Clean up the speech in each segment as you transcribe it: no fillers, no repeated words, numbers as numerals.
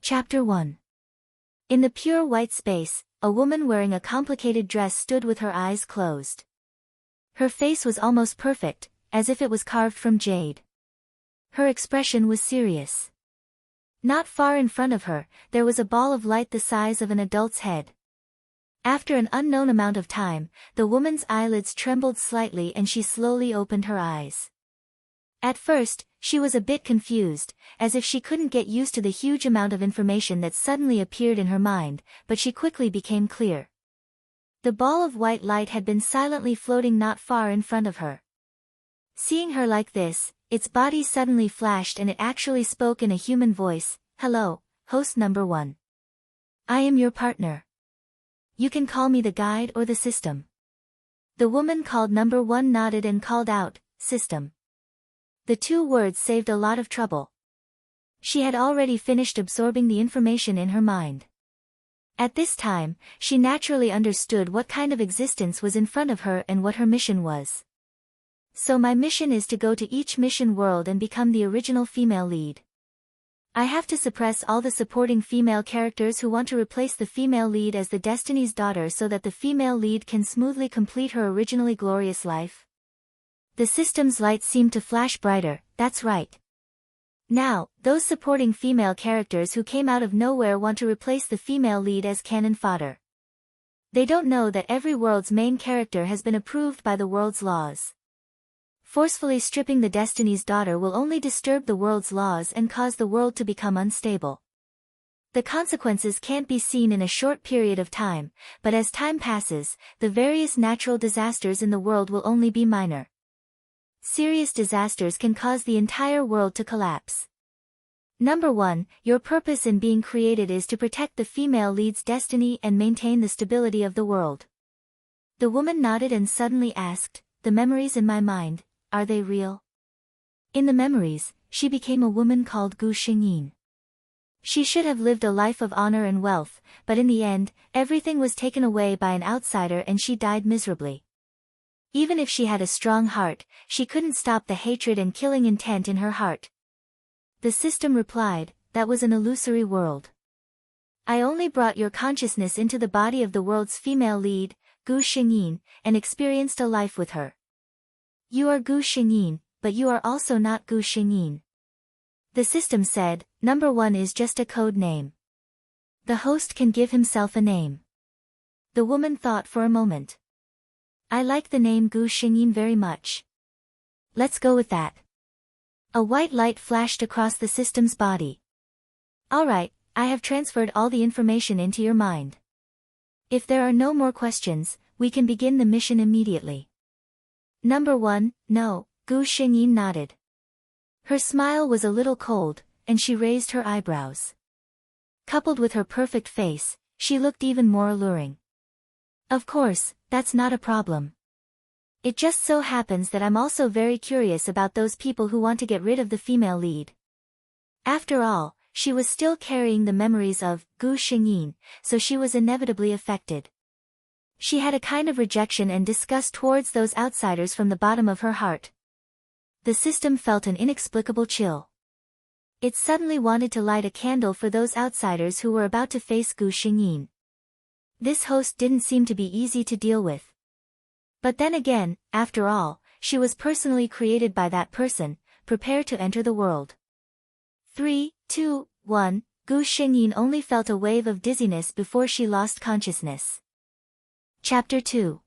Chapter 1. In the pure white space, a woman wearing a complicated dress stood with her eyes closed. Her face was almost perfect, as if it was carved from jade. Her expression was serious. Not far in front of her, there was a ball of light the size of an adult's head. After an unknown amount of time, the woman's eyelids trembled slightly and she slowly opened her eyes. At first, she was a bit confused, as if she couldn't get used to the huge amount of information that suddenly appeared in her mind, but she quickly became clear. The ball of white light had been silently floating not far in front of her. Seeing her like this, its body suddenly flashed and it actually spoke in a human voice. "Hello, host number 1. I am your partner. You can call me the guide or the system." The woman called number 1 nodded and called out, "System." The 2 words saved a lot of trouble. She had already finished absorbing the information in her mind. At this time, she naturally understood what kind of existence was in front of her and what her mission was. "So my mission is to go to each mission world and become the original female lead. I have to suppress all the supporting female characters who want to replace the female lead as the Destiny's daughter so that the female lead can smoothly complete her originally glorious life." The system's light seemed to flash brighter. "That's right. Now, those supporting female characters who came out of nowhere want to replace the female lead as cannon fodder. They don't know that every world's main character has been approved by the world's laws. Forcefully stripping the Destiny's daughter will only disturb the world's laws and cause the world to become unstable. The consequences can't be seen in a short period of time, but as time passes, the various natural disasters in the world will only be minor. Serious disasters can cause the entire world to collapse. Number 1, your purpose in being created is to protect the female lead's destiny and maintain the stability of the world." The woman nodded and suddenly asked, "The memories in my mind, are they real?" In the memories, she became a woman called Gu Xingyin. She should have lived a life of honor and wealth, but in the end, everything was taken away by an outsider and she died miserably. Even if she had a strong heart, she couldn't stop the hatred and killing intent in her heart. The system replied, "That was an illusory world. I only brought your consciousness into the body of the world's female lead, Gu Xingyin, and experienced a life with her. You are Gu Xingyin, but you are also not Gu Xingyin." The system said, "Number 1 is just a code name. The host can give himself a name." The woman thought for a moment. "I like the name Gu Xingyin very much. Let's go with that." A white light flashed across the system's body. "Alright, I have transferred all the information into your mind. If there are no more questions, we can begin the mission immediately." Number 1, no, Gu Xingyin nodded. Her smile was a little cold, and she raised her eyebrows. Coupled with her perfect face, she looked even more alluring. "Of course, that's not a problem. It just so happens that I'm also very curious about those people who want to get rid of the female lead." After all, she was still carrying the memories of Gu Xingyin, so she was inevitably affected. She had a kind of rejection and disgust towards those outsiders from the bottom of her heart. The system felt an inexplicable chill. It suddenly wanted to light a candle for those outsiders who were about to face Gu Xingyin. This host didn't seem to be easy to deal with. But then again, after all, she was personally created by that person, prepared to enter the world. 3, 2, 1, Gu Xingyin only felt a wave of dizziness before she lost consciousness. Chapter 2.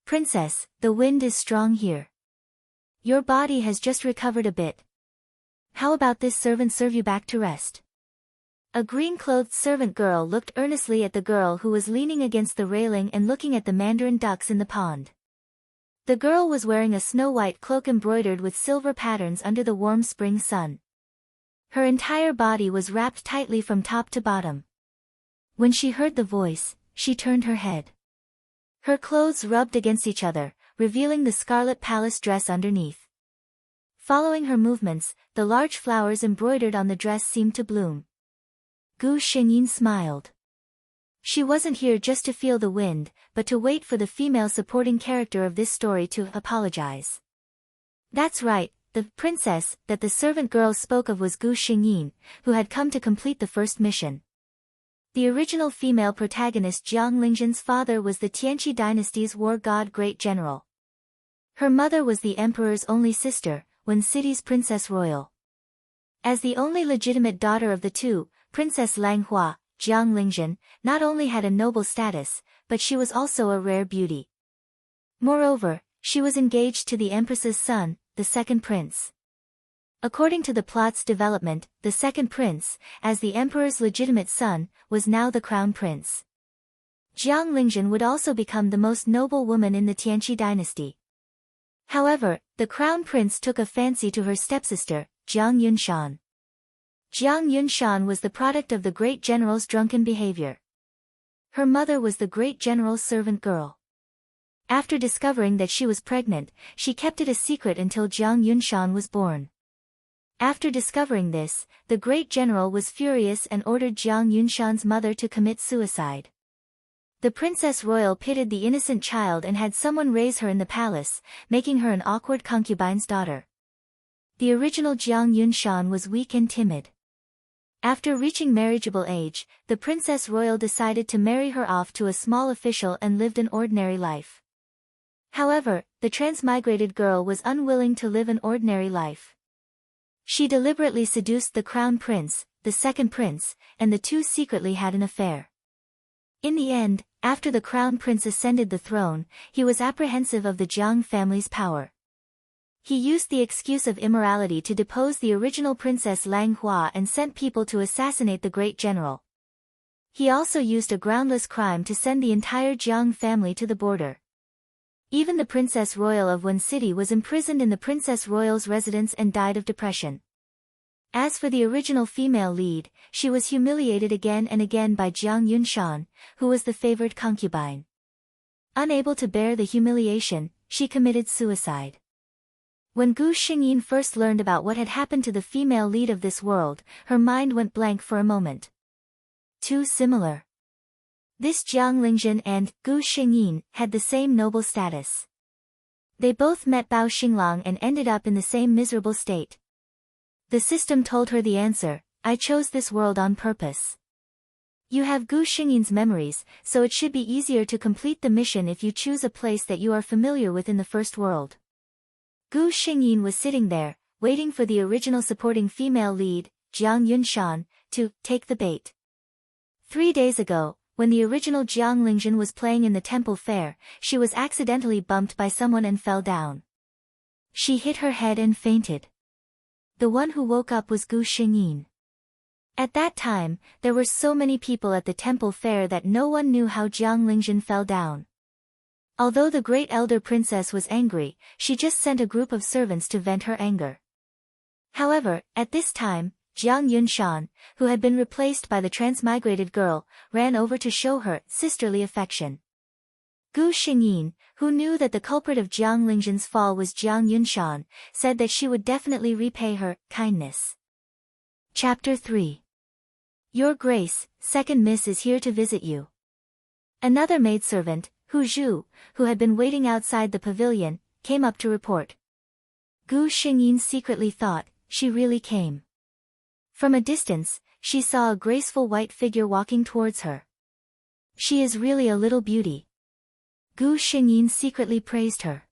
Princess, the wind is strong here. Your body has just recovered a bit. How about this servant serve you back to rest? A green-clothed servant girl looked earnestly at the girl who was leaning against the railing and looking at the mandarin ducks in the pond. The girl was wearing a snow-white cloak embroidered with silver patterns under the warm spring sun. Her entire body was wrapped tightly from top to bottom. When she heard the voice, she turned her head. Her clothes rubbed against each other, revealing the scarlet palace dress underneath. Following her movements, the large flowers embroidered on the dress seemed to bloom. Gu Xingyin smiled. She wasn't here just to feel the wind, but to wait for the female supporting character of this story to apologize. That's right, The princess that the servant girl spoke of was Gu Xingyin, who had come to complete the first mission. The original female protagonist Jiang Lingzhen's father was the Tianqi dynasty's war god great general. Her mother was the emperor's only sister, Wen City's princess royal. As the only legitimate daughter of the two, Princess Langhua, Jiang Lingzhen, not only had a noble status, but she was also a rare beauty. Moreover, she was engaged to the empress's son, the second prince. According to the plot's development, the second prince, as the emperor's legitimate son, was now the crown prince. Jiang Lingzhen would also become the most noble woman in the Tianqi dynasty. However, the crown prince took a fancy to her stepsister, Jiang Yunshan. Jiang Yunshan was the product of the great general's drunken behavior. Her mother was the great general's servant girl. After discovering that she was pregnant, she kept it a secret until Jiang Yunshan was born. After discovering this, the great general was furious and ordered Jiang Yunshan's mother to commit suicide. The princess royal pitied the innocent child and had someone raise her in the palace, making her an awkward concubine's daughter. The original Jiang Yunshan was weak and timid. After reaching marriageable age, the princess royal decided to marry her off to a small official and lived an ordinary life. However, the transmigrated girl was unwilling to live an ordinary life. She deliberately seduced the crown prince, the second prince, and the two secretly had an affair. In the end, after the crown prince ascended the throne, he was apprehensive of the Jiang family's power. He used the excuse of immorality to depose the original princess Langhua and sent people to assassinate the great general. He also used a groundless crime to send the entire Jiang family to the border. Even the princess royal of Wen City was imprisoned in the princess royal's residence and died of depression. As for the original female lead, she was humiliated again and again by Jiang Yunshan, who was the favored concubine. Unable to bear the humiliation, she committed suicide. When Gu Xingyin first learned about what had happened to the female lead of this world, her mind went blank for a moment. Too similar. This Jiang Lingzhen and Gu Xingyin had the same noble status. They both met Bao Xinglang and ended up in the same miserable state. The system told her the answer: I chose this world on purpose. You have Gu Xingyin's memories, so it should be easier to complete the mission if you choose a place that you are familiar with in the first world. Gu Xingyin was sitting there, waiting for the original supporting female lead, Jiang Yunshan, to take the bait. 3 days ago, when the original Jiang Lingzhen was playing in the temple fair, she was accidentally bumped by someone and fell down. She hit her head and fainted. The one who woke up was Gu Xingyin. At that time, there were so many people at the temple fair that no one knew how Jiang Lingzhen fell down. Although the great elder princess was angry, she just sent a group of servants to vent her anger. However, at this time, Jiang Yunshan, who had been replaced by the transmigrated girl, ran over to show her sisterly affection. Gu Xingyin, who knew that the culprit of Jiang Lingzhen's fall was Jiang Yunshan, said that she would definitely repay her kindness. Chapter 3. Your Grace, second miss is here to visit you. Another maidservant, Hu Zhu, who had been waiting outside the pavilion, came up to report. Gu Xingyin secretly thought, she really came. From a distance, she saw a graceful white figure walking towards her. She is really a little beauty. Gu Xingyin secretly praised her.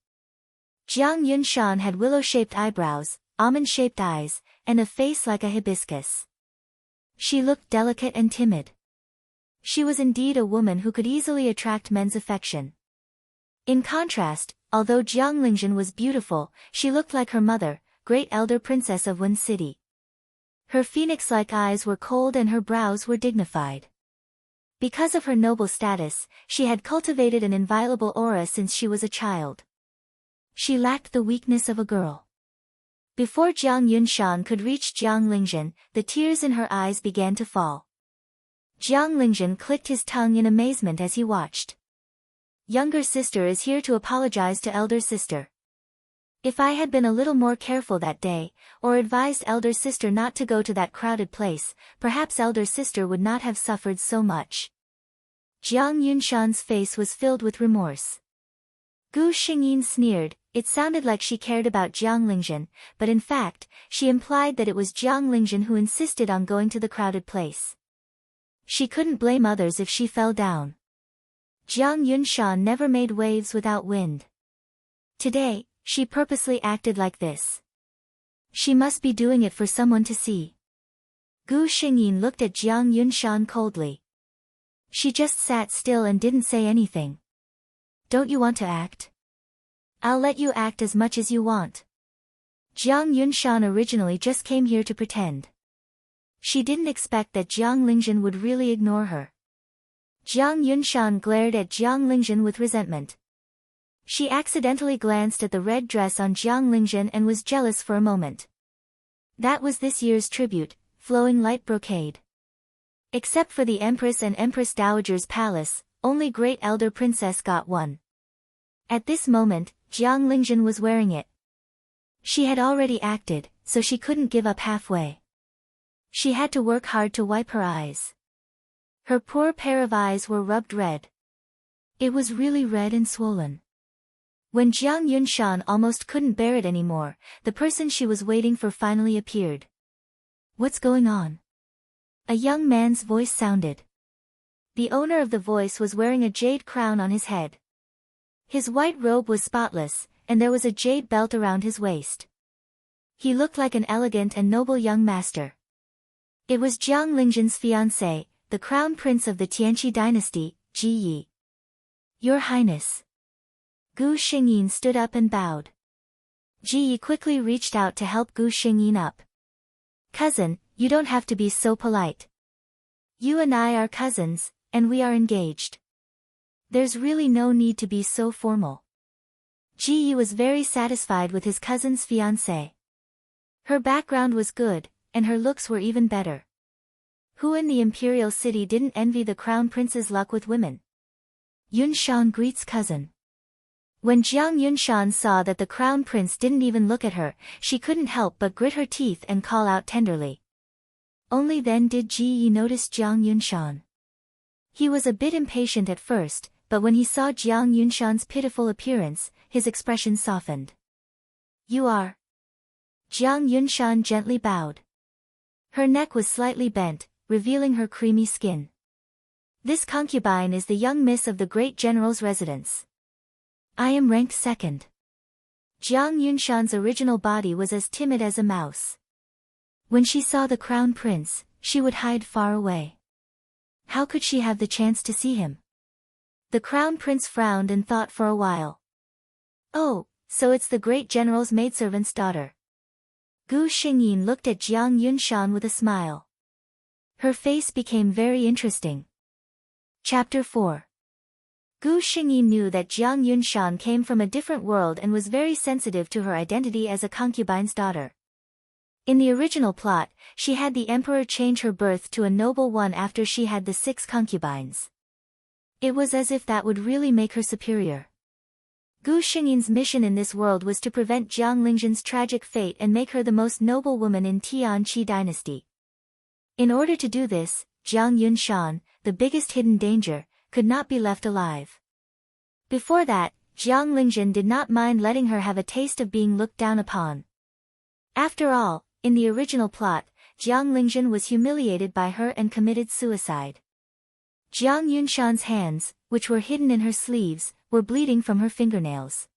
Jiang Yunshan had willow-shaped eyebrows, almond-shaped eyes, and a face like a hibiscus. She looked delicate and timid. She was indeed a woman who could easily attract men's affection. In contrast, although Jiang Lingzhen was beautiful, she looked like her mother, great elder princess of Wen City. Her phoenix-like eyes were cold and her brows were dignified. Because of her noble status, she had cultivated an inviolable aura since she was a child. She lacked the weakness of a girl. Before Jiang Yunshan could reach Jiang Lingzhen, the tears in her eyes began to fall. Jiang Lingzhen clicked his tongue in amazement as he watched. Younger sister is here to apologize to elder sister. If I had been a little more careful that day, or advised elder sister not to go to that crowded place, perhaps elder sister would not have suffered so much. Jiang Yunshan's face was filled with remorse. Gu Xingyin sneered. It sounded like she cared about Jiang Lingzhen, but in fact, she implied that it was Jiang Lingzhen who insisted on going to the crowded place. She couldn't blame others if she fell down. Jiang Yunshan never made waves without wind. Today, she purposely acted like this. She must be doing it for someone to see. Gu Xingyin looked at Jiang Yunshan coldly. She just sat still and didn't say anything. Don't you want to act? I'll let you act as much as you want. Jiang Yunshan originally just came here to pretend. She didn't expect that Jiang Lingzhen would really ignore her. Jiang Yunshan glared at Jiang Lingzhen with resentment. She accidentally glanced at the red dress on Jiang Lingzhen and was jealous for a moment. That was this year's tribute, flowing light brocade. Except for the Empress and Empress Dowager's palace, only Great Elder Princess got one. At this moment, Jiang Lingzhen was wearing it. She had already acted, so she couldn't give up halfway. She had to work hard to wipe her eyes. Her poor pair of eyes were rubbed red. It was really red and swollen. When Jiang Yunshan almost couldn't bear it anymore, the person she was waiting for finally appeared. What's going on? A young man's voice sounded. The owner of the voice was wearing a jade crown on his head. His white robe was spotless, and there was a jade belt around his waist. He looked like an elegant and noble young master. It was Jiang Lingzhen's fiancé, the crown prince of the Tianqi dynasty, Ji Yi. Your Highness. Gu Xingyin stood up and bowed. Ji Yi quickly reached out to help Gu Xingyin up. Cousin, you don't have to be so polite. You and I are cousins, and we are engaged. There's really no need to be so formal. Ji Yi was very satisfied with his cousin's fiancée. Her background was good, and her looks were even better. Who in the imperial city didn't envy the crown prince's luck with women? Yunshan greets cousin. When Jiang Yunshan saw that the crown prince didn't even look at her, she couldn't help but grit her teeth and call out tenderly. Only then did Ji Yi notice Jiang Yunshan. He was a bit impatient at first, but when he saw Jiang Yunshan's pitiful appearance, his expression softened. You are? Jiang Yunshan gently bowed. Her neck was slightly bent, revealing her creamy skin. This concubine is the young miss of the great general's residence. I am ranked second. Jiang Yunshan's original body was as timid as a mouse. When she saw the crown prince, she would hide far away. How could she have the chance to see him? The crown prince frowned and thought for a while. Oh, so it's the great general's maidservant's daughter. Gu Xingyin looked at Jiang Yunshan with a smile. Her face became very interesting. Chapter 4. Gu Xingyin knew that Jiang Yunshan came from a different world and was very sensitive to her identity as a concubine's daughter. In the original plot, she had the emperor change her birth to a noble one after she had the 6 concubines. It was as if that would really make her superior. Gu Xingyin's mission in this world was to prevent Jiang Lingzhen's tragic fate and make her the most noble woman in Tianqi dynasty. In order to do this, Jiang Yunshan, the biggest hidden danger, could not be left alive. Before that, Jiang Lingzhen did not mind letting her have a taste of being looked down upon. After all, in the original plot, Jiang Lingzhen was humiliated by her and committed suicide. Jiang Yunshan's hands, which were hidden in her sleeves, were bleeding from her fingernails.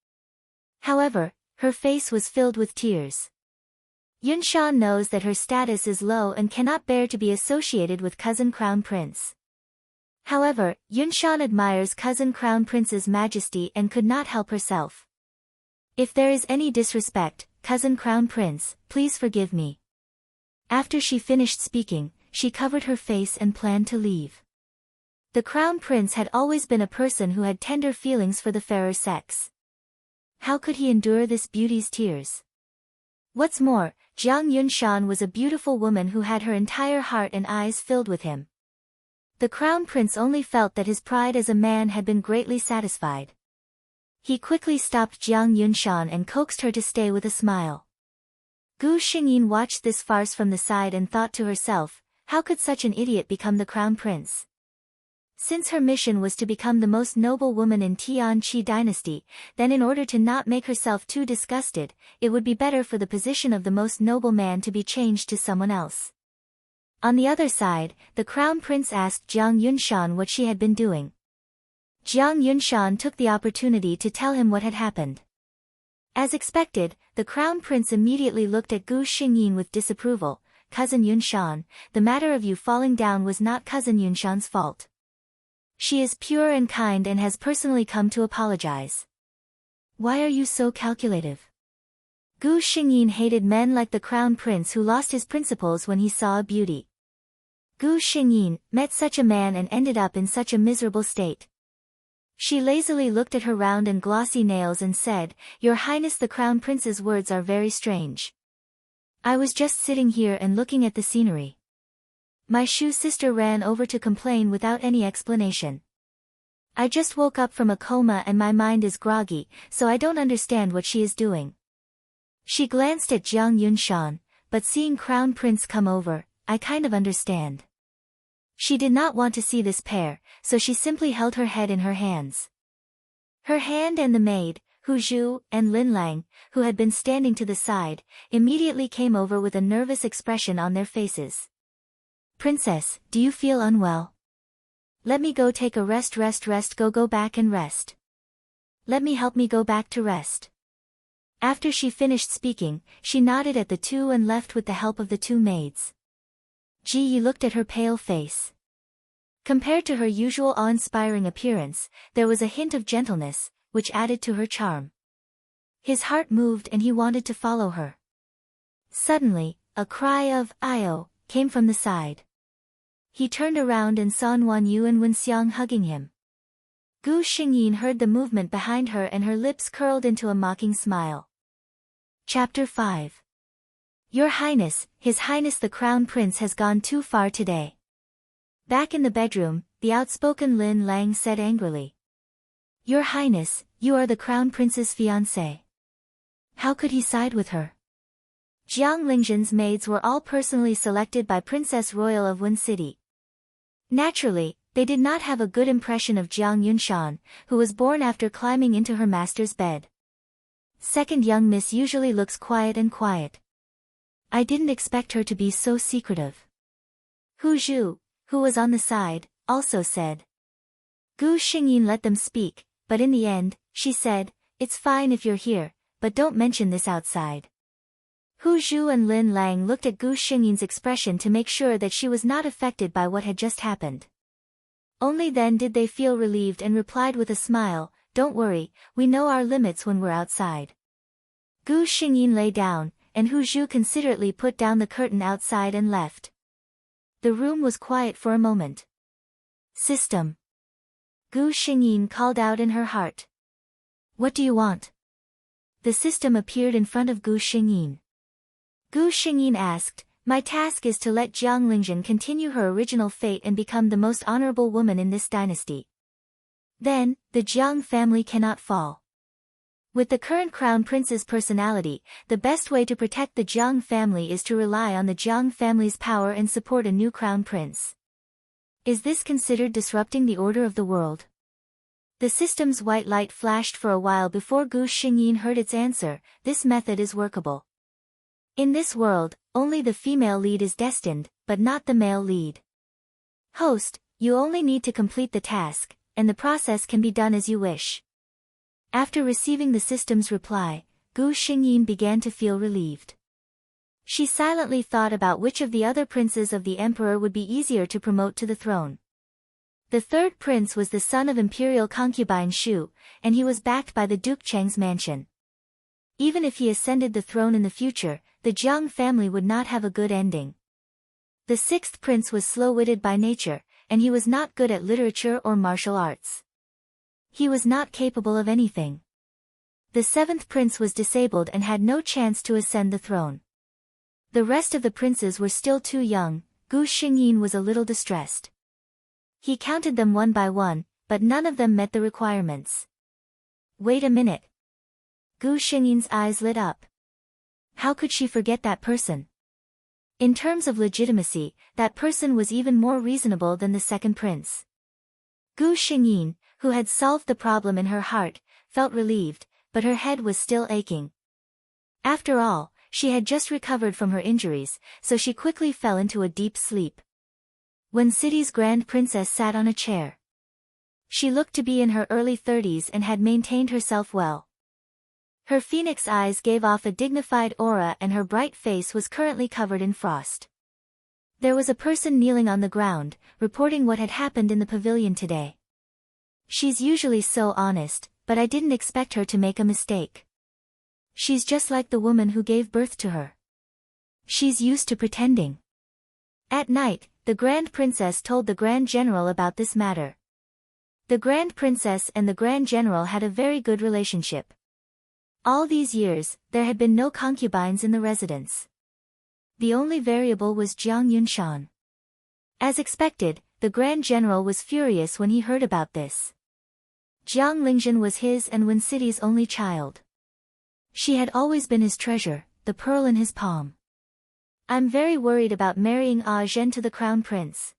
However, her face was filled with tears. Yunshan knows that her status is low and cannot bear to be associated with cousin Crown Prince. However, Yunshan admires cousin Crown Prince's majesty and could not help herself. If there is any disrespect, cousin Crown Prince, please forgive me. After she finished speaking, she covered her face and planned to leave. The Crown Prince had always been a person who had tender feelings for the fairer sex. How could he endure this beauty's tears? What's more, Jiang Yunshan was a beautiful woman who had her entire heart and eyes filled with him. The Crown Prince only felt that his pride as a man had been greatly satisfied. He quickly stopped Jiang Yunshan and coaxed her to stay with a smile. Gu Xingyin watched this farce from the side and thought to herself, how could such an idiot become the Crown Prince? Since her mission was to become the most noble woman in Tian Qi dynasty, then in order to not make herself too disgusted, it would be better for the position of the most noble man to be changed to someone else. On the other side, the crown prince asked Jiang Yunshan what she had been doing. Jiang Yunshan took the opportunity to tell him what had happened. As expected, the crown prince immediately looked at Gu Xingyin with disapproval. Cousin Yunshan, the matter of you falling down was not Cousin Yunshan's fault. She is pure and kind and has personally come to apologize. Why are you so calculative? Gu Xingyin hated men like the crown prince who lost his principles when he saw a beauty. Gu Xingyin met such a man and ended up in such a miserable state. She lazily looked at her round and glossy nails and said, Your Highness, the crown prince's words are very strange. I was just sitting here and looking at the scenery. My Shu sister ran over to complain without any explanation. I just woke up from a coma and my mind is groggy, so I don't understand what she is doing. She glanced at Jiang Yunshan, but seeing Crown Prince come over, I kind of understand. She did not want to see this pair, so she simply held her head in her hands. Her hand and the maid, Hu Zhu and Lin Lang, who had been standing to the side, immediately came over with a nervous expression on their faces. Princess, do you feel unwell? Let me go take a rest, go back and rest. Let me help me go back to rest. After she finished speaking, she nodded at the two and left with the help of the two maids. Ji Yi looked at her pale face. Compared to her usual awe-inspiring appearance, there was a hint of gentleness, which added to her charm. His heart moved and he wanted to follow her. Suddenly, a cry of "Io" came from the side. He turned around and saw Nuan Yu and Wen Xiang hugging him. Gu Xingyin heard the movement behind her and her lips curled into a mocking smile. Chapter 5. Your Highness, His Highness the Crown Prince has gone too far today. Back in the bedroom, the outspoken Lin Lang said angrily. Your Highness, you are the Crown Prince's fiancé. How could he side with her? Jiang Lingzhen's maids were all personally selected by Princess Royal of Wen City. Naturally, they did not have a good impression of Jiang Yunshan, who was born after climbing into her master's bed. Second young miss usually looks quiet and quiet. I didn't expect her to be so secretive. Hu Zhu, who was on the side, also said. Gu Xingyin let them speak, but in the end, she said, It's fine if you're here, but don't mention this outside. Hu Zhu and Lin Lang looked at Gu Xingyin's expression to make sure that she was not affected by what had just happened. Only then did they feel relieved and replied with a smile, Don't worry, we know our limits when we're outside. Gu Xingyin lay down, and Hu Zhu considerately put down the curtain outside and left. The room was quiet for a moment. System. Gu Xingyin called out in her heart. What do you want? The system appeared in front of Gu Xingyin. Gu Xingyin asked, My task is to let Jiang Lingzhen continue her original fate and become the most honorable woman in this dynasty. Then, the Jiang family cannot fall. With the current crown prince's personality, the best way to protect the Jiang family is to rely on the Jiang family's power and support a new crown prince. Is this considered disrupting the order of the world? The system's white light flashed for a while before Gu Xingyin heard its answer. This method is workable. In this world, only the female lead is destined, but not the male lead. Host, you only need to complete the task, and the process can be done as you wish. After receiving the system's reply, Gu Xingyin began to feel relieved. She silently thought about which of the other princes of the emperor would be easier to promote to the throne. The third prince was the son of imperial concubine Shu, and he was backed by the Duke Cheng's mansion. Even if he ascended the throne in the future, the Jiang family would not have a good ending. The sixth prince was slow-witted by nature, and he was not good at literature or martial arts. He was not capable of anything. The seventh prince was disabled and had no chance to ascend the throne. The rest of the princes were still too young. Gu Xingyin was a little distressed. He counted them one by one, but none of them met the requirements. Wait a minute. Gu Xingyin's eyes lit up. How could she forget that person? In terms of legitimacy, that person was even more reasonable than the second prince. Gu Xingyin, who had solved the problem in her heart, felt relieved, but her head was still aching. After all, she had just recovered from her injuries, so she quickly fell into a deep sleep. Wen City's grand princess sat on a chair. She looked to be in her early 30s and had maintained herself well. Her phoenix eyes gave off a dignified aura and her bright face was currently covered in frost. There was a person kneeling on the ground, reporting what had happened in the pavilion today. She's usually so honest, but I didn't expect her to make a mistake. She's just like the woman who gave birth to her. She's used to pretending. At night, the Grand Princess told the Grand General about this matter. The Grand Princess and the Grand General had a very good relationship. All these years, there had been no concubines in the residence. The only variable was Jiang Yunshan. As expected, the Grand General was furious when he heard about this. Jiang Lingzhen was his and Wen City's only child. She had always been his treasure, the pearl in his palm. I'm very worried about marrying Zhen to the Crown Prince.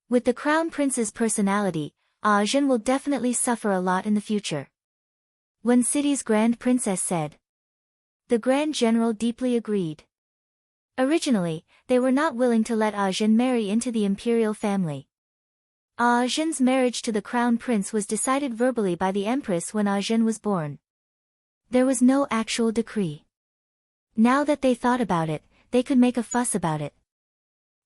With the Crown Prince's personality, Zhen will definitely suffer a lot in the future. Wen City's Grand Princess said. The Grand General deeply agreed. Originally, they were not willing to let Zhen marry into the imperial family. Zhen's marriage to the Crown Prince was decided verbally by the Empress when Zhen was born. There was no actual decree. Now that they thought about it, they could make a fuss about it.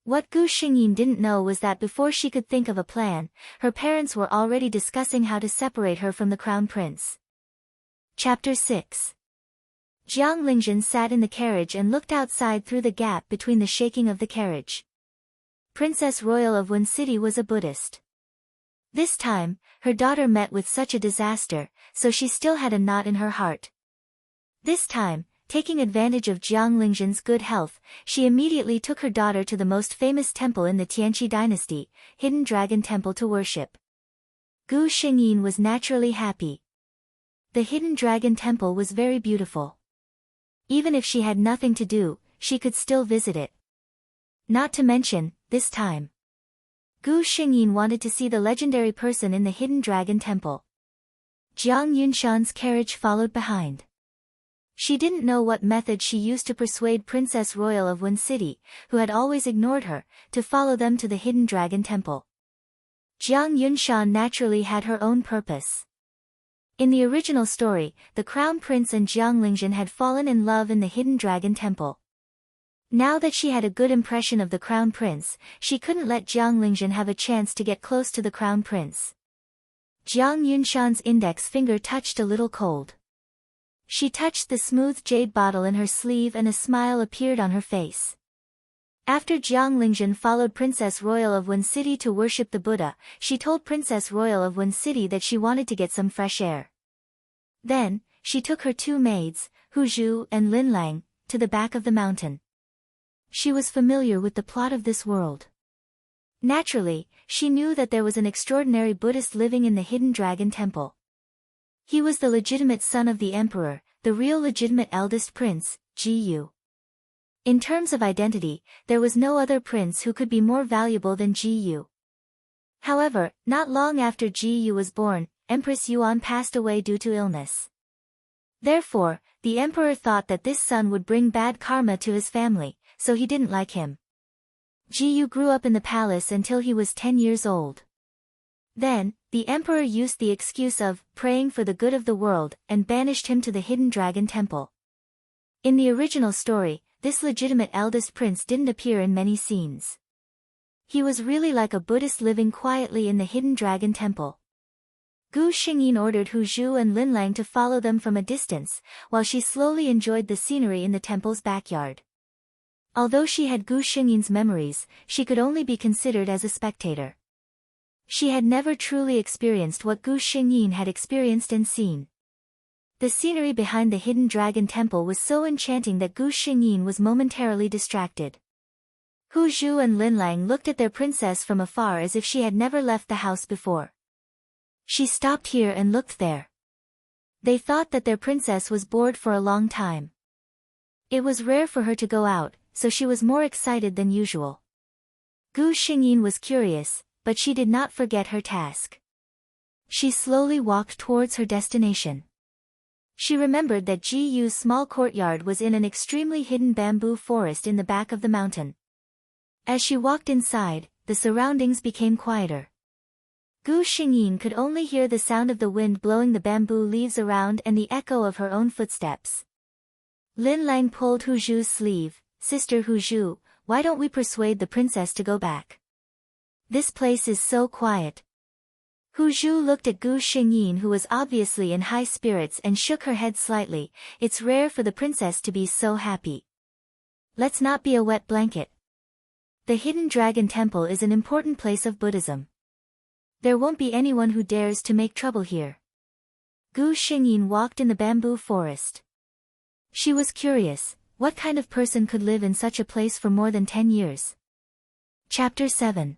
What Gu Xingyin didn't know was that before she could think of a plan, her parents were already discussing how to separate her from the Crown Prince. Chapter 6. Jiang Lingzhen sat in the carriage and looked outside through the gap between the shaking of the carriage. Princess Royal of Wen City was a Buddhist. This time, her daughter met with such a disaster, so she still had a knot in her heart. This time, taking advantage of Jiang Lingzhen's good health, she immediately took her daughter to the most famous temple in the Tianqi dynasty, Hidden Dragon Temple, to worship. Gu Xingyin was naturally happy. The Hidden Dragon Temple was very beautiful. Even if she had nothing to do, she could still visit it. Not to mention, this time, Gu Xingyin wanted to see the legendary person in the Hidden Dragon Temple. Jiang Yunshan's carriage followed behind. She didn't know what method she used to persuade Princess Royal of Wen City, who had always ignored her, to follow them to the Hidden Dragon Temple. Jiang Yunshan naturally had her own purpose. In the original story, the Crown Prince and Jiang Lingzhen had fallen in love in the Hidden Dragon Temple. Now that she had a good impression of the Crown Prince, she couldn't let Jiang Lingzhen have a chance to get close to the Crown Prince. Jiang Yunshan's index finger touched a little cold. She touched the smooth jade bottle in her sleeve and a smile appeared on her face. After Jiang Lingzhen followed Princess Royal of Wen City to worship the Buddha, she told Princess Royal of Wen City that she wanted to get some fresh air. Then, she took her two maids, Hu Zhu and Lin Lang, to the back of the mountain. She was familiar with the plot of this world. Naturally, she knew that there was an extraordinary Buddhist living in the Hidden Dragon Temple. He was the legitimate son of the emperor, the real legitimate eldest prince, Ji Yu. In terms of identity, there was no other prince who could be more valuable than Ji Yu. However, not long after Ji Yu was born, Empress Yuan passed away due to illness. Therefore, the emperor thought that this son would bring bad karma to his family, so he didn't like him. Ji Yu grew up in the palace until he was 10 years old. Then, the emperor used the excuse of praying for the good of the world and banished him to the Hidden Dragon Temple. In the original story, this legitimate eldest prince didn't appear in many scenes. He was really like a Buddhist living quietly in the Hidden Dragon Temple. Gu Xingyin ordered Hu Zhu and Lin Lang to follow them from a distance, while she slowly enjoyed the scenery in the temple's backyard. Although she had Gu Xingyin's memories, she could only be considered as a spectator. She had never truly experienced what Gu Xingyin had experienced and seen. The scenery behind the Hidden Dragon Temple was so enchanting that Gu Xingyin was momentarily distracted. Hu Zhu and Lin Lang looked at their princess from afar as if she had never left the house before. She stopped here and looked there. They thought that their princess was bored for a long time. It was rare for her to go out, so she was more excited than usual. Gu Xingyin was curious, but she did not forget her task. She slowly walked towards her destination. She remembered that Ji-Yu's small courtyard was in an extremely hidden bamboo forest in the back of the mountain. As she walked inside, the surroundings became quieter. Gu Xingyin could only hear the sound of the wind blowing the bamboo leaves around and the echo of her own footsteps. Lin Lang pulled Hu Zhu's sleeve. "Sister Hu Zhu, why don't we persuade the princess to go back? This place is so quiet." Hu Zhu looked at Gu Xingyin, who was obviously in high spirits, and shook her head slightly. "It's rare for the princess to be so happy. Let's not be a wet blanket. The Hidden Dragon Temple is an important place of Buddhism. There won't be anyone who dares to make trouble here." Gu Xingyin walked in the bamboo forest. She was curious, what kind of person could live in such a place for more than 10 years? Chapter 7.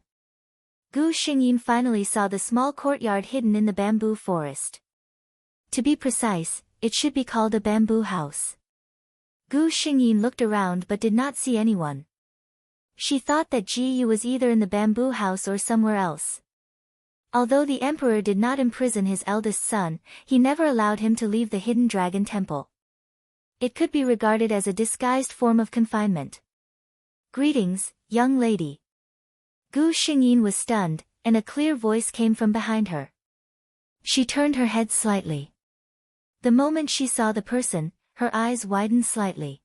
Gu Xingyin finally saw the small courtyard hidden in the bamboo forest. To be precise, it should be called a bamboo house. Gu Xingyin looked around but did not see anyone. She thought that Ji Yu was either in the bamboo house or somewhere else. Although the emperor did not imprison his eldest son, he never allowed him to leave the Hidden Dragon Temple. It could be regarded as a disguised form of confinement. "Greetings, young lady." Gu Xingyin was stunned, and a clear voice came from behind her. She turned her head slightly. The moment she saw the person, her eyes widened slightly.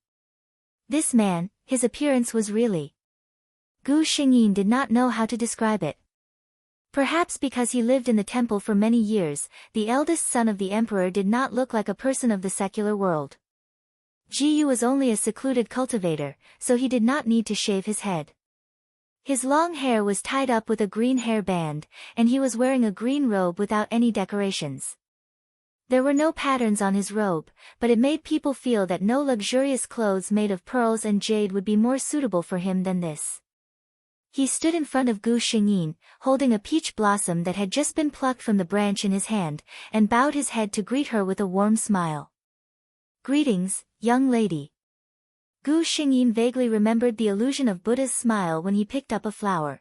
This man, his appearance was really... Gu Xingyin did not know how to describe it. Perhaps because he lived in the temple for many years, the eldest son of the emperor did not look like a person of the secular world. Ji Yu was only a secluded cultivator, so he did not need to shave his head. His long hair was tied up with a green hair band, and he was wearing a green robe without any decorations. There were no patterns on his robe, but it made people feel that no luxurious clothes made of pearls and jade would be more suitable for him than this. He stood in front of Gu Xingyin, holding a peach blossom that had just been plucked from the branch in his hand, and bowed his head to greet her with a warm smile. "Greetings, young lady." Gu Xingyin vaguely remembered the illusion of Buddha's smile when he picked up a flower.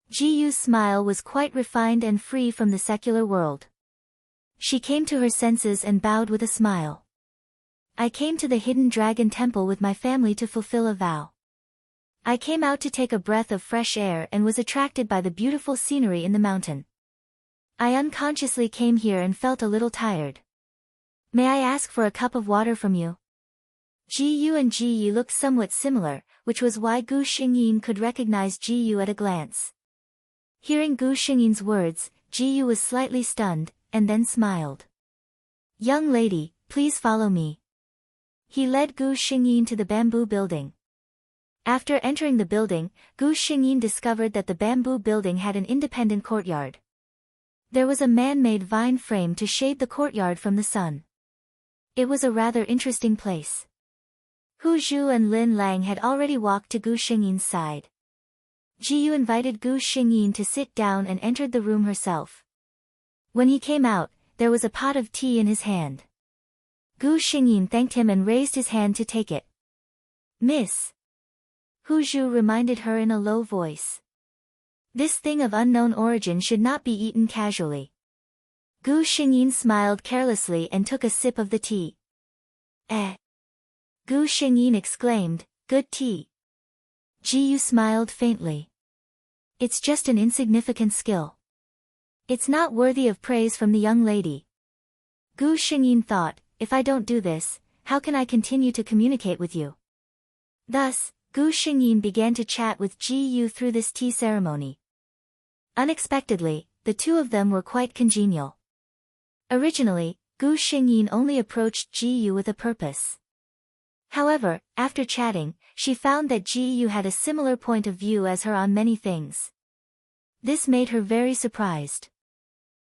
Ji Yu's smile was quite refined and free from the secular world. She came to her senses and bowed with a smile. "I came to the Hidden Dragon Temple with my family to fulfill a vow. I came out to take a breath of fresh air and was attracted by the beautiful scenery in the mountain. I unconsciously came here and felt a little tired. May I ask for a cup of water from you?" Ji Yu and Ji Yi looked somewhat similar, which was why Gu Xingyin could recognize Ji Yu at a glance. Hearing Gu Xingyin's words, Ji Yu was slightly stunned, and then smiled. "Young lady, please follow me." He led Gu Xingyin to the bamboo building. After entering the building, Gu Xingyin discovered that the bamboo building had an independent courtyard. There was a man-made vine frame to shade the courtyard from the sun. It was a rather interesting place. Hu Zhu and Lin Lang had already walked to Gu Xingyin's side. Ji Yu invited Gu Xingyin to sit down and entered the room herself. When he came out, there was a pot of tea in his hand. Gu Xingyin thanked him and raised his hand to take it. "Miss." Hu Zhu reminded her in a low voice. This thing of unknown origin should not be eaten casually. Gu Xingyin smiled carelessly and took a sip of the tea. "Eh." Gu Xingyin exclaimed, "Good tea." Ji Yu smiled faintly. "It's just an insignificant skill. It's not worthy of praise from the young lady." Gu Xingyin thought, "If I don't do this, how can I continue to communicate with you?" Thus, Gu Xingyin began to chat with Ji Yu through this tea ceremony. Unexpectedly, the two of them were quite congenial. Originally, Gu Xingyin only approached Ji Yu with a purpose. However, after chatting, she found that Ji Yu had a similar point of view as her on many things. This made her very surprised.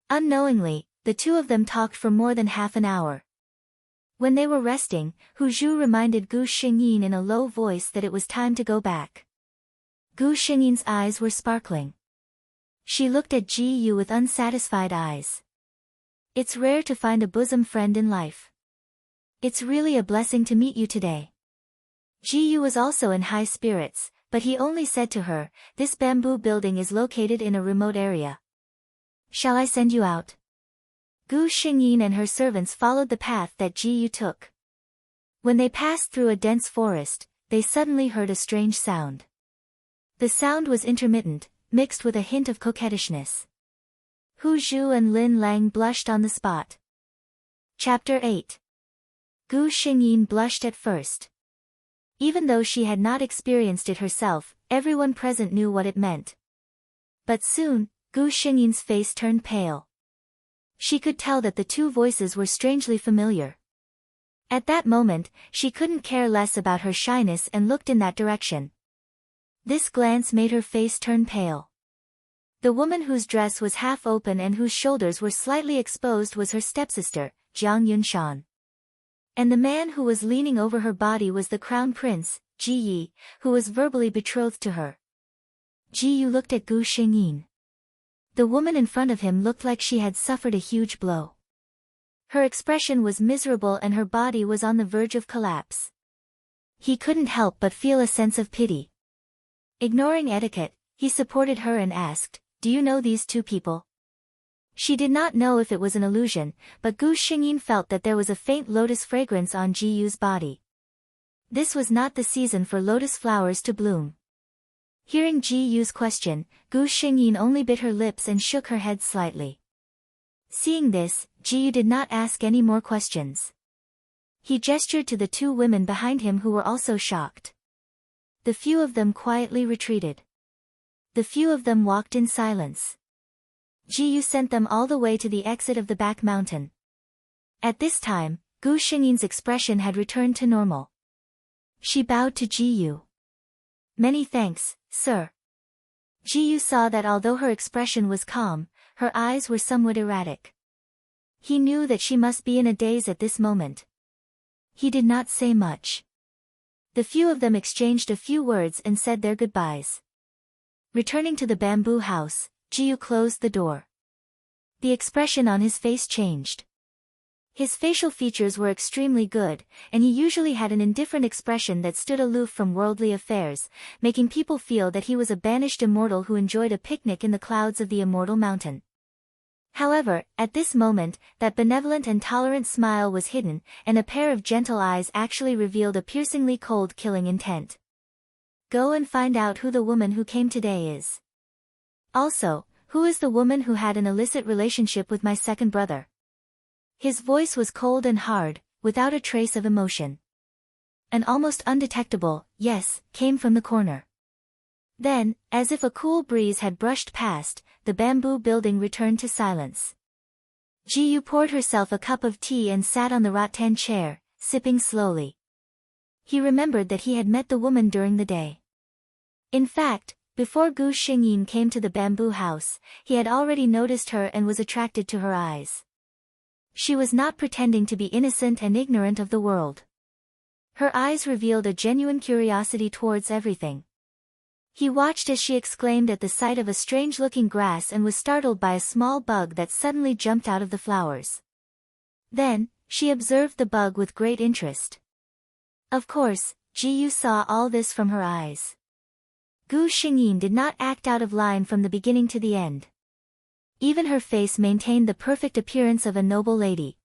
Unknowingly, the two of them talked for more than half an hour. When they were resting, Hu Zhu reminded Gu Xingyin in a low voice that it was time to go back. Gu Xingyin's eyes were sparkling. She looked at Ji Yu with unsatisfied eyes. "It's rare to find a bosom friend in life. It's really a blessing to meet you today." Ji Yu was also in high spirits, but he only said to her, "This bamboo building is located in a remote area. Shall I send you out?" Gu Xingyin and her servants followed the path that Ji Yu took. When they passed through a dense forest, they suddenly heard a strange sound. The sound was intermittent, mixed with a hint of coquettishness. Hu Zhu and Lin Lang blushed on the spot. Chapter 8. Gu Xingyin blushed at first. Even though she had not experienced it herself, everyone present knew what it meant. But soon, Gu Xingyin's face turned pale. She could tell that the two voices were strangely familiar. At that moment, she couldn't care less about her shyness and looked in that direction. This glance made her face turn pale. The woman whose dress was half open and whose shoulders were slightly exposed was her stepsister, Jiang Yunshan. And the man who was leaning over her body was the crown prince, Ji Yi, who was verbally betrothed to her. Ji Yu looked at Gu Xingyin. The woman in front of him looked like she had suffered a huge blow. Her expression was miserable and her body was on the verge of collapse. He couldn't help but feel a sense of pity. Ignoring etiquette, he supported her and asked, "Do you know these two people?" She did not know if it was an illusion, but Gu Xingyin felt that there was a faint lotus fragrance on Ji Yu's body. This was not the season for lotus flowers to bloom. Hearing Ji Yu's question, Gu Xingyin only bit her lips and shook her head slightly. Seeing this, Ji Yu did not ask any more questions. He gestured to the two women behind him who were also shocked. The few of them quietly retreated. The few of them walked in silence. Ji Yu sent them all the way to the exit of the back mountain. At this time, Gu Xingyin's expression had returned to normal. She bowed to Ji Yu. "Many thanks, sir." Ji Yu saw that although her expression was calm, her eyes were somewhat erratic. He knew that she must be in a daze at this moment. He did not say much. The few of them exchanged a few words and said their goodbyes. Returning to the bamboo house, Ji Yu closed the door. The expression on his face changed. His facial features were extremely good, and he usually had an indifferent expression that stood aloof from worldly affairs, making people feel that he was a banished immortal who enjoyed a picnic in the clouds of the immortal mountain. However, at this moment, that benevolent and tolerant smile was hidden, and a pair of gentle eyes actually revealed a piercingly cold killing intent. "Go and find out who the woman who came today is. Also, who is the woman who had an illicit relationship with my second brother?" His voice was cold and hard, without a trace of emotion. An almost undetectable "yes" came from the corner. Then, as if a cool breeze had brushed past, the bamboo building returned to silence. Ji Yu poured herself a cup of tea and sat on the rattan chair, sipping slowly. He remembered that he had met the woman during the day. In fact, before Gu Xingyin came to the bamboo house, he had already noticed her and was attracted to her eyes. She was not pretending to be innocent and ignorant of the world. Her eyes revealed a genuine curiosity towards everything. He watched as she exclaimed at the sight of a strange-looking grass and was startled by a small bug that suddenly jumped out of the flowers. Then, she observed the bug with great interest. Of course, Ji Yu saw all this from her eyes. Gu Xingyin did not act out of line from the beginning to the end. Even her face maintained the perfect appearance of a noble lady.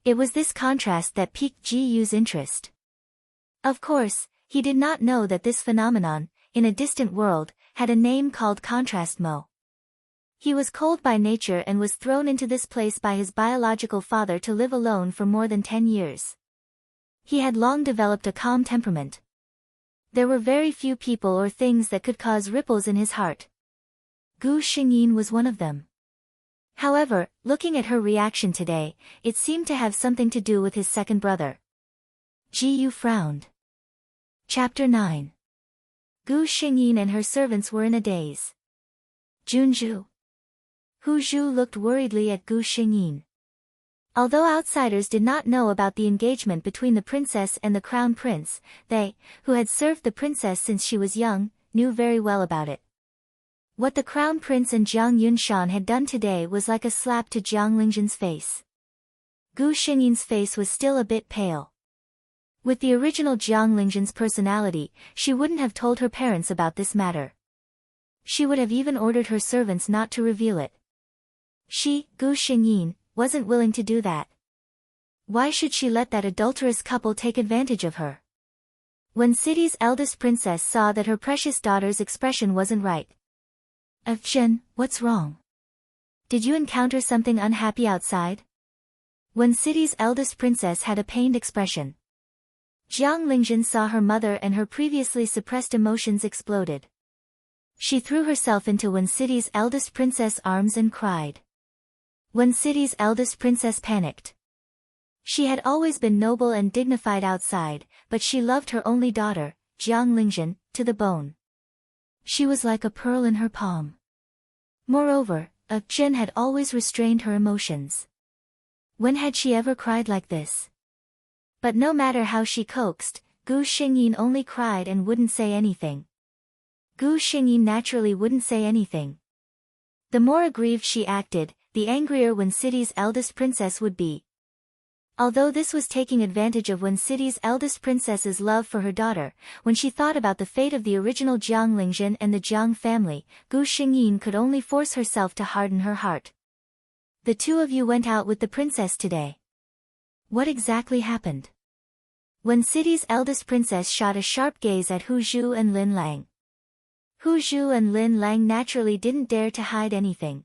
It was this contrast that piqued Ji Yu's interest. Of course, he did not know that this phenomenon, in a distant world, had a name called contrast mo. He was cold by nature and was thrown into this place by his biological father to live alone for more than 10 years. He had long developed a calm temperament. There were very few people or things that could cause ripples in his heart. Gu Xingyin was one of them. However, looking at her reaction today, it seemed to have something to do with his second brother. Ji Yu frowned. Chapter 9. Gu Xingyin and her servants were in a daze. Junju. Hu Zhu looked worriedly at Gu Xingyin. Although outsiders did not know about the engagement between the princess and the crown prince, they, who had served the princess since she was young, knew very well about it. What the crown prince and Jiang Yunshan had done today was like a slap to Jiang Lingjin's face. Gu Xingyin's face was still a bit pale. With the original Jiang Lingzhen's personality, she wouldn't have told her parents about this matter. She would have even ordered her servants not to reveal it. She, Gu Xingyin, wasn't willing to do that. Why should she let that adulterous couple take advantage of her? When City's eldest princess saw that her precious daughter's expression wasn't right. Zhen, what's wrong? Did you encounter something unhappy outside? When City's eldest princess had a pained expression. Jiang Lingzhen saw her mother and her previously suppressed emotions exploded. She threw herself into Wen City's eldest princess' arms and cried. Wen City's eldest princess panicked. She had always been noble and dignified outside, but she loved her only daughter, Jiang Lingzhen, to the bone. She was like a pearl in her palm. Moreover, Zhen had always restrained her emotions. When had she ever cried like this? But no matter how she coaxed, Gu Xingyin only cried and wouldn't say anything. Gu Xingyin naturally wouldn't say anything. The more aggrieved she acted, the angrier Wen City's eldest princess would be. Although this was taking advantage of Wen City's eldest princess's love for her daughter, when she thought about the fate of the original Jiang Lingzhen and the Jiang family, Gu Xingyin could only force herself to harden her heart. The two of you went out with the princess today. What exactly happened? Wen City's eldest princess shot a sharp gaze at Hu Zhu and Lin Lang. Hu Zhu and Lin Lang naturally didn't dare to hide anything.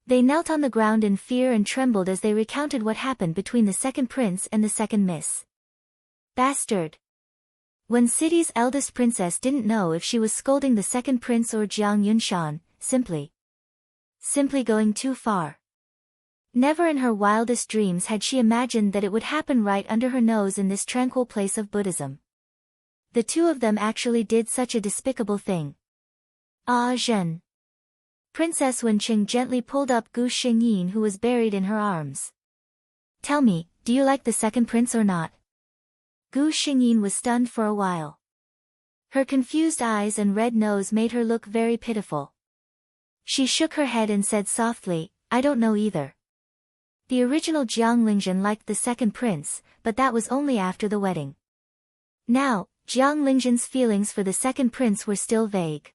They knelt on the ground in fear and trembled as they recounted what happened between the second prince and the second miss. Bastard! Wen City's eldest princess didn't know if she was scolding the second prince or Jiang Yunshan, simply going too far. Never in her wildest dreams had she imagined that it would happen right under her nose in this tranquil place of Buddhism. The two of them actually did such a despicable thing. Ah Zhen. Princess Wenqing gently pulled up Gu Xingyin who was buried in her arms. Tell me, do you like the second prince or not? Gu Xingyin was stunned for a while. Her confused eyes and red nose made her look very pitiful. She shook her head and said softly, I don't know either. The original Jiang Lingzhen liked the second prince, but that was only after the wedding. Now, Jiang Lingzhen's feelings for the second prince were still vague.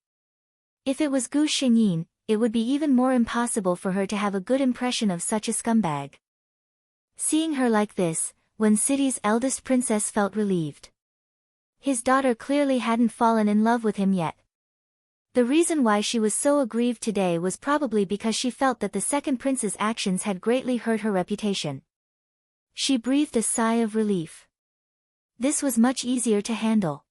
If it was Gu Xingyin, it would be even more impossible for her to have a good impression of such a scumbag. Seeing her like this, Wen City's eldest princess felt relieved. His daughter clearly hadn't fallen in love with him yet. The reason why she was so aggrieved today was probably because she felt that the second prince's actions had greatly hurt her reputation. She breathed a sigh of relief. This was much easier to handle.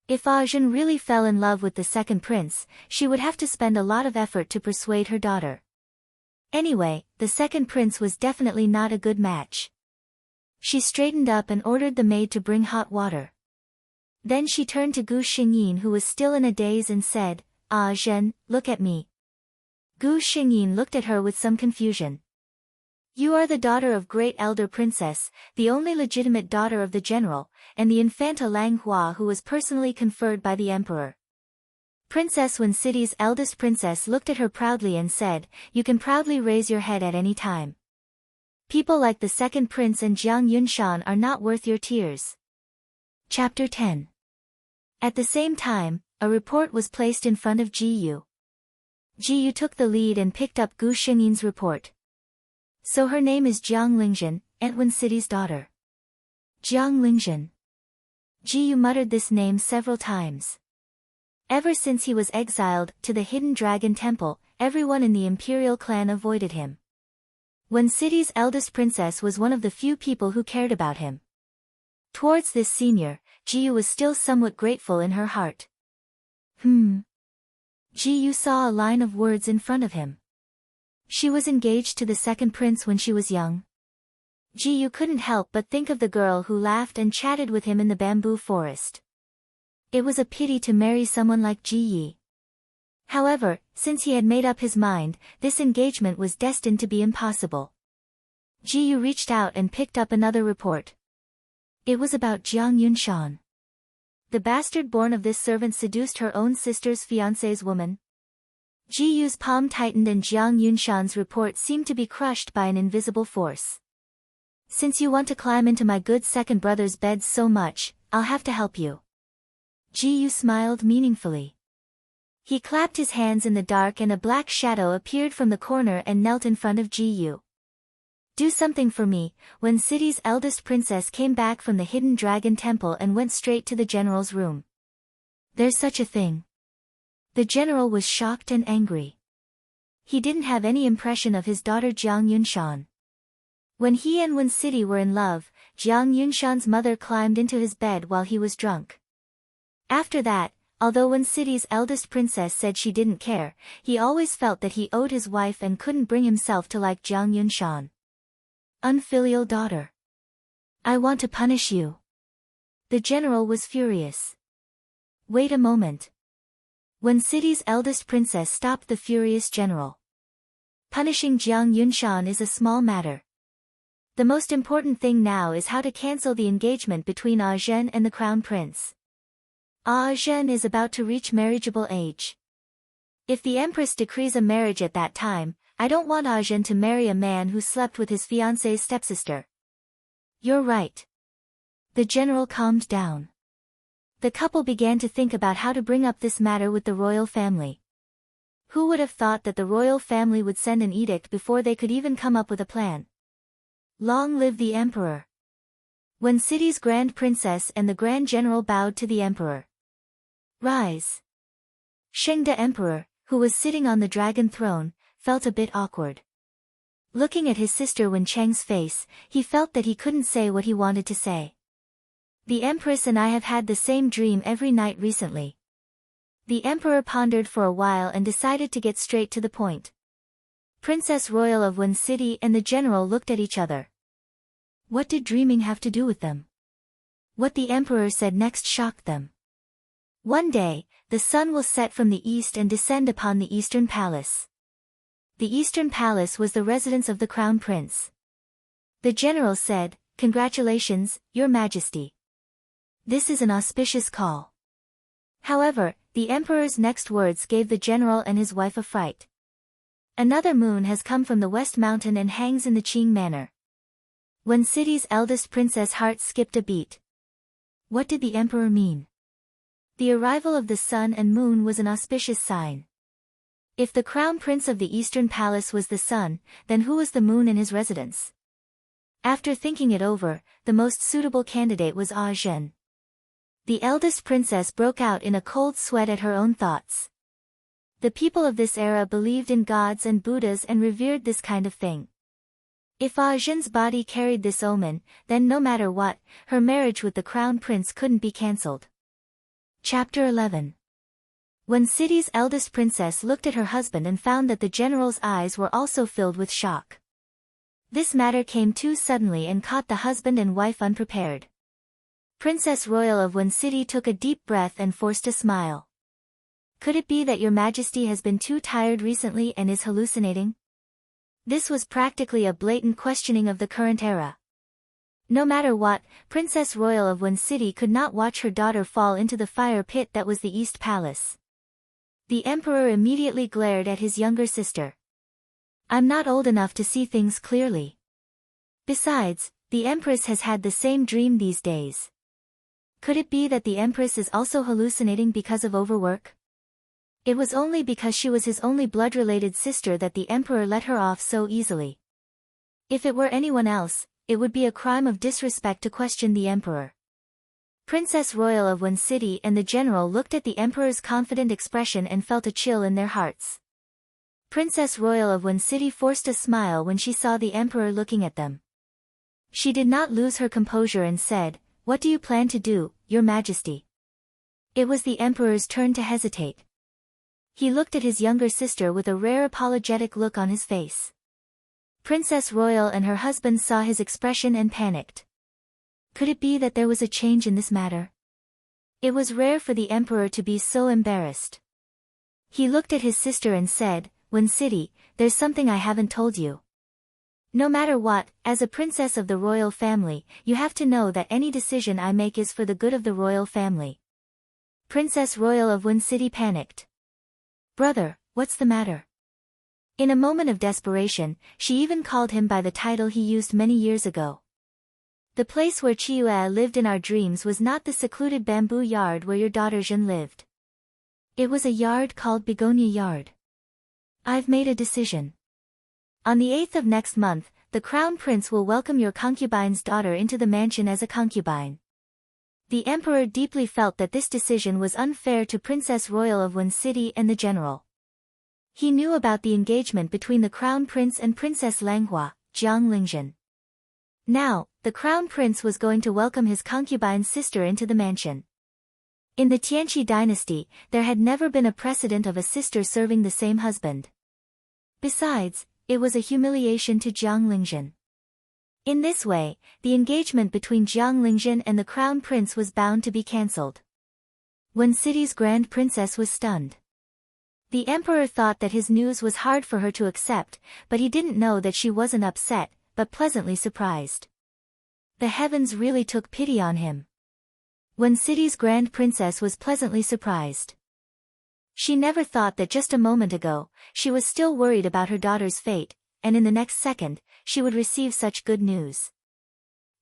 If Zhen really fell in love with the second prince, she would have to spend a lot of effort to persuade her daughter. Anyway, the second prince was definitely not a good match. She straightened up and ordered the maid to bring hot water. Then she turned to Gu Xingyin who was still in a daze and said, Ah Zhen, look at me. Gu Xingyin looked at her with some confusion. You are the daughter of great elder princess, the only legitimate daughter of the general, and the Infanta Lang Hua who was personally conferred by the emperor. Princess Wen City's eldest princess looked at her proudly and said, You can proudly raise your head at any time. People like the second prince and Jiang Yunshan are not worth your tears. Chapter 10. At the same time, a report was placed in front of Ji Yu. Ji Yu took the lead and picked up Gu Xingyin's report. So her name is Jiang Lingzhen, Aunt Wen City's daughter. Jiang Lingzhen. Ji Yu muttered this name several times. Ever since he was exiled to the Hidden Dragon Temple, everyone in the imperial clan avoided him. Wen City's eldest princess was one of the few people who cared about him. Towards this senior, Ji Yu was still somewhat grateful in her heart. Ji Yu saw a line of words in front of him. She was engaged to the second prince when she was young. Ji Yu couldn't help but think of the girl who laughed and chatted with him in the bamboo forest. It was a pity to marry someone like Ji Yi. However, since he had made up his mind, this engagement was destined to be impossible. Ji Yu reached out and picked up another report. It was about Jiang Yunshan. The bastard born of this servant seduced her own sister's fiancé's woman. Ji Yu's palm tightened and Jiang Yunshan's report seemed to be crushed by an invisible force. Since you want to climb into my good second brother's bed so much, I'll have to help you. Ji-yu smiled meaningfully. He clapped his hands in the dark and a black shadow appeared from the corner and knelt in front of Ji-yu. Do something for me. When City's eldest princess came back from the hidden dragon temple and went straight to the general's room. There's such a thing. The general was shocked and angry. He didn't have any impression of his daughter Jiang Yunshan. When he and Wen City were in love, Jiang Yunshan's mother climbed into his bed while he was drunk. After that, although Wen City's eldest princess said she didn't care, he always felt that he owed his wife and couldn't bring himself to like Jiang Yunshan. Unfilial daughter. I want to punish you. The general was furious. Wait a moment. Wen City's eldest princess stopped the furious general. Punishing Jiang Yunshan is a small matter. The most important thing now is how to cancel the engagement between Zhen and the crown prince. Zhen is about to reach marriageable age. If the empress decrees a marriage at that time, I don't want Zhen to marry a man who slept with his fiancée's stepsister. You're right. The general calmed down. The couple began to think about how to bring up this matter with the royal family. Who would have thought that the royal family would send an edict before they could even come up with a plan? Long live the emperor. When City's grand princess and the grand general bowed to the emperor. Rise. Shengde emperor, who was sitting on the dragon throne, felt a bit awkward. Looking at his sister Wen Cheng's face, he felt that he couldn't say what he wanted to say. The empress and I have had the same dream every night recently. The emperor pondered for a while and decided to get straight to the point. Princess Royal of Wen City and the general looked at each other. What did dreaming have to do with them? What the emperor said next shocked them. One day, the sun will set from the east and descend upon the eastern palace. The eastern palace was the residence of the crown prince. The general said, Congratulations, your majesty. This is an auspicious call. However, the emperor's next words gave the general and his wife a fright. Another moon has come from the west mountain and hangs in the Qing manor. When City's eldest princess' heart skipped a beat. What did the emperor mean? The arrival of the sun and moon was an auspicious sign. If the crown prince of the eastern palace was the sun, then who was the moon in his residence? After thinking it over, the most suitable candidate was Zhen. The eldest princess broke out in a cold sweat at her own thoughts. The people of this era believed in gods and Buddhas and revered this kind of thing. If Zhen's body carried this omen, then no matter what, her marriage with the crown prince couldn't be cancelled. Chapter 11. When City's eldest princess looked at her husband and found that the general's eyes were also filled with shock. This matter came too suddenly and caught the husband and wife unprepared. Princess Royal of Wen City took a deep breath and forced a smile. Could it be that your majesty has been too tired recently and is hallucinating? This was practically a blatant questioning of the current era. No matter what, Princess Royal of Wen City could not watch her daughter fall into the fire pit that was the East Palace. The emperor immediately glared at his younger sister. I'm not old enough to see things clearly. Besides, the empress has had the same dream these days. Could it be that the empress is also hallucinating because of overwork? It was only because she was his only blood-related sister that the emperor let her off so easily. If it were anyone else, it would be a crime of disrespect to question the emperor. Princess Royal of Wen City and the general looked at the emperor's confident expression and felt a chill in their hearts. Princess Royal of Wen City forced a smile when she saw the emperor looking at them. She did not lose her composure and said, "What do you plan to do, your majesty?" It was the emperor's turn to hesitate. He looked at his younger sister with a rare apologetic look on his face. Princess Royal and her husband saw his expression and panicked. Could it be that there was a change in this matter? It was rare for the emperor to be so embarrassed. He looked at his sister and said, "Wen City, there's something I haven't told you. No matter what, as a princess of the royal family, you have to know that any decision I make is for the good of the royal family." Princess Royal of Wen City panicked. "Brother, what's the matter?" In a moment of desperation, she even called him by the title he used many years ago. The place where Chiyue lived in our dreams was not the secluded bamboo yard where your daughter Jin lived. It was a yard called Begonia Yard. I've made a decision. On the 8th of next month, the crown prince will welcome your concubine's daughter into the mansion as a concubine. The emperor deeply felt that this decision was unfair to Princess Royal of Wen City and the general. He knew about the engagement between the crown prince and Princess Langhua, Jiang Lingjun. Now, the crown prince was going to welcome his concubine's sister into the mansion. In the Tianqi dynasty, there had never been a precedent of a sister serving the same husband. Besides, it was a humiliation to Jiang Lingjun. In this way, the engagement between Jiang Lingjun and the crown prince was bound to be cancelled. Wen City's grand princess was stunned. The emperor thought that his news was hard for her to accept, but he didn't know that she wasn't upset, but pleasantly surprised. The heavens really took pity on him. Wen City's grand princess was pleasantly surprised. She never thought that just a moment ago, she was still worried about her daughter's fate, and in the next second, she would receive such good news.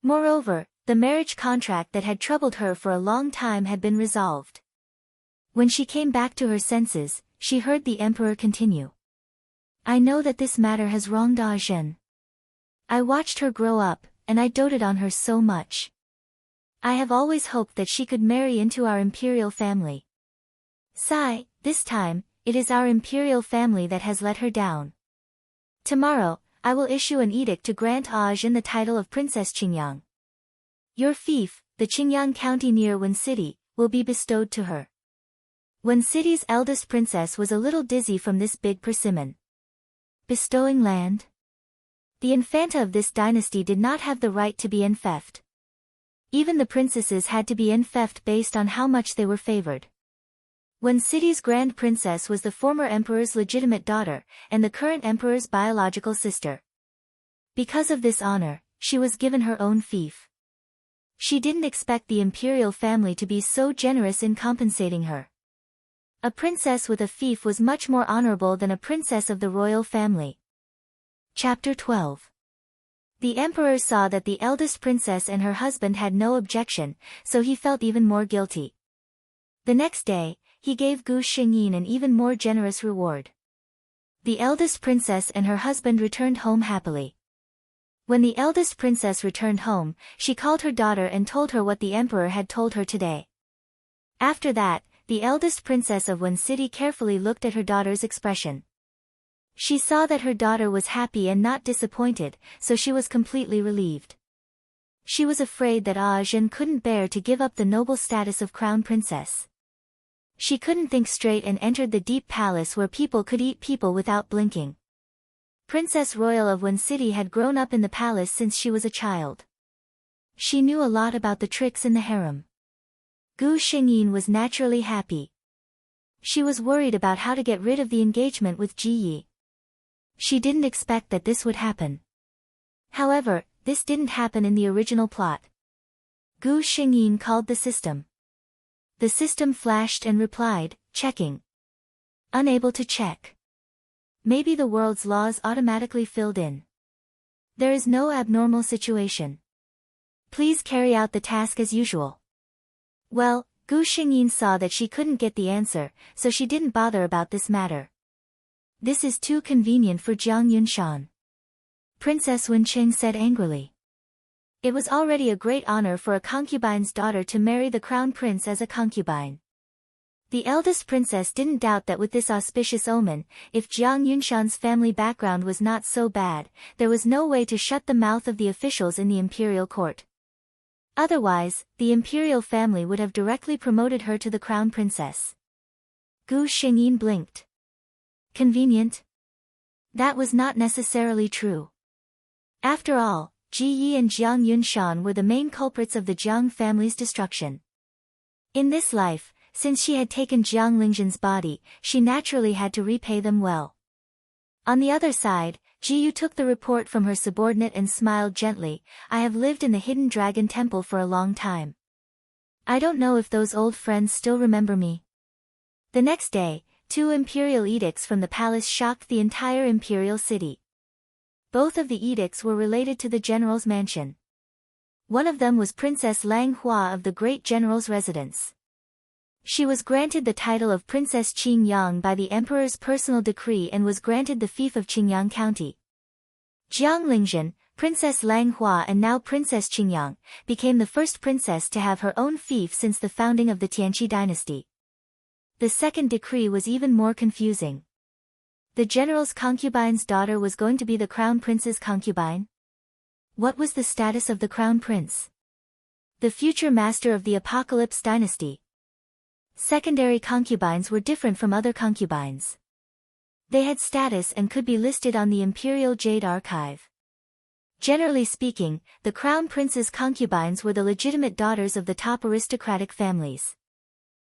Moreover, the marriage contract that had troubled her for a long time had been resolved. When she came back to her senses, she heard the emperor continue. I know that this matter has wronged Ah Zhen. I watched her grow up, and I doted on her so much. I have always hoped that she could marry into our imperial family. Sigh, this time, it is our imperial family that has let her down. Tomorrow, I will issue an edict to grant Ah Zhen the title of Princess Qingyang. Your fief, the Qingyang county near Wen City, will be bestowed to her. Wen City's eldest princess was a little dizzy from this big persimmon. Bestowing land? The infanta of this dynasty did not have the right to be enfeoffed. Even the princesses had to be enfeoffed based on how much they were favored. Wen City's grand princess was the former emperor's legitimate daughter, and the current emperor's biological sister. Because of this honor, she was given her own fief. She didn't expect the imperial family to be so generous in compensating her. A princess with a fief was much more honorable than a princess of the royal family. Chapter 12. The emperor saw that the eldest princess and her husband had no objection, so he felt even more guilty. The next day, he gave Gu Xingyin an even more generous reward. The eldest princess and her husband returned home happily. When the eldest princess returned home, she called her daughter and told her what the emperor had told her today. After that, the eldest princess of Wen City carefully looked at her daughter's expression. She saw that her daughter was happy and not disappointed, so she was completely relieved. She was afraid that Ah Zhen couldn't bear to give up the noble status of crown princess. She couldn't think straight and entered the deep palace where people could eat people without blinking. Princess Royal of Wen City had grown up in the palace since she was a child. She knew a lot about the tricks in the harem. Gu Xingyin was naturally happy. She was worried about how to get rid of the engagement with Ji Yi. She didn't expect that this would happen. However, this didn't happen in the original plot. Gu Xingyin called the system. The system flashed and replied, checking. Unable to check. Maybe the world's laws automatically filled in. There is no abnormal situation. Please carry out the task as usual. Well, Gu Xingyin saw that she couldn't get the answer, so she didn't bother about this matter. This is too convenient for Jiang Yunshan. Princess Wenqing said angrily. It was already a great honor for a concubine's daughter to marry the crown prince as a concubine. The eldest princess didn't doubt that with this auspicious omen, if Jiang Yunshan's family background was not so bad, there was no way to shut the mouth of the officials in the imperial court. Otherwise, the imperial family would have directly promoted her to the crown princess. Gu Xingyin blinked. Convenient? That was not necessarily true. After all, Ji Yi and Jiang Yunshan were the main culprits of the Jiang family's destruction. In this life, since she had taken Jiang Lingjun's body, she naturally had to repay them well. On the other side, Ji Yu took the report from her subordinate and smiled gently. I have lived in the Hidden Dragon Temple for a long time. I don't know if those old friends still remember me. The next day, 2 imperial edicts from the palace shocked the entire imperial city. Both of the edicts were related to the general's mansion. One of them was Princess Lang Hua of the great general's residence. She was granted the title of Princess Qingyang by the emperor's personal decree and was granted the fief of Qingyang County. Jiang Lingzhen, Princess Lang Hua and now Princess Qingyang, became the first princess to have her own fief since the founding of the Tianqi dynasty. The second decree was even more confusing. The general's concubine's daughter was going to be the crown prince's concubine? What was the status of the crown prince? The future master of the Apocalypse dynasty. Secondary concubines were different from other concubines. They had status and could be listed on the Imperial Jade Archive. Generally speaking, the crown prince's concubines were the legitimate daughters of the top aristocratic families.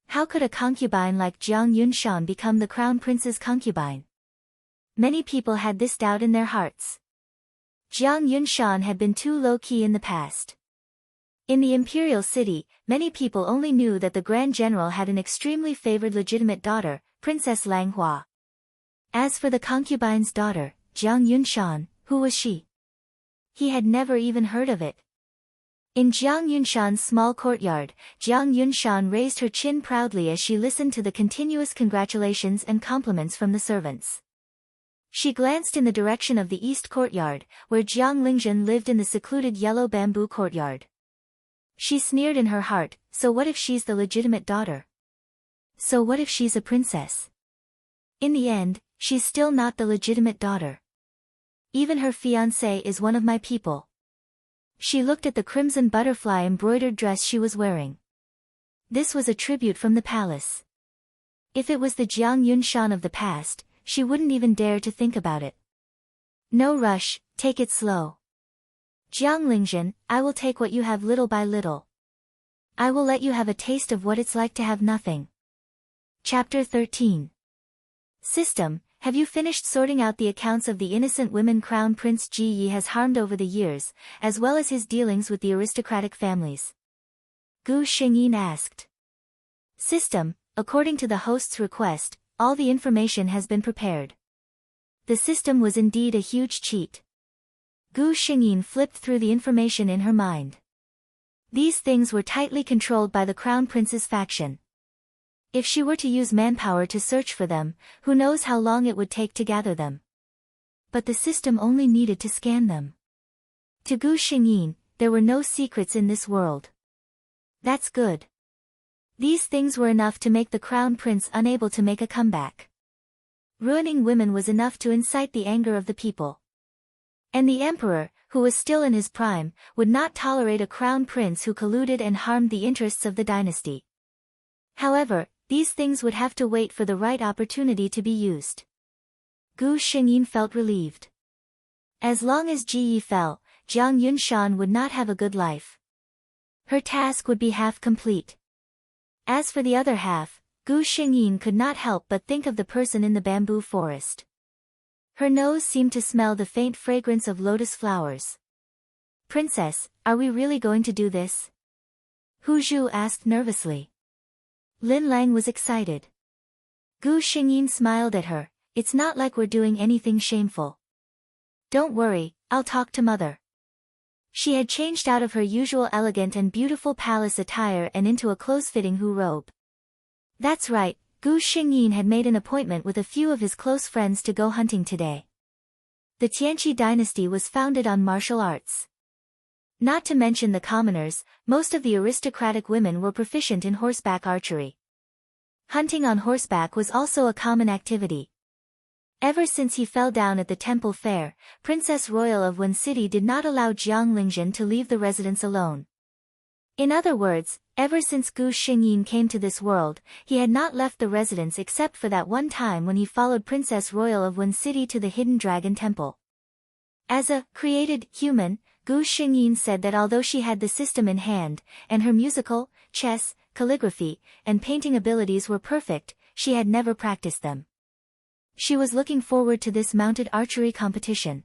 How could a concubine like Jiang Yunshan become the crown prince's concubine? Many people had this doubt in their hearts. Jiang Yunshan had been too low-key in the past. In the imperial city, many people only knew that the Grand General had an extremely favored legitimate daughter, Princess Lang Hua. As for the concubine's daughter, Jiang Yunshan, who was she? He had never even heard of it. In Jiang Yunshan's small courtyard, Jiang Yunshan raised her chin proudly as she listened to the continuous congratulations and compliments from the servants. She glanced in the direction of the east courtyard, where Jiang Lingzhen lived in the secluded yellow bamboo courtyard. She sneered in her heart, so what if she's the legitimate daughter? So what if she's a princess? In the end, she's still not the legitimate daughter. Even her fiancé is one of my people. She looked at the crimson butterfly embroidered dress she was wearing. This was a tribute from the palace. If it was the Jiang Yunshan of the past, she wouldn't even dare to think about it. No rush, take it slow. Jiang Lingzhen, I will take what you have little by little. I will let you have a taste of what it's like to have nothing. Chapter 13. System, have you finished sorting out the accounts of the innocent women Crown Prince Ji Yi has harmed over the years, as well as his dealings with the aristocratic families? Gu Xingyin asked. System, according to the host's request, all the information has been prepared. The system was indeed a huge cheat. Gu Xingyin flipped through the information in her mind. These things were tightly controlled by the Crown Prince's faction. If she were to use manpower to search for them, who knows how long it would take to gather them. But the system only needed to scan them. To Gu Xingyin, there were no secrets in this world. That's good. These things were enough to make the Crown Prince unable to make a comeback. Ruining women was enough to incite the anger of the people. And the emperor, who was still in his prime, would not tolerate a crown prince who colluded and harmed the interests of the dynasty. However, these things would have to wait for the right opportunity to be used. Gu Xingyin felt relieved. As long as Ji Yi fell, Jiang Yunshan would not have a good life. Her task would be half complete. As for the other half, Gu Xingyin could not help but think of the person in the bamboo forest. Her nose seemed to smell the faint fragrance of lotus flowers. Princess, are we really going to do this? Hu Zhu asked nervously. Lin Lang was excited. Gu Xingyin smiled at her, it's not like we're doing anything shameful. Don't worry, I'll talk to mother. She had changed out of her usual elegant and beautiful palace attire and into a close-fitting Hu robe. That's right, Gu Xingyin had made an appointment with a few of his close friends to go hunting today. The Tianqi dynasty was founded on martial arts. Not to mention the commoners, most of the aristocratic women were proficient in horseback archery. Hunting on horseback was also a common activity. Ever since he fell down at the temple fair, Princess Royal of Wen City did not allow Jiang Lingzhen to leave the residence alone. In other words, ever since Gu Xingyin came to this world, he had not left the residence except for that one time when he followed Princess Royal of Wen City to the Hidden Dragon Temple. As a created human, Gu Xingyin said that although she had the system in hand, and her musical, chess, calligraphy, and painting abilities were perfect, she had never practiced them. She was looking forward to this mounted archery competition.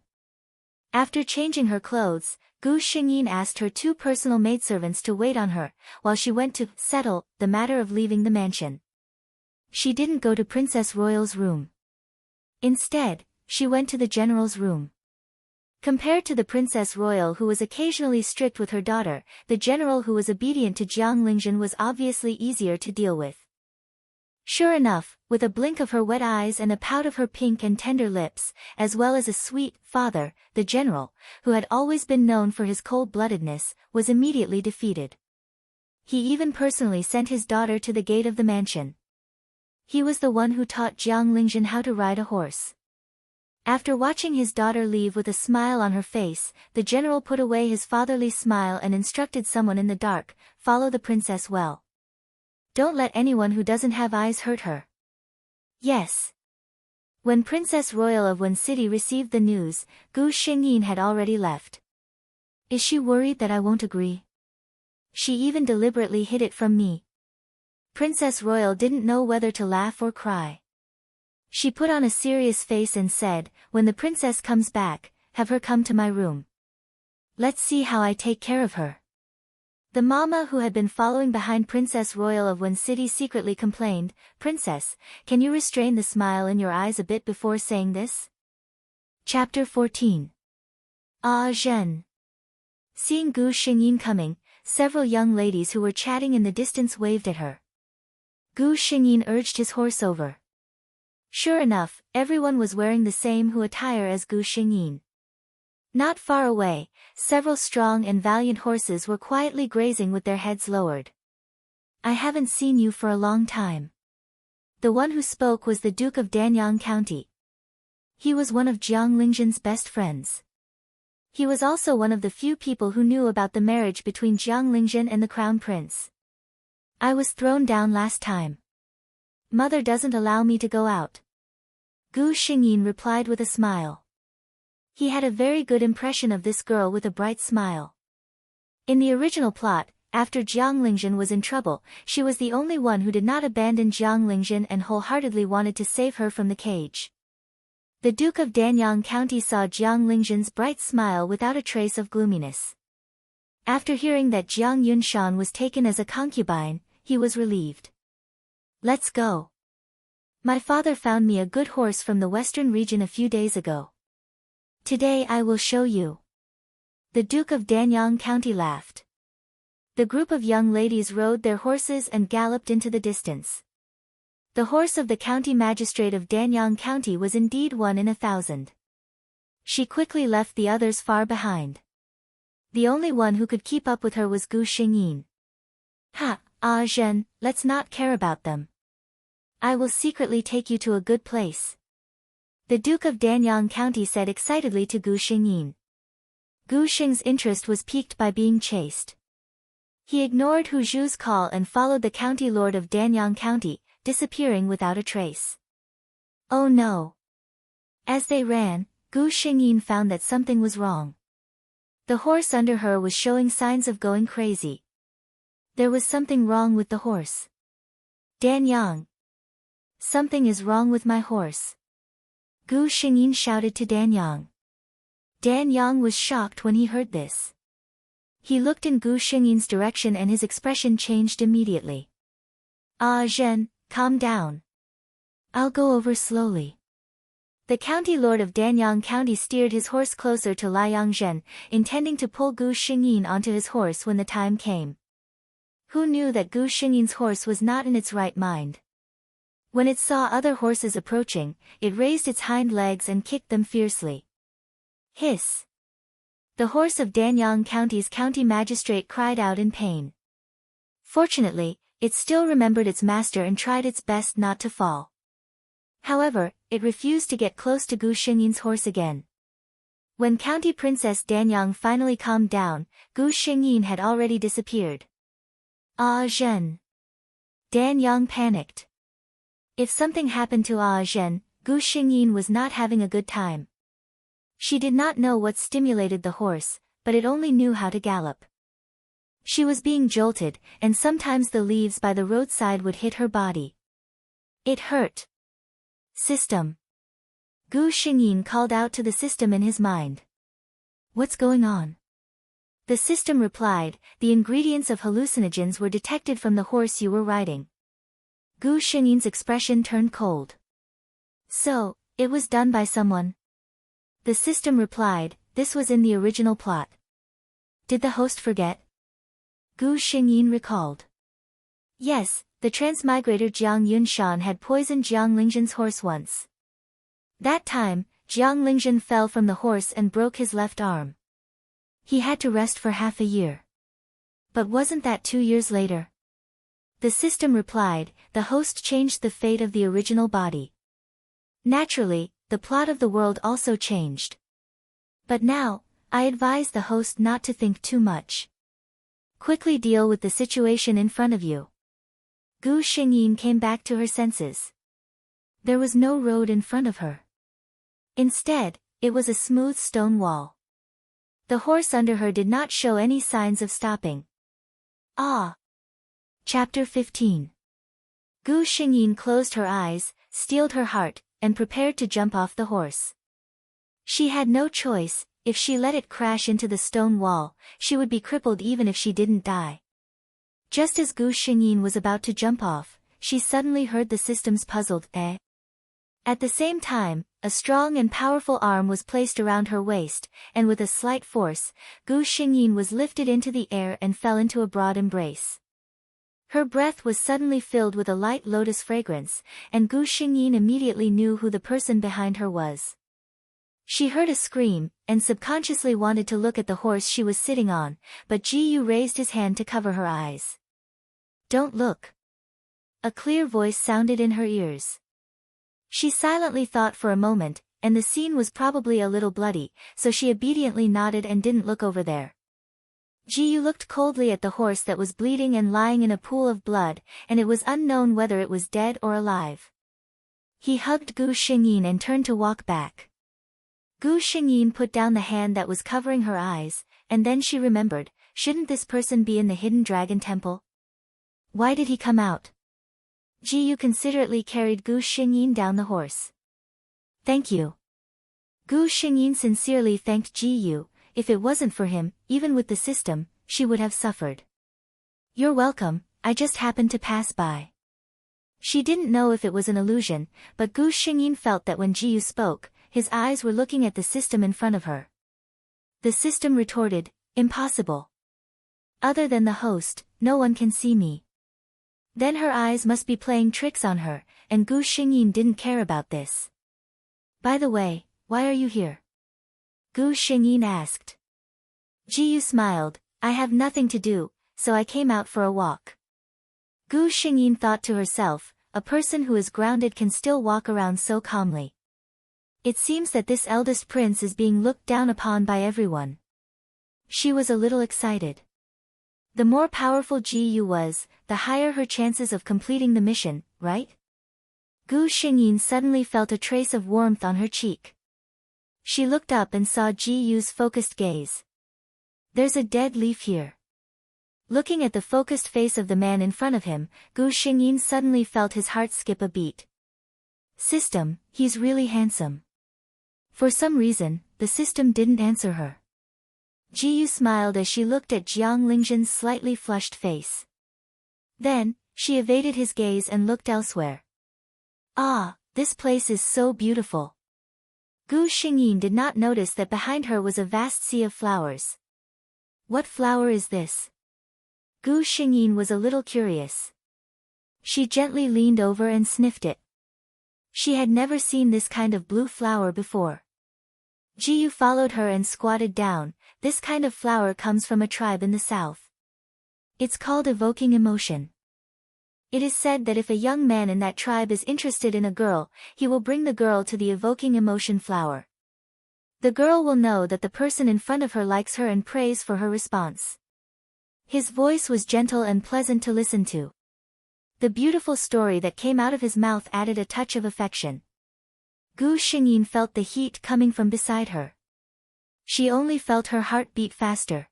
After changing her clothes, Gu Xingyin asked her two personal maidservants to wait on her, while she went to settle the matter of leaving the mansion. She didn't go to Princess Royal's room. Instead, she went to the general's room. Compared to the Princess Royal who was occasionally strict with her daughter, the general who was obedient to Jiang Lingjun was obviously easier to deal with. Sure enough, with a blink of her wet eyes and a pout of her pink and tender lips, as well as a sweet father, the general, who had always been known for his cold-bloodedness, was immediately defeated. He even personally sent his daughter to the gate of the mansion. He was the one who taught Jiang Lingjun how to ride a horse. After watching his daughter leave with a smile on her face, the general put away his fatherly smile and instructed someone in the dark, "Follow the princess well. Don't let anyone who doesn't have eyes hurt her." Yes. When Princess Royal of Wen City received the news, Gu Xingyin had already left. Is she worried that I won't agree? She even deliberately hid it from me. Princess Royal didn't know whether to laugh or cry. She put on a serious face and said, "When the princess comes back, have her come to my room. Let's see how I take care of her." The mama who had been following behind Princess Royal of Wen City secretly complained, "Princess, can you restrain the smile in your eyes a bit before saying this?" Chapter 14. Ah Zhen. Seeing Gu Xingyin coming, several young ladies who were chatting in the distance waved at her. Gu Xingyin urged his horse over. Sure enough, everyone was wearing the same attire as Gu Xingyin. Not far away, several strong and valiant horses were quietly grazing with their heads lowered. "I haven't seen you for a long time." The one who spoke was the Duke of Danyang County. He was one of Jiang Lingjun's best friends. He was also one of the few people who knew about the marriage between Jiang Lingjun and the Crown Prince. "I was thrown down last time. Mother doesn't allow me to go out." Gu Xingyin replied with a smile. He had a very good impression of this girl with a bright smile. In the original plot, after Jiang Lingjun was in trouble, she was the only one who did not abandon Jiang Lingjun and wholeheartedly wanted to save her from the cage. The Duke of Danyang County saw Jiang Lingjun's bright smile without a trace of gloominess. After hearing that Jiang Yunshan was taken as a concubine, he was relieved. "Let's go. My father found me a good horse from the western region a few days ago. Today I will show you." The Duke of Danyang County laughed. The group of young ladies rode their horses and galloped into the distance. The horse of the county magistrate of Danyang County was indeed 1 in 1,000. She quickly left the others far behind. The only one who could keep up with her was Gu Xingyin. "Ha, Ah Zhen, let's not care about them. I will secretly take you to a good place," the Duke of Danyang County said excitedly to Gu Xingyin. Gu Xing's interest was piqued by being chased. He ignored Hu Zhu's call and followed the county lord of Danyang County, disappearing without a trace. Oh no! As they ran, Gu Xingyin found that something was wrong. The horse under her was showing signs of going crazy. There was something wrong with the horse. "Danyang! Something is wrong with my horse," Gu Xingyin shouted to Danyang. Danyang was shocked when he heard this. He looked in Gu Xingyin's direction and his expression changed immediately. "Ah Zhen, calm down. I'll go over slowly." The county lord of Danyang County steered his horse closer to Liang Zhen, intending to pull Gu Xingyin onto his horse when the time came. Who knew that Gu Xingyin's horse was not in its right mind? When it saw other horses approaching, it raised its hind legs and kicked them fiercely. Hiss! The horse of Danyang County's county magistrate cried out in pain. Fortunately, it still remembered its master and tried its best not to fall. However, it refused to get close to Gu Xingyin's horse again. When County Princess Danyang finally calmed down, Gu Xingyin had already disappeared. Ah Zhen! Danyang panicked. If something happened to Ah Zhen, Gu Xingyin was not having a good time. She did not know what stimulated the horse, but it only knew how to gallop. She was being jolted, and sometimes the leaves by the roadside would hit her body. It hurt. System. Gu Xingyin called out to the system in his mind. "What's going on?" The system replied, "The ingredients of hallucinogens were detected from the horse you were riding." Gu Xingyin's expression turned cold. "So, it was done by someone?" The system replied, this was in the original plot. Did the host forget? Gu Xingyin recalled. Yes, the transmigrator Jiang Yunshan had poisoned Jiang Lingzhen's horse once. That time, Jiang Lingzhen fell from the horse and broke his left arm. He had to rest for half a year. But wasn't that 2 years later? The system replied, the host changed the fate of the original body. Naturally, the plot of the world also changed. But now, I advise the host not to think too much. Quickly deal with the situation in front of you. Gu Xingyin came back to her senses. There was no road in front of her. Instead, it was a smooth stone wall. The horse under her did not show any signs of stopping. Ah! Chapter 15. Gu Xingyin closed her eyes, steeled her heart, and prepared to jump off the horse. She had no choice. If she let it crash into the stone wall, she would be crippled even if she didn't die. Just as Gu Xingyin was about to jump off, she suddenly heard the system's puzzled eh. At the same time, a strong and powerful arm was placed around her waist, and with a slight force, Gu Xingyin was lifted into the air and fell into a broad embrace. Her breath was suddenly filled with a light lotus fragrance, and Gu Xingyin immediately knew who the person behind her was. She heard a scream, and subconsciously wanted to look at the horse she was sitting on, but Ji Yu raised his hand to cover her eyes. Don't look. A clear voice sounded in her ears. She silently thought for a moment, and the scene was probably a little bloody, so she obediently nodded and didn't look over there. Ji Yu looked coldly at the horse that was bleeding and lying in a pool of blood, and it was unknown whether it was dead or alive. He hugged Gu Xingyin and turned to walk back. Gu Xingyin put down the hand that was covering her eyes, and then she remembered, shouldn't this person be in the hidden dragon temple? Why did he come out? Ji Yu considerately carried Gu Xingyin down the horse. Thank you. Gu Xingyin sincerely thanked Ji Yu. If it wasn't for him, even with the system, she would have suffered. You're welcome, I just happened to pass by. She didn't know if it was an illusion, but Gu Xingyin felt that when Ji Yu spoke, his eyes were looking at the system in front of her. The system retorted, impossible. Other than the host, no one can see me. Then her eyes must be playing tricks on her, and Gu Xingyin didn't care about this. By the way, why are you here? Gu Xingyin asked. Ji Yu smiled, I have nothing to do, so I came out for a walk. Gu Xingyin thought to herself, a person who is grounded can still walk around so calmly. It seems that this eldest prince is being looked down upon by everyone. She was a little excited. The more powerful Ji Yu was, the higher her chances of completing the mission, right? Gu Xingyin suddenly felt a trace of warmth on her cheek. She looked up and saw Ji Yu's focused gaze. There's a dead leaf here. Looking at the focused face of the man in front of him, Gu Xingyin suddenly felt his heart skip a beat. System, he's really handsome. For some reason, the system didn't answer her. Ji Yu smiled as she looked at Jiang Lingzhen's slightly flushed face. Then, she evaded his gaze and looked elsewhere. Ah, this place is so beautiful. Gu Xingyin did not notice that behind her was a vast sea of flowers. What flower is this? Gu Xingyin was a little curious. She gently leaned over and sniffed it. She had never seen this kind of blue flower before. Ji Yu followed her and squatted down. This kind of flower comes from a tribe in the south. It's called evoking emotion. It is said that if a young man in that tribe is interested in a girl, he will bring the girl to the evoking emotion flower. The girl will know that the person in front of her likes her and prays for her response. His voice was gentle and pleasant to listen to. The beautiful story that came out of his mouth added a touch of affection. Gu Xingyin felt the heat coming from beside her. She only felt her heart beat faster.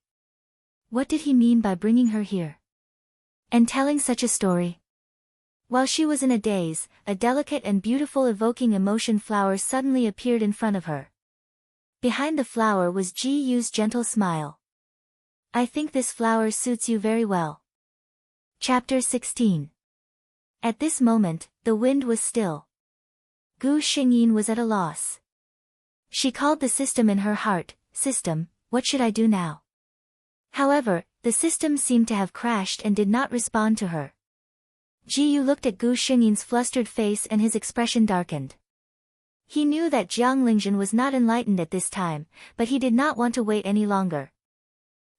What did he mean by bringing her here? And telling such a story? While she was in a daze, a delicate and beautiful evoking emotion flower suddenly appeared in front of her. Behind the flower was Ji Yu's gentle smile. I think this flower suits you very well. Chapter 16. At this moment, the wind was still. Gu Xingyin was at a loss. She called the system in her heart, System, what should I do now? However, the system seemed to have crashed and did not respond to her. Ji Yu looked at Gu Xingyin's flustered face and his expression darkened. He knew that Jiang Lingzhen was not enlightened at this time, but he did not want to wait any longer.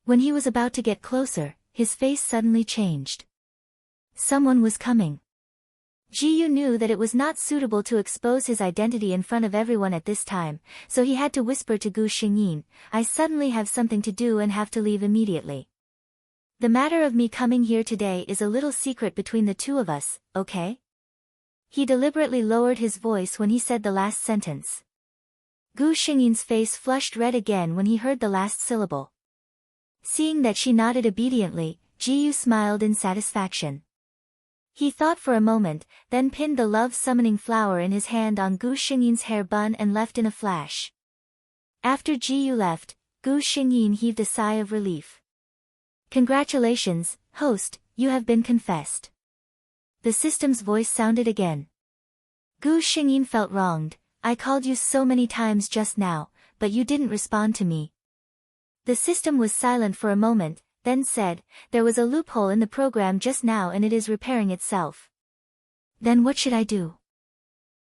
When he was about to get closer, his face suddenly changed. Someone was coming. Ji Yu knew that it was not suitable to expose his identity in front of everyone at this time, so he had to whisper to Gu Xingyin, I suddenly have something to do and have to leave immediately. The matter of me coming here today is a little secret between the two of us, okay? He deliberately lowered his voice when he said the last sentence. Gu Xingyin's face flushed red again when he heard the last syllable. Seeing that she nodded obediently, Ji Yu smiled in satisfaction. He thought for a moment, then pinned the love-summoning flower in his hand on Gu Xingyin's hair bun and left in a flash. After Ji Yu left, Gu Xingyin heaved a sigh of relief. Congratulations, host, you have been confessed. The system's voice sounded again. Gu Xingyin felt wronged. I called you so many times just now, but you didn't respond to me. The system was silent for a moment, then said, there was a loophole in the program just now and it is repairing itself. Then what should I do?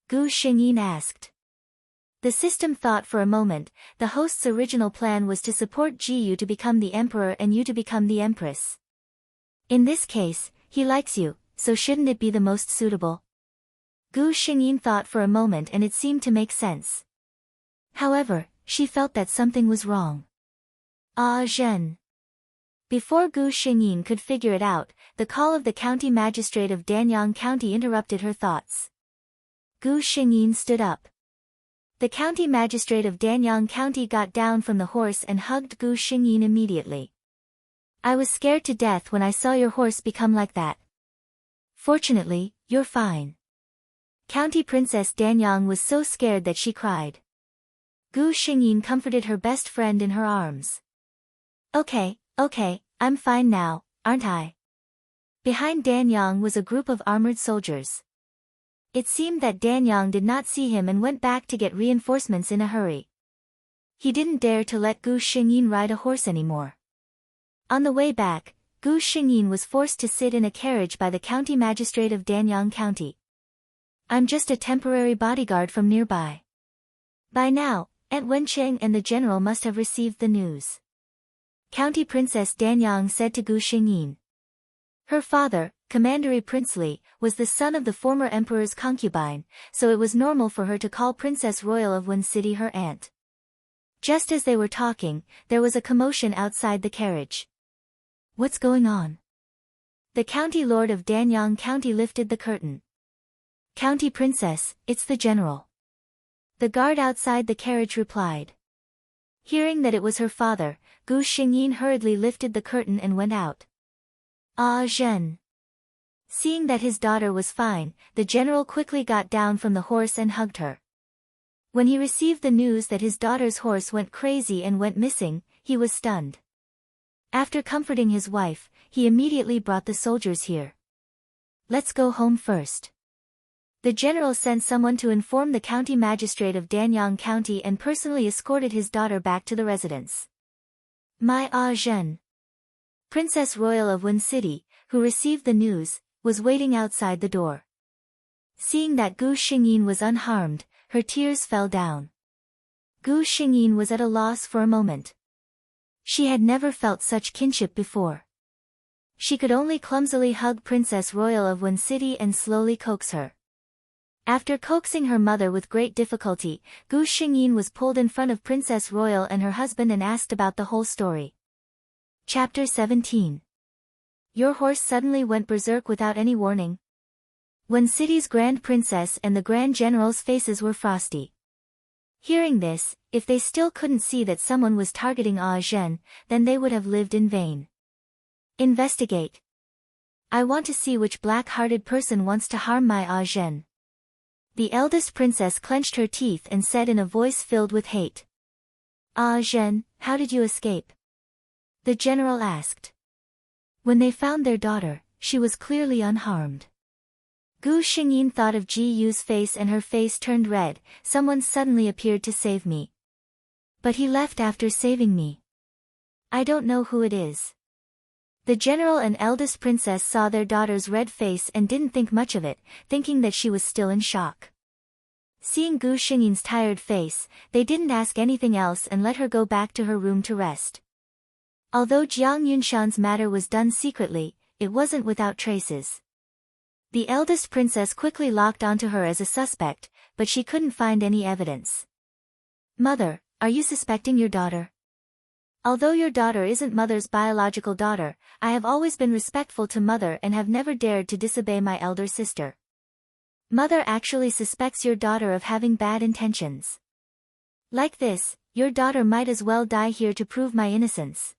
Gu Xingyin asked. The system thought for a moment. The host's original plan was to support Ji Yu to become the emperor and you to become the empress. In this case, he likes you, so shouldn't it be the most suitable? Gu Xingyin thought for a moment and it seemed to make sense. However, she felt that something was wrong. Ah Zhen. Before Gu Xingyin could figure it out, the call of the county magistrate of Danyang County interrupted her thoughts. Gu Xingyin stood up. The county magistrate of Danyang County got down from the horse and hugged Gu Xingyin immediately. I was scared to death when I saw your horse become like that. Fortunately, you're fine. County Princess Danyang was so scared that she cried. Gu Xingyin comforted her best friend in her arms. Okay, I'm fine now, aren't I? Behind Danyang was a group of armored soldiers. It seemed that Danyang did not see him and went back to get reinforcements in a hurry. He didn't dare to let Gu Xingyin ride a horse anymore. On the way back, Gu Xingyin was forced to sit in a carriage by the county magistrate of Danyang County. I'm just a temporary bodyguard from nearby. By now, Aunt Wencheng and the general must have received the news. County Princess Danyang said to Gu Xingyin. Her father, Commandery Princely, was the son of the former emperor's concubine, so it was normal for her to call Princess Royal of Wen City her aunt. Just as they were talking, there was a commotion outside the carriage. What's going on? The county lord of Danyang County lifted the curtain. County Princess, it's the general. The guard outside the carriage replied. Hearing that it was her father, Gu Xingyin hurriedly lifted the curtain and went out. Ah Zhen. Seeing that his daughter was fine, the general quickly got down from the horse and hugged her. When he received the news that his daughter's horse went crazy and went missing, he was stunned. After comforting his wife, he immediately brought the soldiers here. Let's go home first. The general sent someone to inform the county magistrate of Danyang County and personally escorted his daughter back to the residence. My Ah Zhen. Princess Royal of Wen City, who received the news, was waiting outside the door. Seeing that Gu Xingyin was unharmed, her tears fell down. Gu Xingyin was at a loss for a moment. She had never felt such kinship before. She could only clumsily hug Princess Royal of Wen City and slowly coax her. After coaxing her mother with great difficulty, Gu Xingyin was pulled in front of Princess Royal and her husband and asked about the whole story. Chapter 17. Your horse suddenly went berserk without any warning. Wen City's Grand Princess and the Grand General's faces were frosty. Hearing this, if they still couldn't see that someone was targeting Ah Zhen, then they would have lived in vain. Investigate. I want to see which black-hearted person wants to harm my Ah Zhen. The eldest princess clenched her teeth and said in a voice filled with hate. Ah Zhen, how did you escape? The general asked. When they found their daughter, she was clearly unharmed. Gu Xingyin thought of Ji Yu's face and her face turned red. Someone suddenly appeared to save me. But he left after saving me. I don't know who it is. The general and eldest princess saw their daughter's red face and didn't think much of it, thinking that she was still in shock. Seeing Gu Xingyin's tired face, they didn't ask anything else and let her go back to her room to rest. Although Jiang Yunshan's matter was done secretly, it wasn't without traces. The eldest princess quickly locked onto her as a suspect, but she couldn't find any evidence. Mother, are you suspecting your daughter? Although your daughter isn't Mother's biological daughter, I have always been respectful to Mother and have never dared to disobey my elder sister. Mother actually suspects your daughter of having bad intentions. Like this, your daughter might as well die here to prove my innocence.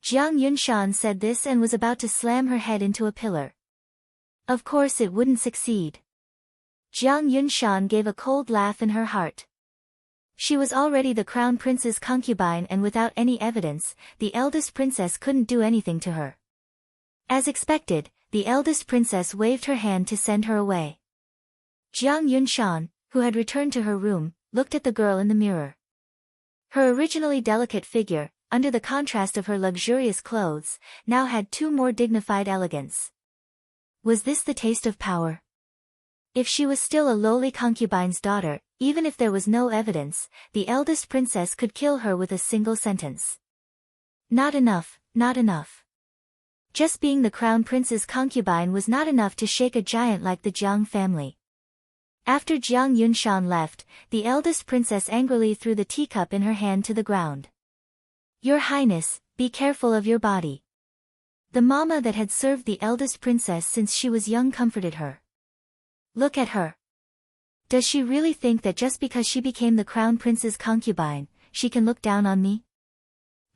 Jiang Yunshan said this and was about to slam her head into a pillar. Of course it wouldn't succeed. Jiang Yunshan gave a cold laugh in her heart. She was already the crown prince's concubine and without any evidence, the eldest princess couldn't do anything to her. As expected, the eldest princess waved her hand to send her away. Jiang Yunshan, who had returned to her room, looked at the girl in the mirror. Her originally delicate figure, under the contrast of her luxurious clothes, now had too more dignified elegance. Was this the taste of power? If she was still a lowly concubine's daughter, even if there was no evidence, the eldest princess could kill her with a single sentence. Not enough, not enough. Just being the crown prince's concubine was not enough to shake a giant like the Jiang family. After Jiang Yunshan left, the eldest princess angrily threw the teacup in her hand to the ground. Your Highness, be careful of your body. The mama that had served the eldest princess since she was young comforted her. Look at her. Does she really think that just because she became the crown prince's concubine, she can look down on me?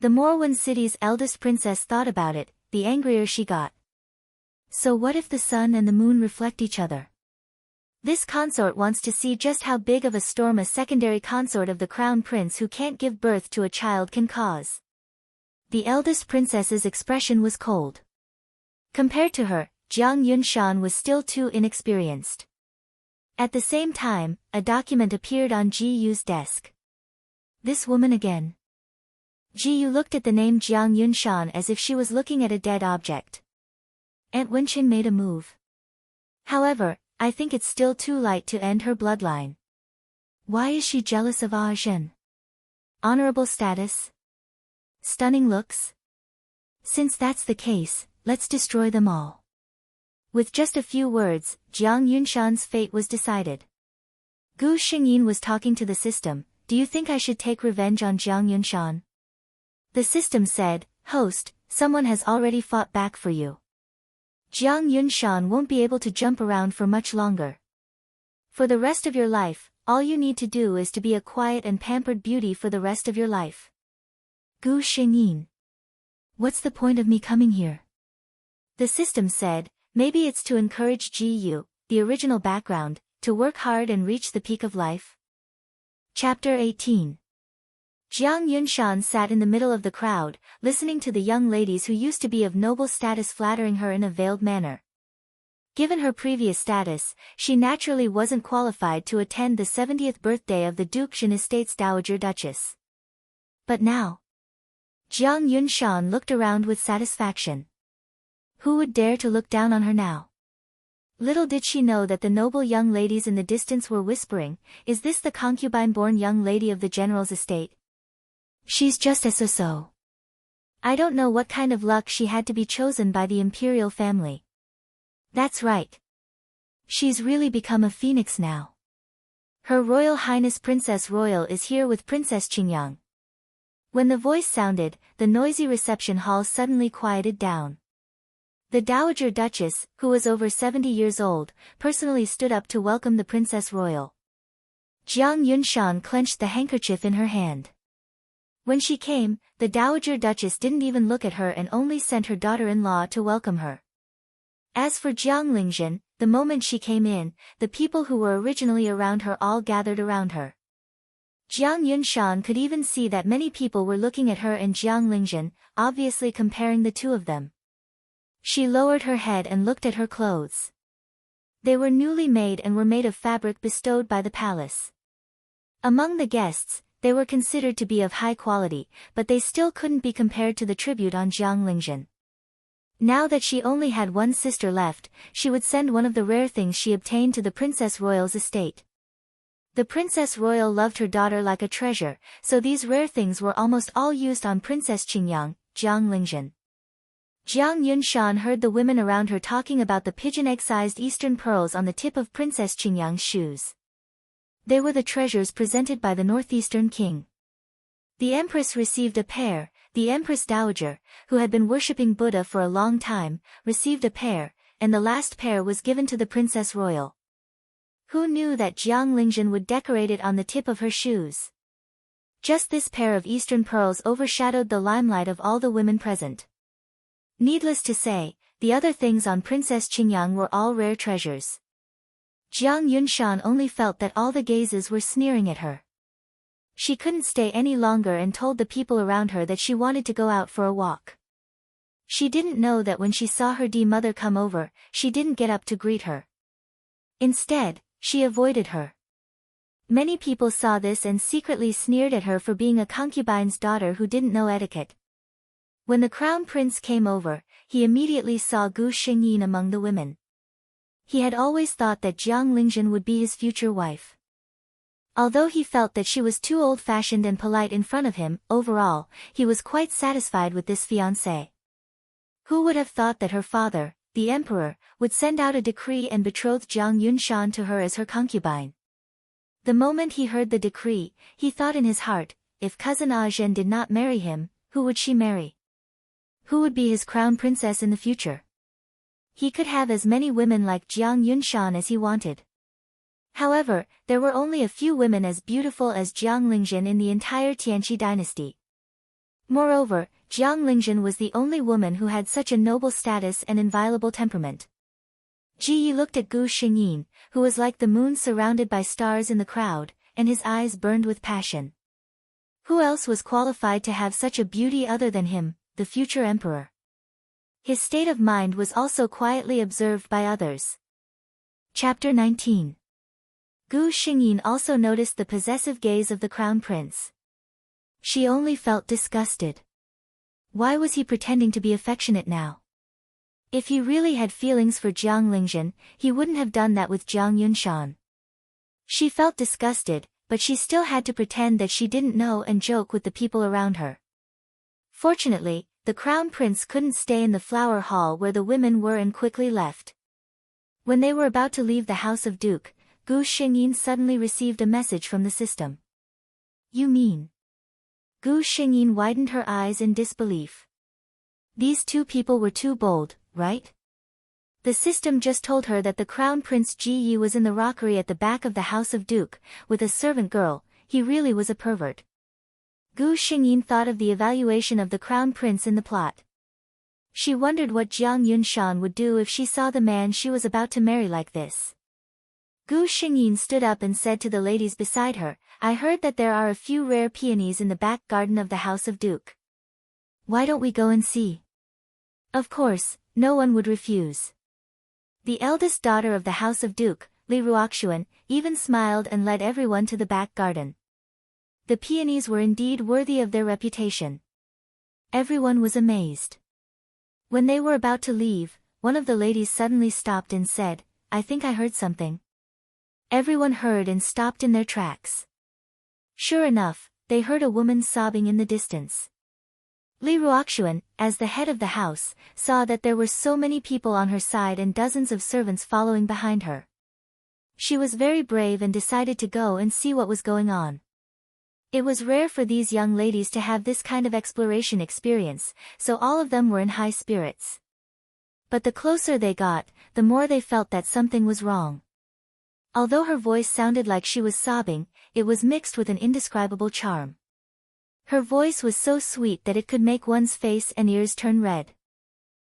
The more Wen City's eldest princess thought about it, the angrier she got. So what if the sun and the moon reflect each other? This consort wants to see just how big of a storm a secondary consort of the crown prince who can't give birth to a child can cause. The eldest princess's expression was cold. Compared to her, Jiang Yunshan was still too inexperienced. At the same time, a document appeared on Ji Yu's desk. This woman again. Ji Yu looked at the name Jiang Yunshan as if she was looking at a dead object. Aunt Wenqing made a move. However, I think it's still too light to end her bloodline. Why is she jealous of Ah Zhen? Honorable status? Stunning looks? Since that's the case, let's destroy them all. With just a few words, Jiang Yunshan's fate was decided. Gu Xingyin was talking to the system. Do you think I should take revenge on Jiang Yunshan? The system said, Host, someone has already fought back for you. Jiang Yunshan won't be able to jump around for much longer. For the rest of your life, all you need to do is to be a quiet and pampered beauty for the rest of your life. Gu Xingyin. What's the point of me coming here? The system said, maybe it's to encourage Ji Yu, the original background, to work hard and reach the peak of life. Chapter 18. Jiang Yunshan sat in the middle of the crowd, listening to the young ladies who used to be of noble status flattering her in a veiled manner. Given her previous status, she naturally wasn't qualified to attend the 70th birthday of the Duke Jin Estate's Dowager Duchess. But now, Jiang Yunshan looked around with satisfaction. Who would dare to look down on her now? Little did she know that the noble young ladies in the distance were whispering, is this the concubine-born young lady of the general's estate? She's just a so-so. I don't know what kind of luck she had to be chosen by the imperial family. That's right. She's really become a phoenix now. Her Royal Highness Princess Royal is here with Princess Qingyang. When the voice sounded, the noisy reception hall suddenly quieted down. The Dowager Duchess, who was over 70 years old, personally stood up to welcome the Princess Royal. Jiang Yunshan clenched the handkerchief in her hand. When she came, the Dowager Duchess didn't even look at her and only sent her daughter-in-law to welcome her. As for Jiang Lingzhen, the moment she came in, the people who were originally around her all gathered around her. Jiang Yunshan could even see that many people were looking at her and Jiang Lingzhen, obviously comparing the two of them. She lowered her head and looked at her clothes. They were newly made and were made of fabric bestowed by the palace. Among the guests, they were considered to be of high quality, but they still couldn't be compared to the tribute on Jiang Lingjun. Now that she only had one sister left, she would send one of the rare things she obtained to the Princess Royal's estate. The Princess Royal loved her daughter like a treasure, so these rare things were almost all used on Princess Qingyang, Jiang Lingjun. Jiang Yunshan heard the women around her talking about the pigeon egg-sized eastern pearls on the tip of Princess Qingyang's shoes. They were the treasures presented by the northeastern king. The empress received a pair, the Empress Dowager, who had been worshipping Buddha for a long time, received a pair, and the last pair was given to the Princess Royal. Who knew that Jiang Lingjun would decorate it on the tip of her shoes? Just this pair of eastern pearls overshadowed the limelight of all the women present. Needless to say, the other things on Princess Qingyang were all rare treasures. Jiang Yunshan only felt that all the gazes were sneering at her. She couldn't stay any longer and told the people around her that she wanted to go out for a walk. She didn't know that when she saw her mother come over, she didn't get up to greet her. Instead, she avoided her. Many people saw this and secretly sneered at her for being a concubine's daughter who didn't know etiquette. When the crown prince came over, he immediately saw Gu Xingyin among the women. He had always thought that Jiang Lingjun would be his future wife. Although he felt that she was too old-fashioned and polite in front of him, overall, he was quite satisfied with this fiancée. Who would have thought that her father, the emperor, would send out a decree and betroth Jiang Yunshan to her as her concubine? The moment he heard the decree, he thought in his heart, if cousin Ah Zhen did not marry him, who would she marry? Who would be his crown princess in the future? He could have as many women like Jiang Yunshan as he wanted. However, there were only a few women as beautiful as Jiang Lingjun in the entire Tianqi dynasty. Moreover, Jiang Lingjun was the only woman who had such a noble status and inviolable temperament. Ji Yi looked at Gu Xingyin, who was like the moon surrounded by stars in the crowd, and his eyes burned with passion. Who else was qualified to have such a beauty other than him, the future emperor? His state of mind was also quietly observed by others. Chapter 19. Gu Xingyin also noticed the possessive gaze of the crown prince. She only felt disgusted. Why was he pretending to be affectionate now? If he really had feelings for Jiang Lingjun, he wouldn't have done that with Jiang Yunshan. She felt disgusted, but she still had to pretend that she didn't know and joke with the people around her. Fortunately, the crown prince couldn't stay in the flower hall where the women were and quickly left. When they were about to leave the house of Duke, Gu Xingyin suddenly received a message from the system. You mean? Gu Xingyin widened her eyes in disbelief. These two people were too bold, right? The system just told her that the crown prince Ji Yi was in the rockery at the back of the house of Duke, with a servant girl. He really was a pervert. Gu Xingyin thought of the evaluation of the crown prince in the plot. She wondered what Jiang Yunshan would do if she saw the man she was about to marry like this. Gu Xingyin stood up and said to the ladies beside her, I heard that there are a few rare peonies in the back garden of the house of Duke. Why don't we go and see? Of course, no one would refuse. The eldest daughter of the house of Duke, Li Ruoxuan, even smiled and led everyone to the back garden. The peonies were indeed worthy of their reputation. Everyone was amazed. When they were about to leave, one of the ladies suddenly stopped and said, I think I heard something. Everyone heard and stopped in their tracks. Sure enough, they heard a woman sobbing in the distance. Li Ruoxuan, as the head of the house, saw that there were so many people on her side and dozens of servants following behind her. She was very brave and decided to go and see what was going on. It was rare for these young ladies to have this kind of exploration experience, so all of them were in high spirits. But the closer they got, the more they felt that something was wrong. Although her voice sounded like she was sobbing, it was mixed with an indescribable charm. Her voice was so sweet that it could make one's face and ears turn red.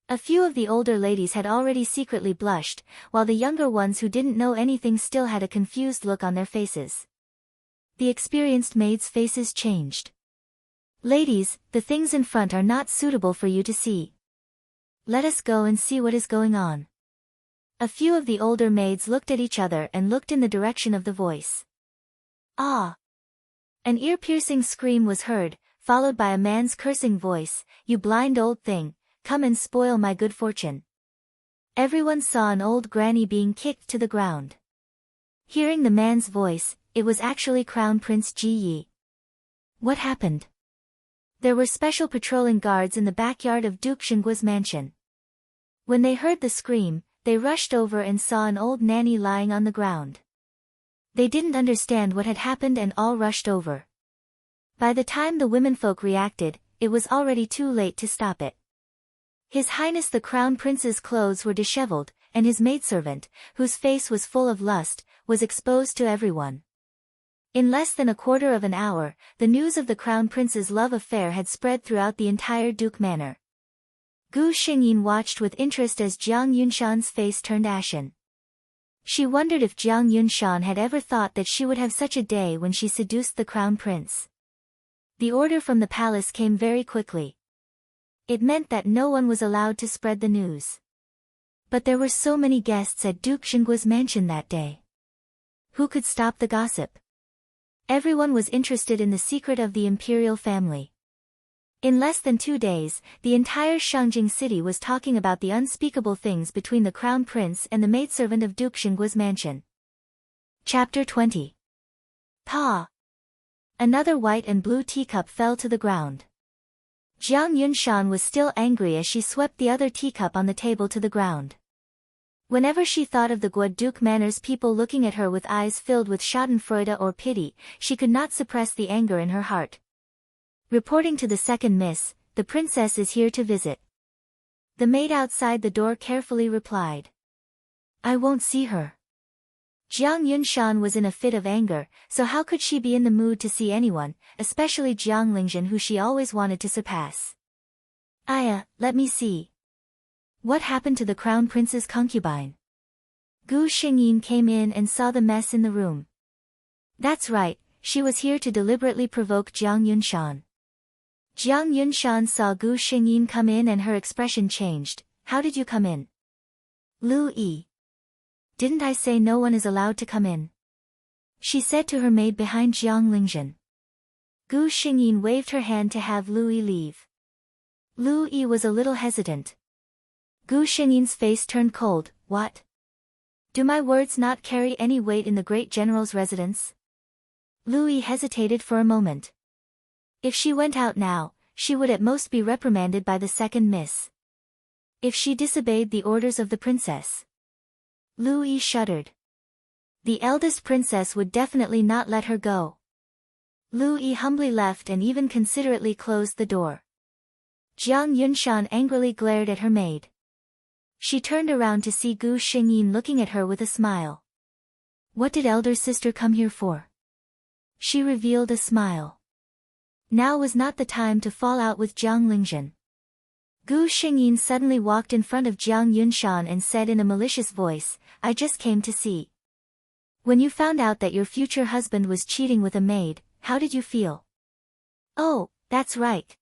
A few of the older ladies had already secretly blushed, while the younger ones who didn't know anything still had a confused look on their faces. The experienced maids' faces changed. Ladies, the things in front are not suitable for you to see. Let us go and see what is going on. A few of the older maids looked at each other and looked in the direction of the voice. Ah! An ear-piercing scream was heard, followed by a man's cursing voice, "You blind old thing, come and spoil my good fortune." Everyone saw an old granny being kicked to the ground. Hearing the man's voice, it was actually Crown Prince Ji Yi. What happened? There were special patrolling guards in the backyard of Duke Xingguo's mansion. When they heard the scream, they rushed over and saw an old nanny lying on the ground. They didn't understand what had happened and all rushed over. By the time the womenfolk reacted, it was already too late to stop it. His Highness the Crown Prince's clothes were disheveled, and his maidservant, whose face was full of lust, was exposed to everyone. In less than a quarter of an hour, the news of the Crown Prince's love affair had spread throughout the entire Duke Manor. Gu Xingyin watched with interest as Jiang Yunshan's face turned ashen. She wondered if Jiang Yunshan had ever thought that she would have such a day when she seduced the Crown Prince. The order from the palace came very quickly. It meant that no one was allowed to spread the news. But there were so many guests at Duke Xingguo's mansion that day. Who could stop the gossip? Everyone was interested in the secret of the imperial family. In less than 2 days, the entire Shangjing city was talking about the unspeakable things between the Crown Prince and the maidservant of Duke Xingguo's mansion. Chapter 20. Pa! Another white and blue teacup fell to the ground. Jiang Yunshan was still angry as she swept the other teacup on the table to the ground. Whenever she thought of the Guaduke Manor's people looking at her with eyes filled with schadenfreude or pity, she could not suppress the anger in her heart. Reporting to the second miss, "The princess is here to visit." The maid outside the door carefully replied. "I won't see her." Jiang Yunshan was in a fit of anger, so how could she be in the mood to see anyone, especially Jiang Lingzhen, who she always wanted to surpass? Let me see. What happened to the Crown Prince's concubine?" Gu Xingyin came in and saw the mess in the room. That's right, she was here to deliberately provoke Jiang Yunshan. Jiang Yunshan saw Gu Xingyin come in and her expression changed. "How did you come in?" "Lu Yi. Didn't I say no one is allowed to come in?" she said to her maid behind Jiang Lingzhen. Gu Xingyin waved her hand to have Lu Yi leave. Lu Yi was a little hesitant. Gu Xingyin's face turned cold. "What? Do my words not carry any weight in the great general's residence?" Lu Yi hesitated for a moment. If she went out now, she would at most be reprimanded by the second miss. If she disobeyed the orders of the princess. Lu Yi shuddered. The eldest princess would definitely not let her go. Lu Yi humbly left and even considerately closed the door. Jiang Yunshan angrily glared at her maid. She turned around to see Gu Xingyin looking at her with a smile. "What did elder sister come here for?" She revealed a smile. Now was not the time to fall out with Jiang Lingzhen. Gu Xingyin suddenly walked in front of Jiang Yunshan and said in a malicious voice, "I just came to see. When you found out that your future husband was cheating with a maid, how did you feel?" "Oh, that's right."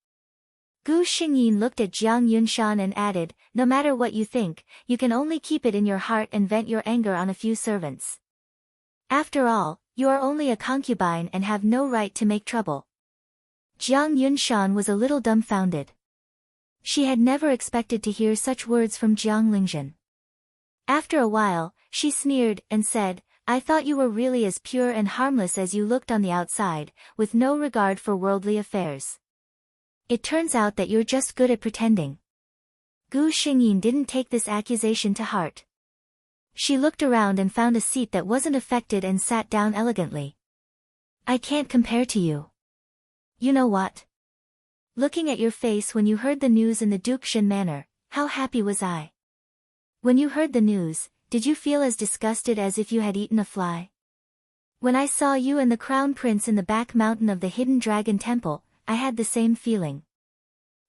Gu Xingyin looked at Jiang Yunshan and added, "No matter what you think, you can only keep it in your heart and vent your anger on a few servants. After all, you are only a concubine and have no right to make trouble." Jiang Yunshan was a little dumbfounded. She had never expected to hear such words from Jiang Lingzhen. After a while, she sneered and said, "I thought you were really as pure and harmless as you looked on the outside, with no regard for worldly affairs. It turns out that you're just good at pretending." Gu Xingyin didn't take this accusation to heart. She looked around and found a seat that wasn't affected and sat down elegantly. "I can't compare to you. You know what? Looking at your face when you heard the news in the Dukshan manor, how happy was I? When you heard the news, did you feel as disgusted as if you had eaten a fly? When I saw you and the Crown Prince in the back mountain of the Hidden Dragon Temple, I had the same feeling.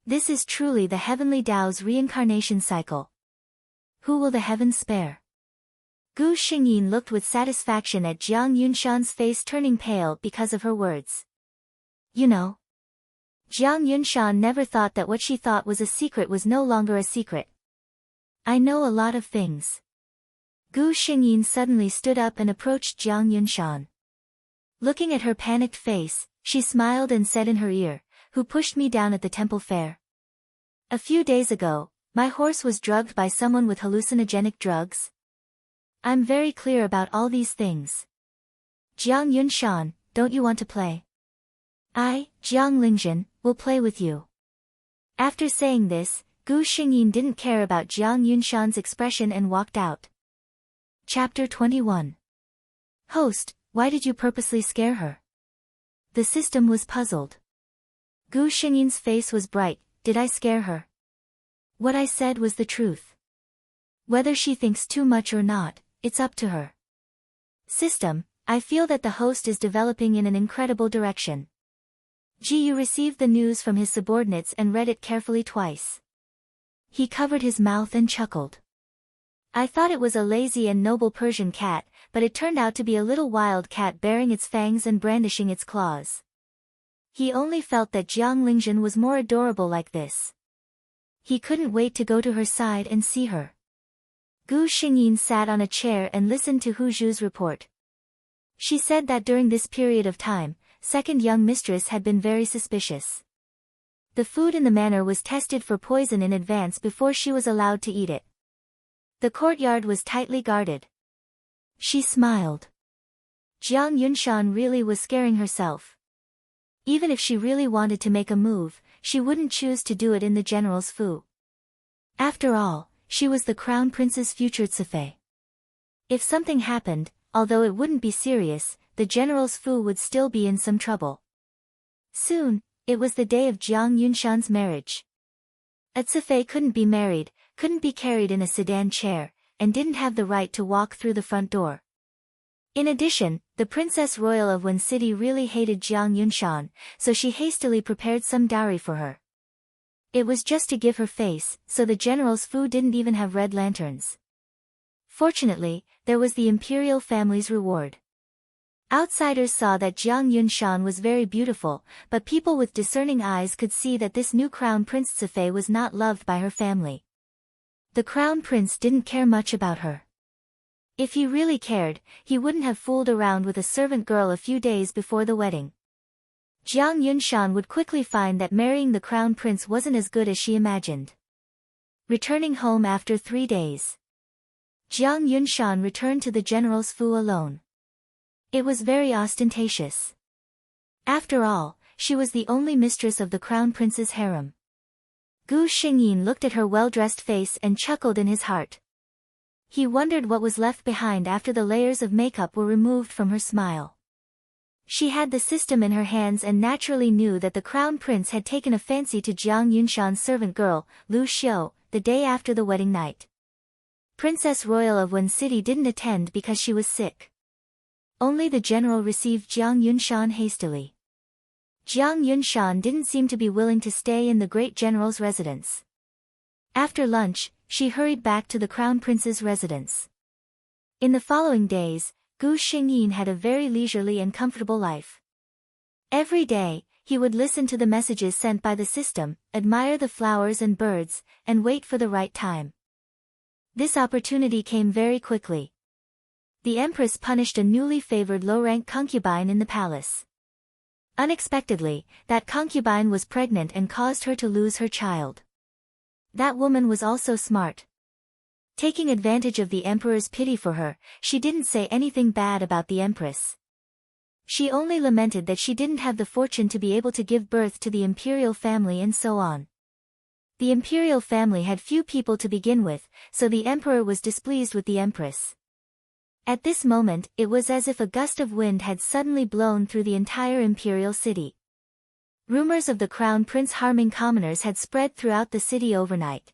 This is truly the heavenly Tao's reincarnation cycle. Who will the heavens spare?" Gu Xingyin looked with satisfaction at Jiang Yunshan's face turning pale because of her words. You know, Jiang Yunshan never thought that what she thought was a secret was no longer a secret. "I know a lot of things." Gu Xingyin suddenly stood up and approached Jiang Yunshan. Looking at her panicked face, She smiled and said in her ear, "Who pushed me down at the temple fair? A few days ago, my horse was drugged by someone with hallucinogenic drugs. I'm very clear about all these things. Jiang Yunshan, don't you want to play? I, Jiang Lingjun, will play with you." After saying this, Gu Xingyin didn't care about Jiang Yunshan's expression and walked out. Chapter 21. Host, why did you purposely scare her? The system was puzzled. Gu Xingyin's face was bright. Did I scare her? What I said was the truth. Whether she thinks too much or not, it's up to her. System, I feel that the host is developing in an incredible direction. Ji Yu received the news from his subordinates and read it carefully twice. He covered his mouth and chuckled. I thought it was a lazy and noble Persian cat, but it turned out to be a little wild cat baring its fangs and brandishing its claws. He only felt that Jiang Lingjun was more adorable like this. He couldn't wait to go to her side and see her. Gu Xingyin sat on a chair and listened to Hu Zhu's report. She said that during this period of time, second young mistress had been very suspicious. The food in the manor was tested for poison in advance before she was allowed to eat it. The courtyard was tightly guarded. She smiled. Jiang Yunshan really was scaring herself. Even if she really wanted to make a move, she wouldn't choose to do it in the general's fu. After all, she was the crown prince's future Cifei. If something happened, although it wouldn't be serious, the general's fu would still be in some trouble. Soon, it was the day of Jiang Yunshan's marriage. A Cifei couldn't be married, couldn't be carried in a sedan chair, and didn't have the right to walk through the front door. In addition, the Princess Royal of Wen City really hated Jiang Yunshan, so she hastily prepared some dowry for her. It was just to give her face, so the general's fu didn't even have red lanterns. Fortunately, there was the imperial family's reward. Outsiders saw that Jiang Yunshan was very beautiful, but people with discerning eyes could see that this new crown prince Cifei was not loved by her family. The crown prince didn't care much about her. If he really cared, he wouldn't have fooled around with a servant girl a few days before the wedding. Jiang Yunshan would quickly find that marrying the crown prince wasn't as good as she imagined. Returning home after 3 days, Jiang Yunshan returned to the general's fu alone. It was very ostentatious. After all, she was the only mistress of the crown prince's harem. Gu Xingyin looked at her well-dressed face and chuckled in his heart. He wondered what was left behind after the layers of makeup were removed from her smile. She had the system in her hands and naturally knew that the crown prince had taken a fancy to Jiang Yunshan's servant girl, Lu Xiu, the day after the wedding night. Princess Royal of Wen City didn't attend because she was sick. Only the general received Jiang Yunshan hastily. Jiang Yunshan didn't seem to be willing to stay in the great general's residence. After lunch, she hurried back to the crown prince's residence. In the following days, Gu Xingyin had a very leisurely and comfortable life. Every day, he would listen to the messages sent by the system, admire the flowers and birds, and wait for the right time. This opportunity came very quickly. The empress punished a newly favored low-rank concubine in the palace. Unexpectedly, that concubine was pregnant and caused her to lose her child. That woman was also smart. Taking advantage of the emperor's pity for her, she didn't say anything bad about the empress. She only lamented that she didn't have the fortune to be able to give birth to the imperial family and so on. The imperial family had few people to begin with, so the emperor was displeased with the empress. At this moment, it was as if a gust of wind had suddenly blown through the entire imperial city. Rumors of the crown prince harming commoners had spread throughout the city overnight.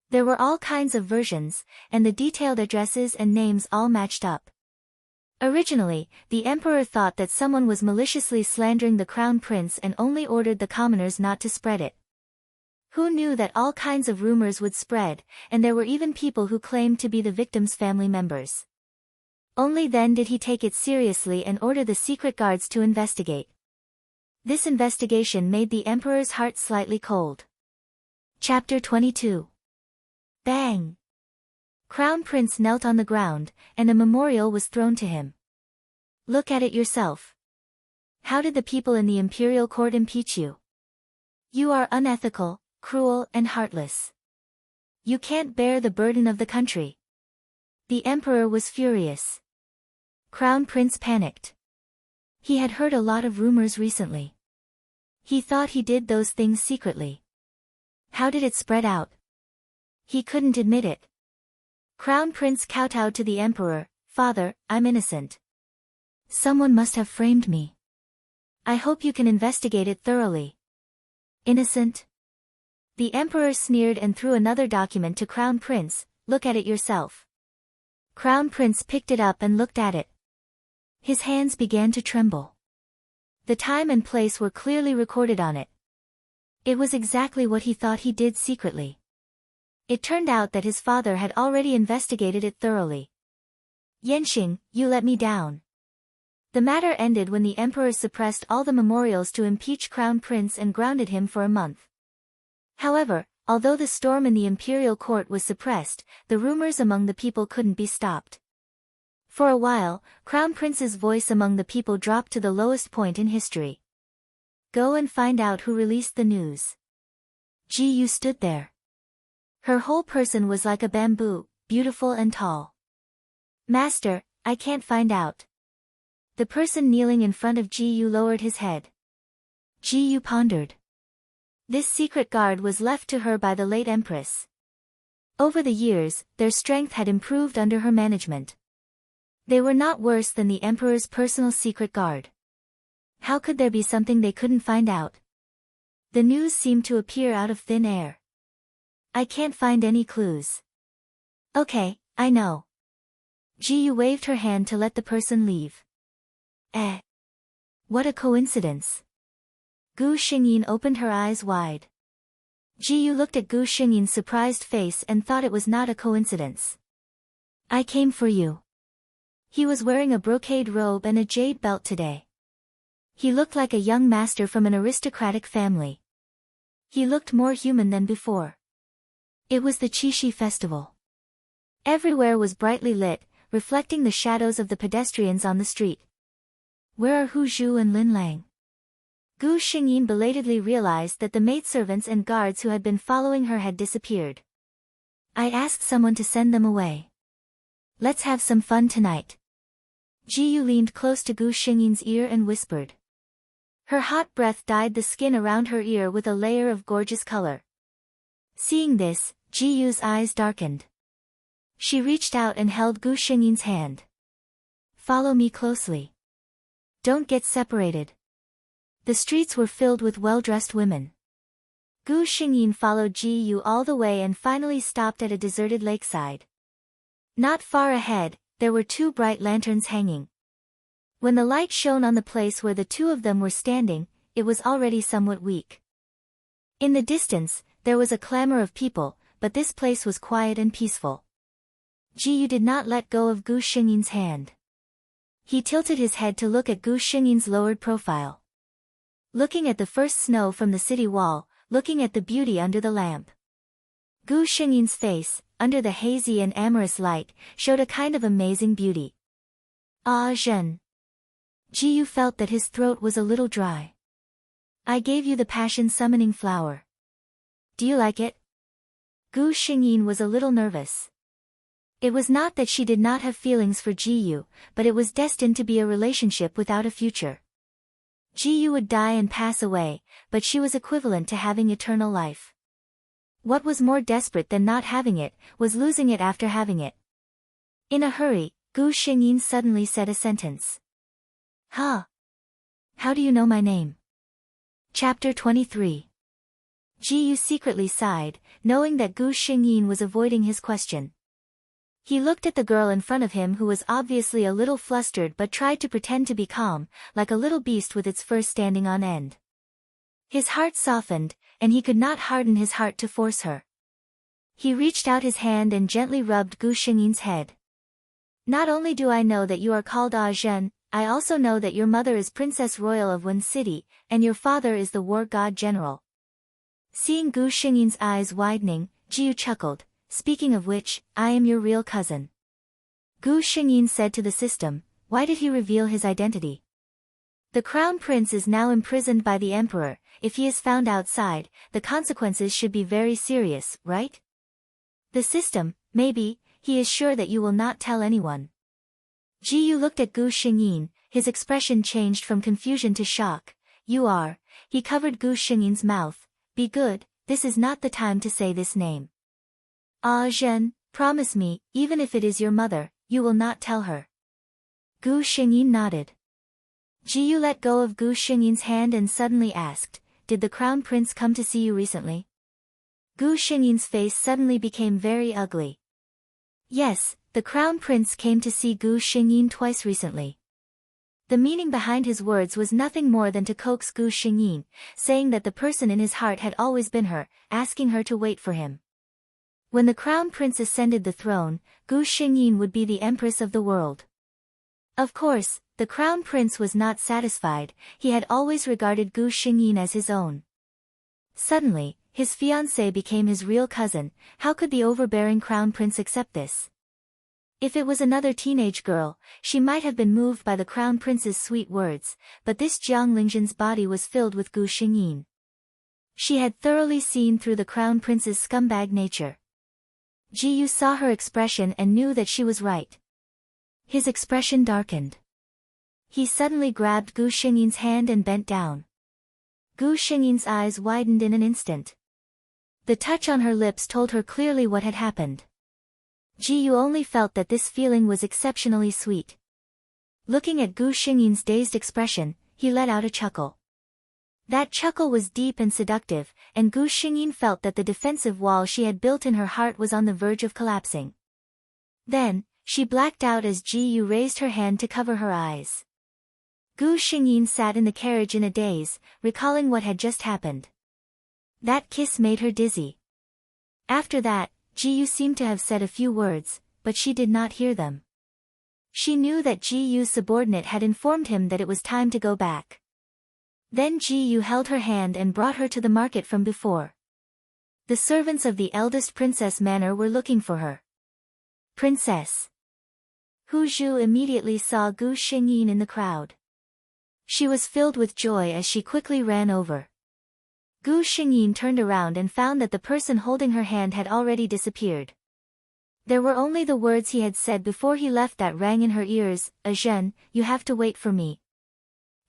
There were all kinds of versions, and the detailed addresses and names all matched up. Originally, the emperor thought that someone was maliciously slandering the crown prince and only ordered the commoners not to spread it. Who knew that all kinds of rumors would spread, and there were even people who claimed to be the victims' family members. Only then did he take it seriously and order the secret guards to investigate. This investigation made the emperor's heart slightly cold. Chapter 22. Bang! Crown Prince knelt on the ground, and a memorial was thrown to him. Look at it yourself. How did the people in the imperial court impeach you? You are unethical, cruel and heartless. You can't bear the burden of the country. The emperor was furious. Crown Prince panicked. He had heard a lot of rumors recently. He thought he did those things secretly. How did it spread out? He couldn't admit it. Crown Prince kowtowed to the emperor. Father, I'm innocent. Someone must have framed me. I hope you can investigate it thoroughly. Innocent? The emperor sneered and threw another document to Crown Prince. Look at it yourself. Crown Prince picked it up and looked at it. His hands began to tremble. The time and place were clearly recorded on it. It was exactly what he thought he did secretly. It turned out that his father had already investigated it thoroughly. Yenxing, you let me down. The matter ended when the emperor suppressed all the memorials to impeach Crown Prince and grounded him for a month. However, although the storm in the imperial court was suppressed, the rumors among the people couldn't be stopped. For a while, Crown Prince's voice among the people dropped to the lowest point in history. Go and find out who released the news. Ji Yu stood there. Her whole person was like a bamboo, beautiful and tall. Master, I can't find out. The person kneeling in front of Ji Yu lowered his head. Ji Yu pondered. This secret guard was left to her by the late empress. Over the years, their strength had improved under her management. They were not worse than the emperor's personal secret guard. How could there be something they couldn't find out? The news seemed to appear out of thin air. I can't find any clues. Okay, I know. Ji Yu waved her hand to let the person leave. What a coincidence. Gu Xingyin opened her eyes wide. Ji Yu looked at Gu Xingyin's surprised face and thought it was not a coincidence. I came for you. He was wearing a brocade robe and a jade belt today. He looked like a young master from an aristocratic family. He looked more human than before. It was the Qixi festival. Everywhere was brightly lit, reflecting the shadows of the pedestrians on the street. Where are Hu Zhu and Lin Lang? Gu Xingyin belatedly realized that the maidservants and guards who had been following her had disappeared. I asked someone to send them away. Let's have some fun tonight. Ji Yu leaned close to Gu Xingyin's ear and whispered. Her hot breath dyed the skin around her ear with a layer of gorgeous color. Seeing this, Ji Yu's eyes darkened. She reached out and held Gu Xingyin's hand. Follow me closely. Don't get separated. The streets were filled with well-dressed women. Gu Xingyin followed Ji Yu all the way and finally stopped at a deserted lakeside. Not far ahead, there were two bright lanterns hanging. When the light shone on the place where the two of them were standing, it was already somewhat weak. In the distance, there was a clamor of people, but this place was quiet and peaceful. Ji Yu did not let go of Gu Xingyin's hand. He tilted his head to look at Gu Xingyin's lowered profile. Looking at the first snow from the city wall, looking at the beauty under the lamp. Gu Xingyin's face, under the hazy and amorous light, showed a kind of amazing beauty. Ah Zhen. Ji Yu felt that his throat was a little dry. I gave you the passion-summoning flower. Do you like it? Gu Xingyin was a little nervous. It was not that she did not have feelings for Ji Yu, but it was destined to be a relationship without a future. Ji Yu would die and pass away, but she was equivalent to having eternal life. What was more desperate than not having it, was losing it after having it. In a hurry, Gu Xingyin suddenly said a sentence. Huh? How do you know my name? Chapter 23. Ji Yu secretly sighed, knowing that Gu Xingyin was avoiding his question. He looked at the girl in front of him who was obviously a little flustered but tried to pretend to be calm, like a little beast with its fur standing on end. His heart softened, and he could not harden his heart to force her. He reached out his hand and gently rubbed Gu Xingyin's head. Not only do I know that you are called Ah Zhen, I also know that your mother is Princess Royal of Wen City, and your father is the war god general. Seeing Gu Xingyin's eyes widening, Ji Yu chuckled. Speaking of which, I am your real cousin. Gu Xingyin said to the system, why did he reveal his identity? The crown prince is now imprisoned by the emperor. If he is found outside, the consequences should be very serious, right? The system, maybe, he is sure that you will not tell anyone. Ji Yu looked at Gu Xingyin, his expression changed from confusion to shock. You are. He covered Gu Xingyin's mouth. Be good, this is not the time to say this name. Ah Zhen, promise me, even if it is your mother, you will not tell her. Gu Xingyin nodded. Ji Yu let go of Gu Xingyin's hand and suddenly asked, did the crown prince come to see you recently? Gu Xingyin's face suddenly became very ugly. Yes, the crown prince came to see Gu Xingyin twice recently. The meaning behind his words was nothing more than to coax Gu Xingyin, saying that the person in his heart had always been her, asking her to wait for him. When the crown prince ascended the throne, Gu Xingyin would be the empress of the world. Of course, the crown prince was not satisfied. He had always regarded Gu Xingyin as his own. Suddenly, his fiancée became his real cousin. How could the overbearing crown prince accept this? If it was another teenage girl, she might have been moved by the crown prince's sweet words, but this Jiang Lingzhen's body was filled with Gu Xingyin. She had thoroughly seen through the crown prince's scumbag nature. Ji Yu saw her expression and knew that she was right. His expression darkened. He suddenly grabbed Gu Xingyin's hand and bent down. Gu Xingyin's eyes widened in an instant. The touch on her lips told her clearly what had happened. Ji Yu only felt that this feeling was exceptionally sweet. Looking at Gu Xingyin's dazed expression, he let out a chuckle. That chuckle was deep and seductive, and Gu Xingyin felt that the defensive wall she had built in her heart was on the verge of collapsing. Then, she blacked out as Ji Yu raised her hand to cover her eyes. Gu Xingyin sat in the carriage in a daze, recalling what had just happened. That kiss made her dizzy. After that, Ji Yu seemed to have said a few words, but she did not hear them. She knew that Ji Yu's subordinate had informed him that it was time to go back. Then Ji Yu held her hand and brought her to the market from before. The servants of the eldest princess manor were looking for her. Princess. Hu Zhu immediately saw Gu Xingyin in the crowd. She was filled with joy as she quickly ran over. Gu Xingyin turned around and found that the person holding her hand had already disappeared. There were only the words he had said before he left that rang in her ears, Zhen, you have to wait for me.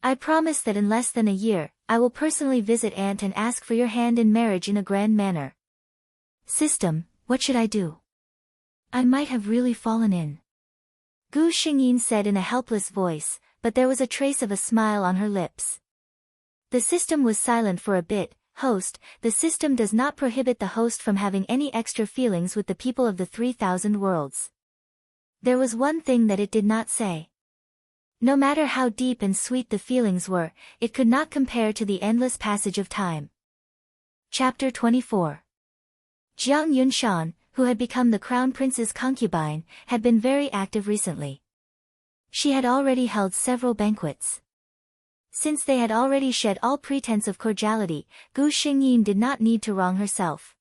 I promise that in less than a year, I will personally visit Aunt and ask for your hand in marriage in a grand manner. System, what should I do? I might have really fallen in. Gu Xingyin said in a helpless voice, but there was a trace of a smile on her lips. The system was silent for a bit. Host, the system does not prohibit the host from having any extra feelings with the people of the 3,000 worlds. There was one thing that it did not say. No matter how deep and sweet the feelings were, it could not compare to the endless passage of time. Chapter 24. Jiang Yunshan, who had become the crown prince's concubine, had been very active recently. She had already held several banquets. Since they had already shed all pretense of cordiality, Gu Xingyin did not need to wrong herself.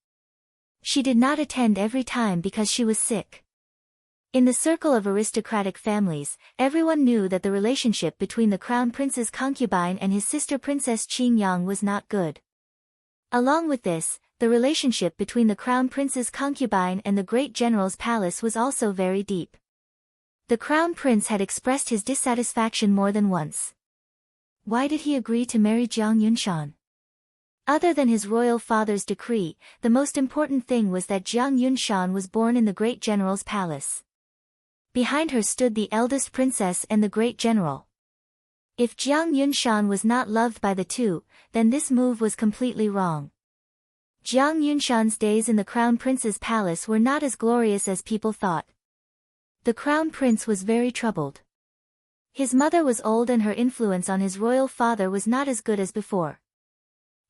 She did not attend every time because she was sick. In the circle of aristocratic families, everyone knew that the relationship between the crown prince's concubine and his sister Princess Qingyang was not good. Along with this, the relationship between the crown prince's concubine and the great general's palace was also very deep. The crown prince had expressed his dissatisfaction more than once. Why did he agree to marry Jiang Yunshan? Other than his royal father's decree, the most important thing was that Jiang Yunshan was born in the great general's palace. Behind her stood the eldest princess and the great general. If Jiang Yunshan was not loved by the two, then this move was completely wrong. Jiang Yunshan's days in the crown prince's palace were not as glorious as people thought. The crown prince was very troubled. His mother was old and her influence on his royal father was not as good as before.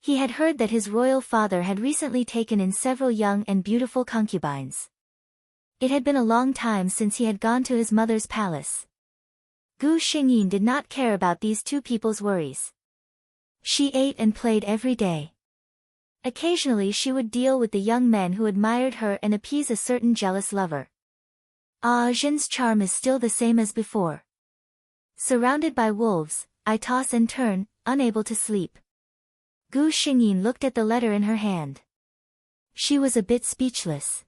He had heard that his royal father had recently taken in several young and beautiful concubines. It had been a long time since he had gone to his mother's palace. Gu Xingyin did not care about these two people's worries. She ate and played every day. Occasionally she would deal with the young men who admired her and appease a certain jealous lover. Ah Zhen's charm is still the same as before. Surrounded by wolves, I toss and turn, unable to sleep. Gu Xingyin looked at the letter in her hand. She was a bit speechless.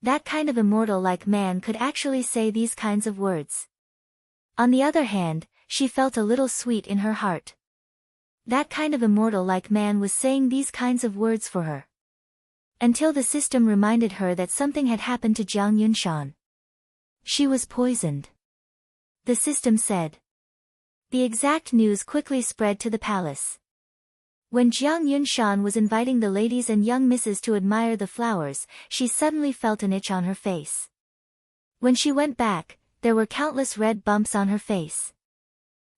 That kind of immortal-like man could actually say these kinds of words. On the other hand, she felt a little sweet in her heart. That kind of immortal-like man was saying these kinds of words for her. Until the system reminded her that something had happened to Jiang Yunshan. She was poisoned. The system said. The exact news quickly spread to the palace. When Jiang Yunshan was inviting the ladies and young misses to admire the flowers, she suddenly felt an itch on her face. When she went back, there were countless red bumps on her face.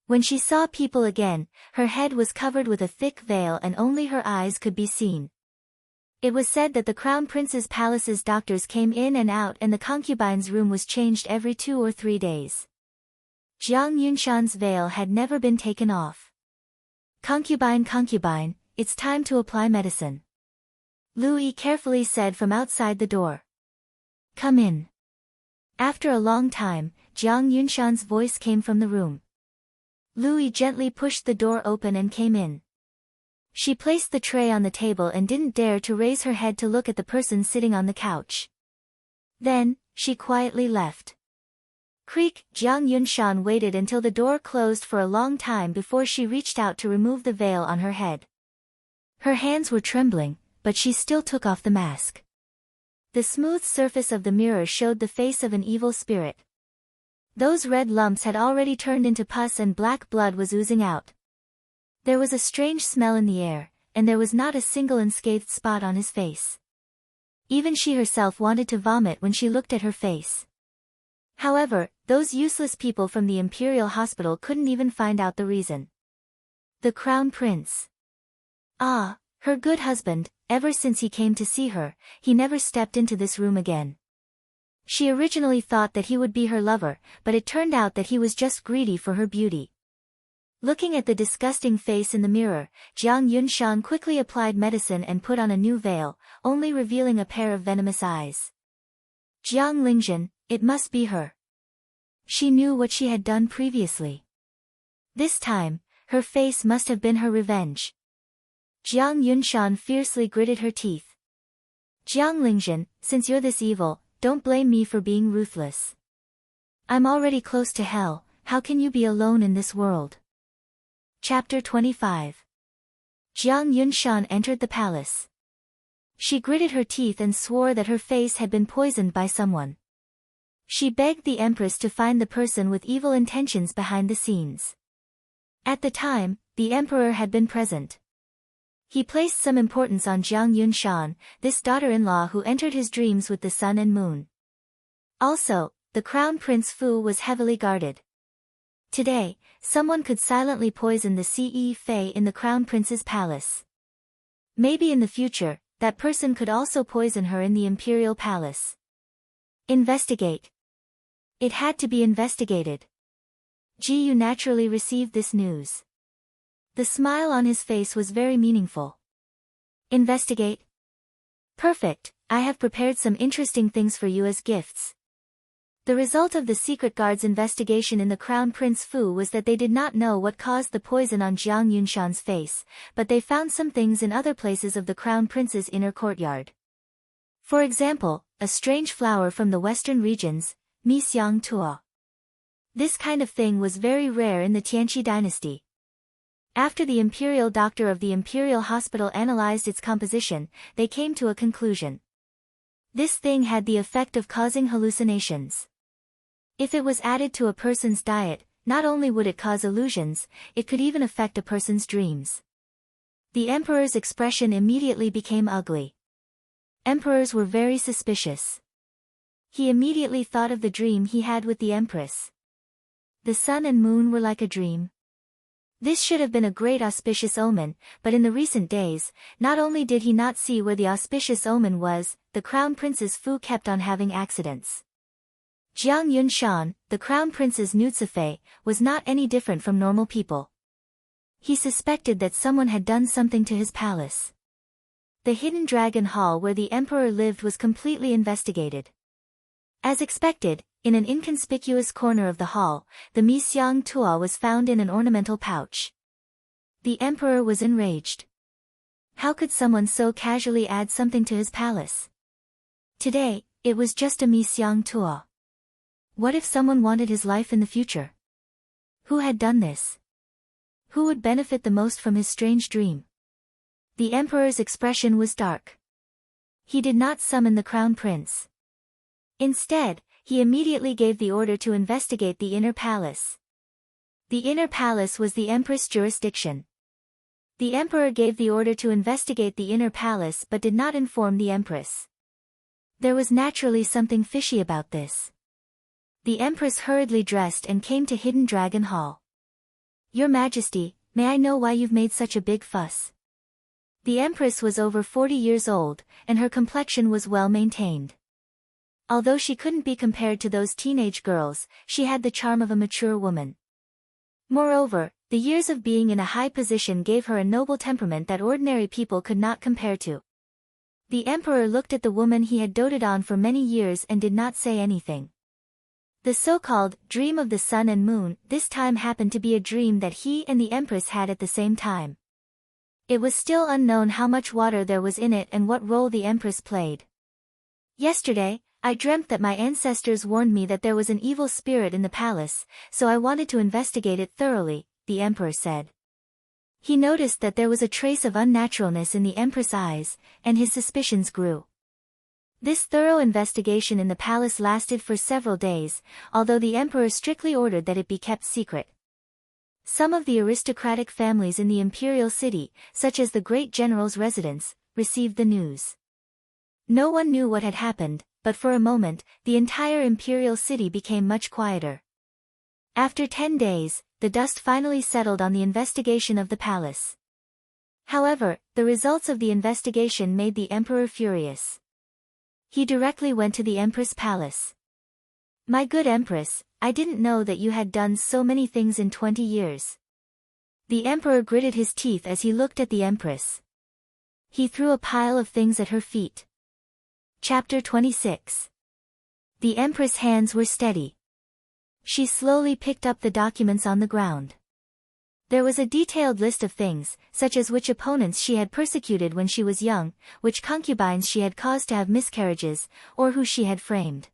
When she saw people again, her head was covered with a thick veil and only her eyes could be seen. It was said that the Crown Prince's palace's doctors came in and out and the concubine's room was changed every 2 or 3 days. Jiang Yunshan's veil had never been taken off. Concubine, it's time to apply medicine. Lu Yi carefully said from outside the door. Come in. After a long time, Jiang Yunshan's voice came from the room. Lu Yi gently pushed the door open and came in. She placed the tray on the table and didn't dare to raise her head to look at the person sitting on the couch. Then, she quietly left. Creak, Jiang Yunshan waited until the door closed for a long time before she reached out to remove the veil on her head. Her hands were trembling, but she still took off the mask. The smooth surface of the mirror showed the face of an evil spirit. Those red lumps had already turned into pus and black blood was oozing out. There was a strange smell in the air, and there was not a single unscathed spot on his face. Even she herself wanted to vomit when she looked at her face. However, those useless people from the Imperial Hospital couldn't even find out the reason. The Crown Prince. Ah, her good husband, ever since he came to see her, he never stepped into this room again. She originally thought that he would be her lover, but it turned out that he was just greedy for her beauty. Looking at the disgusting face in the mirror, Jiang Yunshan quickly applied medicine and put on a new veil, only revealing a pair of venomous eyes. Jiang Lingjun, it must be her. She knew what she had done previously. This time, her face must have been her revenge. Jiang Yunshan fiercely gritted her teeth. Jiang Lingjun, since you're this evil, don't blame me for being ruthless. I'm already close to hell, how can you be alone in this world? Chapter 25. Jiang Yunshan entered the palace. She gritted her teeth and swore that her face had been poisoned by someone. She begged the Empress to find the person with evil intentions behind the scenes. At the time, the Emperor had been present. He placed some importance on Jiang Yunshan, this daughter-in-law who entered his dreams with the sun and moon. Also, the Crown Prince Fu was heavily guarded. Today, someone could silently poison the Ce Fei in the Crown Prince's palace. Maybe in the future, that person could also poison her in the Imperial Palace. Investigate. It had to be investigated. Ji Yu naturally received this news. The smile on his face was very meaningful. Investigate? Perfect, I have prepared some interesting things for you as gifts. The result of the secret guard's investigation in the Crown Prince Fu was that they did not know what caused the poison on Jiang Yunshan's face, but they found some things in other places of the Crown Prince's inner courtyard. For example, a strange flower from the western regions, Mixiang Tua. This kind of thing was very rare in the Tianqi dynasty. After the imperial doctor of the Imperial Hospital analyzed its composition, they came to a conclusion. This thing had the effect of causing hallucinations. If it was added to a person's diet, not only would it cause illusions, it could even affect a person's dreams. The emperor's expression immediately became ugly. Emperors were very suspicious. He immediately thought of the dream he had with the empress. The sun and moon were like a dream. This should have been a great auspicious omen, but in the recent days, not only did he not see where the auspicious omen was, the Crown Prince's Fu kept on having accidents. Jiang Yunshan, the Crown Prince's Nutsufei, was not any different from normal people. He suspected that someone had done something to his palace. The hidden dragon hall where the emperor lived was completely investigated. As expected, in an inconspicuous corner of the hall, the Mixiang Tua was found in an ornamental pouch. The emperor was enraged. How could someone so casually add something to his palace? Today, it was just a Mixiang Tua. What if someone wanted his life in the future? Who had done this? Who would benefit the most from his strange dream? The emperor's expression was dark. He did not summon the crown prince. Instead, he immediately gave the order to investigate the inner palace. The inner palace was the empress' jurisdiction. The emperor gave the order to investigate the inner palace but did not inform the empress. There was naturally something fishy about this. The empress hurriedly dressed and came to Hidden Dragon Hall. "Your Majesty, may I know why you've made such a big fuss?" The empress was over 40 years old, and her complexion was well maintained. Although she couldn't be compared to those teenage girls, she had the charm of a mature woman. Moreover, the years of being in a high position gave her a noble temperament that ordinary people could not compare to. The emperor looked at the woman he had doted on for many years and did not say anything. The so-called dream of the sun and moon this time happened to be a dream that he and the empress had at the same time. It was still unknown how much water there was in it and what role the empress played. "Yesterday, I dreamt that my ancestors warned me that there was an evil spirit in the palace, so I wanted to investigate it thoroughly," the emperor said. He noticed that there was a trace of unnaturalness in the empress' eyes, and his suspicions grew. This thorough investigation in the palace lasted for several days, although the emperor strictly ordered that it be kept secret. Some of the aristocratic families in the imperial city, such as the great general's residence, received the news. No one knew what had happened, but for a moment, the entire imperial city became much quieter. After 10 days, the dust finally settled on the investigation of the palace. However, the results of the investigation made the emperor furious. He directly went to the empress' palace. "My good empress, I didn't know that you had done so many things in 20 years. The emperor gritted his teeth as he looked at the empress. He threw a pile of things at her feet. Chapter 26. The empress' hands were steady. She slowly picked up the documents on the ground. There was a detailed list of things, such as which opponents she had persecuted when she was young, which concubines she had caused to have miscarriages, or who she had framed.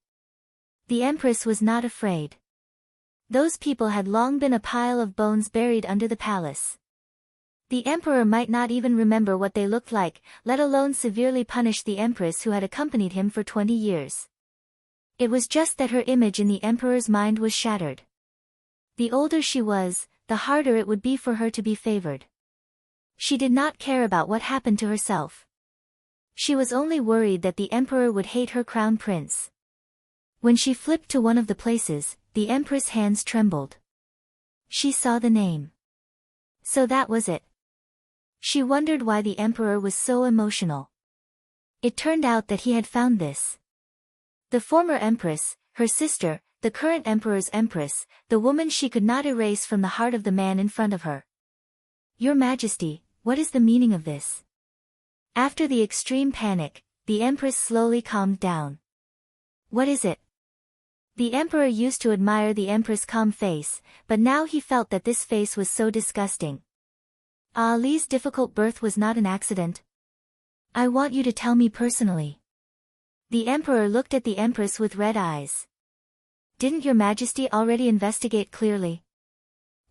The empress was not afraid. Those people had long been a pile of bones buried under the palace. The emperor might not even remember what they looked like, let alone severely punish the empress who had accompanied him for 20 years. It was just that her image in the emperor's mind was shattered. The older she was, the harder it would be for her to be favored. She did not care about what happened to herself. She was only worried that the emperor would hate her crown prince. When she flipped to one of the places, the empress' hands trembled. She saw the name. So that was it. She wondered why the emperor was so emotional. It turned out that he had found this. The former empress, her sister, the current emperor's empress, the woman she could not erase from the heart of the man in front of her. "Your Majesty, what is the meaning of this?" After the extreme panic, the empress slowly calmed down. "What is it?" The emperor used to admire the empress' calm face, but now he felt that this face was so disgusting. Ali's difficult birth was not an accident. "I want you to tell me personally." The emperor looked at the empress with red eyes. "Didn't your Majesty already investigate clearly?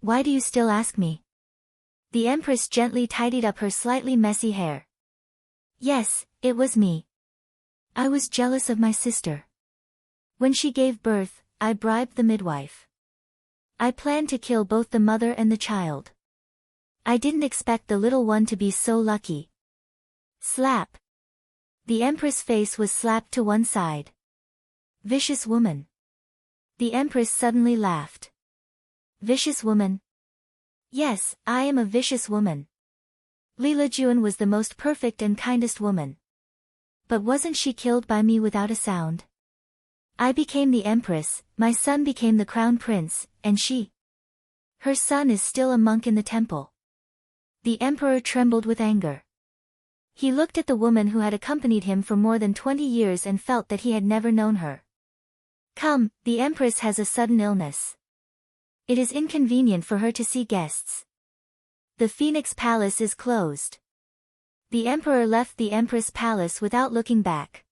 Why do you still ask me?" The empress gently tidied up her slightly messy hair. "Yes, it was me. I was jealous of my sister. When she gave birth, I bribed the midwife. I planned to kill both the mother and the child. I didn't expect the little one to be so lucky." Slap. The empress' face was slapped to one side. "Vicious woman." The empress suddenly laughed. "Vicious woman? Yes, I am a vicious woman. Lila Jun was the most perfect and kindest woman. But wasn't she killed by me without a sound? I became the empress, my son became the crown prince, and she. Her son is still a monk in the temple." The emperor trembled with anger. He looked at the woman who had accompanied him for more than 20 years and felt that he had never known her. Come, the Empress has a sudden illness. It is inconvenient for her to see guests. The Phoenix Palace is closed. The Emperor left the Empress Palace without looking back.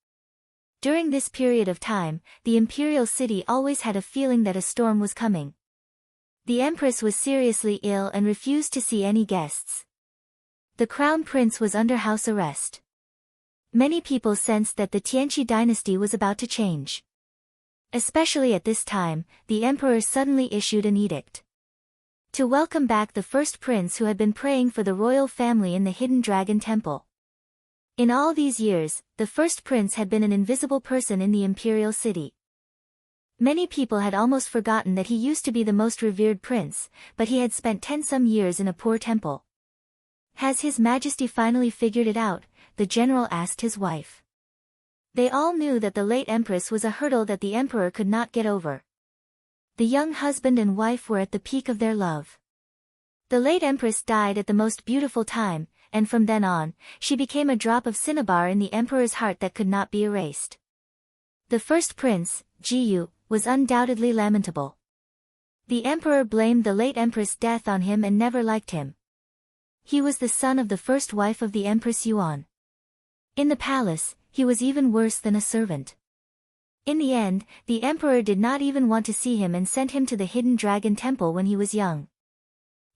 During this period of time, the imperial city always had a feeling that a storm was coming. The Empress was seriously ill and refused to see any guests. The Crown Prince was under house arrest. Many people sensed that the Tianqi dynasty was about to change. Especially at this time, the Emperor suddenly issued an edict to welcome back the first prince who had been praying for the royal family in the Hidden Dragon Temple. In all these years, the first prince had been an invisible person in the imperial city. Many people had almost forgotten that he used to be the most revered prince, but he had spent 10-some years in a poor temple. Has His Majesty finally figured it out? The general asked his wife. They all knew that the late empress was a hurdle that the emperor could not get over. The young husband and wife were at the peak of their love. The late empress died at the most beautiful time, and from then on, she became a drop of cinnabar in the emperor's heart that could not be erased. The first prince, Jiyu, was undoubtedly lamentable. The emperor blamed the late empress' death on him and never liked him. He was the son of the first wife of the Empress Yuan. In the palace, he was even worse than a servant. In the end, the emperor did not even want to see him and sent him to the Hidden Dragon Temple when he was young.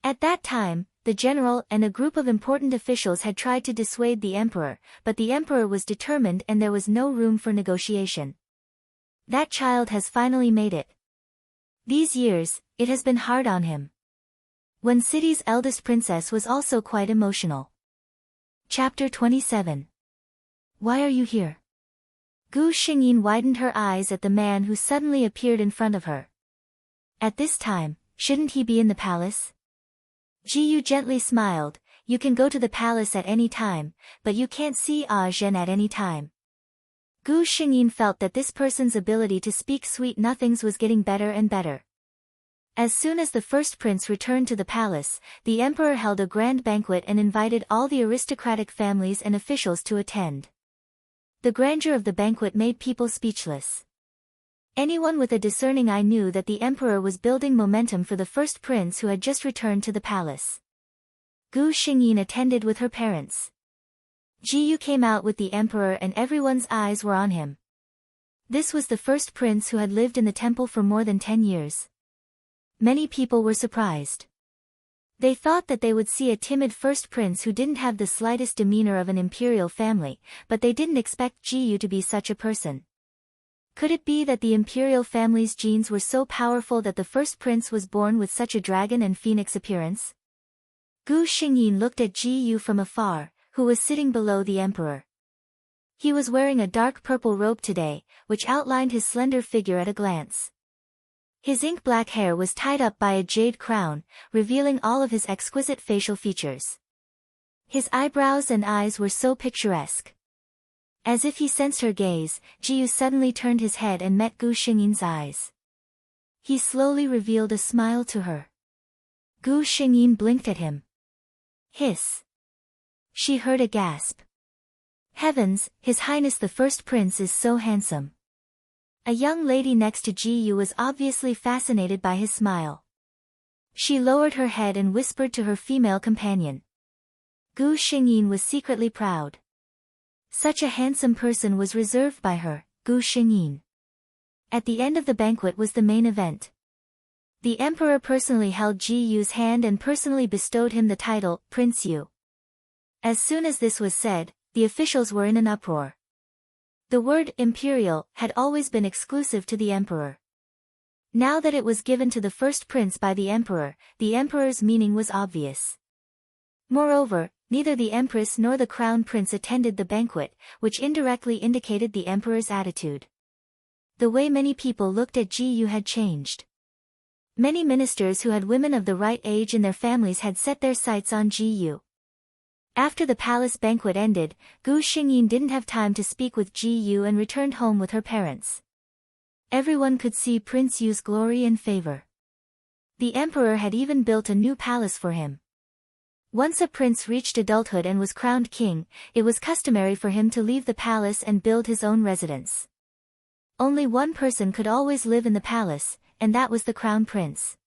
At that time, the general and a group of important officials had tried to dissuade the emperor, but the emperor was determined and there was no room for negotiation. That child has finally made it. These years, it has been hard on him. Wen City's eldest princess was also quite emotional. Chapter 27. Why are you here? Gu Xingyin widened her eyes at the man who suddenly appeared in front of her. At this time, shouldn't he be in the palace? Jiyu gently smiled. You can go to the palace at any time, but you can't see Zhen at any time. Gu Xingyin felt that this person's ability to speak sweet nothings was getting better and better. As soon as the first prince returned to the palace, the emperor held a grand banquet and invited all the aristocratic families and officials to attend. The grandeur of the banquet made people speechless. Anyone with a discerning eye knew that the emperor was building momentum for the first prince who had just returned to the palace. Gu Xingyin attended with her parents. Jiyu came out with the emperor and everyone's eyes were on him. This was the first prince who had lived in the temple for more than 10 years. Many people were surprised. They thought that they would see a timid first prince who didn't have the slightest demeanor of an imperial family, but they didn't expect Jiyu to be such a person. Could it be that the imperial family's genes were so powerful that the first prince was born with such a dragon and phoenix appearance? Gu Xingyin looked at Jiyu from afar, who was sitting below the emperor. He was wearing a dark purple robe today, which outlined his slender figure at a glance. His ink-black hair was tied up by a jade crown, revealing all of his exquisite facial features. His eyebrows and eyes were so picturesque. As if he sensed her gaze, Jiyu suddenly turned his head and met Gu Xingyin's eyes. He slowly revealed a smile to her. Gu Xingyin blinked at him. Hiss. She heard a gasp. Heavens, His Highness the First Prince is so handsome. A young lady next to Jiyu was obviously fascinated by his smile. She lowered her head and whispered to her female companion. Gu Xingyin was secretly proud. Such a handsome person was reserved by her, Gu Xingyin. At the end of the banquet was the main event. The emperor personally held Jiyu's hand and personally bestowed him the title, Prince Yu. As soon as this was said, the officials were in an uproar. The word imperial had always been exclusive to the emperor. Now that it was given to the first prince by the emperor's meaning was obvious. Moreover, neither the empress nor the crown prince attended the banquet, which indirectly indicated the emperor's attitude. The way many people looked at Jiyu had changed. Many ministers who had women of the right age in their families had set their sights on Jiyu. After the palace banquet ended, Gu Xingyin didn't have time to speak with Jiyu and returned home with her parents. Everyone could see Prince Yu's glory and favor. The emperor had even built a new palace for him. Once a prince reached adulthood and was crowned king, it was customary for him to leave the palace and build his own residence. Only one person could always live in the palace, and that was the crown prince.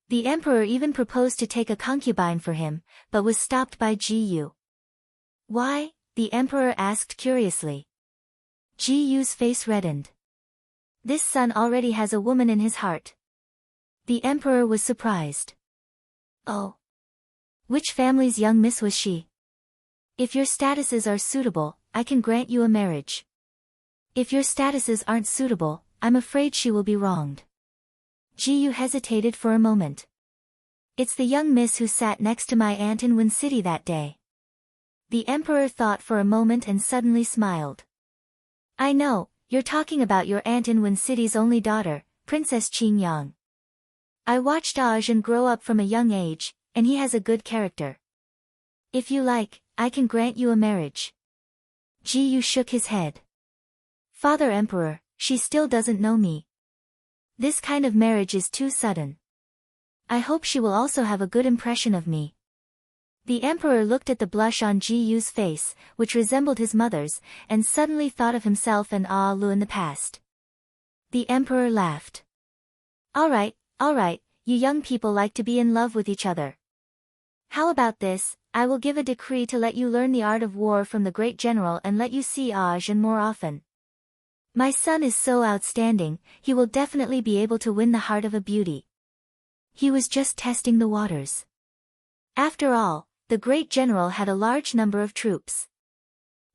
The emperor even proposed to take a concubine for him, but was stopped by Gu. Why? The emperor asked curiously. Gu's face reddened. This son already has a woman in his heart. The emperor was surprised. Oh. Which family's young miss was she? If your statuses are suitable, I can grant you a marriage. If your statuses aren't suitable, I'm afraid she will be wronged. Gu hesitated for a moment. It's the young miss who sat next to my aunt in Win City that day. The emperor thought for a moment and suddenly smiled. I know, you're talking about your aunt in Win City's only daughter, Princess Qingyang. I watched Ajin grow up from a young age, and he has a good character. If you like, I can grant you a marriage. Gu shook his head. Father Emperor, she still doesn't know me. This kind of marriage is too sudden. I hope she will also have a good impression of me. The emperor looked at the blush on Gu's face, which resembled his mother's, and suddenly thought of himself and Lu in the past. The emperor laughed. All right, you young people like to be in love with each other. How about this, I will give a decree to let you learn the art of war from the great general and let you see Ajin more often. My son is so outstanding, he will definitely be able to win the heart of a beauty. He was just testing the waters. After all, the great general had a large number of troops.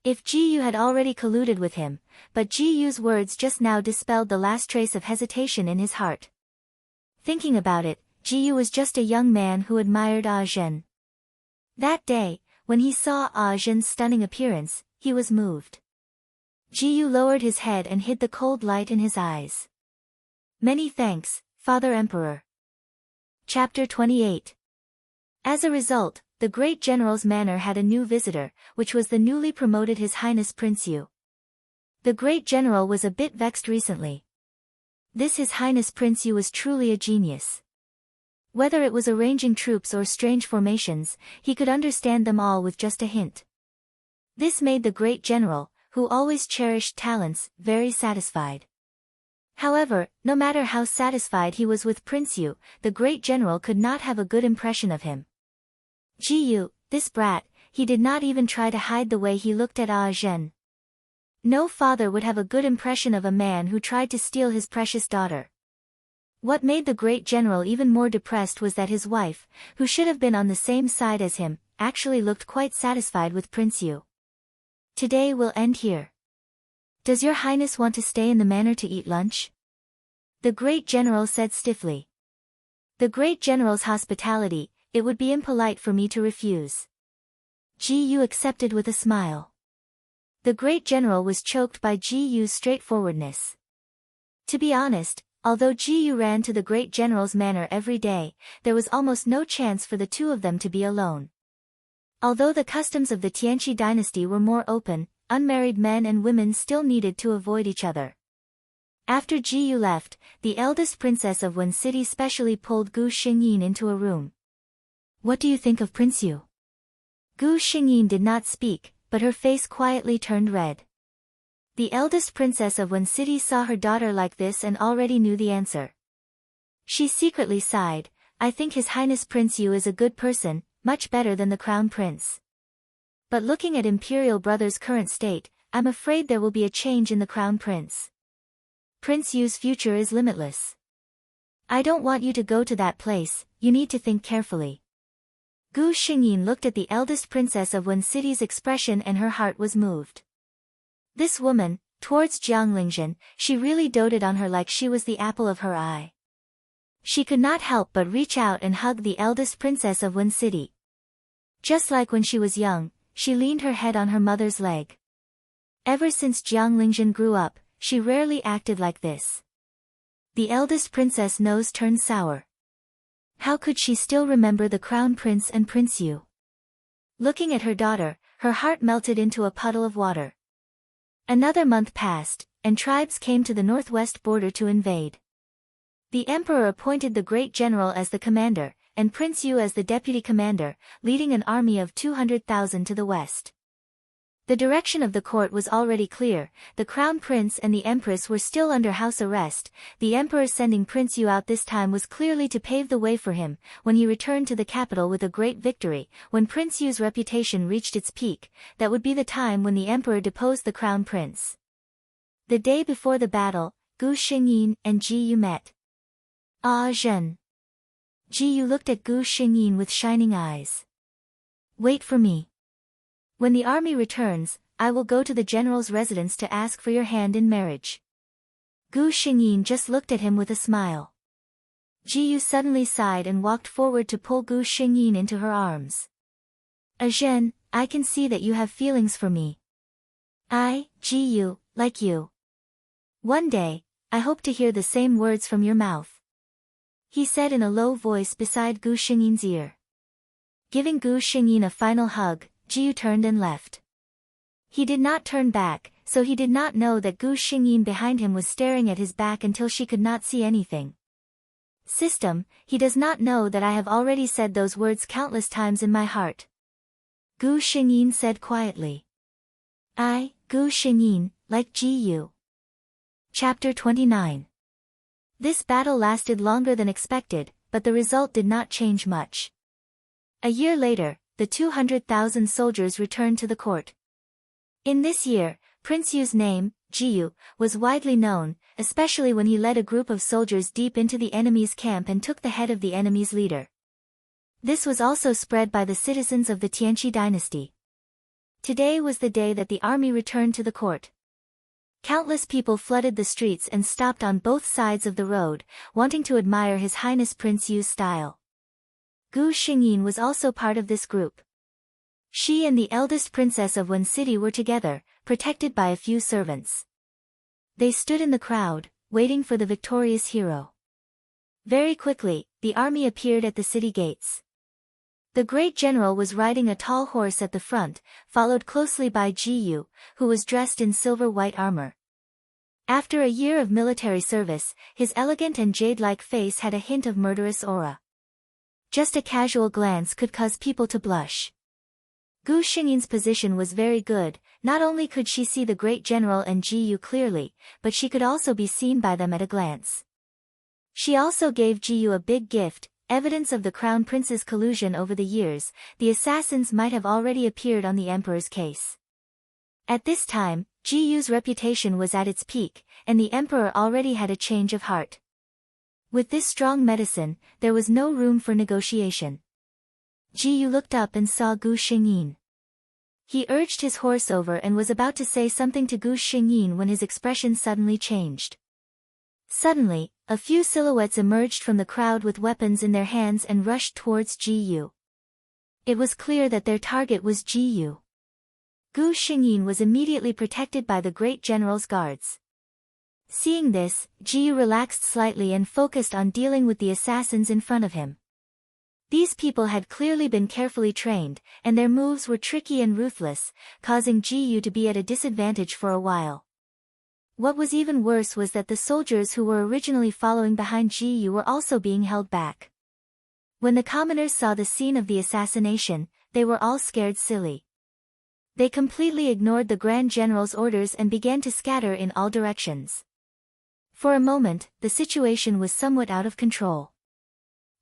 If Gu had already colluded with him, but Gu's words just now dispelled the last trace of hesitation in his heart. Thinking about it, Gu was just a young man who admired Ajin. That day, when he saw Ajin's stunning appearance, he was moved. Gu lowered his head and hid the cold light in his eyes. Many thanks, Father Emperor. Chapter 28. As a result, the great general's manor had a new visitor, which was the newly promoted His Highness Prince Yu. The great general was a bit vexed recently. This His Highness Prince Yu was truly a genius. Whether it was arranging troops or strange formations, he could understand them all with just a hint. This made the great general, who always cherished talents, very satisfied. However, no matter how satisfied he was with Prince Yu, the great general could not have a good impression of him. Gu, this brat, he did not even try to hide the way he looked at Ajin. No father would have a good impression of a man who tried to steal his precious daughter. What made the great general even more depressed was that his wife, who should have been on the same side as him, actually looked quite satisfied with Prince Yu. Today will end here. Does your highness want to stay in the manor to eat lunch? The great general said stiffly. The great general's hospitality, it would be impolite for me to refuse. Gu accepted with a smile. The great general was choked by Gu's straightforwardness. To be honest, although Gu ran to the great general's manor every day, there was almost no chance for the two of them to be alone. Although the customs of the Tianqi dynasty were more open, unmarried men and women still needed to avoid each other. After Gu left, the eldest princess of Wen City specially pulled Gu Xingyin into a room. What do you think of Prince Yu? Gu Xingyin did not speak, but her face quietly turned red. The eldest princess of Wen City saw her daughter like this and already knew the answer. She secretly sighed, I think His Highness Prince Yu is a good person, much better than the crown prince. But looking at Imperial Brother's current state, I'm afraid there will be a change in the crown prince. Prince Yu's future is limitless. I don't want you to go to that place, you need to think carefully. Gu Xingyin looked at the eldest princess of Wen City's expression and her heart was moved. This woman, towards Jiang Lingjun, she really doted on her like she was the apple of her eye. She could not help but reach out and hug the eldest princess of Wen City. Just like when she was young, she leaned her head on her mother's leg. Ever since Jiang Lingjun grew up, she rarely acted like this. The eldest princess' nose turned sour. How could she still remember the crown prince and Prince Yu? Looking at her daughter, her heart melted into a puddle of water. Another month passed, and tribes came to the northwest border to invade. The emperor appointed the great general as the commander, and Prince Yu as the deputy commander, leading an army of 200,000 to the west. The direction of the court was already clear. The crown prince and the empress were still under house arrest. The emperor sending Prince Yu out this time was clearly to pave the way for him. When he returned to the capital with a great victory, when Prince Yu's reputation reached its peak, that would be the time when the emperor deposed the crown prince. The day before the battle, Gu Xingyin and Ji Yu met. Ah Zhen. Ji Yu looked at Gu Xingyin with shining eyes. Wait for me. When the army returns, I will go to the general's residence to ask for your hand in marriage. Gu Xingyin just looked at him with a smile. Ji Yu suddenly sighed and walked forward to pull Gu Xingyin into her arms. Zhen, I can see that you have feelings for me. I, Ji Yu, like you. One day, I hope to hear the same words from your mouth. He said in a low voice beside Gu Xingyin's ear. Giving Gu Xingyin a final hug, Ji Yu turned and left. He did not turn back, so he did not know that Gu Xingyin behind him was staring at his back until she could not see anything. System, he does not know that I have already said those words countless times in my heart. Gu Xingyin said quietly. I, Gu Xingyin, like Ji Yu. Chapter 29. This battle lasted longer than expected, but the result did not change much. A year later, the 200,000 soldiers returned to the court. In this year, Prince Yu's name, Ji Yu, was widely known, especially when he led a group of soldiers deep into the enemy's camp and took the head of the enemy's leader. This was also spread by the citizens of the Tianqi dynasty. Today was the day that the army returned to the court. Countless people flooded the streets and stopped on both sides of the road, wanting to admire His Highness Prince Yu's style. Gu Xingyin was also part of this group. She and the eldest princess of Wen City were together, protected by a few servants. They stood in the crowd, waiting for the victorious hero. Very quickly, the army appeared at the city gates. The great general was riding a tall horse at the front, followed closely by Ji Yu, who was dressed in silver-white armor. After a year of military service, his elegant and jade-like face had a hint of murderous aura. Just a casual glance could cause people to blush. Gu Xingyin's position was very good. Not only could she see the great general and Ji Yu clearly, but she could also be seen by them at a glance. She also gave Ji Yu a big gift, evidence of the crown prince's collusion over the years. The assassins might have already appeared on the emperor's case. At this time, Ji Yu's reputation was at its peak, and the emperor already had a change of heart. With this strong medicine, there was no room for negotiation. Ji Yu looked up and saw Gu Xingyin. He urged his horse over and was about to say something to Gu Xingyin when his expression suddenly changed. Suddenly, a few silhouettes emerged from the crowd with weapons in their hands and rushed towards Ji Yu. It was clear that their target was Ji Yu. Gu Xingyin was immediately protected by the great general's guards. Seeing this, Ji Yu relaxed slightly and focused on dealing with the assassins in front of him. These people had clearly been carefully trained, and their moves were tricky and ruthless, causing Ji Yu to be at a disadvantage for a while. What was even worse was that the soldiers who were originally following behind Ji Yu were also being held back. When the commoners saw the scene of the assassination, they were all scared silly. They completely ignored the Grand General's orders and began to scatter in all directions. For a moment, the situation was somewhat out of control.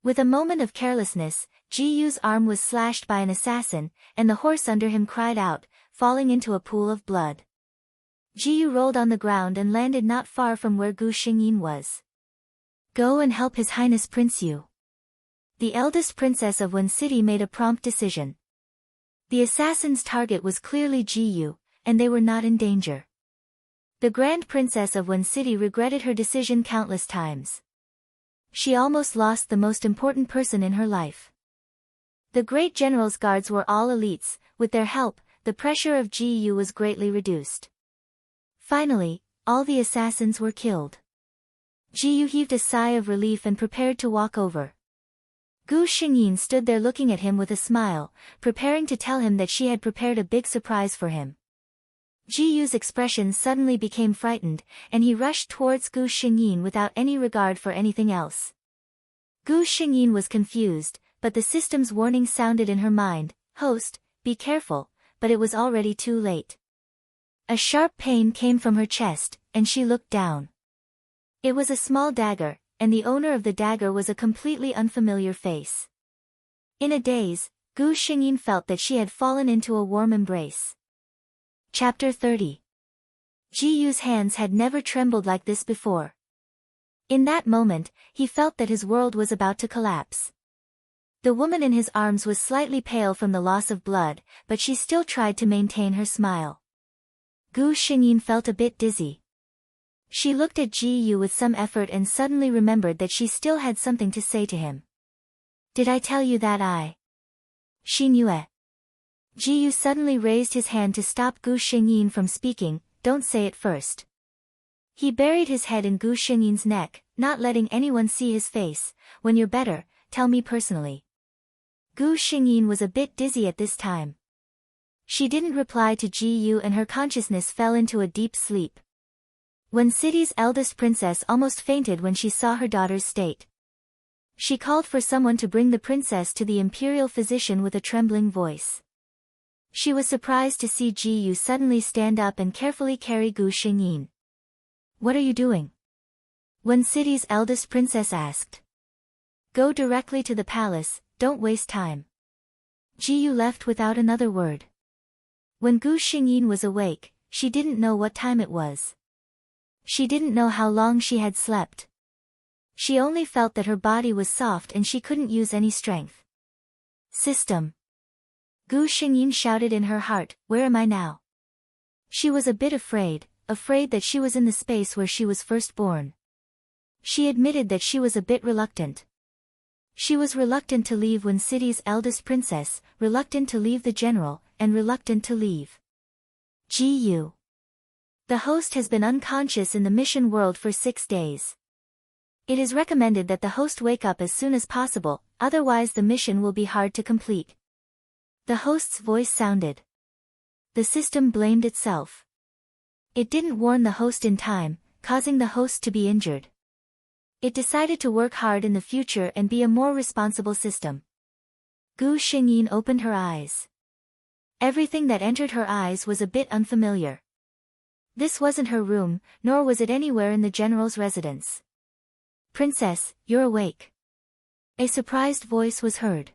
With a moment of carelessness, Ji Yu's arm was slashed by an assassin, and the horse under him cried out, falling into a pool of blood. Ji Yu rolled on the ground and landed not far from where Gu Xingyin was. Go and help His Highness Prince Yu. The eldest princess of Wen City made a prompt decision. The assassin's target was clearly Ji Yu, and they were not in danger. The Grand Princess of Wen City regretted her decision countless times. She almost lost the most important person in her life. The great general's guards were all elites. With their help, the pressure of Ji Yu was greatly reduced. Finally, all the assassins were killed. Ji Yu heaved a sigh of relief and prepared to walk over. Gu Xingyin stood there looking at him with a smile, preparing to tell him that she had prepared a big surprise for him. Ji Yu's expression suddenly became frightened, and he rushed towards Gu Xingyin without any regard for anything else. Gu Xingyin was confused, but the system's warning sounded in her mind, "Host, be careful, but it was already too late. A sharp pain came from her chest, and she looked down. It was a small dagger, and the owner of the dagger was a completely unfamiliar face. In a daze, Gu Xingyin felt that she had fallen into a warm embrace. Chapter 30. Ji Yu's hands had never trembled like this before. In that moment, he felt that his world was about to collapse. The woman in his arms was slightly pale from the loss of blood, but she still tried to maintain her smile. Gu Xingyin felt a bit dizzy. She looked at Ji Yu with some effort and suddenly remembered that she still had something to say to him. Did I tell you that I? Xin Yue. Ji Yu suddenly raised his hand to stop Gu Xingyin from speaking. Don't say it first. He buried his head in Gu Xingyin's neck, not letting anyone see his face. When you're better, tell me personally. Gu Xingyin was a bit dizzy at this time. She didn't reply to Ji Yu and her consciousness fell into a deep sleep. Wen City's eldest princess almost fainted when she saw her daughter's state. She called for someone to bring the princess to the imperial physician with a trembling voice. She was surprised to see Ji Yu suddenly stand up and carefully carry Gu Xingyin. What are you doing? Wen City's eldest princess asked. Go directly to the palace, don't waste time. Ji Yu left without another word. When Gu Xingyin was awake, she didn't know what time it was. She didn't know how long she had slept. She only felt that her body was soft and she couldn't use any strength. System. Gu Xingyin shouted in her heart, where am I now? She was a bit afraid that she was in the space where she was first born. She admitted that she was a bit reluctant. She was reluctant to leave Wen City's eldest princess, reluctant to leave the general, and reluctant to leave Ji Yu. The host has been unconscious in the mission world for 6 days. It is recommended that the host wake up as soon as possible, otherwise the mission will be hard to complete. The host's voice sounded. The system blamed itself. It didn't warn the host in time, causing the host to be injured. It decided to work hard in the future and be a more responsible system. Gu Xingyin opened her eyes. Everything that entered her eyes was a bit unfamiliar. This wasn't her room, nor was it anywhere in the general's residence. Princess, you're awake. A surprised voice was heard.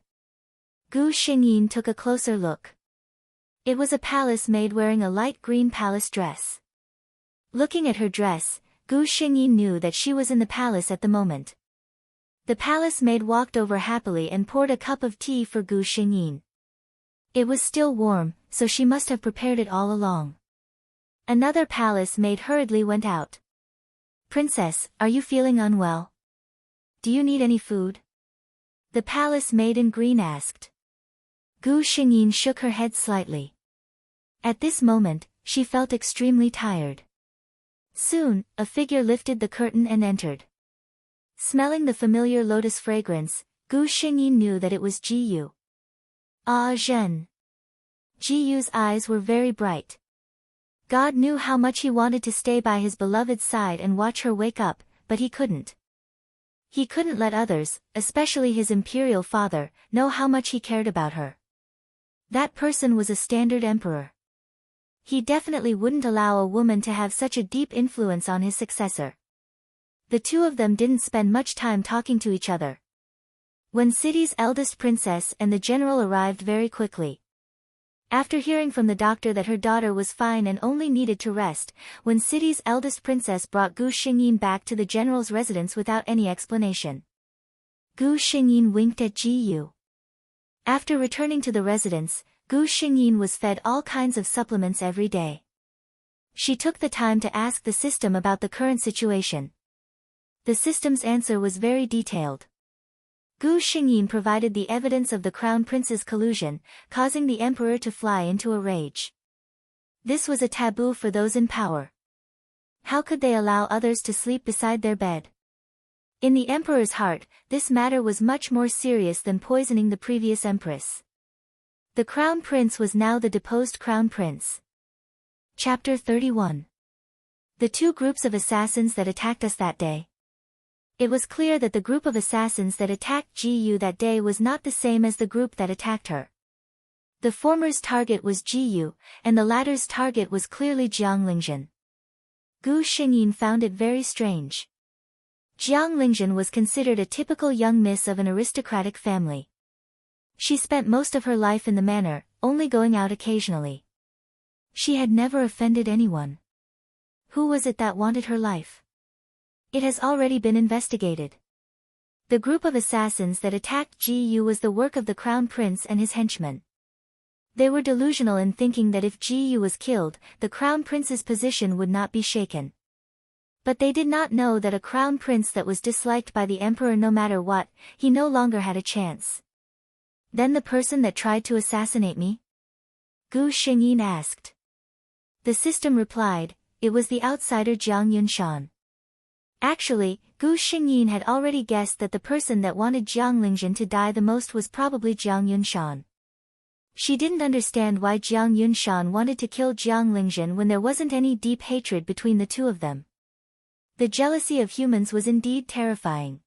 Gu Xingyin took a closer look. It was a palace maid wearing a light green palace dress. Looking at her dress, Gu Xingyin knew that she was in the palace at the moment. The palace maid walked over happily and poured a cup of tea for Gu Xingyin. It was still warm, so she must have prepared it all along. Another palace maid hurriedly went out. Princess, are you feeling unwell? Do you need any food? The palace maid in green asked. Gu Xingyin shook her head slightly. At this moment, she felt extremely tired. Soon, a figure lifted the curtain and entered. Smelling the familiar lotus fragrance, Gu Xingyin knew that it was Ji Yu. Ah Zhen. Ji Yu's eyes were very bright. God knew how much he wanted to stay by his beloved's side and watch her wake up, but he couldn't. He couldn't let others, especially his imperial father, know how much he cared about her. That person was a standard emperor. He definitely wouldn't allow a woman to have such a deep influence on his successor. The two of them didn't spend much time talking to each other. Wen City's eldest princess and the general arrived very quickly. After hearing from the doctor that her daughter was fine and only needed to rest, Wen City's eldest princess brought Gu Xingyin back to the general's residence without any explanation. Gu Xingyin winked at Ji Yu. After returning to the residence, Gu Xingyin was fed all kinds of supplements every day. She took the time to ask the system about the current situation. The system's answer was very detailed. Gu Xingyin provided the evidence of the crown prince's collusion, causing the emperor to fly into a rage. This was a taboo for those in power. How could they allow others to sleep beside their bed? In the emperor's heart, this matter was much more serious than poisoning the previous empress. The crown prince was now the deposed crown prince. Chapter 31. The two groups of assassins that attacked us that day. It was clear that the group of assassins that attacked Ji Yu that day was not the same as the group that attacked her. The former's target was Ji Yu, and the latter's target was clearly Jiang Lingzhen. Gu Xingyin found it very strange. Jiang Lingzhen was considered a typical young miss of an aristocratic family. She spent most of her life in the manor, only going out occasionally. She had never offended anyone. Who was it that wanted her life? It has already been investigated. The group of assassins that attacked Ji Yu was the work of the Crown Prince and his henchmen. They were delusional in thinking that if Ji Yu was killed, the Crown Prince's position would not be shaken. But they did not know that a Crown Prince that was disliked by the Emperor no matter what, he no longer had a chance. Then the person that tried to assassinate me? Gu Xingyin asked. The system replied, it was the outsider Jiang Yunshan. Actually, Gu Xingyin had already guessed that the person that wanted Jiang Lingzhen to die the most was probably Jiang Yunshan. She didn't understand why Jiang Yunshan wanted to kill Jiang Lingzhen when there wasn't any deep hatred between the two of them. The jealousy of humans was indeed terrifying.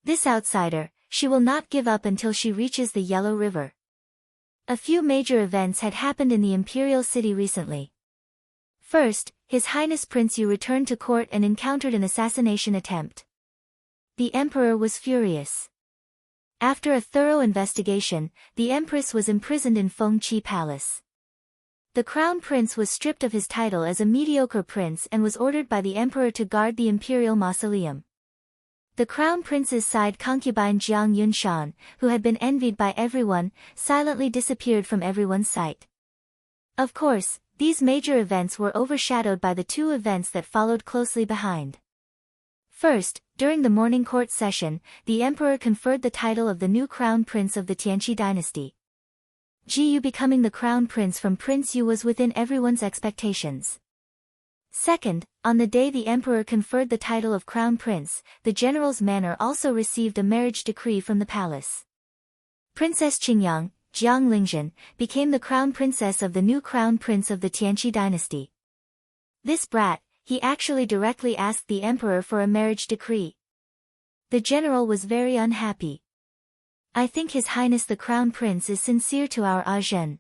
This outsider, she will not give up until she reaches the Yellow River. A few major events had happened in the imperial city recently. First, His Highness Prince Yu returned to court and encountered an assassination attempt. The emperor was furious. After a thorough investigation, the empress was imprisoned in Fengqi Palace. The crown prince was stripped of his title as a mediocre prince and was ordered by the emperor to guard the imperial mausoleum. The crown prince's side concubine Jiang Yunshan, who had been envied by everyone, silently disappeared from everyone's sight. Of course, these major events were overshadowed by the two events that followed closely behind. First, during the morning court session, the emperor conferred the title of the new crown prince of the Tianqi dynasty. Ji Yu becoming the crown prince from Prince Yu was within everyone's expectations. Second, on the day the emperor conferred the title of crown prince, the general's manor also received a marriage decree from the palace. Princess Qingyang, Jiang Lingzhen, became the crown princess of the new crown prince of the Tianqi dynasty. This brat, he actually directly asked the emperor for a marriage decree. The general was very unhappy. I think His Highness the Crown Prince is sincere to our Azhen.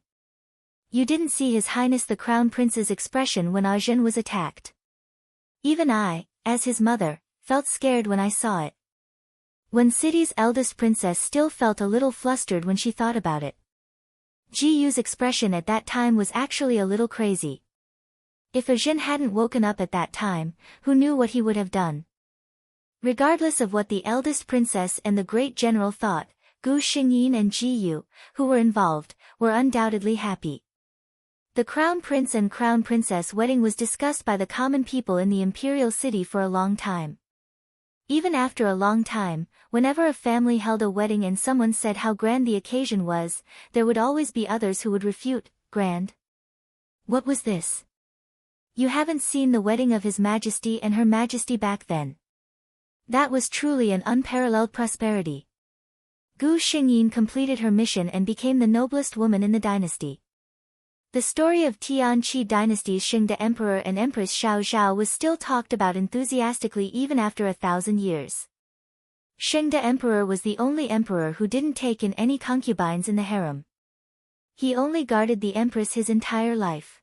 You didn't see His Highness the Crown Prince's expression when Azhen was attacked. Even I, as his mother, felt scared when I saw it. Wen City's eldest princess still felt a little flustered when she thought about it. Ji Yu's expression at that time was actually a little crazy. If Azhen hadn't woken up at that time, who knew what he would have done? Regardless of what the eldest princess and the great general thought, Gu Xingyin and Ji Yu, who were involved, were undoubtedly happy. The crown prince and crown princess wedding was discussed by the common people in the imperial city for a long time. Even after a long time, whenever a family held a wedding and someone said how grand the occasion was, there would always be others who would refute, grand? What was this? You haven't seen the wedding of His Majesty and Her Majesty back then. That was truly an unparalleled prosperity. Gu Xingyin completed her mission and became the noblest woman in the dynasty. The story of Tianqi dynasty's Shengde Emperor and Empress Xiao Zhao was still talked about enthusiastically even after 1,000 years. Shengde Emperor was the only emperor who didn't take in any concubines in the harem. He only guarded the empress his entire life.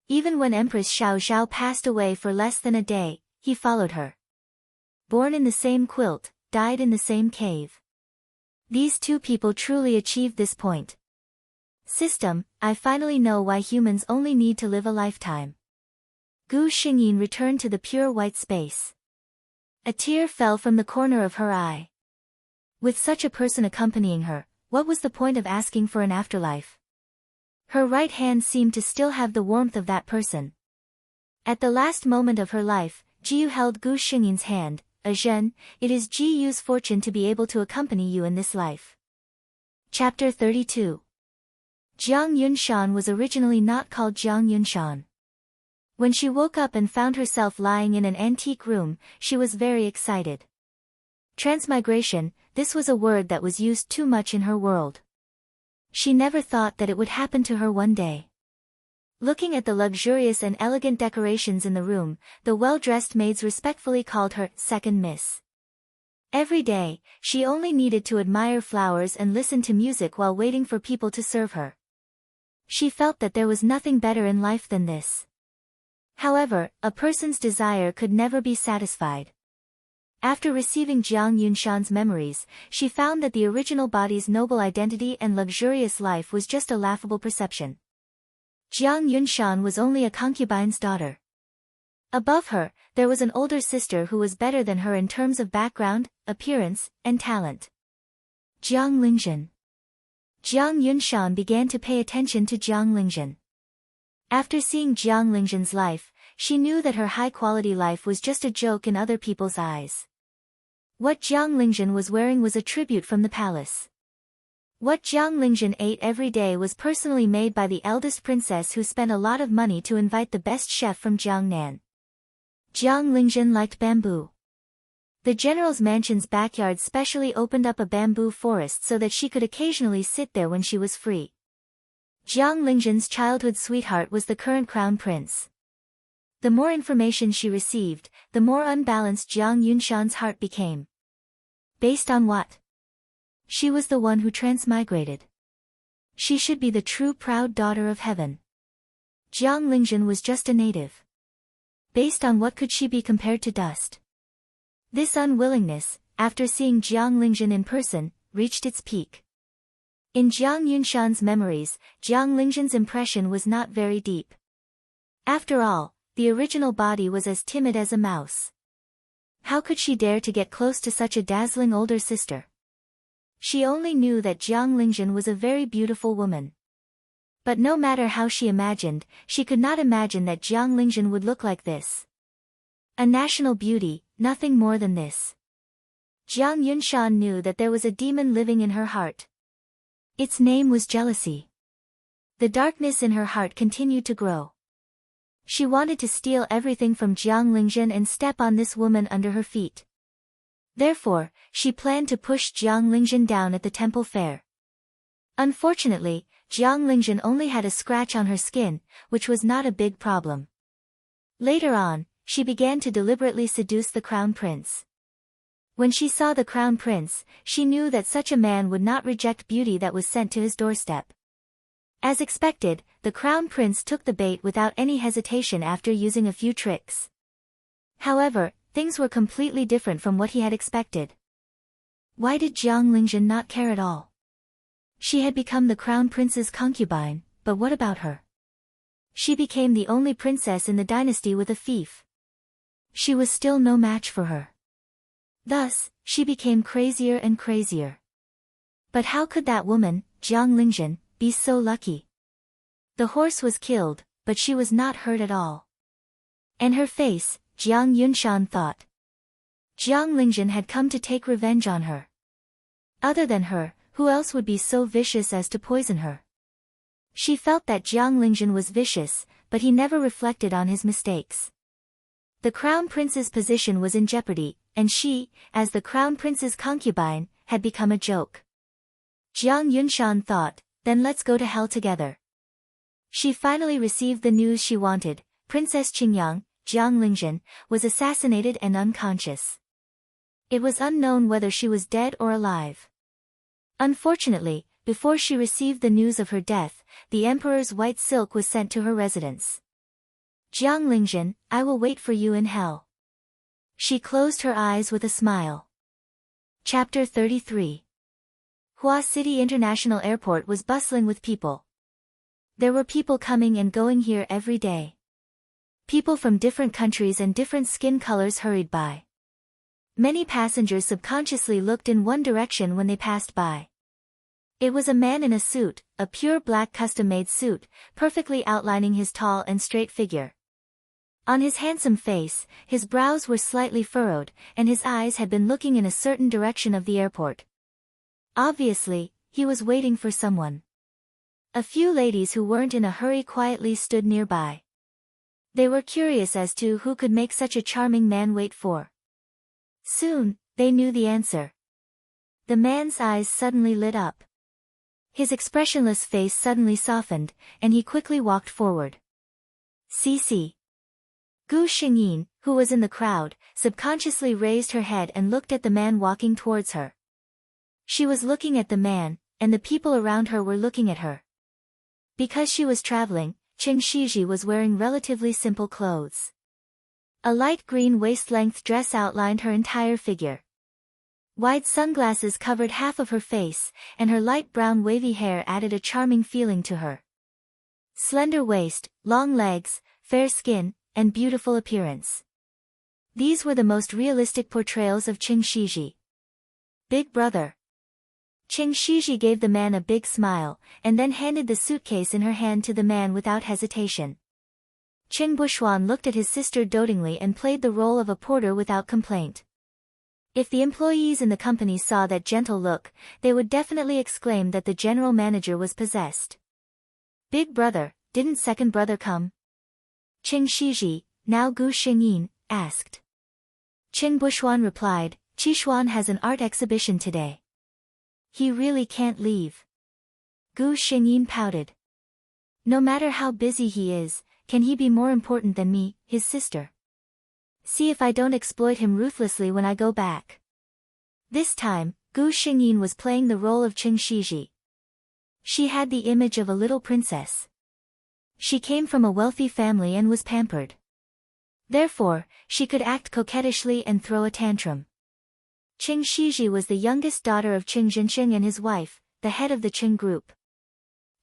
Even when Empress Xiao Zhao passed away for less than a day, he followed her. Born in the same quilt, died in the same cave. These two people truly achieved this point. System, I finally know why humans only need to live a lifetime. Gu Xingyin returned to the pure white space. A tear fell from the corner of her eye. With such a person accompanying her, what was the point of asking for an afterlife? Her right hand seemed to still have the warmth of that person. At the last moment of her life, Ji Yu held Gu Xingyin's hand. Azhen, it is Ji Yu's fortune to be able to accompany you in this life. Chapter 32. Jiang Yunshan was originally not called Jiang Yunshan. When she woke up and found herself lying in an antique room, she was very excited. Transmigration, this was a word that was used too much in her world. She never thought that it would happen to her one day. Looking at the luxurious and elegant decorations in the room, the well-dressed maids respectfully called her second miss. Every day, she only needed to admire flowers and listen to music while waiting for people to serve her. She felt that there was nothing better in life than this. However, a person's desire could never be satisfied. After receiving Jiang Yunshan's memories, she found that the original body's noble identity and luxurious life was just a laughable perception. Jiang Yunshan was only a concubine's daughter. Above her, there was an older sister who was better than her in terms of background, appearance, and talent. Jiang Lingzhen. Jiang Yunshan began to pay attention to Jiang Lingzhen. After seeing Jiang Lingzhen's life, she knew that her high-quality life was just a joke in other people's eyes. What Jiang Lingzhen was wearing was a tribute from the palace. What Jiang Lingzhen ate every day was personally made by the eldest princess who spent a lot of money to invite the best chef from Jiangnan. Jiang Lingzhen liked bamboo. The general's mansion's backyard specially opened up a bamboo forest so that she could occasionally sit there when she was free. Jiang Lingzhen's childhood sweetheart was the current crown prince. The more information she received, the more unbalanced Jiang Yunshan's heart became. Based on what? She was the one who transmigrated. She should be the true proud daughter of heaven. Jiang Lingzhen was just a native. Based on what could she be compared to dust? This unwillingness, after seeing Jiang Lingzhen in person, reached its peak. In Jiang Yunshan's memories, Jiang Lingzhen's impression was not very deep. After all, the original body was as timid as a mouse. How could she dare to get close to such a dazzling older sister? She only knew that Jiang Lingzhen was a very beautiful woman. But no matter how she imagined, she could not imagine that Jiang Lingzhen would look like this. A national beauty, nothing more than this. Jiang Yunshan knew that there was a demon living in her heart. Its name was jealousy. The darkness in her heart continued to grow. She wanted to steal everything from Jiang Lingzhen and step on this woman under her feet. Therefore, she planned to push Jiang Lingzhen down at the temple fair. Unfortunately, Jiang Lingzhen only had a scratch on her skin, which was not a big problem. Later on, she began to deliberately seduce the crown prince. When she saw the crown prince, she knew that such a man would not reject beauty that was sent to his doorstep. As expected, the crown prince took the bait without any hesitation after using a few tricks. However, things were completely different from what he had expected. Why did Jiang Lingzhen not care at all? She had become the crown prince's concubine, but what about her? She became the only princess in the dynasty with a fief. She was still no match for her. Thus, she became crazier and crazier. But how could that woman, Jiang Lingzhen, be so lucky? The horse was killed, but she was not hurt at all. And her face, Jiang Yunshan thought. Jiang Lingzhen had come to take revenge on her. Other than her, who else would be so vicious as to poison her? She felt that Jiang Lingzhen was vicious, but he never reflected on his mistakes. The crown prince's position was in jeopardy, and she, as the crown prince's concubine, had become a joke. Jiang Yunshan thought, then let's go to hell together. She finally received the news she wanted. Princess Qingyang, Jiang Lingzhen, was assassinated and unconscious. It was unknown whether she was dead or alive. Unfortunately, before she received the news of her death, the emperor's white silk was sent to her residence. Jiang Lingzhen, I will wait for you in hell. She closed her eyes with a smile. Chapter 33. Hua City International Airport was bustling with people. There were people coming and going here every day. People from different countries and different skin colors hurried by. Many passengers subconsciously looked in one direction when they passed by. It was a man in a suit, a pure black custom-made suit, perfectly outlining his tall and straight figure. On his handsome face, his brows were slightly furrowed, and his eyes had been looking in a certain direction of the airport. Obviously, he was waiting for someone. A few ladies who weren't in a hurry quietly stood nearby. They were curious as to who could make such a charming man wait for. Soon, they knew the answer. The man's eyes suddenly lit up. His expressionless face suddenly softened, and he quickly walked forward. Cc. Gu Xingyin, who was in the crowd, subconsciously raised her head and looked at the man walking towards her. She was looking at the man, and the people around her were looking at her. Because she was traveling, Qing Shiji was wearing relatively simple clothes. A light green waist-length dress outlined her entire figure. Wide sunglasses covered half of her face, and her light brown wavy hair added a charming feeling to her. Slender waist, long legs, fair skin, and beautiful appearance. These were the most realistic portrayals of Qing Shiji. Big brother. Qing Shiji gave the man a big smile, and then handed the suitcase in her hand to the man without hesitation. Qing Buxuan looked at his sister dotingly and played the role of a porter without complaint. If the employees in the company saw that gentle look, they would definitely exclaim that the general manager was possessed. Big brother, didn't second brother come? Qing Shiji, now Gu Xingyin, asked. Qing Buxuan replied, Qishuan has an art exhibition today. He really can't leave. Gu Xingyin pouted. No matter how busy he is, can he be more important than me, his sister? See if I don't exploit him ruthlessly when I go back. This time, Gu Xingyin was playing the role of Qing Shiji. She had the image of a little princess. She came from a wealthy family and was pampered. Therefore, she could act coquettishly and throw a tantrum. Qing Shiji was the youngest daughter of Qing Jinsheng and his wife, the head of the Qing group.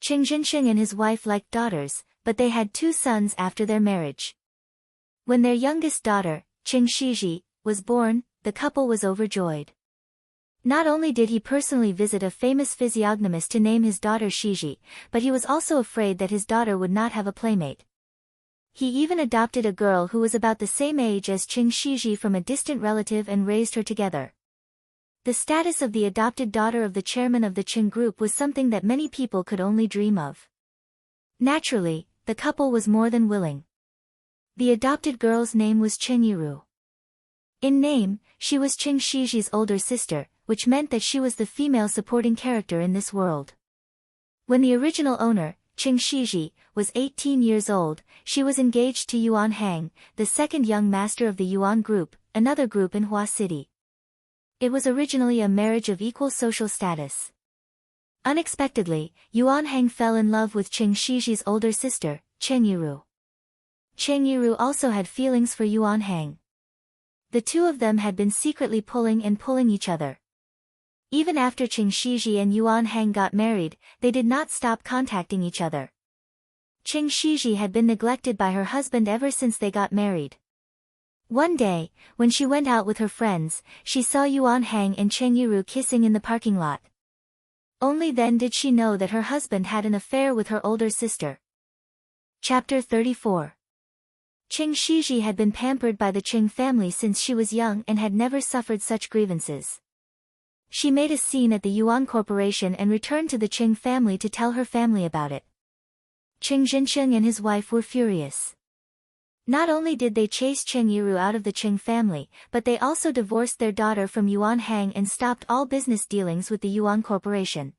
Qing Jinsheng and his wife liked daughters, but they had 2 sons after their marriage. When their youngest daughter, Qing Shiji, was born, the couple was overjoyed. Not only did he personally visit a famous physiognomist to name his daughter Shiji, but he was also afraid that his daughter would not have a playmate. He even adopted a girl who was about the same age as Qing Shiji from a distant relative and raised her together. The status of the adopted daughter of the chairman of the Qing group was something that many people could only dream of. Naturally, the couple was more than willing. The adopted girl's name was Qingyiru. In name, she was Qing Shiji's older sister, which meant that she was the female supporting character in this world. When the original owner, Qing Shiji, was 18 years old, she was engaged to Yuan Hang, the second young master of the Yuan group, another group in Hua City. It was originally a marriage of equal social status. Unexpectedly, Yuan Hang fell in love with Qing Shiji's older sister, Qingyiru. Qingyiru also had feelings for Yuan Hang. The two of them had been secretly pulling each other. Even after Qing Shiji and Yuan Hang got married, they did not stop contacting each other. Qing Shiji had been neglected by her husband ever since they got married. One day, when she went out with her friends, she saw Yuan Hang and Qingyiru kissing in the parking lot. Only then did she know that her husband had an affair with her older sister. Chapter 34. Qing Shiji had been pampered by the Qing family since she was young and had never suffered such grievances. She made a scene at the Yuan Corporation and returned to the Qing family to tell her family about it. Qing Jinsheng and his wife were furious. Not only did they chase Qingyiru out of the Qing family, but they also divorced their daughter from Yuan Hang and stopped all business dealings with the Yuan Corporation.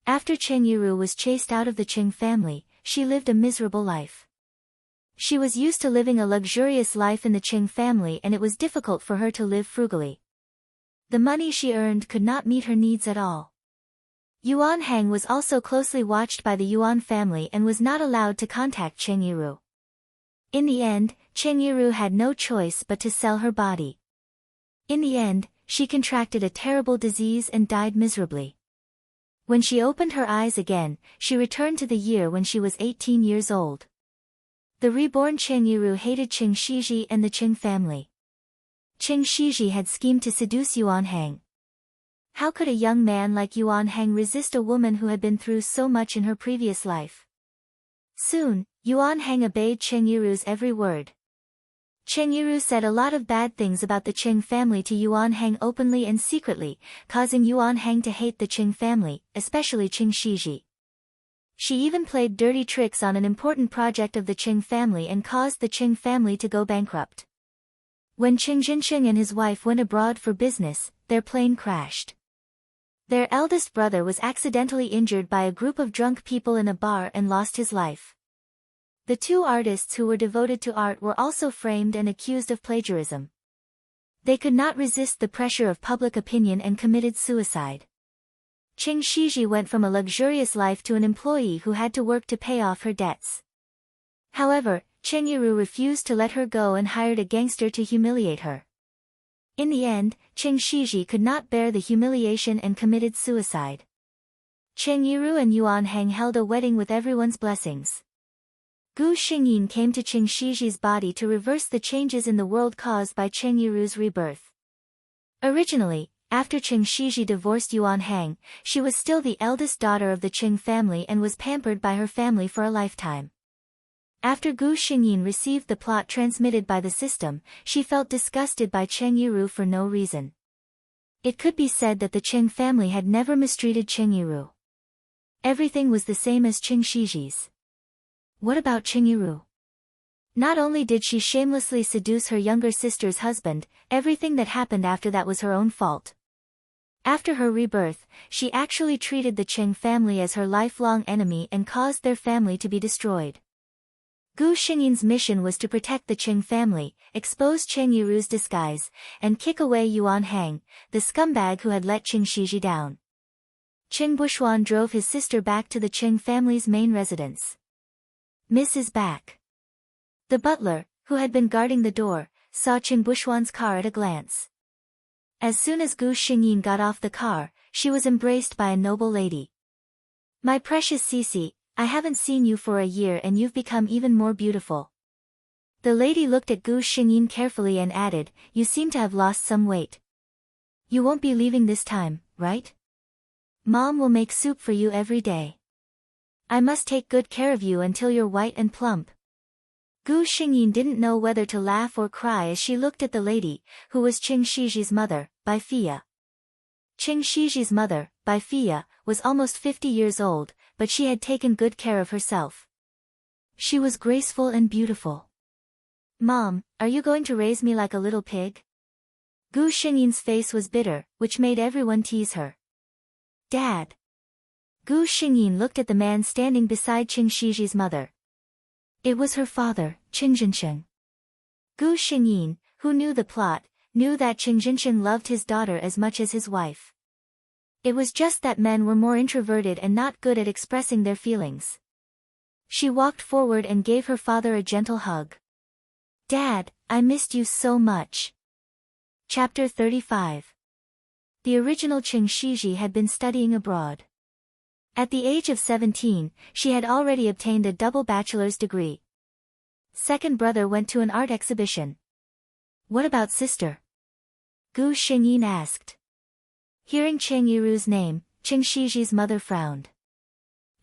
After Qingyiru was chased out of the Qing family, she lived a miserable life. She was used to living a luxurious life in the Qing family and it was difficult for her to live frugally. The money she earned could not meet her needs at all. Yuan Hang was also closely watched by the Yuan family and was not allowed to contact Qingyiru. In the end, Qingyiru had no choice but to sell her body. In the end, she contracted a terrible disease and died miserably. When she opened her eyes again, she returned to the year when she was 18 years old. The reborn Qingyiru hated Qing Shiji and the Qing family. Qing Shiji had schemed to seduce Yuan Hang. How could a young man like Yuan Hang resist a woman who had been through so much in her previous life? Soon, Yuan Hang obeyed Qingyiru's every word. Qingyiru said a lot of bad things about the Qing family to Yuan Hang openly and secretly, causing Yuan Hang to hate the Qing family, especially Qing Shiji. She even played dirty tricks on an important project of the Qing family and caused the Qing family to go bankrupt. When Qing Jinsheng and his wife went abroad for business, their plane crashed. Their eldest brother was accidentally injured by a group of drunk people in a bar and lost his life. The two artists who were devoted to art were also framed and accused of plagiarism. They could not resist the pressure of public opinion and committed suicide. Qing Shiji went from a luxurious life to an employee who had to work to pay off her debts. However, Chen Yiru refused to let her go and hired a gangster to humiliate her. In the end, Qing Shiji could not bear the humiliation and committed suicide. Chen Yiru and Yuan Heng held a wedding with everyone's blessings. Gu Xingyin came to Qing Shiji's body to reverse the changes in the world caused by Chen Yiru's rebirth. Originally, after Qing Shiji divorced Yuan Heng, she was still the eldest daughter of the Qing family and was pampered by her family for a lifetime. After Gu Xingyin received the plot transmitted by the system, she felt disgusted by Chen Yiru for no reason. It could be said that the Qing family had never mistreated Chen Yiru. Everything was the same as Qing Shiji's. What about Chen Yiru? Not only did she shamelessly seduce her younger sister's husband, everything that happened after that was her own fault. After her rebirth, she actually treated the Qing family as her lifelong enemy and caused their family to be destroyed. Gu Xingyin's mission was to protect the Qing family, expose Chen Yiru's disguise, and kick away Yuan Heng, the scumbag who had let Qing Shiji down. Qing Bushuan drove his sister back to the Qing family's main residence. Miss is back. The butler, who had been guarding the door, saw Qing Bushuan's car at a glance. As soon as Gu Xingyin got off the car, she was embraced by a noble lady. My precious Cece, I haven't seen you for a year and you've become even more beautiful. The lady looked at Gu Xingyin carefully and added, you seem to have lost some weight. You won't be leaving this time, right? Mom will make soup for you every day. I must take good care of you until you're white and plump. Gu Xingyin didn't know whether to laugh or cry as she looked at the lady, who was Qing Shiji's mother, Bai Fia. Qing Shiji's mother, Bai Fia, was almost 50 years old, but she had taken good care of herself. She was graceful and beautiful. Mom, are you going to raise me like a little pig? Gu Xingyin's face was bitter, which made everyone tease her. Dad. Gu Xingyin looked at the man standing beside Qing Shiji's mother. It was her father, Qing Jinsheng. Gu Xingyin, who knew the plot, knew that Qing Jinsheng loved his daughter as much as his wife. It was just that men were more introverted and not good at expressing their feelings. She walked forward and gave her father a gentle hug. Dad, I missed you so much. Chapter 35. The original Qing Shiji had been studying abroad. At the age of 17, she had already obtained a double bachelor's degree. Second brother went to an art exhibition. What about sister? Gu Xingyin asked. Hearing Chen Yiru's name, Qing Shiji's mother frowned.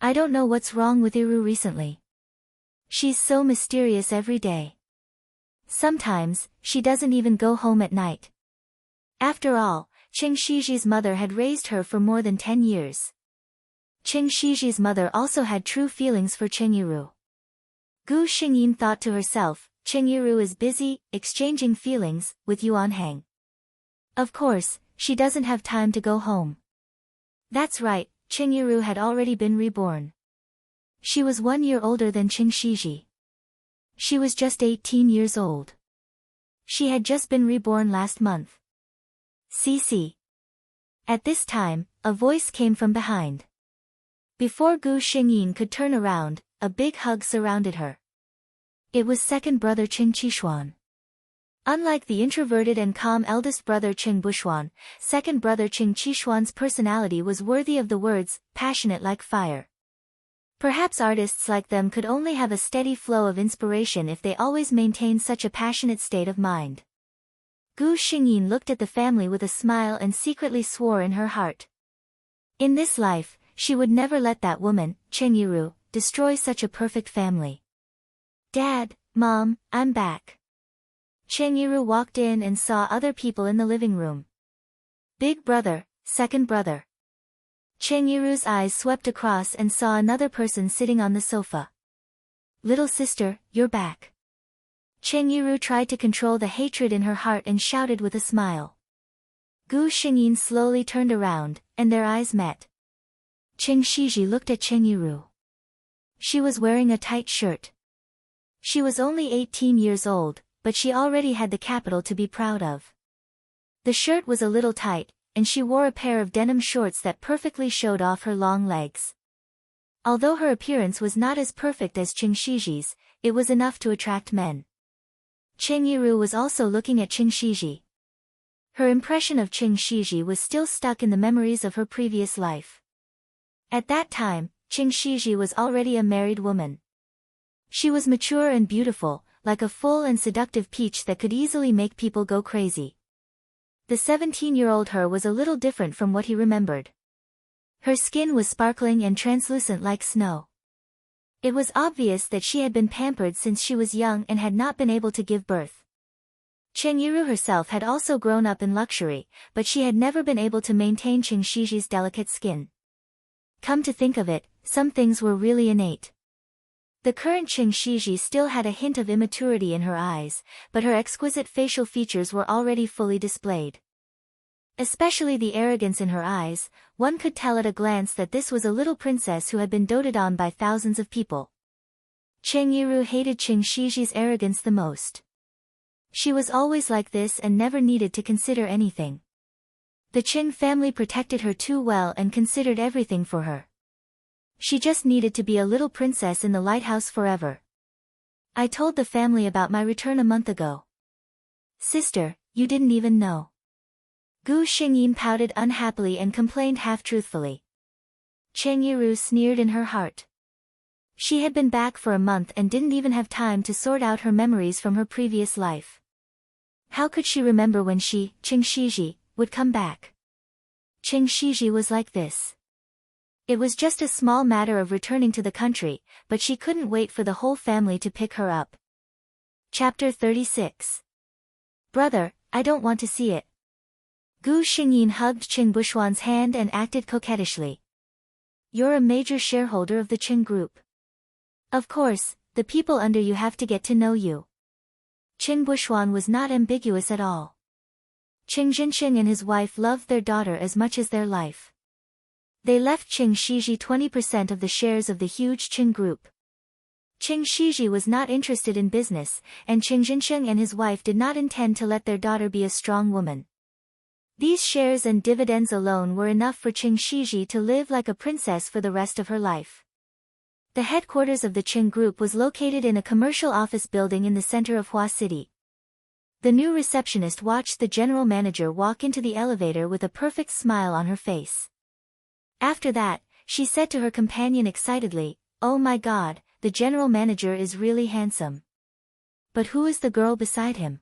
I don't know what's wrong with Yiru recently. She's so mysterious every day. Sometimes, she doesn't even go home at night. After all, Qing Shiji's mother had raised her for more than 10 years. Qing Shiji's mother also had true feelings for Chen Yiru. Gu Xingyin thought to herself, Chen Yiru is busy, exchanging feelings, with Yuan Heng. Of course, she doesn't have time to go home. That's right, Chen Yiru had already been reborn. She was 1 year older than Qing Shiji. She was just 18 years old. She had just been reborn last month. Cece. At this time, a voice came from behind. Before Gu Xingyin could turn around, a big hug surrounded her. It was second brother Qing Qishuan. Unlike the introverted and calm eldest brother Qing Bushuan, second brother Qing Qishuan's personality was worthy of the words, passionate like fire. Perhaps artists like them could only have a steady flow of inspiration if they always maintained such a passionate state of mind. Gu Xingyin looked at the family with a smile and secretly swore in her heart. In this life, she would never let that woman, Chen Yiru, destroy such a perfect family. Dad, Mom, I'm back. Chen Yiru walked in and saw other people in the living room. Big brother, second brother. Chen Yiru's eyes swept across and saw another person sitting on the sofa. Little sister, you're back. Chen Yiru tried to control the hatred in her heart and shouted with a smile. Gu Xingyin slowly turned around, and their eyes met. Qing Shiji looked at Chen Yiru. She was wearing a tight shirt. She was only 18 years old, but she already had the capital to be proud of. The shirt was a little tight, and she wore a pair of denim shorts that perfectly showed off her long legs. Although her appearance was not as perfect as Qing Shiji's, it was enough to attract men. Qing Yiru was also looking at Qing Shiji. Her impression of Qing Shiji was still stuck in the memories of her previous life. At that time, Qing Shiji was already a married woman. She was mature and beautiful, like a full and seductive peach that could easily make people go crazy. The 17-year-old her was a little different from what he remembered. Her skin was sparkling and translucent like snow. It was obvious that she had been pampered since she was young and had not been able to give birth. Qing Yiru herself had also grown up in luxury, but she had never been able to maintain Qing Shiji's delicate skin. Come to think of it, some things were really innate. The current Qing Shiji still had a hint of immaturity in her eyes, but her exquisite facial features were already fully displayed. Especially the arrogance in her eyes, one could tell at a glance that this was a little princess who had been doted on by thousands of people. Qing Yiru hated Qing Shiji's arrogance the most. She was always like this and never needed to consider anything. The Qing family protected her too well and considered everything for her. She just needed to be a little princess in the lighthouse forever. I told the family about my return a month ago. Sister, you didn't even know. Gu Xingyin pouted unhappily and complained half-truthfully. Qing Yiru sneered in her heart. She had been back for a month and didn't even have time to sort out her memories from her previous life. How could she remember when she, Qing Shiji, would come back? Qing Shiji was like this. It was just a small matter of returning to the country, but she couldn't wait for the whole family to pick her up. Chapter 36. Brother, I don't want to see it. Gu Xingyin hugged Qing Buxuan's hand and acted coquettishly. You're a major shareholder of the Qing Group. Of course, the people under you have to get to know you. Qing Buxuan was not ambiguous at all. Qing Jinqing and his wife loved their daughter as much as their life. They left Qing Shiji 20% of the shares of the huge Qing Group. Qing Shiji was not interested in business, and Qing Jinqing and his wife did not intend to let their daughter be a strong woman. These shares and dividends alone were enough for Qing Shiji to live like a princess for the rest of her life. The headquarters of the Qing Group was located in a commercial office building in the center of Hua City. The new receptionist watched the general manager walk into the elevator with a perfect smile on her face. After that, she said to her companion excitedly, "Oh my God, the general manager is really handsome. But who is the girl beside him?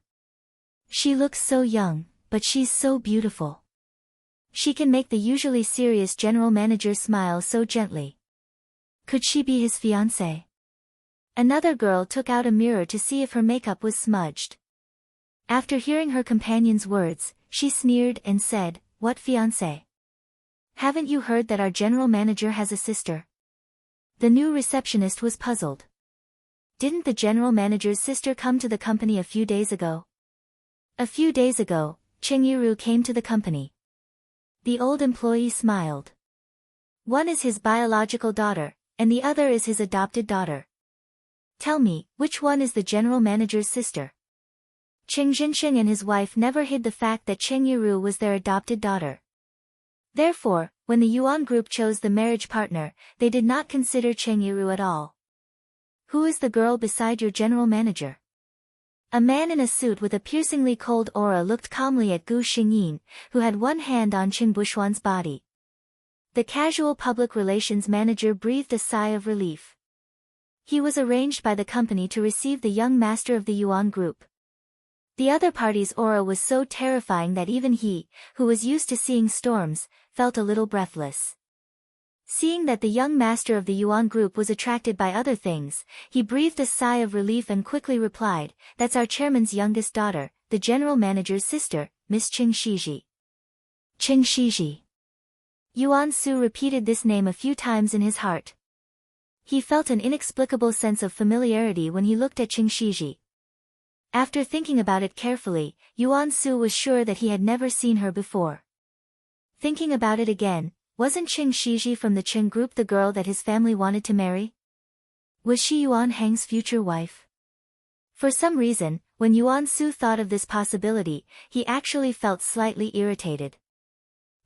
She looks so young, but she's so beautiful. She can make the usually serious general manager smile so gently. Could she be his fiancée?" Another girl took out a mirror to see if her makeup was smudged. After hearing her companion's words, she sneered and said, "What fiancé? Haven't you heard that our general manager has a sister?" The new receptionist was puzzled. Didn't the general manager's sister come to the company a few days ago? A few days ago, Qing Yiru came to the company. The old employee smiled. One is his biological daughter, and the other is his adopted daughter. Tell me, which one is the general manager's sister? Qing Jinqing and his wife never hid the fact that Qing Yiru was their adopted daughter. Therefore, when the Yuan group chose the marriage partner, they did not consider Qing Yiru at all. Who is the girl beside your general manager? A man in a suit with a piercingly cold aura looked calmly at Gu Xingyin, who had one hand on Qing Buxuan's body. The casual public relations manager breathed a sigh of relief. He was arranged by the company to receive the young master of the Yuan group. The other party's aura was so terrifying that even he, who was used to seeing storms, felt a little breathless. Seeing that the young master of the Yuan group was attracted by other things, he breathed a sigh of relief and quickly replied, "That's our chairman's youngest daughter, the general manager's sister, Miss Qing Shiji." Qing Shiji. Yuan Su repeated this name a few times in his heart. He felt an inexplicable sense of familiarity when he looked at Qing Shiji. After thinking about it carefully, Yuan Su was sure that he had never seen her before. Thinking about it again, wasn't Qing Shiji from the Qing group the girl that his family wanted to marry? Was she Yuan Hang's future wife? For some reason, when Yuan Su thought of this possibility, he actually felt slightly irritated.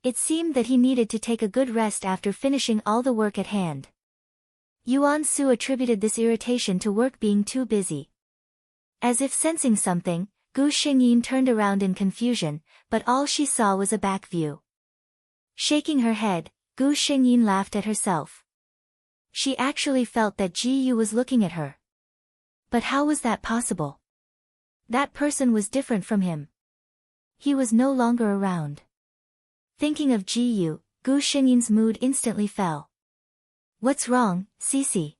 It seemed that he needed to take a good rest after finishing all the work at hand. Yuan Su attributed this irritation to work being too busy. As if sensing something, Gu Xingyin turned around in confusion, but all she saw was a back view. Shaking her head, Gu Xingyin laughed at herself. She actually felt that Ji Yu was looking at her. But how was that possible? That person was different from him. He was no longer around. Thinking of Ji Yu, Gu Xingyin's mood instantly fell. What's wrong, Cece?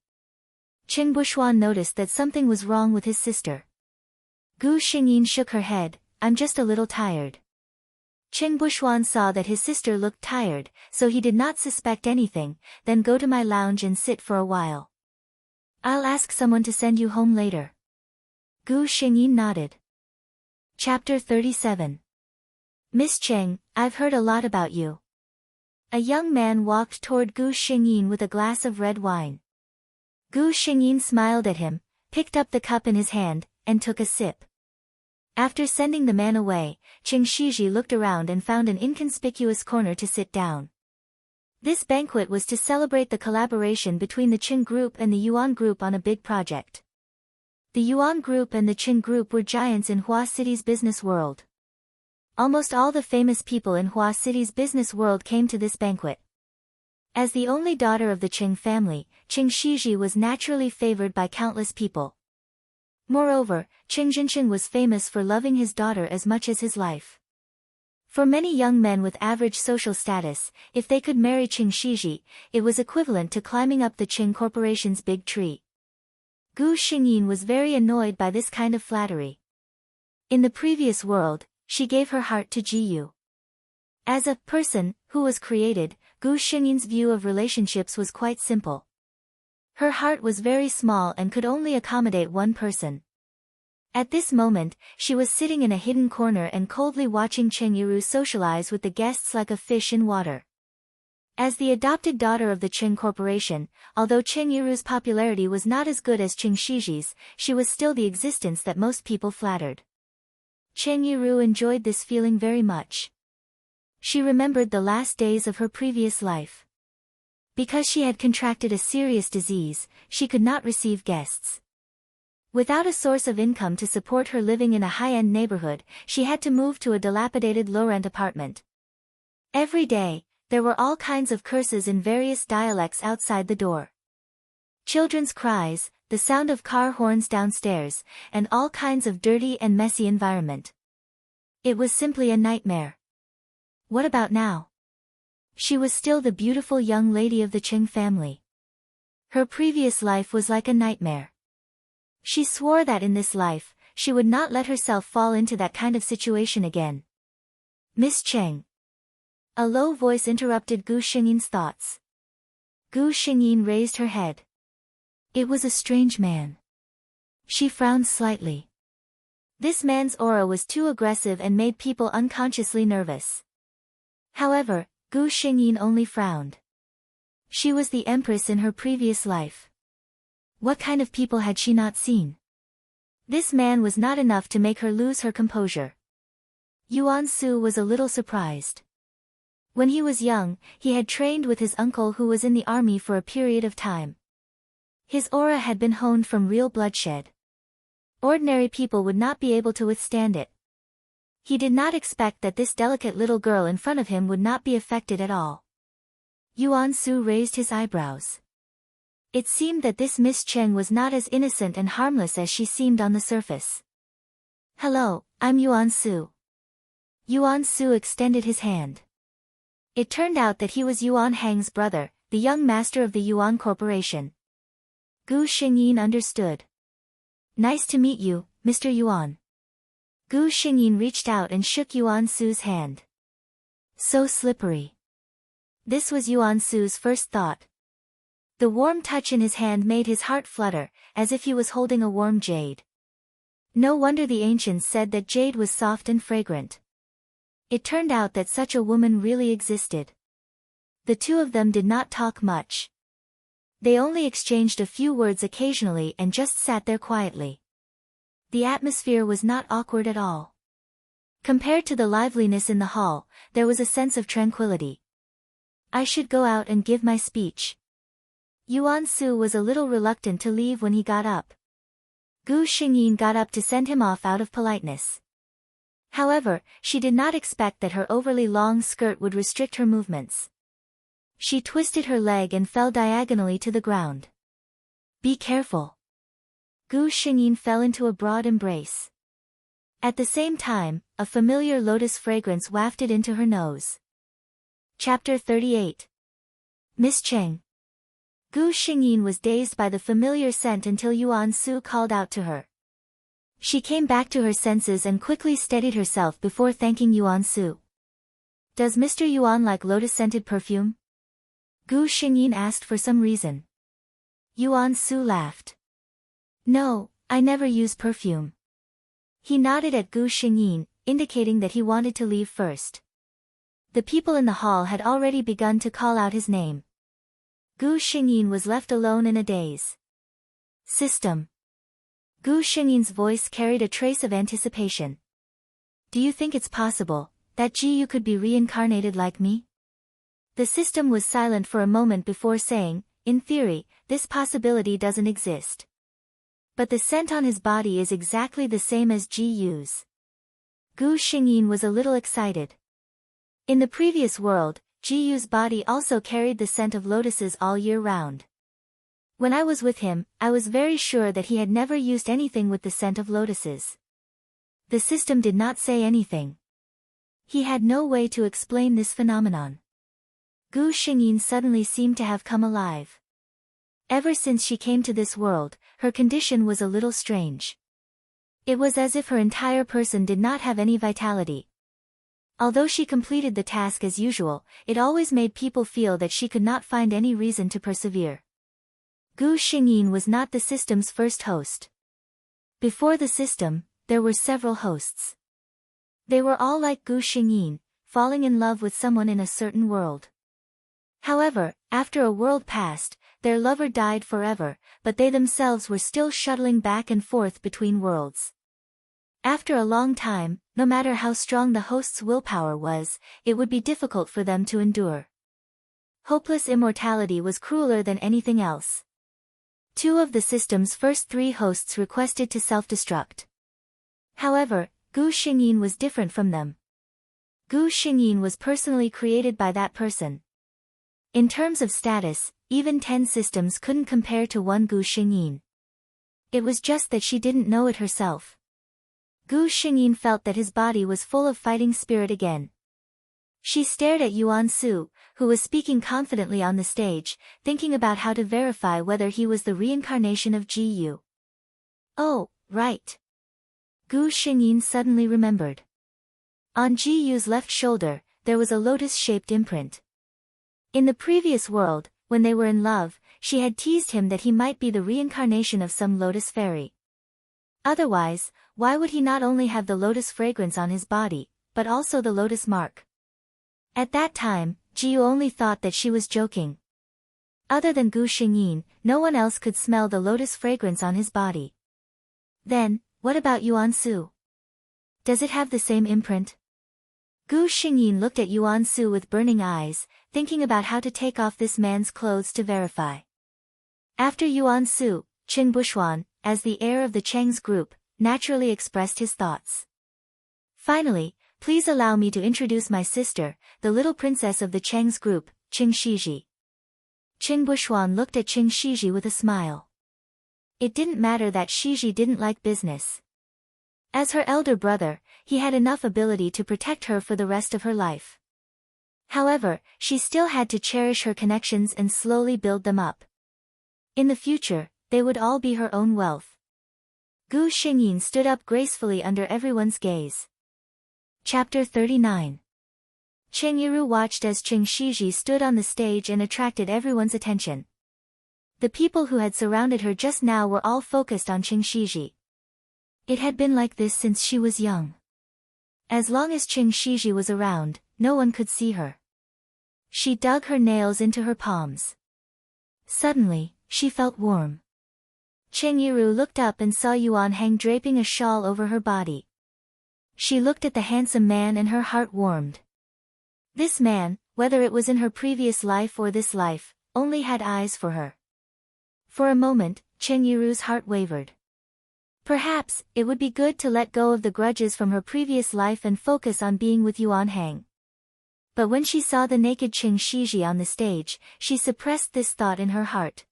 Qing Buxuan noticed that something was wrong with his sister. Gu Xingyin shook her head, I'm just a little tired. Qing Buxuan saw that his sister looked tired, so he did not suspect anything, then go to my lounge and sit for a while. I'll ask someone to send you home later. Gu Xingyin nodded. Chapter 37. Miss Cheng, I've heard a lot about you. A young man walked toward Gu Xingyin with a glass of red wine. Gu Xingyin smiled at him, picked up the cup in his hand, and took a sip. After sending the man away, Qing Shiji looked around and found an inconspicuous corner to sit down. This banquet was to celebrate the collaboration between the Qing group and the Yuan group on a big project. The Yuan group and the Qing group were giants in Hua City's business world. Almost all the famous people in Hua City's business world came to this banquet. As the only daughter of the Qing family, Qing Shiji was naturally favored by countless people. Moreover, Qing Jinqing was famous for loving his daughter as much as his life. For many young men with average social status, if they could marry Qing Shiji, it was equivalent to climbing up the Qing Corporation's big tree. Gu Xingyin was very annoyed by this kind of flattery. In the previous world, she gave her heart to Ji Yu. As a person who was created, Gu Xingyin's view of relationships was quite simple. Her heart was very small and could only accommodate one person. At this moment, she was sitting in a hidden corner and coldly watching Cheng Yiru socialize with the guests like a fish in water. As the adopted daughter of the Qing Corporation, although Cheng Yiru's popularity was not as good as Qing Shiji's, she was still the existence that most people flattered. Cheng Yiru enjoyed this feeling very much. She remembered the last days of her previous life. Because she had contracted a serious disease, she could not receive guests. Without a source of income to support her living in a high-end neighborhood, she had to move to a dilapidated low-rent apartment. Every day, there were all kinds of curses in various dialects outside the door. Children's cries, the sound of car horns downstairs, and all kinds of dirty and messy environment. It was simply a nightmare. What about now? She was still the beautiful young lady of the Qing family. Her previous life was like a nightmare. She swore that in this life, she would not let herself fall into that kind of situation again. Miss Cheng. A low voice interrupted Gu Xingyin's thoughts. Gu Xingyin raised her head. It was a strange man. She frowned slightly. This man's aura was too aggressive and made people unconsciously nervous. However, Gu Xingyin only frowned. She was the empress in her previous life. What kind of people had she not seen? This man was not enough to make her lose her composure. Yuan Su was a little surprised. When he was young, he had trained with his uncle who was in the army for a period of time. His aura had been honed from real bloodshed. Ordinary people would not be able to withstand it. He did not expect that this delicate little girl in front of him would not be affected at all. Yuan Su raised his eyebrows. It seemed that this Miss Cheng was not as innocent and harmless as she seemed on the surface. Hello, I'm Yuan Su. Yuan Su extended his hand. It turned out that he was Yuan Hang's brother, the young master of the Yuan Corporation. Gu Xingyin understood. Nice to meet you, Mr. Yuan. Gu Xingyin reached out and shook Yuan Su's hand. So slippery. This was Yuan Su's first thought. The warm touch in his hand made his heart flutter, as if he was holding a warm jade. No wonder the ancients said that jade was soft and fragrant. It turned out that such a woman really existed. The two of them did not talk much. They only exchanged a few words occasionally and just sat there quietly. The atmosphere was not awkward at all. Compared to the liveliness in the hall, there was a sense of tranquility. I should go out and give my speech. Yuan Su was a little reluctant to leave when he got up. Gu Xingyin got up to send him off out of politeness. However, she did not expect that her overly long skirt would restrict her movements. She twisted her leg and fell diagonally to the ground. Be careful. Gu Xingyin fell into a broad embrace. At the same time, a familiar lotus fragrance wafted into her nose. Chapter 38. Miss Cheng. Gu Xingyin was dazed by the familiar scent until Yuan Su called out to her. She came back to her senses and quickly steadied herself before thanking Yuan Su. Does Mr. Yuan like lotus-scented perfume? Gu Xingyin asked for some reason. Yuan Su laughed. No, I never use perfume. He nodded at Gu Xingyin, indicating that he wanted to leave first. The people in the hall had already begun to call out his name. Gu Xingyin was left alone in a daze. System. Gu Xingyin's voice carried a trace of anticipation. Do you think it's possible that Ji could be reincarnated like me? The system was silent for a moment before saying, in theory, this possibility doesn't exist. But the scent on his body is exactly the same as Ji Yu's. Gu Xingyin was a little excited. In the previous world, Ji Yu's body also carried the scent of lotuses all year round. When I was with him, I was very sure that he had never used anything with the scent of lotuses. The system did not say anything. He had no way to explain this phenomenon. Gu Xingyin suddenly seemed to have come alive. Ever since she came to this world, her condition was a little strange. It was as if her entire person did not have any vitality. Although she completed the task as usual, it always made people feel that she could not find any reason to persevere. Gu Xingyin was not the system's first host. Before the system, there were several hosts. They were all like Gu Xingyin, falling in love with someone in a certain world. However, after a world passed, their lover died forever, but they themselves were still shuttling back and forth between worlds. After a long time, no matter how strong the host's willpower was, it would be difficult for them to endure. Hopeless immortality was crueler than anything else. Two of the system's first three hosts requested to self-destruct. However, Gu Xingyin was different from them. Gu Xingyin was personally created by that person. In terms of status, even 10 systems couldn't compare to one Gu Xingyin. It was just that she didn't know it herself. Gu Xingyin felt that his body was full of fighting spirit again. She stared at Yuan Su, who was speaking confidently on the stage, thinking about how to verify whether he was the reincarnation of Ji Yu. Oh, right. Gu Xingyin suddenly remembered. On Ji Yu's left shoulder, there was a lotus-shaped imprint. In the previous world, when they were in love, she had teased him that he might be the reincarnation of some lotus fairy. Otherwise, why would he not only have the lotus fragrance on his body, but also the lotus mark? At that time, Jiu only thought that she was joking. Other than Gu Xingyin, no one else could smell the lotus fragrance on his body. Then, what about Yuan Su? Does it have the same imprint? Gu Xingyin looked at Yuan Su with burning eyes, thinking about how to take off this man's clothes to verify. After Yuan Su, Qing Buxuan, as the heir of the Cheng's group, naturally expressed his thoughts. Finally, please allow me to introduce my sister, the little princess of the Cheng's group, Qing Shiji. Qing Buxuan looked at Qing Shiji with a smile. It didn't matter that Shiji didn't like business. As her elder brother, he had enough ability to protect her for the rest of her life. However, she still had to cherish her connections and slowly build them up. In the future, they would all be her own wealth. Gu Xingyin stood up gracefully under everyone's gaze. Chapter 39. Cheng Yiru watched as Qing Shiji stood on the stage and attracted everyone's attention. The people who had surrounded her just now were all focused on Qing Shiji. It had been like this since she was young. As long as Qing Shiji was around, no one could see her. She dug her nails into her palms. Suddenly, she felt warm. Cheng Yiru looked up and saw Yuan Hang draping a shawl over her body. She looked at the handsome man and her heart warmed. This man, whether it was in her previous life or this life, only had eyes for her. For a moment, Cheng Yiru's heart wavered. Perhaps, it would be good to let go of the grudges from her previous life and focus on being with Yuan Hang. But when she saw the naked Qing Shiji on the stage, she suppressed this thought in her heart.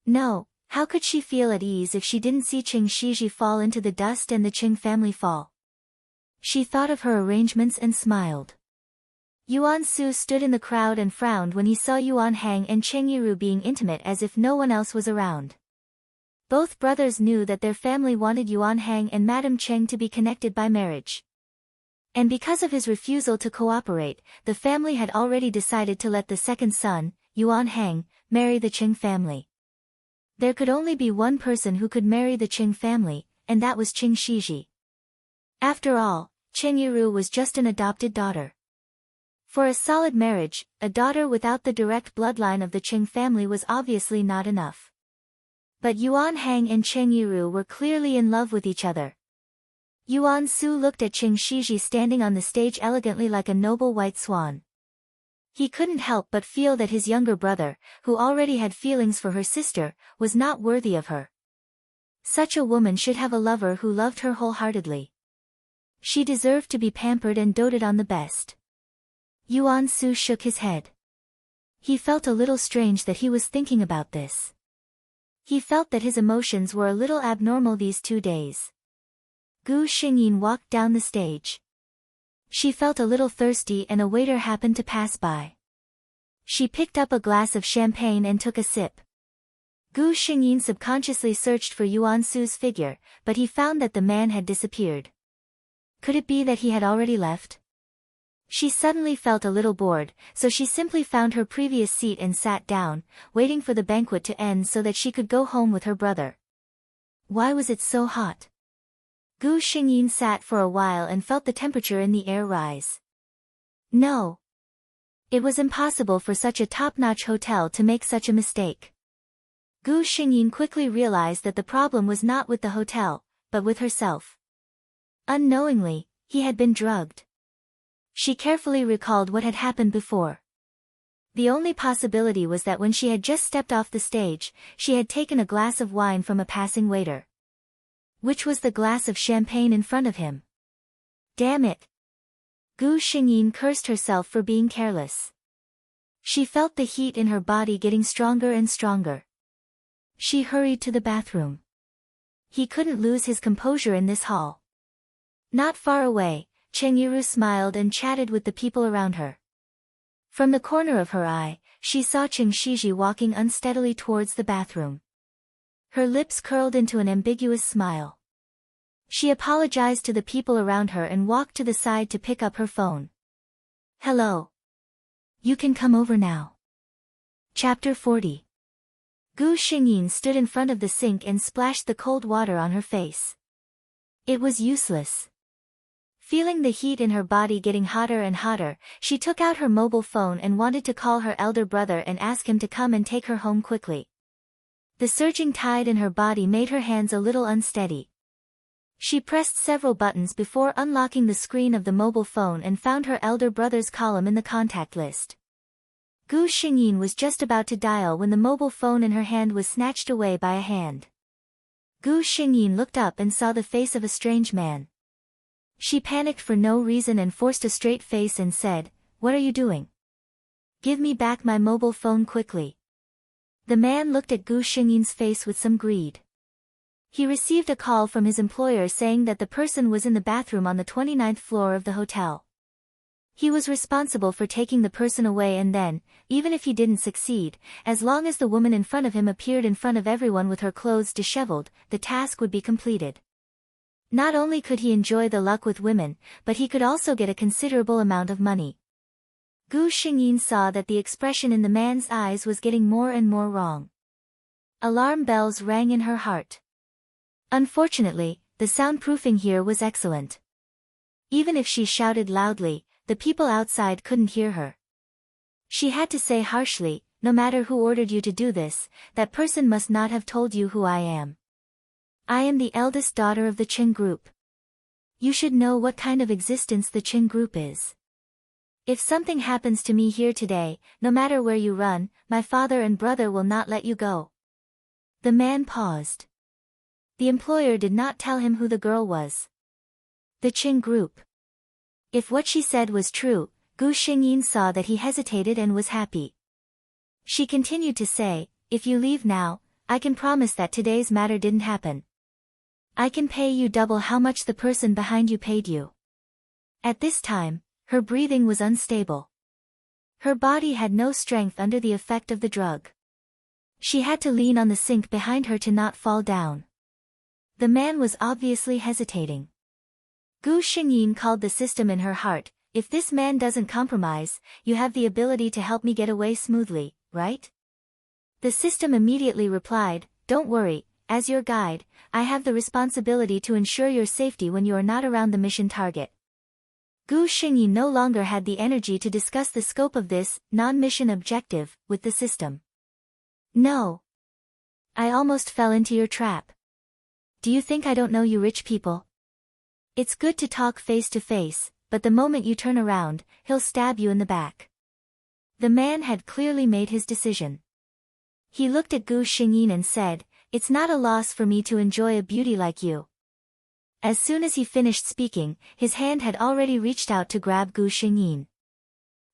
No, how could she feel at ease if she didn't see Qing Shiji fall into the dust and the Qing family fall? She thought of her arrangements and smiled. Yuan Su stood in the crowd and frowned when he saw Yuan Hang and Cheng Yiru being intimate as if no one else was around. Both brothers knew that their family wanted Yuan Hang and Madame Cheng to be connected by marriage. And because of his refusal to cooperate, the family had already decided to let the second son, Yuan Hang, marry the Cheng family. There could only be one person who could marry the Cheng family, and that was Qing Shiji. After all, Cheng Yiru was just an adopted daughter. For a solid marriage, a daughter without the direct bloodline of the Cheng family was obviously not enough. But Yuan Hang and Cheng Yiru were clearly in love with each other. Yuan Su looked at Qing Shiji standing on the stage elegantly like a noble white swan. He couldn't help but feel that his younger brother, who already had feelings for her sister, was not worthy of her. Such a woman should have a lover who loved her wholeheartedly. She deserved to be pampered and doted on the best. Yuan Su shook his head. He felt a little strange that he was thinking about this. He felt that his emotions were a little abnormal these 2 days. Gu Xingyin walked down the stage. She felt a little thirsty and a waiter happened to pass by. She picked up a glass of champagne and took a sip. Gu Xingyin subconsciously searched for Yuan Su's figure, but he found that the man had disappeared. Could it be that he had already left? She suddenly felt a little bored, so she simply found her previous seat and sat down, waiting for the banquet to end so that she could go home with her brother. Why was it so hot? Gu Xingyin sat for a while and felt the temperature in the air rise. No. It was impossible for such a top-notch hotel to make such a mistake. Gu Xingyin quickly realized that the problem was not with the hotel, but with herself. Unknowingly, he had been drugged. She carefully recalled what had happened before. The only possibility was that when she had just stepped off the stage, she had taken a glass of wine from a passing waiter. Which was the glass of champagne in front of him? Damn it! Gu Xingyin cursed herself for being careless. She felt the heat in her body getting stronger and stronger. She hurried to the bathroom. He couldn't lose his composure in this hall. Not far away, Cheng Yiru smiled and chatted with the people around her. From the corner of her eye, she saw Qing Shiji walking unsteadily towards the bathroom. Her lips curled into an ambiguous smile. She apologized to the people around her and walked to the side to pick up her phone. Hello. You can come over now. Chapter 40. Gu Xingyin stood in front of the sink and splashed the cold water on her face. It was useless. Feeling the heat in her body getting hotter and hotter, she took out her mobile phone and wanted to call her elder brother and ask him to come and take her home quickly. The surging tide in her body made her hands a little unsteady. She pressed several buttons before unlocking the screen of the mobile phone and found her elder brother's column in the contact list. Gu Xingyin was just about to dial when the mobile phone in her hand was snatched away by a hand. Gu Xingyin looked up and saw the face of a strange man. She panicked for no reason and forced a straight face and said, "What are you doing? Give me back my mobile phone quickly." The man looked at Gu Xingyin's face with some greed. He received a call from his employer saying that the person was in the bathroom on the 29th floor of the hotel. He was responsible for taking the person away and then, even if he didn't succeed, as long as the woman in front of him appeared in front of everyone with her clothes disheveled, the task would be completed. Not only could he enjoy the luck with women, but he could also get a considerable amount of money. Gu Xingyin saw that the expression in the man's eyes was getting more and more wrong. Alarm bells rang in her heart. Unfortunately, the soundproofing here was excellent. Even if she shouted loudly, the people outside couldn't hear her. She had to say harshly, "No matter who ordered you to do this, that person must not have told you who I am. I am the eldest daughter of the Qing group. You should know what kind of existence the Qing group is. If something happens to me here today, no matter where you run, my father and brother will not let you go. The man paused. The employer did not tell him who the girl was. The Qing group. If what she said was true, Gu Xingyin saw that he hesitated and was happy. She continued to say, if you leave now, I can promise that today's matter didn't happen. I can pay you double how much the person behind you paid you. At this time, her breathing was unstable. Her body had no strength under the effect of the drug. She had to lean on the sink behind her to not fall down. The man was obviously hesitating. Gu Xingyin called the system in her heart, if this man doesn't compromise, you have the ability to help me get away smoothly, right? The system immediately replied, don't worry, as your guide, I have the responsibility to ensure your safety when you are not around the mission target. Gu Xingyin no longer had the energy to discuss the scope of this non-mission objective with the system. No. I almost fell into your trap. Do you think I don't know you rich people? It's good to talk face to face, but the moment you turn around, he'll stab you in the back. The man had clearly made his decision. He looked at Gu Xingyin and said, it's not a loss for me to enjoy a beauty like you. As soon as he finished speaking, his hand had already reached out to grab Gu Xingyin.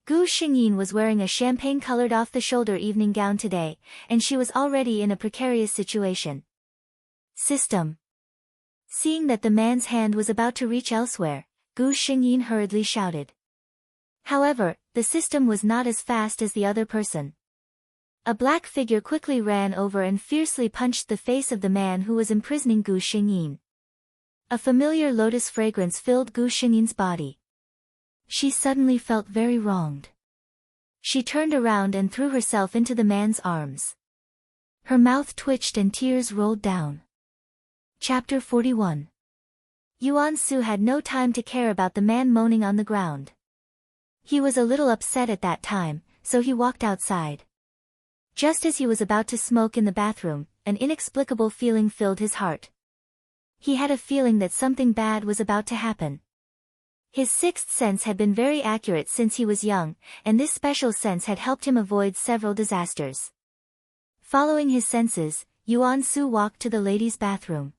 Gu Xingyin was wearing a champagne-colored off-the-shoulder evening gown today, and she was already in a precarious situation. System. Seeing that the man's hand was about to reach elsewhere, Gu Xingyin hurriedly shouted. However, the system was not as fast as the other person. A black figure quickly ran over and fiercely punched the face of the man who was imprisoning Gu Xingyin. A familiar lotus fragrance filled Gu Xingyin's body. She suddenly felt very wronged. She turned around and threw herself into the man's arms. Her mouth twitched and tears rolled down. Chapter 41. Yuan Su had no time to care about the man moaning on the ground. He was a little upset at that time, so he walked outside. Just as he was about to smoke in the bathroom, an inexplicable feeling filled his heart. He had a feeling that something bad was about to happen. His sixth sense had been very accurate since he was young, and this special sense had helped him avoid several disasters. Following his senses, Yuan Su walked to the ladies' bathroom.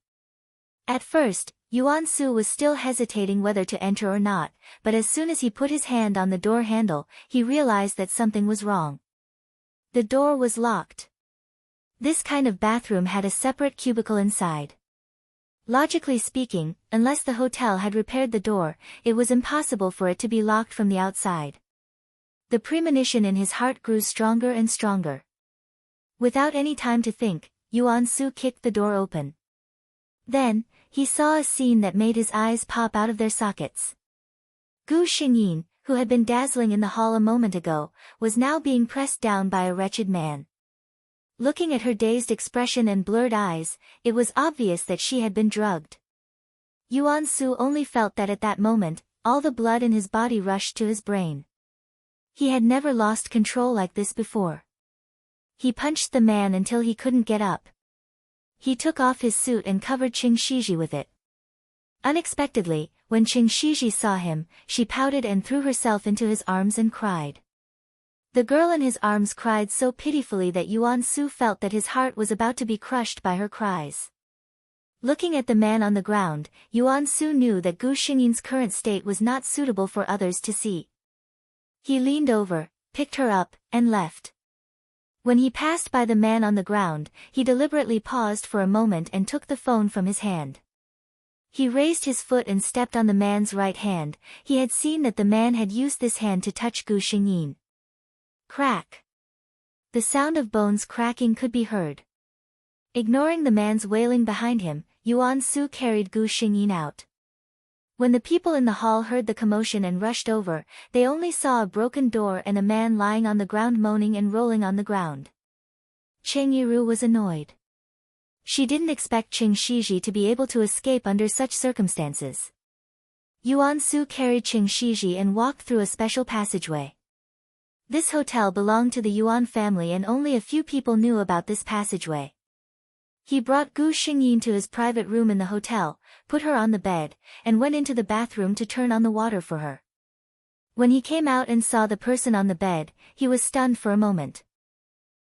At first, Yuan Su was still hesitating whether to enter or not, but as soon as he put his hand on the door handle, he realized that something was wrong. The door was locked. This kind of bathroom had a separate cubicle inside. Logically speaking, unless the hotel had repaired the door, it was impossible for it to be locked from the outside. The premonition in his heart grew stronger and stronger. Without any time to think, Yuan Su kicked the door open. Then, he saw a scene that made his eyes pop out of their sockets. Gu Xingyin, who had been dazzling in the hall a moment ago, was now being pressed down by a wretched man. Looking at her dazed expression and blurred eyes, it was obvious that she had been drugged. Yuan Su only felt that at that moment, all the blood in his body rushed to his brain. He had never lost control like this before. He punched the man until he couldn't get up. He took off his suit and covered Qing Shiji with it. Unexpectedly, when Qing Shiji saw him, she pouted and threw herself into his arms and cried. The girl in his arms cried so pitifully that Yuan Su felt that his heart was about to be crushed by her cries. Looking at the man on the ground, Yuan Su knew that Gu Xingyin's current state was not suitable for others to see. He leaned over, picked her up, and left. When he passed by the man on the ground, he deliberately paused for a moment and took the phone from his hand. He raised his foot and stepped on the man's right hand. He had seen that the man had used this hand to touch Gu Xingyin. Crack. The sound of bones cracking could be heard. Ignoring the man's wailing behind him, Yuan Su carried Gu Xingyin out. When the people in the hall heard the commotion and rushed over, they only saw a broken door and a man lying on the ground moaning and rolling on the ground. Cheng Yiru was annoyed. She didn't expect Qing Shiji to be able to escape under such circumstances. Yuan Su carried Qing Shiji and walked through a special passageway. This hotel belonged to the Yuan family and only a few people knew about this passageway. He brought Gu Xingyin to his private room in the hotel, put her on the bed, and went into the bathroom to turn on the water for her. When he came out and saw the person on the bed, he was stunned for a moment.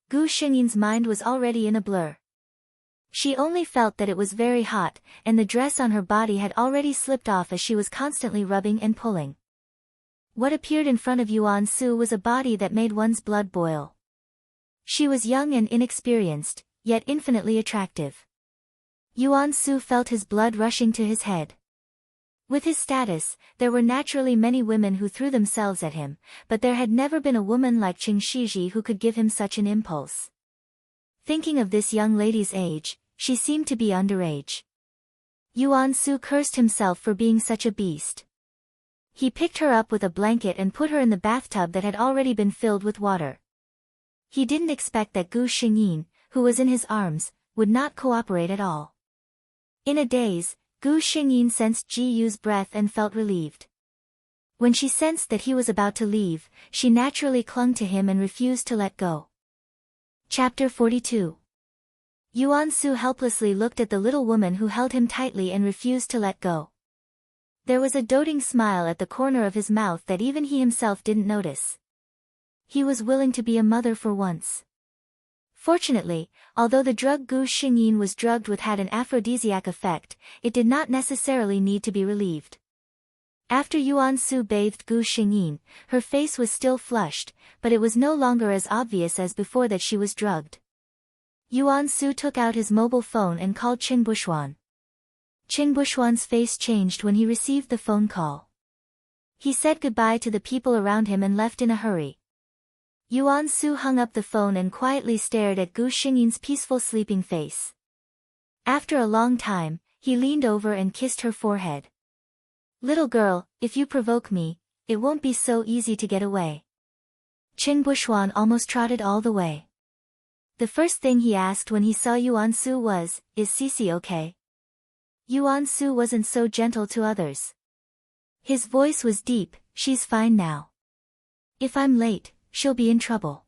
Gu Xingyin's mind was already in a blur. She only felt that it was very hot, and the dress on her body had already slipped off as she was constantly rubbing and pulling. What appeared in front of Yuan Su was a body that made one's blood boil. She was young and inexperienced, yet infinitely attractive. Yuan Su felt his blood rushing to his head. With his status, there were naturally many women who threw themselves at him, but there had never been a woman like Qing Shiji who could give him such an impulse. Thinking of this young lady's age, she seemed to be underage. Yuan Su cursed himself for being such a beast. He picked her up with a blanket and put her in the bathtub that had already been filled with water. He didn't expect that Gu Xingyin, who was in his arms, would not cooperate at all. In a daze, Gu Xingyin sensed Ji Yu's breath and felt relieved. When she sensed that he was about to leave, she naturally clung to him and refused to let go. Chapter 42. Yuan Su helplessly looked at the little woman who held him tightly and refused to let go. There was a doting smile at the corner of his mouth that even he himself didn't notice. He was willing to be a mother for once. Fortunately, although the drug Gu Xingyin was drugged with had an aphrodisiac effect, it did not necessarily need to be relieved. After Yuan Su bathed Gu Xingyin, her face was still flushed, but it was no longer as obvious as before that she was drugged. Yuan Su took out his mobile phone and called Qing Bushuan. Qing Bushuan's face changed when he received the phone call. He said goodbye to the people around him and left in a hurry. Yuan Su hung up the phone and quietly stared at Gu Xingyin's peaceful sleeping face. After a long time, he leaned over and kissed her forehead. "Little girl, if you provoke me, it won't be so easy to get away." Qing Bushuan almost trotted all the way. The first thing he asked when he saw Yuan Su was, "Is Cici okay?" Yuan Su wasn't so gentle to others. His voice was deep, "She's fine now. If I'm late, she'll be in trouble."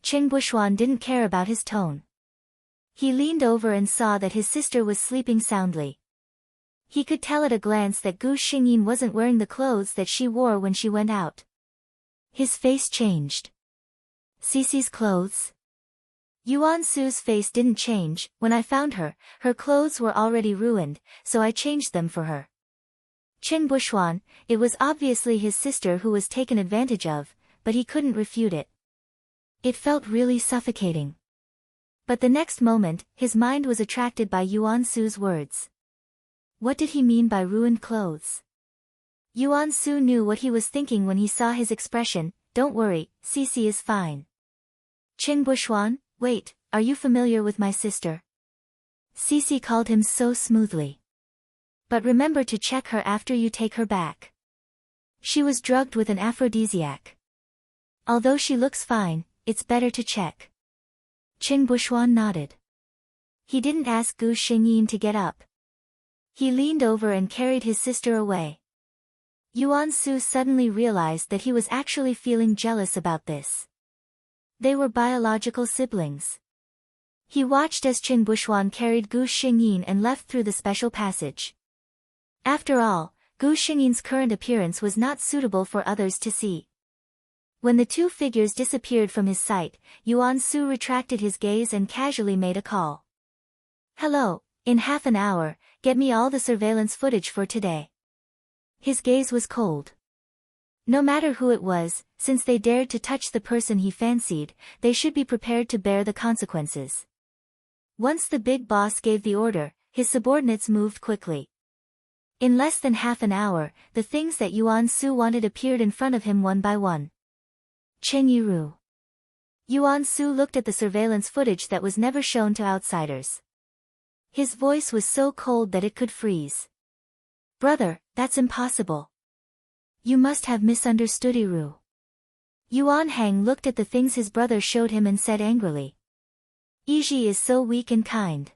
Qing Bushuan didn't care about his tone. He leaned over and saw that his sister was sleeping soundly. He could tell at a glance that Gu Xingyin wasn't wearing the clothes that she wore when she went out. His face changed. Cici's clothes? Yuan Su's face didn't change. "When I found her, her clothes were already ruined, so I changed them for her." Qing Bushuan, it was obviously his sister who was taken advantage of, but he couldn't refute it. It felt really suffocating. But the next moment, his mind was attracted by Yuan Su's words. What did he mean by ruined clothes? Yuan Su knew what he was thinking when he saw his expression. "Don't worry, Cici is fine." Qing Bushuan, "Wait, are you familiar with my sister?" Cici called him so smoothly. "But remember to check her after you take her back. She was drugged with an aphrodisiac. Although she looks fine, it's better to check." Qing Bushuan nodded. He didn't ask Gu Xingyin to get up. He leaned over and carried his sister away. Yuan Su suddenly realized that he was actually feeling jealous about this. They were biological siblings. He watched as Qing Bushuan carried Gu Xingyin and left through the special passage. After all, Gu Xingyin's current appearance was not suitable for others to see. When the two figures disappeared from his sight, Yuan Su retracted his gaze and casually made a call. "Hello, in half an hour, get me all the surveillance footage for today." His gaze was cold. No matter who it was, since they dared to touch the person he fancied, they should be prepared to bear the consequences. Once the big boss gave the order, his subordinates moved quickly. In less than half an hour, the things that Yuan Su wanted appeared in front of him one by one. Chen Yiru. Yuan Su looked at the surveillance footage that was never shown to outsiders. His voice was so cold that it could freeze. "Brother, that's impossible. You must have misunderstood Yiru." Yuan Hang looked at the things his brother showed him and said angrily. "Yiji is so weak and kind.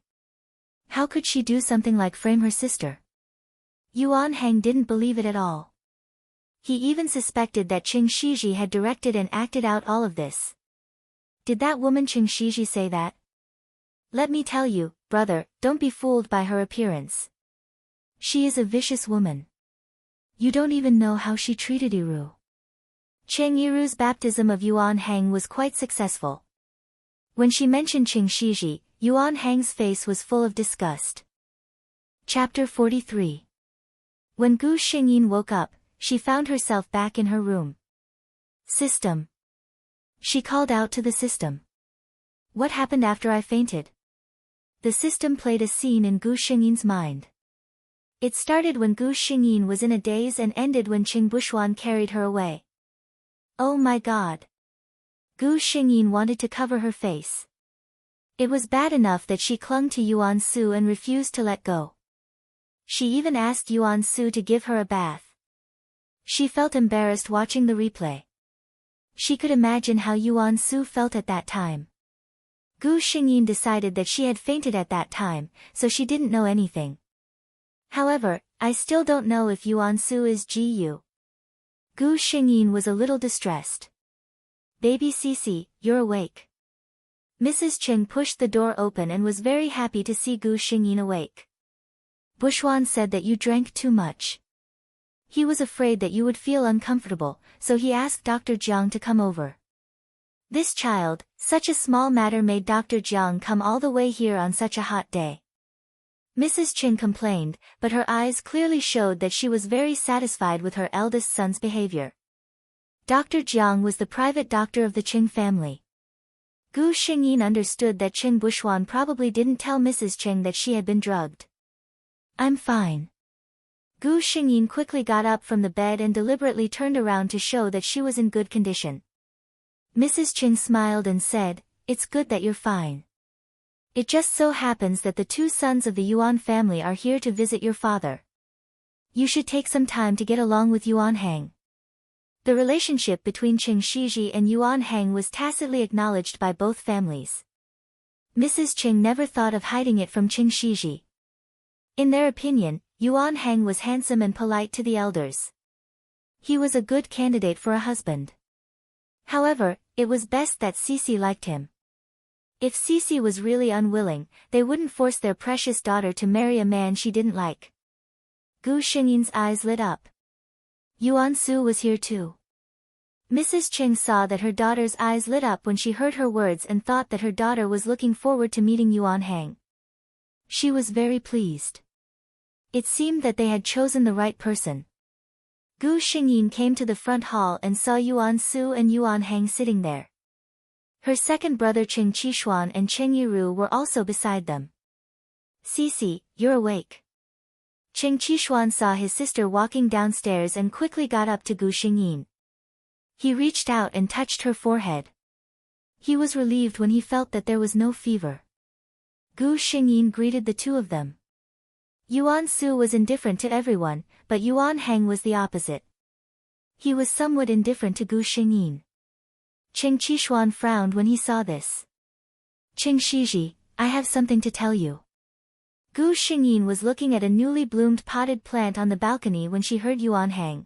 How could she do something like frame her sister?" Yuan Hang didn't believe it at all. He even suspected that Qing Shiji had directed and acted out all of this. Did that woman Qing Shiji say that? "Let me tell you, brother, don't be fooled by her appearance. She is a vicious woman. You don't even know how she treated Iru. Cheng Yiru's baptism of Yuan Hang was quite successful. When she mentioned Qing Shiji, Yuan Hang's face was full of disgust. Chapter 43. When Gu Xingyin woke up, she found herself back in her room. System. She called out to the system. What happened after I fainted? The system played a scene in Gu Xingyin's mind. It started when Gu Xingyin was in a daze and ended when Qing Bushuan carried her away. Oh my god. Gu Xingyin wanted to cover her face. It was bad enough that she clung to Yuan Su and refused to let go. She even asked Yuan Su to give her a bath. She felt embarrassed watching the replay. She could imagine how Yuan Su felt at that time. Gu Xingyin decided that she had fainted at that time, so she didn't know anything. However, I still don't know if Yuan Su is Gu. Gu Xingyin was a little distressed. Baby Cici, you're awake. Mrs. Cheng pushed the door open and was very happy to see Gu Xingyin awake. Bushuan said that you drank too much. He was afraid that you would feel uncomfortable, so he asked Dr. Jiang to come over. This child, such a small matter made Dr. Jiang come all the way here on such a hot day. Mrs. Cheng complained, but her eyes clearly showed that she was very satisfied with her eldest son's behavior. Dr. Jiang was the private doctor of the Cheng family. Gu Xingyin understood that Qing Bushuan probably didn't tell Mrs. Cheng that she had been drugged. I'm fine. Gu Xingyin quickly got up from the bed and deliberately turned around to show that she was in good condition. Mrs. Cheng smiled and said, It's good that you're fine. It just so happens that the two sons of the Yuan family are here to visit your father. You should take some time to get along with Yuan Hang. The relationship between Qing Shiji and Yuan Hang was tacitly acknowledged by both families. Mrs. Cheng never thought of hiding it from Qing Shiji. In their opinion, Yuan Hang was handsome and polite to the elders. He was a good candidate for a husband. However, it was best that Cici liked him. If Cici was really unwilling, they wouldn't force their precious daughter to marry a man she didn't like. Gu Xingyin's eyes lit up. Yuan Su was here too. Mrs. Cheng saw that her daughter's eyes lit up when she heard her words and thought that her daughter was looking forward to meeting Yuan Hang. She was very pleased. It seemed that they had chosen the right person. Gu Xingyin came to the front hall and saw Yuan Su and Yuan Hang sitting there. Her second brother Qing Qishuan and Qing Yiru were also beside them. Cici, you're awake. Qing Qishuan saw his sister walking downstairs and quickly got up to Gu Xingyin. He reached out and touched her forehead. He was relieved when he felt that there was no fever. Gu Xingyin greeted the two of them. Yuan Su was indifferent to everyone, but Yuan Hang was the opposite. He was somewhat indifferent to Gu Xingyin. Qing Qishuan frowned when he saw this. Qing Shiji, I have something to tell you. Gu Xingyin was looking at a newly bloomed potted plant on the balcony when she heard Yuan Hang.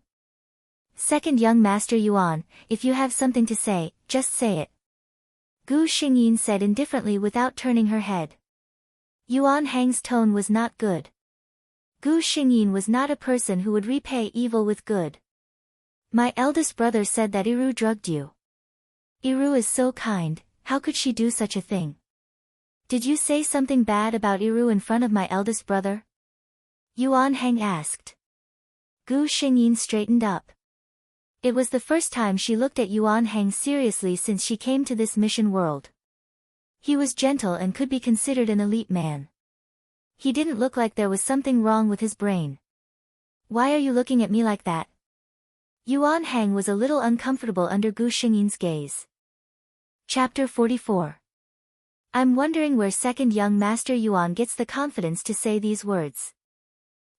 Second young master Yuan, if you have something to say, just say it. Gu Xingyin said indifferently without turning her head. Yuan Hang's tone was not good. Gu Xingyin was not a person who would repay evil with good. My eldest brother said that Iru drugged you. Iru is so kind, how could she do such a thing? Did you say something bad about Iru in front of my eldest brother? Yuan Hang asked. Gu Xingyin straightened up. It was the first time she looked at Yuan Hang seriously since she came to this mission world. He was gentle and could be considered an elite man. He didn't look like there was something wrong with his brain. Why are you looking at me like that? Yuan Hang was a little uncomfortable under Gu Xingyin's gaze. Chapter 44. I'm wondering where second young master Yuan gets the confidence to say these words.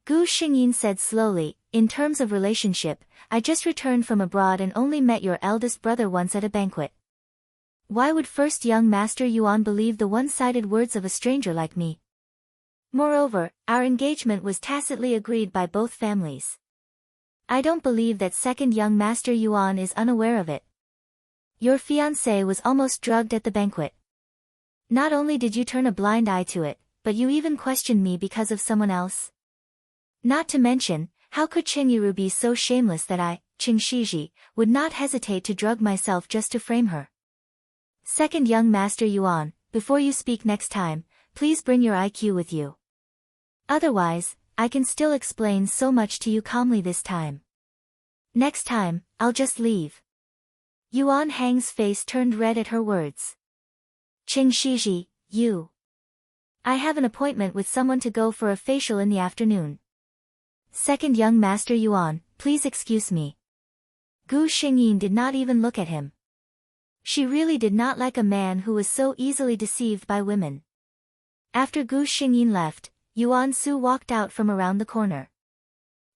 Gu Xingyin said slowly, in terms of relationship, I just returned from abroad and only met your eldest brother once at a banquet. Why would first young master Yuan believe the one-sided words of a stranger like me? Moreover, our engagement was tacitly agreed by both families. I don't believe that second young master Yuan is unaware of it. Your fiancé was almost drugged at the banquet. Not only did you turn a blind eye to it, but you even questioned me because of someone else. Not to mention, how could Qingyiru be so shameless that I, Qing Shiji, would not hesitate to drug myself just to frame her? Second young Master Yuan, before you speak next time, please bring your IQ with you. Otherwise, I can still explain so much to you calmly this time. Next time, I'll just leave. Yuan Hang's face turned red at her words. Qing Shiji, you. I have an appointment with someone to go for a facial in the afternoon. Second young Master Yuan, please excuse me. Gu Xingyin did not even look at him. She really did not like a man who was so easily deceived by women. After Gu Xingyin left, Yuan Su walked out from around the corner.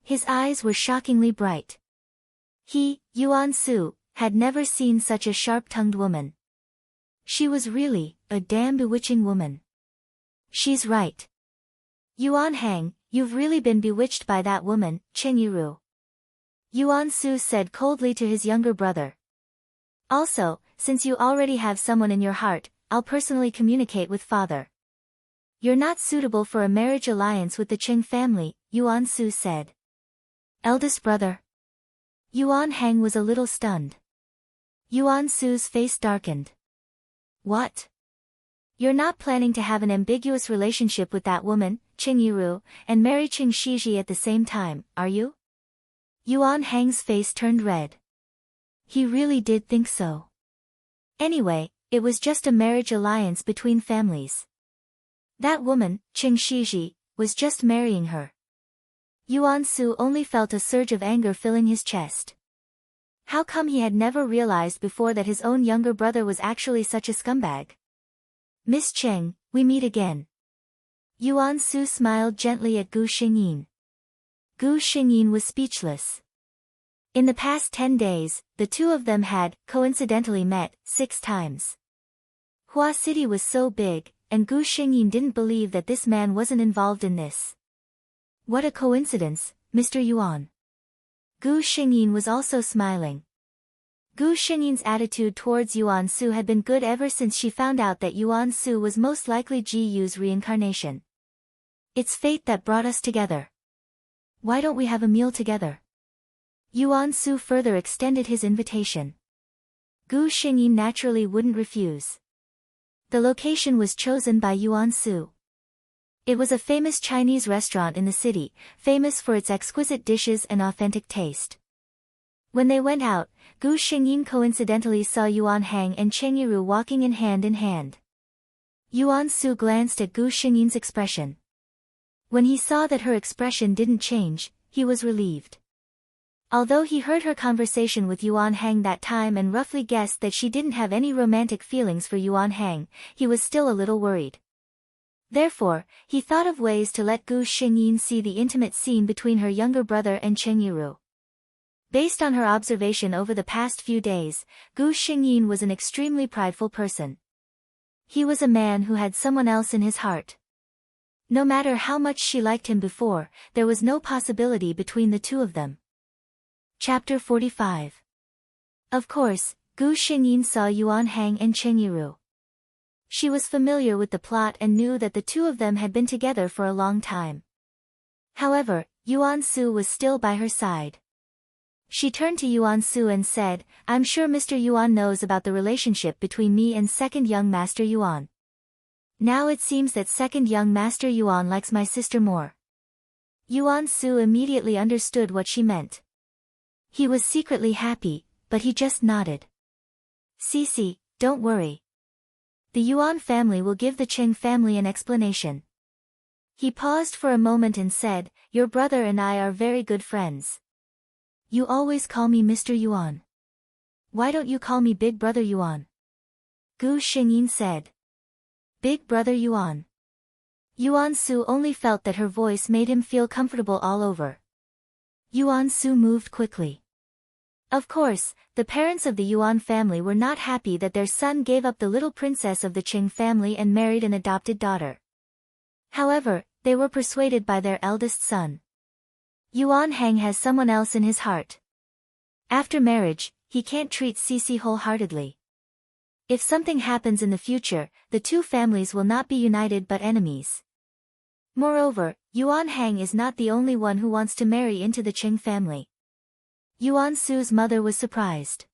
His eyes were shockingly bright. He, Yuan Su, had never seen such a sharp-tongued woman. She was really a damn bewitching woman. She's right. Yuan Hang, you've really been bewitched by that woman, Qingyiru. Yuan Su said coldly to his younger brother. Also, since you already have someone in your heart, I'll personally communicate with father. You're not suitable for a marriage alliance with the Qing family, Yuan Su said. Eldest brother. Yuan Hang was a little stunned. Yuan Su's face darkened. What? You're not planning to have an ambiguous relationship with that woman, Qingyiru, and marry Qing Shiji at the same time, are you? Yuan Hang's face turned red. He really did think so. Anyway, it was just a marriage alliance between families. That woman, Qing Shiji, was just marrying her. Yuan Su only felt a surge of anger filling his chest. How come he had never realized before that his own younger brother was actually such a scumbag? Miss Cheng, we meet again. Yuan Su smiled gently at Gu Xingyin. Gu Xingyin was speechless. In the past 10 days, the two of them had, coincidentally met, 6 times. Hua City was so big, and Gu Xingyin didn't believe that this man wasn't involved in this. What a coincidence, Mr. Yuan. Gu Xingyin was also smiling. Gu Xingyin's attitude towards Yuan Su had been good ever since she found out that Yuan Su was most likely Ji Yu's reincarnation. It's fate that brought us together. Why don't we have a meal together? Yuan Su further extended his invitation. Gu Xingyin naturally wouldn't refuse. The location was chosen by Yuan Su. It was a famous Chinese restaurant in the city, famous for its exquisite dishes and authentic taste. When they went out, Gu Xingyin coincidentally saw Yuan Hang and Qingyiru walking in hand. Yuan Su glanced at Gu Xingyin's expression. When he saw that her expression didn't change, he was relieved. Although he heard her conversation with Yuan Hang that time and roughly guessed that she didn't have any romantic feelings for Yuan Hang, he was still a little worried. Therefore, he thought of ways to let Gu Xingyin see the intimate scene between her younger brother and Qingyiru. Based on her observation over the past few days, Gu Xingyin was an extremely prideful person. He was a man who had someone else in his heart. No matter how much she liked him before, there was no possibility between the two of them. Chapter 45. Of course, Gu Xingyin saw Yuan Hang and Qingyiru. She was familiar with the plot and knew that the two of them had been together for a long time. However, Yuan Su was still by her side. She turned to Yuan Su and said, I'm sure Mr. Yuan knows about the relationship between me and second young Master Yuan. Now it seems that second young Master Yuan likes my sister more. Yuan Su immediately understood what she meant. He was secretly happy, but he just nodded. Cici, don't worry. The Yuan family will give the Qing family an explanation. He paused for a moment and said, your brother and I are very good friends. You always call me Mr. Yuan. Why don't you call me Big Brother Yuan? Gu Xingyin said. Big Brother Yuan. Yuan Su only felt that her voice made him feel comfortable all over. Yuan Su moved quickly. Of course, the parents of the Yuan family were not happy that their son gave up the little princess of the Qing family and married an adopted daughter. However, they were persuaded by their eldest son. Yuan Hang has someone else in his heart. After marriage, he can't treat Cici wholeheartedly. If something happens in the future, the two families will not be united but enemies. Moreover, Yuan Hang is not the only one who wants to marry into the Qing family. Yuan Su's mother was surprised.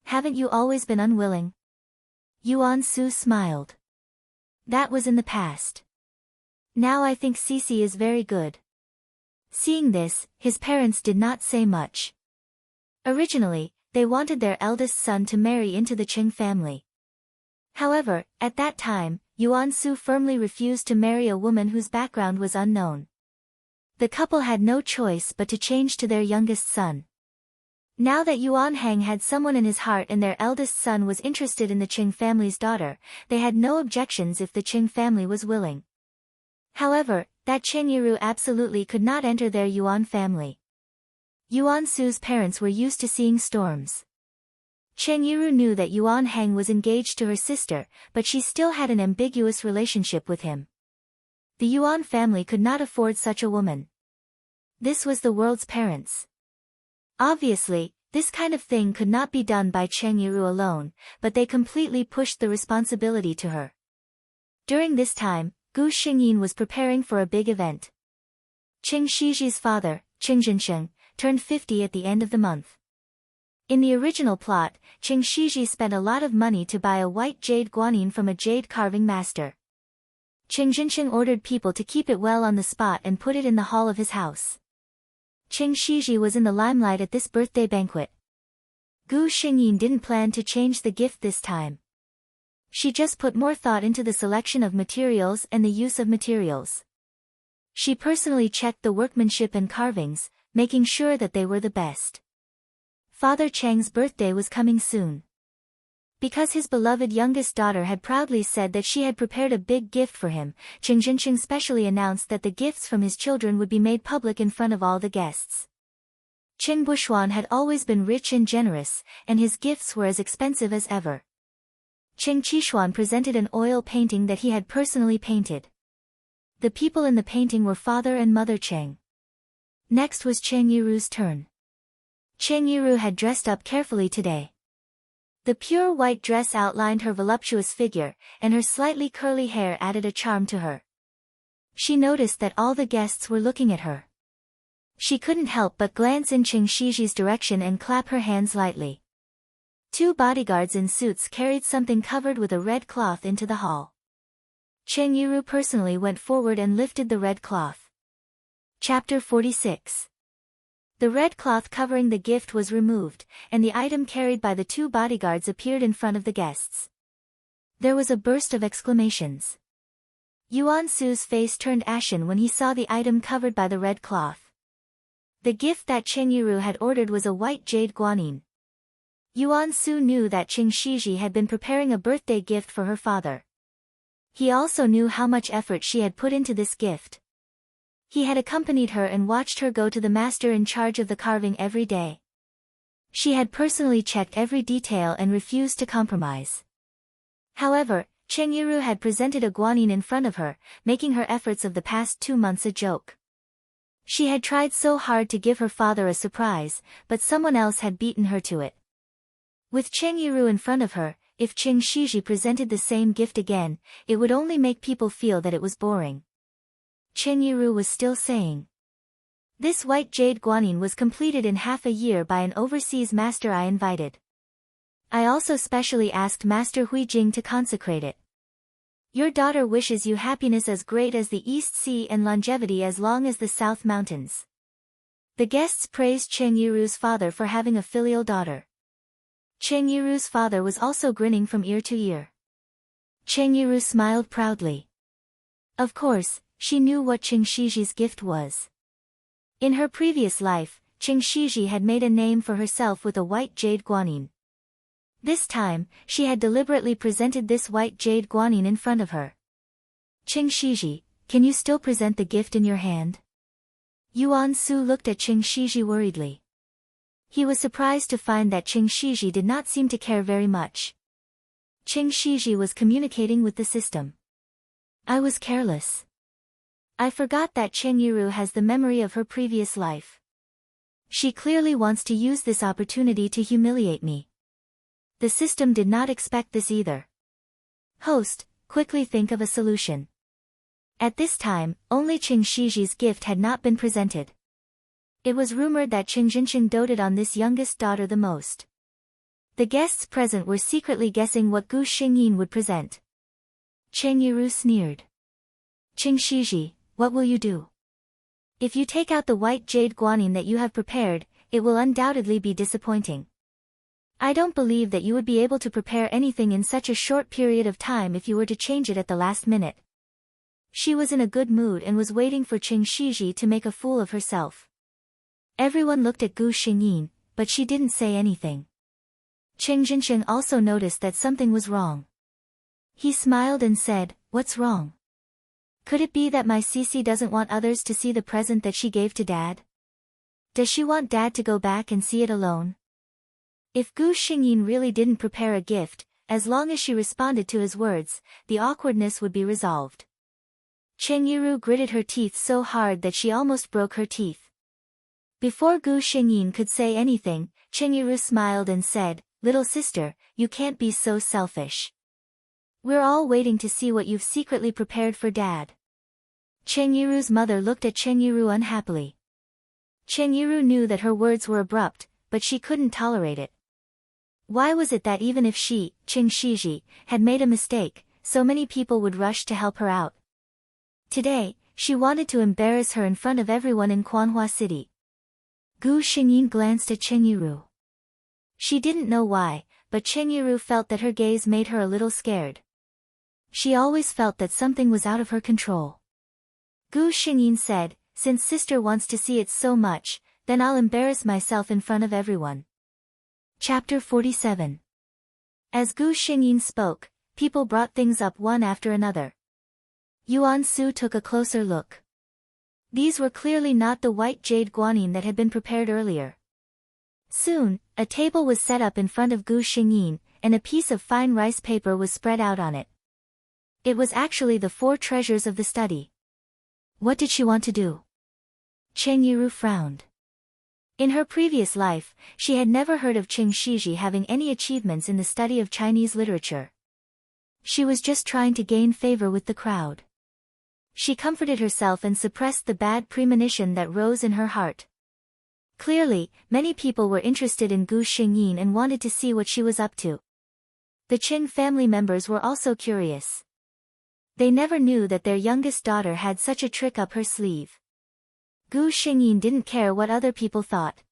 Haven't you always been unwilling? Yuan Su smiled. That was in the past. Now I think Cece is very good. Seeing this, his parents did not say much. Originally, they wanted their eldest son to marry into the Qing family. However, at that time, Yuan Su firmly refused to marry a woman whose background was unknown. The couple had no choice but to change to their youngest son. Now that Yuan Hang had someone in his heart and their eldest son was interested in the Qing family's daughter, they had no objections if the Qing family was willing. However, that Qing Yiru absolutely could not enter their Yuan family. Yuan Su's parents were used to seeing storms. Qing Yiru knew that Yuan Hang was engaged to her sister, but she still had an ambiguous relationship with him. The Yuan family could not afford such a woman. This was the world's parents. Obviously, this kind of thing could not be done by Qing Yiru alone, but they completely pushed the responsibility to her. During this time, Gu Xingyin was preparing for a big event. Qing Shiji's father, Qing Zhensheng, turned 50 at the end of the month. In the original plot, Qing Shiji spent a lot of money to buy a white jade guanyin from a jade carving master. Qing Zhensheng ordered people to keep it well on the spot and put it in the hall of his house. Qing Shiji was in the limelight at this birthday banquet. Gu Xingyin didn't plan to change the gift this time. She just put more thought into the selection of materials and the use of materials. She personally checked the workmanship and carvings, making sure that they were the best. Father Chang's birthday was coming soon. Because his beloved youngest daughter had proudly said that she had prepared a big gift for him, Qing Zhensheng specially announced that the gifts from his children would be made public in front of all the guests. Qing Buxuan had always been rich and generous, and his gifts were as expensive as ever. Qing Qishuan presented an oil painting that he had personally painted. The people in the painting were Father and Mother Cheng. Next was Qing Yiru's turn. Qing Yiru had dressed up carefully today. The pure white dress outlined her voluptuous figure, and her slightly curly hair added a charm to her. She noticed that all the guests were looking at her. She couldn't help but glance in Qing Shiji's direction and clap her hands lightly. 2 bodyguards in suits carried something covered with a red cloth into the hall. Qing Yiru personally went forward and lifted the red cloth. Chapter 46. The red cloth covering the gift was removed, and the item carried by the 2 bodyguards appeared in front of the guests. There was a burst of exclamations. Yuan Su's face turned ashen when he saw the item covered by the red cloth. The gift that Qing Yiru had ordered was a white jade guanyin. Yuan Su knew that Qing Shiji had been preparing a birthday gift for her father. He also knew how much effort she had put into this gift. He had accompanied her and watched her go to the master in charge of the carving every day. She had personally checked every detail and refused to compromise. However, Qing Yiru had presented a guanyin in front of her, making her efforts of the past 2 months a joke. She had tried so hard to give her father a surprise, but someone else had beaten her to it. With Qing Yiru in front of her, if Qing Shiji presented the same gift again, it would only make people feel that it was boring. Qing Yiru was still saying. This white jade guanyin was completed in half a year by an overseas master I invited. I also specially asked Master Hui Jing to consecrate it. Your daughter wishes you happiness as great as the East Sea and longevity as long as the South Mountains. The guests praised Qing Yiru's father for having a filial daughter. Qing Yiru's father was also grinning from ear to ear. Qing Yiru smiled proudly. Of course, she knew what Qing Shiji's gift was. In her previous life, Qing Shiji had made a name for herself with a white jade guanyin. This time, she had deliberately presented this white jade guanyin in front of her. Qing Shiji, can you still present the gift in your hand? Yuan Su looked at Qing Shiji worriedly. He was surprised to find that Qing Shiji did not seem to care very much. Qing Shiji was communicating with the system. I was careless. I forgot that Qing Yiru has the memory of her previous life. She clearly wants to use this opportunity to humiliate me. The system did not expect this either. Host, quickly think of a solution. At this time, only Qing Shiji's gift had not been presented. It was rumored that Qing Jinqing doted on this youngest daughter the most. The guests present were secretly guessing what Gu Xingyin would present. Chen Yiru sneered. Qing Shiji, what will you do? If you take out the white jade guanyin that you have prepared, it will undoubtedly be disappointing. I don't believe that you would be able to prepare anything in such a short period of time if you were to change it at the last minute. She was in a good mood and was waiting for Qing Shiji to make a fool of herself. Everyone looked at Gu Xingyin, but she didn't say anything. Qing Jinqing also noticed that something was wrong. He smiled and said, "What's wrong? Could it be that my Cece doesn't want others to see the present that she gave to Dad? Does she want Dad to go back and see it alone?" If Gu Xingyin really didn't prepare a gift, as long as she responded to his words, the awkwardness would be resolved. Chen Yiru gritted her teeth so hard that she almost broke her teeth. Before Gu Xingyin could say anything, Chen Yiru smiled and said, "Little sister, you can't be so selfish. We're all waiting to see what you've secretly prepared for Dad." Chen Yiru's mother looked at Chen Yiru unhappily. Chen Yiru knew that her words were abrupt, but she couldn't tolerate it. Why was it that even if she, Qing Shiji, had made a mistake, so many people would rush to help her out? Today, she wanted to embarrass her in front of everyone in Quanhua City. Gu Xingyin glanced at Chen Yiru. She didn't know why, but Chen Yiru felt that her gaze made her a little scared. She always felt that something was out of her control. Gu Xingyin said, "Since sister wants to see it so much, then I'll embarrass myself in front of everyone." Chapter 47. As Gu Xingyin spoke, people brought things up one after another. Yuan Su took a closer look. These were clearly not the white jade guanyin that had been prepared earlier. Soon, a table was set up in front of Gu Xingyin, and a piece of fine rice paper was spread out on it. It was actually the 4 treasures of the study. What did she want to do? Chen Yiru frowned. In her previous life, she had never heard of Qing Shiji having any achievements in the study of Chinese literature. She was just trying to gain favor with the crowd. She comforted herself and suppressed the bad premonition that rose in her heart. Clearly, many people were interested in Gu Xingyin and wanted to see what she was up to. The Qing family members were also curious. They never knew that their youngest daughter had such a trick up her sleeve. Gu Xingyin didn't care what other people thought.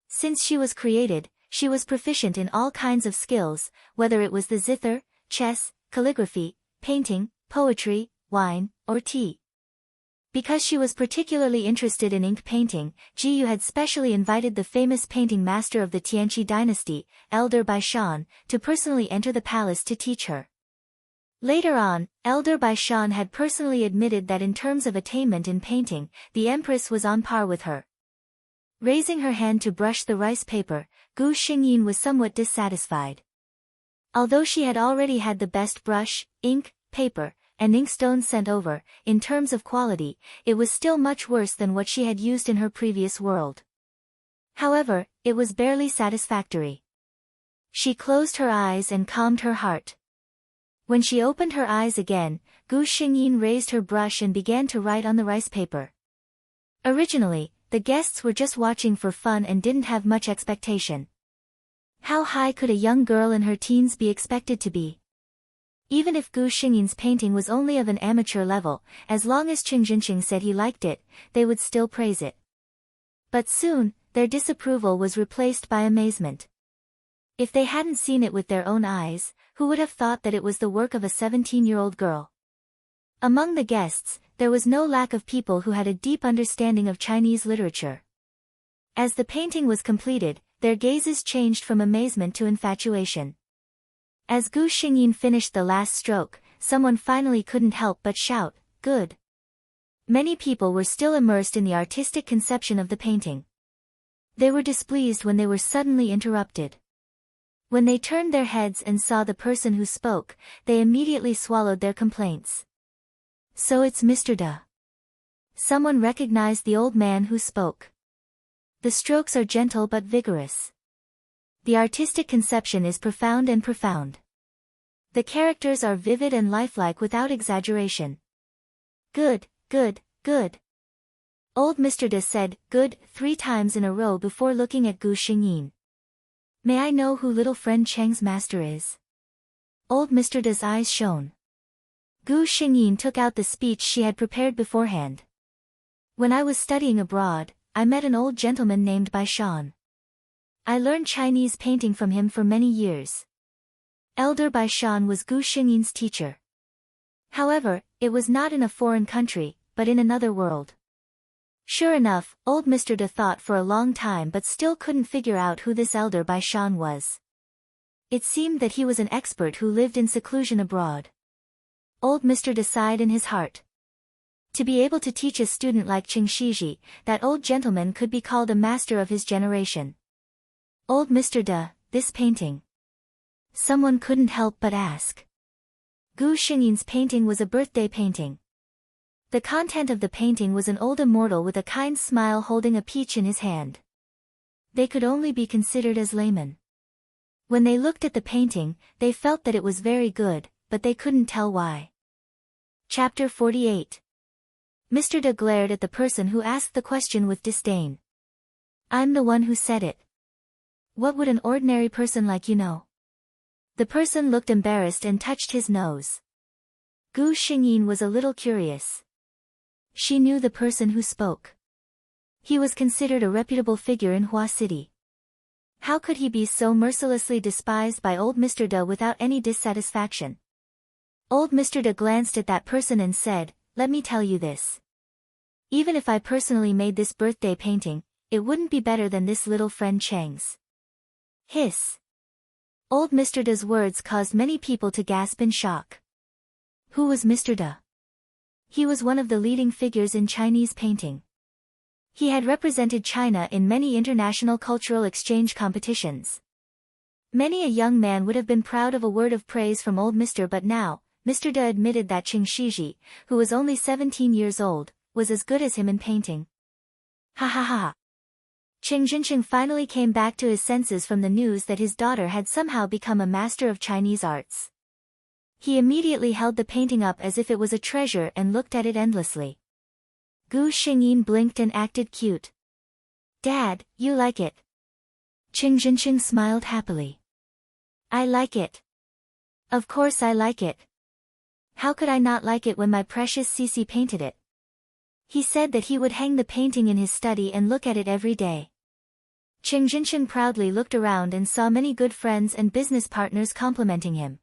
Since she was created, she was proficient in all kinds of skills, whether it was the zither, chess, calligraphy, painting, poetry, wine, or tea. Because she was particularly interested in ink painting, Ji Yu had specially invited the famous painting master of the Tianqi dynasty, Elder Baishan, to personally enter the palace to teach her. Later on, Elder Baishan had personally admitted that in terms of attainment in painting, the Empress was on par with her. Raising her hand to brush the rice paper, Gu Xingyin was somewhat dissatisfied. Although she had already had the best brush, ink, paper, and inkstones sent over, in terms of quality, it was still much worse than what she had used in her previous world. However, it was barely satisfactory. She closed her eyes and calmed her heart. When she opened her eyes again, Gu Xingyin raised her brush and began to write on the rice paper. Originally, the guests were just watching for fun and didn't have much expectation. How high could a young girl in her teens be expected to be? Even if Gu Xingyin's painting was only of an amateur level, as long as Qing Jinqing said he liked it, they would still praise it. But soon, their disapproval was replaced by amazement. If they hadn't seen it with their own eyes, who would have thought that it was the work of a 17-year-old girl? Among the guests, there was no lack of people who had a deep understanding of Chinese literature. As the painting was completed, their gazes changed from amazement to infatuation. As Gu Xingyin finished the last stroke, someone finally couldn't help but shout, "Good." Many people were still immersed in the artistic conception of the painting. They were displeased when they were suddenly interrupted. When they turned their heads and saw the person who spoke, they immediately swallowed their complaints. "So it's Mr. Da." Someone recognized the old man who spoke. "The strokes are gentle but vigorous. The artistic conception is profound and profound. The characters are vivid and lifelike without exaggeration. Good, good, good. Old Mr. De said, good, 3 times in a row before looking at Gu Xingyin. May I know who little friend Cheng's master is? Old Mr. De's eyes shone. Gu Xingyin took out the speech she had prepared beforehand. When I was studying abroad, I met an old gentleman named Bai Shan. I learned Chinese painting from him for many years. Elder Bai Shan was Gu Xingyin's teacher. However, it was not in a foreign country, but in another world. Sure enough, old Mr. De thought for a long time but still couldn't figure out who this elder Bai Shan was. It seemed that he was an expert who lived in seclusion abroad. Old Mr. De sighed in his heart. To be able to teach a student like Qing Shiji, that old gentleman could be called a master of his generation. Old Mr. De, this painting. Someone couldn't help but ask. Gu Xingyin's painting was a birthday painting. The content of the painting was an old immortal with a kind smile holding a peach in his hand. They could only be considered as laymen. When they looked at the painting, they felt that it was very good, but they couldn't tell why. Chapter 48. Mr. De glared at the person who asked the question with disdain. I'm the one who said it. What would an ordinary person like you know? The person looked embarrassed and touched his nose. Gu Xingyin was a little curious. She knew the person who spoke. He was considered a reputable figure in Hua City. How could he be so mercilessly despised by old Mr. De without any dissatisfaction? Old Mr. De glanced at that person and said, let me tell you this. Even if I personally made this birthday painting, it wouldn't be better than this little friend Cheng's. Hiss. Old Mr. De's words caused many people to gasp in shock. Who was Mr. De? He was one of the leading figures in Chinese painting. He had represented China in many international cultural exchange competitions. Many a young man would have been proud of a word of praise from old Mr. But now, Mr. De admitted that Qing Shiji, who was only 17 years old, was as good as him in painting. Ha ha ha. Qing Jinqing finally came back to his senses from the news that his daughter had somehow become a master of Chinese arts. He immediately held the painting up as if it was a treasure and looked at it endlessly. Gu Xingyin blinked and acted cute. Dad, you like it? Qing Jinqing smiled happily. I like it. Of course I like it. How could I not like it when my precious Cece painted it? He said that he would hang the painting in his study and look at it every day. Qing Jinqing proudly looked around and saw many good friends and business partners complimenting him.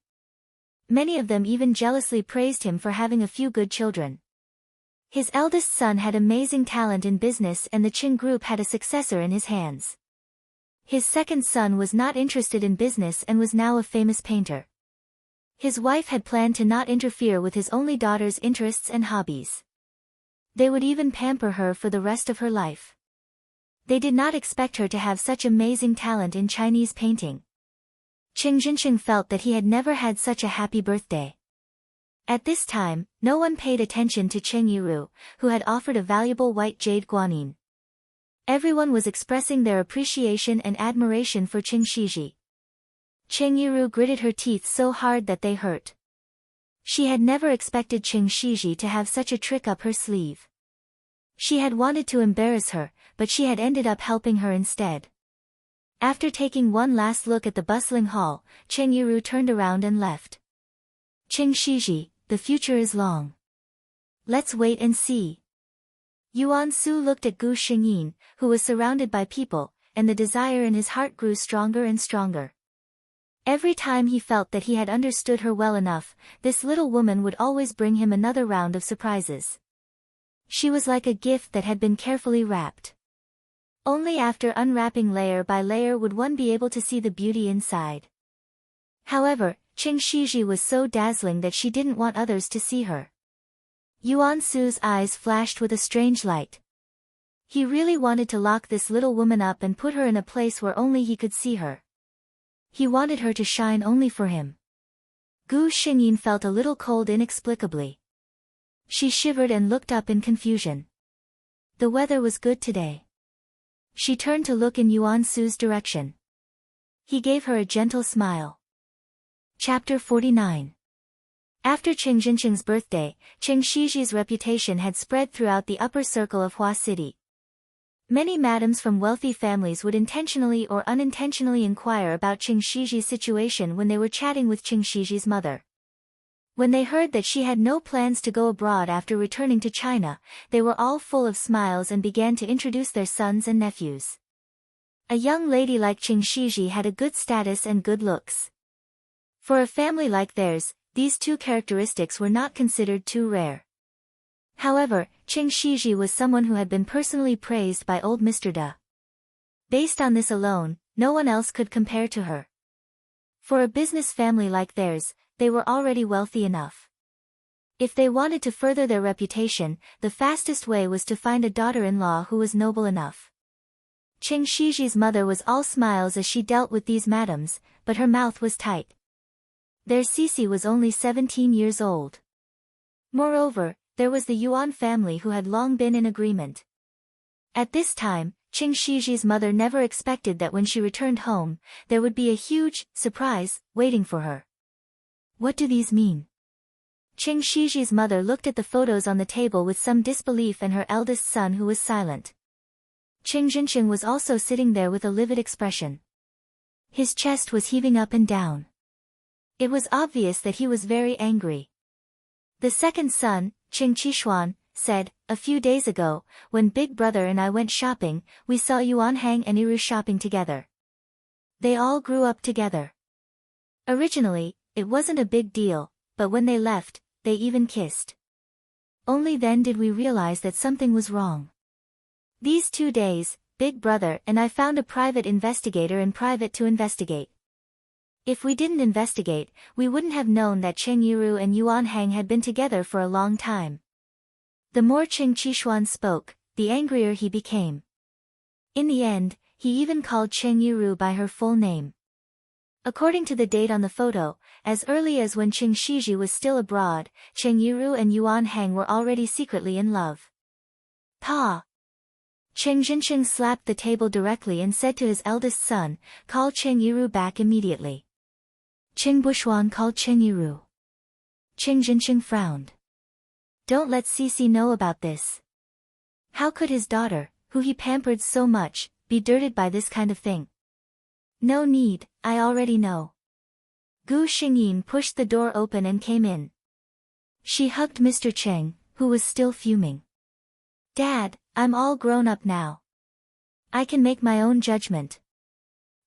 Many of them even jealously praised him for having a few good children. His eldest son had amazing talent in business and the Qing group had a successor in his hands. His second son was not interested in business and was now a famous painter. His wife had planned to not interfere with his only daughter's interests and hobbies. They would even pamper her for the rest of her life. They did not expect her to have such amazing talent in Chinese painting. Qing Jinqing felt that he had never had such a happy birthday. At this time, no one paid attention to Cheng Yiru, who had offered a valuable white jade guanyin. Everyone was expressing their appreciation and admiration for Qing Shiji. Cheng Yiru gritted her teeth so hard that they hurt. She had never expected Qing Shiji to have such a trick up her sleeve. She had wanted to embarrass her, but she had ended up helping her instead. After taking one last look at the bustling hall, Cheng Yiru turned around and left. Qing Shiji, the future is long. Let's wait and see. Yuan Su looked at Gu Xingyin, who was surrounded by people, and the desire in his heart grew stronger and stronger. Every time he felt that he had understood her well enough, this little woman would always bring him another round of surprises. She was like a gift that had been carefully wrapped. Only after unwrapping layer by layer would one be able to see the beauty inside. However, Qing Shiji was so dazzling that she didn't want others to see her. Yuan Su's eyes flashed with a strange light. He really wanted to lock this little woman up and put her in a place where only he could see her. He wanted her to shine only for him. Gu Xingyin felt a little cold inexplicably. She shivered and looked up in confusion. The weather was good today. She turned to look in Yuan Su's direction. He gave her a gentle smile. Chapter 49. After Cheng Jinqing's birthday, Cheng Shiji's reputation had spread throughout the upper circle of Hua City. Many madams from wealthy families would intentionally or unintentionally inquire about Cheng Shiji's situation when they were chatting with Cheng Shiji's mother. When they heard that she had no plans to go abroad after returning to China, they were all full of smiles and began to introduce their sons and nephews. A young lady like Cheng Shiji had a good status and good looks. For a family like theirs, these two characteristics were not considered too rare. However, Cheng Shiji was someone who had been personally praised by old Mr. Da. Based on this alone, no one else could compare to her. For a business family like theirs, they were already wealthy enough. If they wanted to further their reputation, the fastest way was to find a daughter-in-law who was noble enough. Cheng Shiji's mother was all smiles as she dealt with these madams, but her mouth was tight. Their Sisi was only 17 years old. Moreover, there was the Yuan family who had long been in agreement. At this time, Cheng Shiji's mother never expected that when she returned home, there would be a huge surprise waiting for her. What do these mean? Cheng Shiji's mother looked at the photos on the table with some disbelief and her eldest son who was silent. Cheng Jinqing was also sitting there with a livid expression. His chest was heaving up and down. It was obvious that he was very angry. The second son, Cheng Qishuan, said, "A few days ago, when Big Brother and I went shopping, we saw Yuan Hang and Yiru shopping together. They all grew up together. Originally, it wasn't a big deal, but when they left, they even kissed. Only then did we realize that something was wrong. These 2 days, Big Brother and I found a private investigator in private to investigate. If we didn't investigate, we wouldn't have known that Cheng Yiru and Yuan Hang had been together for a long time." The more Cheng Qishuan spoke, the angrier he became. In the end, he even called Cheng Yiru by her full name. According to the date on the photo, as early as when Cheng Shiji was still abroad, Cheng Yiru and Yuan Hang were already secretly in love. Pa! Cheng Jinqing slapped the table directly and said to his eldest son, "Call Cheng Yiru back immediately." Cheng Bushuan called Cheng Yiru. Cheng Jinqing frowned. Don't let Cici know about this. How could his daughter, who he pampered so much, be dirted by this kind of thing? No need, I already know. Gu Xingyin pushed the door open and came in. She hugged Mr. Cheng, who was still fuming. Dad, I'm all grown up now. I can make my own judgment.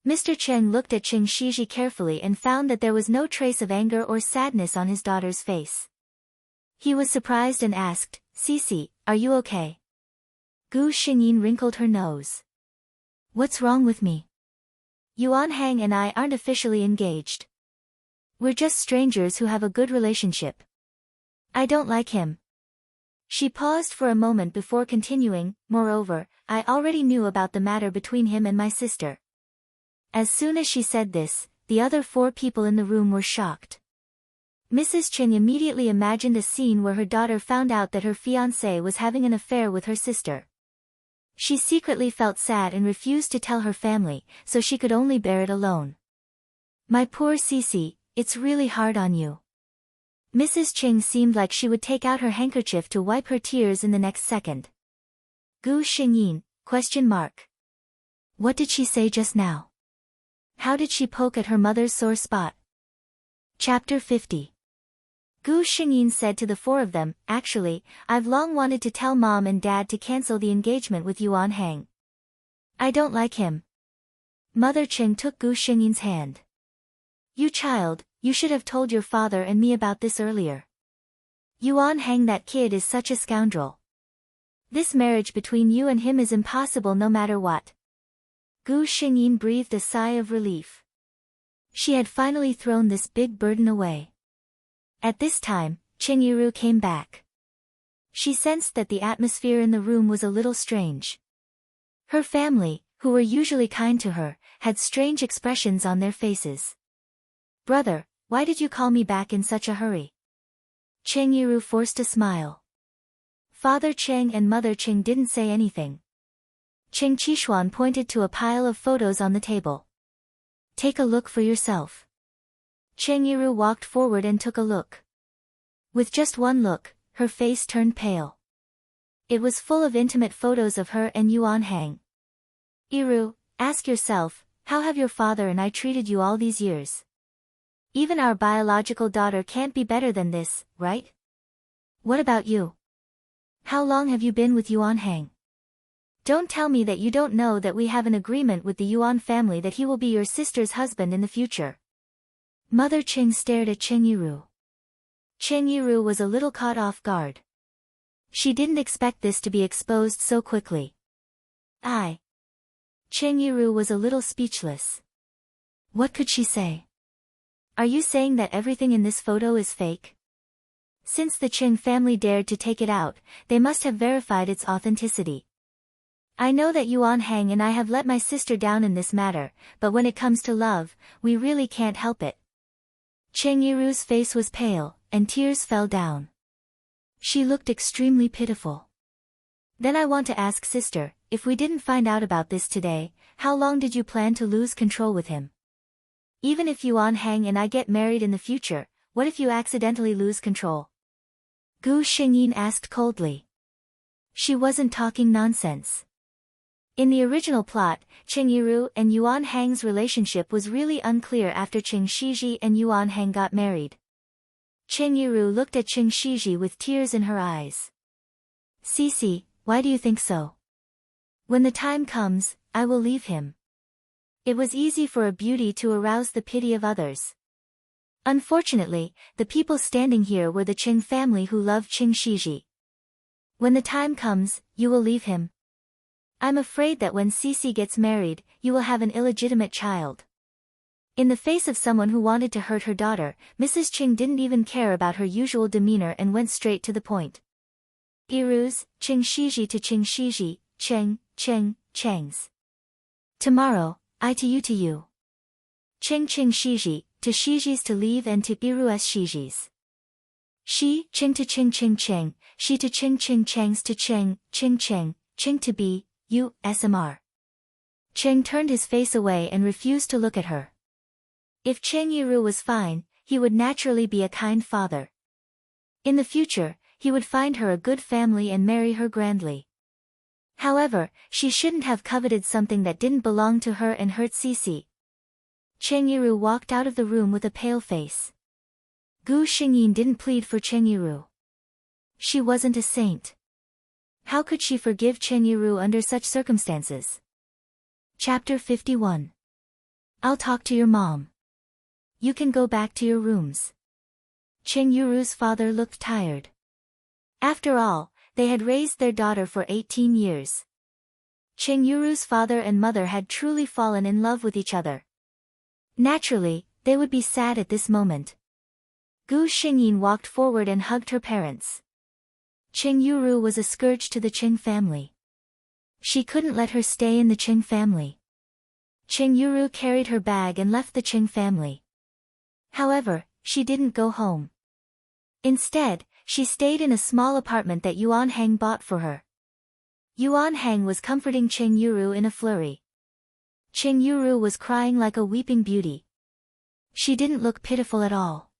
Mr. Cheng looked at Cheng Shiji carefully and found that there was no trace of anger or sadness on his daughter's face. He was surprised and asked, "Cici, are you okay?" Gu Xingyin wrinkled her nose. What's wrong with me? Yuan Hang and I aren't officially engaged. We're just strangers who have a good relationship. I don't like him. She paused for a moment before continuing, moreover, I already knew about the matter between him and my sister. As soon as she said this, the other 4 people in the room were shocked. Mrs. Cheng immediately imagined a scene where her daughter found out that her fiancé was having an affair with her sister. She secretly felt sad and refused to tell her family, so she could only bear it alone. My poor Cici, it's really hard on you. Mrs. Cheng seemed like she would take out her handkerchief to wipe her tears in the next second. Gu Xingyin, ? What did she say just now? How did she poke at her mother's sore spot? Chapter 50. Gu Xingyin said to the 4 of them, Actually, I've long wanted to tell Mom and Dad to cancel the engagement with Yuan Hang. I don't like him. Mother Cheng took Gu Xingyin's hand. You child, you should have told your father and me about this earlier. Yuan Hang, that kid is such a scoundrel. This marriage between you and him is impossible no matter what. Gu Xingyin breathed a sigh of relief. She had finally thrown this big burden away. At this time, Cheng Yiru came back. She sensed that the atmosphere in the room was a little strange. Her family, who were usually kind to her, had strange expressions on their faces. Brother, why did you call me back in such a hurry? Cheng Yiru forced a smile. Father Cheng and Mother Cheng didn't say anything. Cheng Qishuan pointed to a pile of photos on the table. Take a look for yourself. Cheng Yiru walked forward and took a look. With just one look, her face turned pale. It was full of intimate photos of her and Yuan Hang. Iru, ask yourself, how have your father and I treated you all these years? Even our biological daughter can't be better than this, right? What about you? How long have you been with Yuan Hang? Don't tell me that you don't know that we have an agreement with the Yuan family that he will be your sister's husband in the future. Mother Qing stared at Qing Yiru. Qing Yiru was a little caught off guard. She didn't expect this to be exposed so quickly. Qing Yiru was a little speechless. What could she say? Are you saying that everything in this photo is fake? Since the Qing family dared to take it out, they must have verified its authenticity. I know that Yuan Hang and I have let my sister down in this matter, but when it comes to love, we really can't help it. Qing Yiru's face was pale, and tears fell down. She looked extremely pitiful. Then I want to ask sister, if we didn't find out about this today, how long did you plan to lose control with him? Even if Yuan Hang and I get married in the future, what if you accidentally lose control? Gu Xingyin asked coldly. She wasn't talking nonsense. In the original plot, Qing Yiru and Yuan Hang's relationship was really unclear after Qing Shiji and Yuan Hang got married. Qing Yiru looked at Qing Shiji with tears in her eyes. Cici, why do you think so? When the time comes, I will leave him. It was easy for a beauty to arouse the pity of others. Unfortunately, the people standing here were the Qing family who loved Qing Shiji. When the time comes, you will leave him. I'm afraid that when Cici gets married, you will have an illegitimate child. In the face of someone who wanted to hurt her daughter, Mrs. Qing didn't even care about her usual demeanor and went straight to the point. Iru's, Qing Shiji to Qing Shiji, Chang's. Tomorrow, I to you. Qing Shiji, to Shiji's to leave and to Iru's Shiji's. Qing to Qing, she to Qing Chang's to Qing to be, SMR. Qing turned his face away and refused to look at her. If Qing Yiru was fine, he would naturally be a kind father. In the future, he would find her a good family and marry her grandly. However, she shouldn't have coveted something that didn't belong to her and hurt Cici. Qing Yiru walked out of the room with a pale face. Gu Xingyin didn't plead for Qing Yiru. She wasn't a saint. How could she forgive Qing Yiru under such circumstances? Chapter 51. I'll talk to your mom. You can go back to your rooms. Qing Yiru's father looked tired. After all, they had raised their daughter for 18 years. Qing Yiru's father and mother had truly fallen in love with each other. Naturally, they would be sad at this moment. Gu Xingyin walked forward and hugged her parents. Qing Yiru was a scourge to the Qing family. She couldn't let her stay in the Qing family. Qing Yiru carried her bag and left the Qing family. However, she didn't go home. Instead, she stayed in a small apartment that Yuan Hang bought for her. Yuan Hang was comforting Qing Yiru in a flurry. Qing Yiru was crying like a weeping beauty. She didn't look pitiful at all.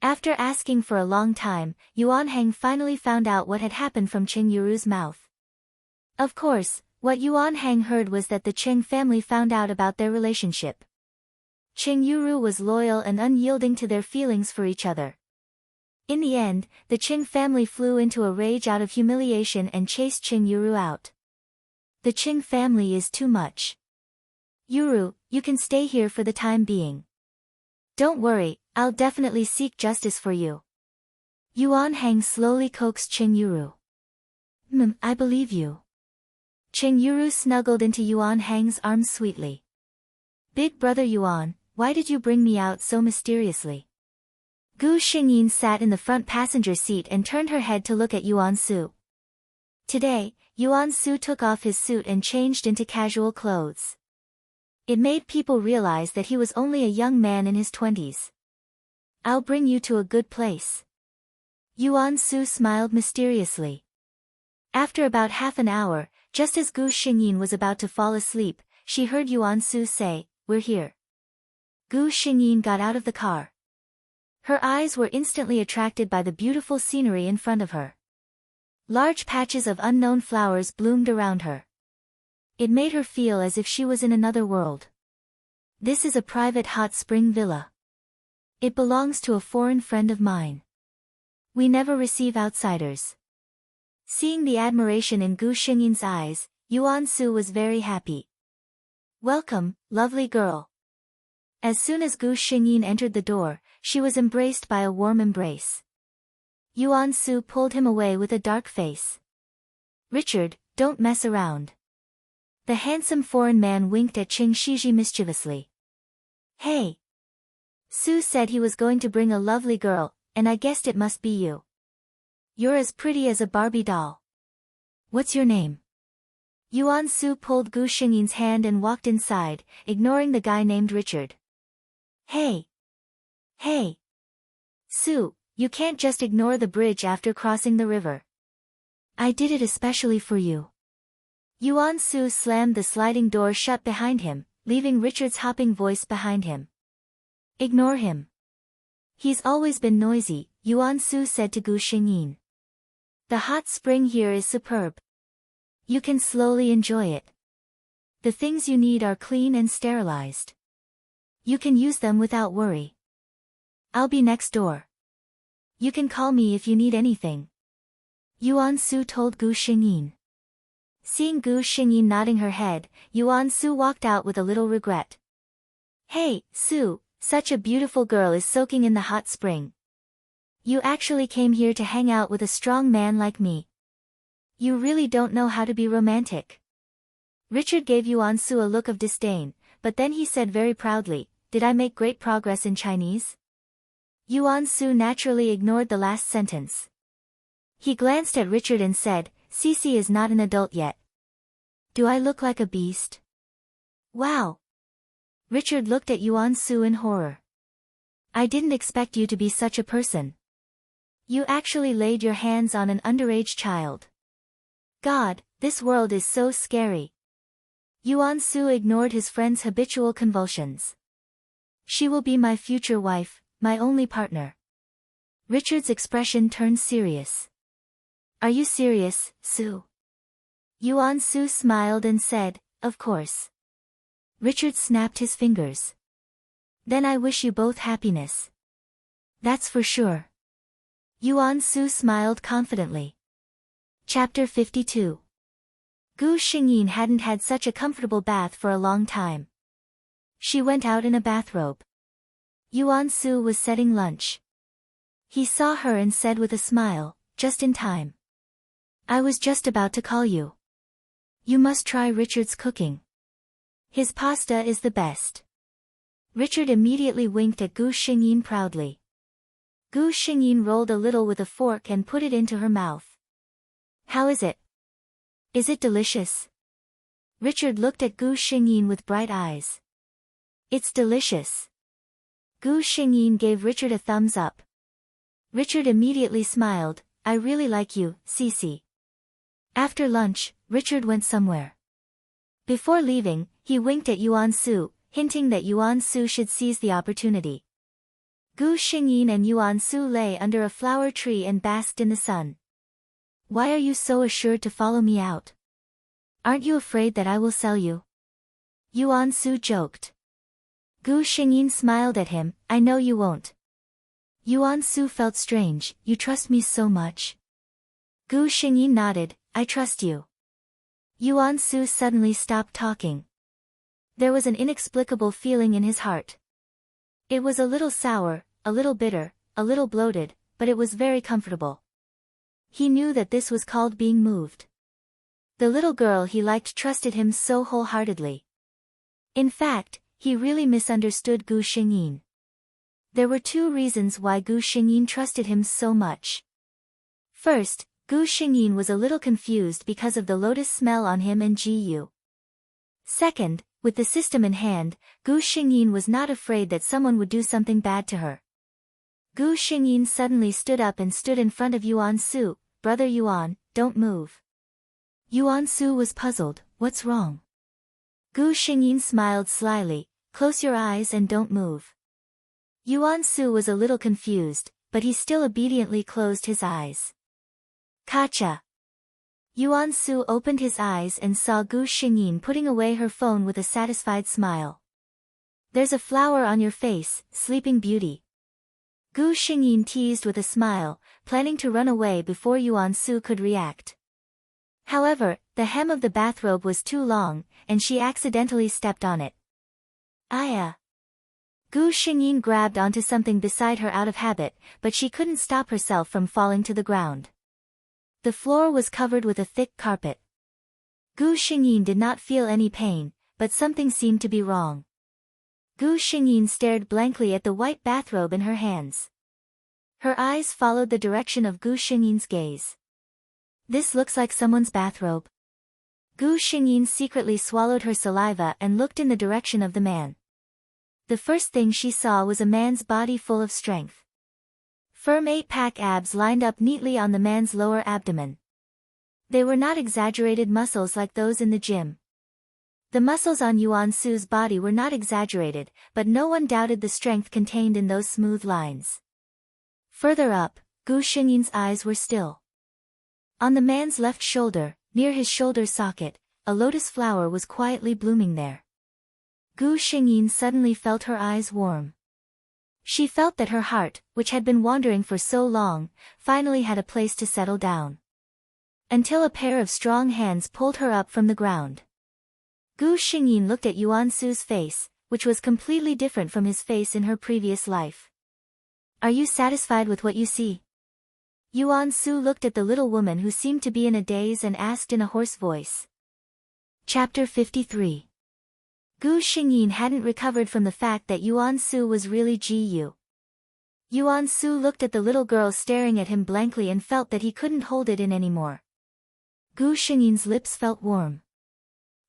After asking for a long time, Yuan Hang finally found out what had happened from Qing Yiru's mouth. Of course, what Yuan Hang heard was that the Qing family found out about their relationship. Qing Yiru was loyal and unyielding to their feelings for each other. In the end, the Qing family flew into a rage out of humiliation and chased Qing Yiru out. The Qing family is too much. Yiru, you can stay here for the time being. Don't worry, I'll definitely seek justice for you. Yuan Hang slowly coaxed Qing Yiru. I believe you. Qing Yiru snuggled into Yuan Hang's arms sweetly. Big brother Yuan, why did you bring me out so mysteriously? Gu Xingyin sat in the front passenger seat and turned her head to look at Yuan Su. Today, Yuan Su took off his suit and changed into casual clothes. It made people realize that he was only a young man in his 20s. I'll bring you to a good place. Yuan Su smiled mysteriously. After about half an hour, just as Gu Xingyin was about to fall asleep, she heard Yuan Su say, "We're here." Gu Xingyin got out of the car. Her eyes were instantly attracted by the beautiful scenery in front of her. Large patches of unknown flowers bloomed around her. It made her feel as if she was in another world. This is a private hot spring villa. It belongs to a foreign friend of mine. We never receive outsiders. Seeing the admiration in Gu Xingyin's eyes, Yuan Su was very happy. Welcome, lovely girl. As soon as Gu Xingyin entered the door, she was embraced by a warm embrace. Yuan Su pulled him away with a dark face. Richard, don't mess around. The handsome foreign man winked at Qing Shiji mischievously. Hey! Su said he was going to bring a lovely girl, and I guessed it must be you. You're as pretty as a Barbie doll. What's your name? Yuan Su pulled Gu Xingyin's hand and walked inside, ignoring the guy named Richard. Hey! Hey! Su, you can't just ignore the bridge after crossing the river. I did it especially for you. Yuan Su slammed the sliding door shut behind him, leaving Richard's hopping voice behind him. Ignore him. He's always been noisy, Yuan Su said to Gu Xingyin. The hot spring here is superb. You can slowly enjoy it. The things you need are clean and sterilized. You can use them without worry. I'll be next door. You can call me if you need anything. Yuan Su told Gu Xingyin. Seeing Gu Xingyin nodding her head, Yuan Su walked out with a little regret. Hey, Su, such a beautiful girl is soaking in the hot spring. You actually came here to hang out with a strong man like me. You really don't know how to be romantic. Richard gave Yuan Su a look of disdain, but then he said very proudly, did I make great progress in Chinese? Yuan Su naturally ignored the last sentence. He glanced at Richard and said, Cici is not an adult yet. Do I look like a beast? Wow! Richard looked at Yuan Su in horror. I didn't expect you to be such a person. You actually laid your hands on an underage child. God, this world is so scary. Yuan Su ignored his friend's habitual convulsions. She will be my future wife, my only partner. Richard's expression turned serious. Are you serious, Su? Yuan Su smiled and said, of course. Richard snapped his fingers. Then I wish you both happiness. That's for sure. Yuan Su smiled confidently. Chapter 52. Gu Xingyin hadn't had such a comfortable bath for a long time. She went out in a bathrobe. Yuan Su was setting lunch. He saw her and said with a smile, just in time. I was just about to call you. You must try Richard's cooking. His pasta is the best. Richard immediately winked at Gu Xingyin proudly. Gu Xingyin rolled a little with a fork and put it into her mouth. How is it? Is it delicious? Richard looked at Gu Xingyin with bright eyes. It's delicious. Gu Xingyin gave Richard a thumbs up. Richard immediately smiled, I really like you, Cici. After lunch, Richard went somewhere. Before leaving, he winked at Yuan Su, hinting that Yuan Su should seize the opportunity. Gu Xingyin and Yuan Su lay under a flower tree and basked in the sun. Why are you so assured to follow me out? Aren't you afraid that I will sell you? Yuan Su joked. Gu Xingyin smiled at him, I know you won't. Yuan Su felt strange, you trust me so much? Gu Xingyin nodded, I trust you. Yuan Su suddenly stopped talking. There was an inexplicable feeling in his heart. It was a little sour, a little bitter, a little bloated, but it was very comfortable. He knew that this was called being moved. The little girl he liked trusted him so wholeheartedly. In fact, he really misunderstood Gu Xingyin. There were two reasons why Gu Xingyin trusted him so much. First, Gu Xingyin was a little confused because of the lotus smell on him and Gu. Second, with the system in hand, Gu Xingyin was not afraid that someone would do something bad to her. Gu Xingyin suddenly stood up and stood in front of Yuan Su, Brother Yuan, don't move. Yuan Su was puzzled, what's wrong? Gu Xingyin smiled slyly, close your eyes and don't move. Yuan-su was a little confused, but he still obediently closed his eyes. Gotcha. Yuan-su opened his eyes and saw Gu Xingyin putting away her phone with a satisfied smile. There's a flower on your face, Sleeping Beauty. Gu Xingyin teased with a smile, planning to run away before Yuan-su could react. However, the hem of the bathrobe was too long, and she accidentally stepped on it. Aya! Gu Xingyin grabbed onto something beside her out of habit, but she couldn't stop herself from falling to the ground. The floor was covered with a thick carpet. Gu Xingyin did not feel any pain, but something seemed to be wrong. Gu Xingyin stared blankly at the white bathrobe in her hands. Her eyes followed the direction of Gu Xingyin's gaze. This looks like someone's bathrobe. Gu Xingyin secretly swallowed her saliva and looked in the direction of the man. The first thing she saw was a man's body full of strength. Firm 8-pack abs lined up neatly on the man's lower abdomen. They were not exaggerated muscles like those in the gym. The muscles on Yuan-su's body were not exaggerated, but no one doubted the strength contained in those smooth lines. Further up, Gu Xingyin's eyes were still. On the man's left shoulder, near his shoulder socket, a lotus flower was quietly blooming there. Gu Xingyin suddenly felt her eyes warm. She felt that her heart, which had been wandering for so long, finally had a place to settle down. Until a pair of strong hands pulled her up from the ground. Gu Xingyin looked at Yuan-su's face, which was completely different from his face in her previous life. Are you satisfied with what you see? Yuan-su looked at the little woman who seemed to be in a daze and asked in a hoarse voice. Chapter 53. Gu Xingyin hadn't recovered from the fact that Yuan-su was really Gu. Yuan-su looked at the little girl staring at him blankly and felt that he couldn't hold it in anymore. Gu Xingyin's lips felt warm.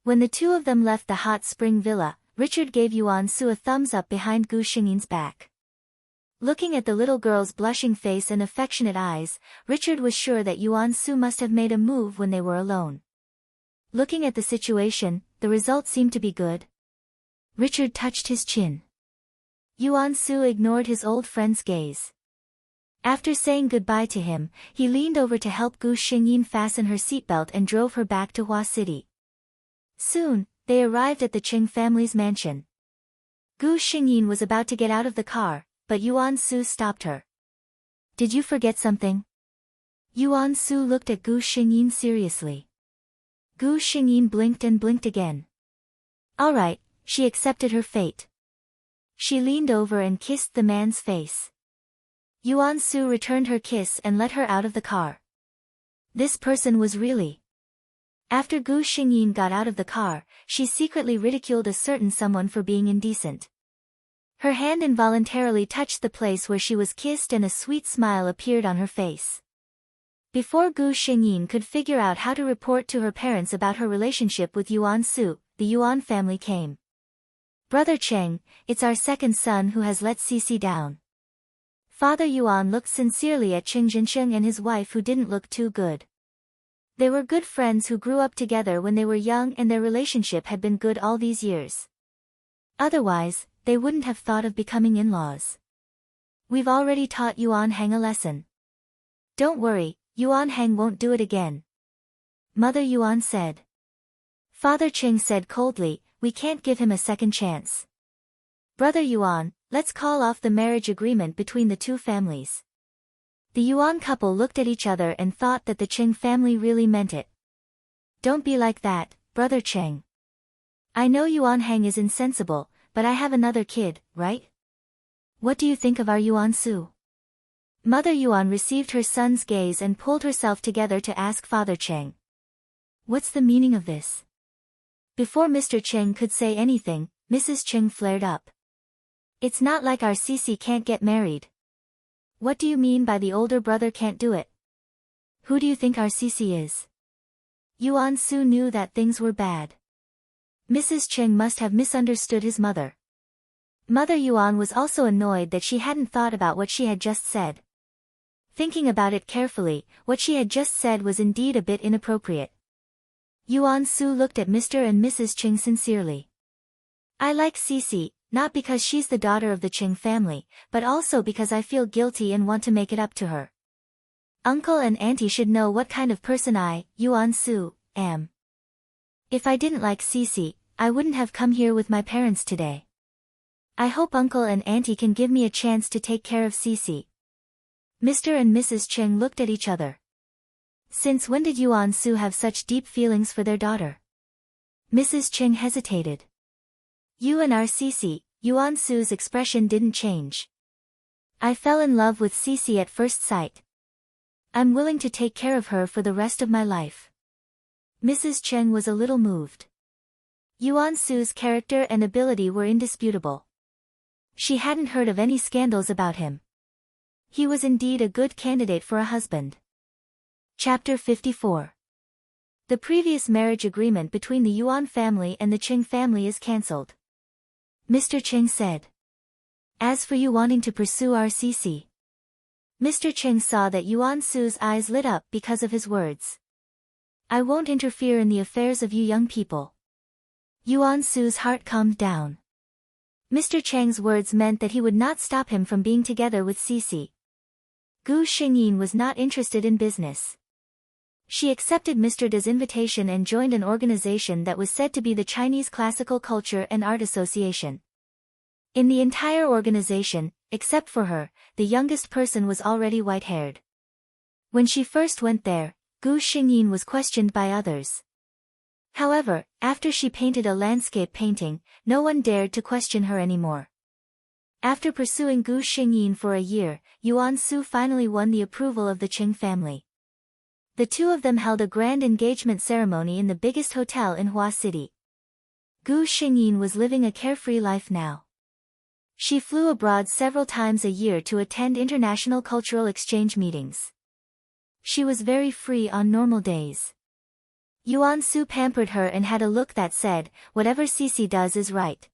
When the two of them left the hot spring villa, Richard gave Yuan-su a thumbs up behind Gu Xingyin's back. Looking at the little girl's blushing face and affectionate eyes, Richard was sure that Yuan-su must have made a move when they were alone. Looking at the situation, the result seemed to be good. Richard touched his chin. Yuan-su ignored his old friend's gaze. After saying goodbye to him, he leaned over to help Gu Xingyin fasten her seatbelt and drove her back to Hua City. Soon, they arrived at the Qing family's mansion. Gu Xingyin was about to get out of the car, but Yuan-su stopped her. Did you forget something? Yuan-su looked at Gu Xingyin seriously. Gu Xingyin blinked and blinked again. All right, she accepted her fate. She leaned over and kissed the man's face. Yuan-su returned her kiss and let her out of the car. This person was really. After Gu Xingyin got out of the car, she secretly ridiculed a certain someone for being indecent. Her hand involuntarily touched the place where she was kissed and a sweet smile appeared on her face. Before Gu Xingyin could figure out how to report to her parents about her relationship with Yuan-su, the Yuan family came. Brother Cheng, it's our second son who has let Cece down. Father Yuan looked sincerely at Cheng Jinsheng and his wife who didn't look too good. They were good friends who grew up together when they were young and their relationship had been good all these years. Otherwise, they wouldn't have thought of becoming in-laws. We've already taught Yuan Hang a lesson. Don't worry, Yuan Hang won't do it again. Mother Yuan said. Father Cheng said coldly, we can't give him a second chance. Brother Yuan, let's call off the marriage agreement between the two families. The Yuan couple looked at each other and thought that the Cheng family really meant it. Don't be like that, Brother Cheng. I know Yuan Hang is insensible, but I have another kid, right? What do you think of our Yuan-su? Mother Yuan received her son's gaze and pulled herself together to ask Father Cheng. What's the meaning of this? Before Mr. Cheng could say anything, Mrs. Cheng flared up. It's not like our Cece can't get married. What do you mean by the older brother can't do it? Who do you think our Cece is? Yuan-su knew that things were bad. Mrs. Cheng must have misunderstood his mother. Mother Yuan was also annoyed that she hadn't thought about what she had just said. Thinking about it carefully, what she had just said was indeed a bit inappropriate. Yuan-su looked at Mr. and Mrs. Cheng sincerely. I like Cece, not because she's the daughter of the Qing family, but also because I feel guilty and want to make it up to her. Uncle and Auntie should know what kind of person I, Yuan Su, am. If I didn't like Cece, I wouldn't have come here with my parents today. I hope Uncle and Auntie can give me a chance to take care of Cece. Mr. and Mrs. Cheng looked at each other. Since when did Yuan Su have such deep feelings for their daughter? Mrs. Cheng hesitated. You and our Cece, Yuan Su's expression didn't change. I fell in love with Cece at first sight. I'm willing to take care of her for the rest of my life. Mrs. Cheng was a little moved. Yuan Su's character and ability were indisputable. She hadn't heard of any scandals about him. He was indeed a good candidate for a husband. Chapter 54. The previous marriage agreement between the Yuan family and the Qing family is cancelled. Mr. Cheng said. As for you wanting to pursue our Cece. Mr. Cheng saw that Yuan Su's eyes lit up because of his words. I won't interfere in the affairs of you young people. Yuan Su's heart calmed down. Mr. Cheng's words meant that he would not stop him from being together with Cece. Gu Xingyin was not interested in business. She accepted Mr. Da's invitation and joined an organization that was said to be the Chinese Classical Culture and Art Association. In the entire organization, except for her, the youngest person was already white-haired. When she first went there, Gu Xingyin was questioned by others. However, after she painted a landscape painting, no one dared to question her anymore. After pursuing Gu Xingyin for a year, Yuan Su finally won the approval of the Qing family. The two of them held a grand engagement ceremony in the biggest hotel in Hua City. Gu Xingyin was living a carefree life now. She flew abroad several times a year to attend international cultural exchange meetings. She was very free on normal days. Yuan Su pampered her and had a look that said, whatever Cece does is right.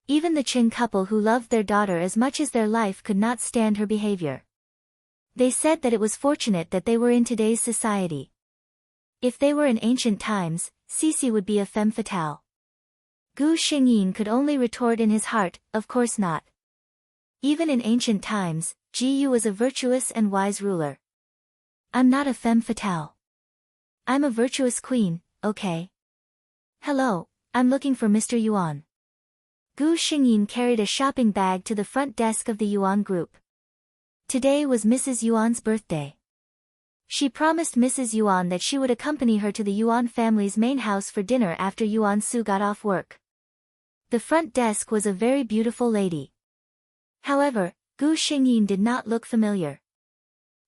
Even the Qing couple who loved their daughter as much as their life could not stand her behavior. They said that it was fortunate that they were in today's society. If they were in ancient times, Cece would be a femme fatale. Gu Xingyin could only retort in his heart, of course not. Even in ancient times, Ji Yu was a virtuous and wise ruler. I'm not a femme fatale. I'm a virtuous queen, okay? Hello, I'm looking for Mr. Yuan. Gu Xingyin carried a shopping bag to the front desk of the Yuan group. Today was Mrs. Yuan's birthday. She promised Mrs. Yuan that she would accompany her to the Yuan family's main house for dinner after Yuan Su got off work. The front desk was a very beautiful lady. However, Gu Xingyin did not look familiar.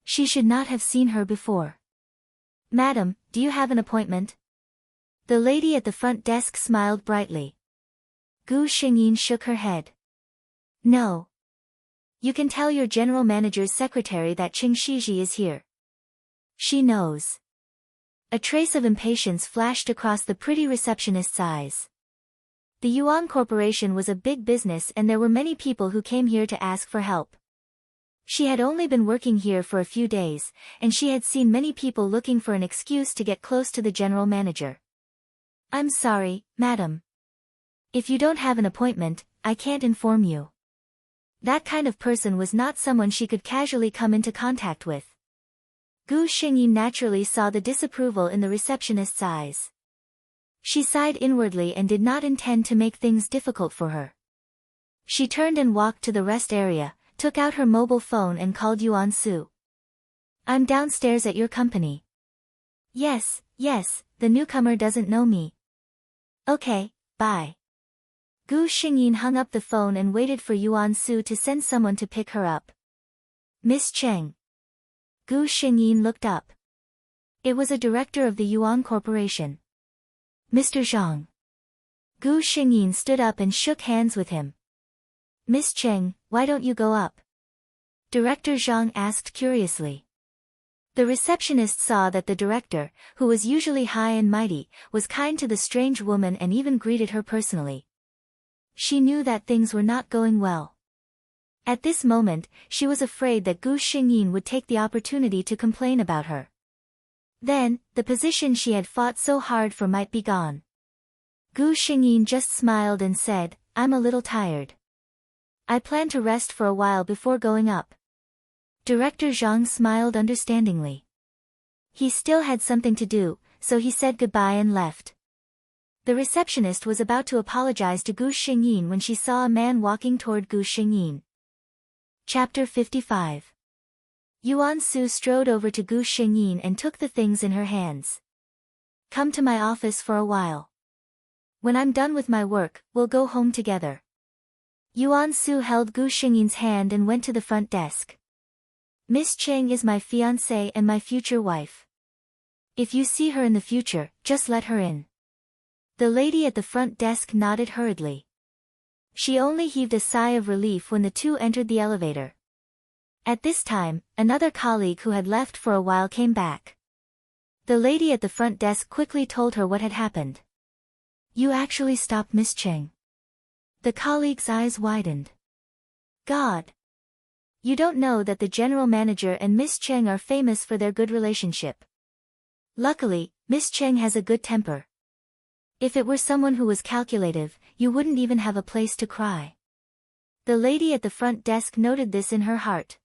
She should not have seen her before. Madam, do you have an appointment? The lady at the front desk smiled brightly. Gu Xingyin shook her head. No. You can tell your general manager's secretary that Qing Shiji is here. She knows. A trace of impatience flashed across the pretty receptionist's eyes. The Yuan Corporation was a big business and there were many people who came here to ask for help. She had only been working here for a few days, and she had seen many people looking for an excuse to get close to the general manager. I'm sorry, madam. If you don't have an appointment, I can't inform you. That kind of person was not someone she could casually come into contact with. Gu Xingyin naturally saw the disapproval in the receptionist's eyes. She sighed inwardly and did not intend to make things difficult for her. She turned and walked to the rest area, took out her mobile phone and called Yuan Su. I'm downstairs at your company. Yes, the newcomer doesn't know me. Okay, bye. Gu Xingyin hung up the phone and waited for Yuan Su to send someone to pick her up. Miss Cheng. Gu Xingyin looked up. It was a director of the Yuan Corporation. Mr. Zhang. Gu Xingyin stood up and shook hands with him. Miss Cheng, why don't you go up? Director Zhang asked curiously. The receptionist saw that the director, who was usually high and mighty, was kind to the strange woman and even greeted her personally. She knew that things were not going well. At this moment, she was afraid that Gu Xingyin would take the opportunity to complain about her. Then, the position she had fought so hard for might be gone. Gu Xingyin just smiled and said, I'm a little tired. I plan to rest for a while before going up. Director Zhang smiled understandingly. He still had something to do, so he said goodbye and left. The receptionist was about to apologize to Gu Xingyin when she saw a man walking toward Gu Xingyin. Chapter 55. Yuan Su strode over to Gu Xingyin and took the things in her hands. Come to my office for a while. When I'm done with my work, we'll go home together. Yuan Su held Gu Xingyin's hand and went to the front desk. Miss Cheng is my fiancée and my future wife. If you see her in the future, just let her in. The lady at the front desk nodded hurriedly. She only heaved a sigh of relief when the two entered the elevator. At this time, another colleague who had left for a while came back. The lady at the front desk quickly told her what had happened. You actually stopped Miss Cheng. The colleague's eyes widened. God! You don't know that the general manager and Miss Cheng are famous for their good relationship. Luckily, Miss Cheng has a good temper. If it were someone who was calculative, you wouldn't even have a place to cry. The lady at the front desk noted this in her heart.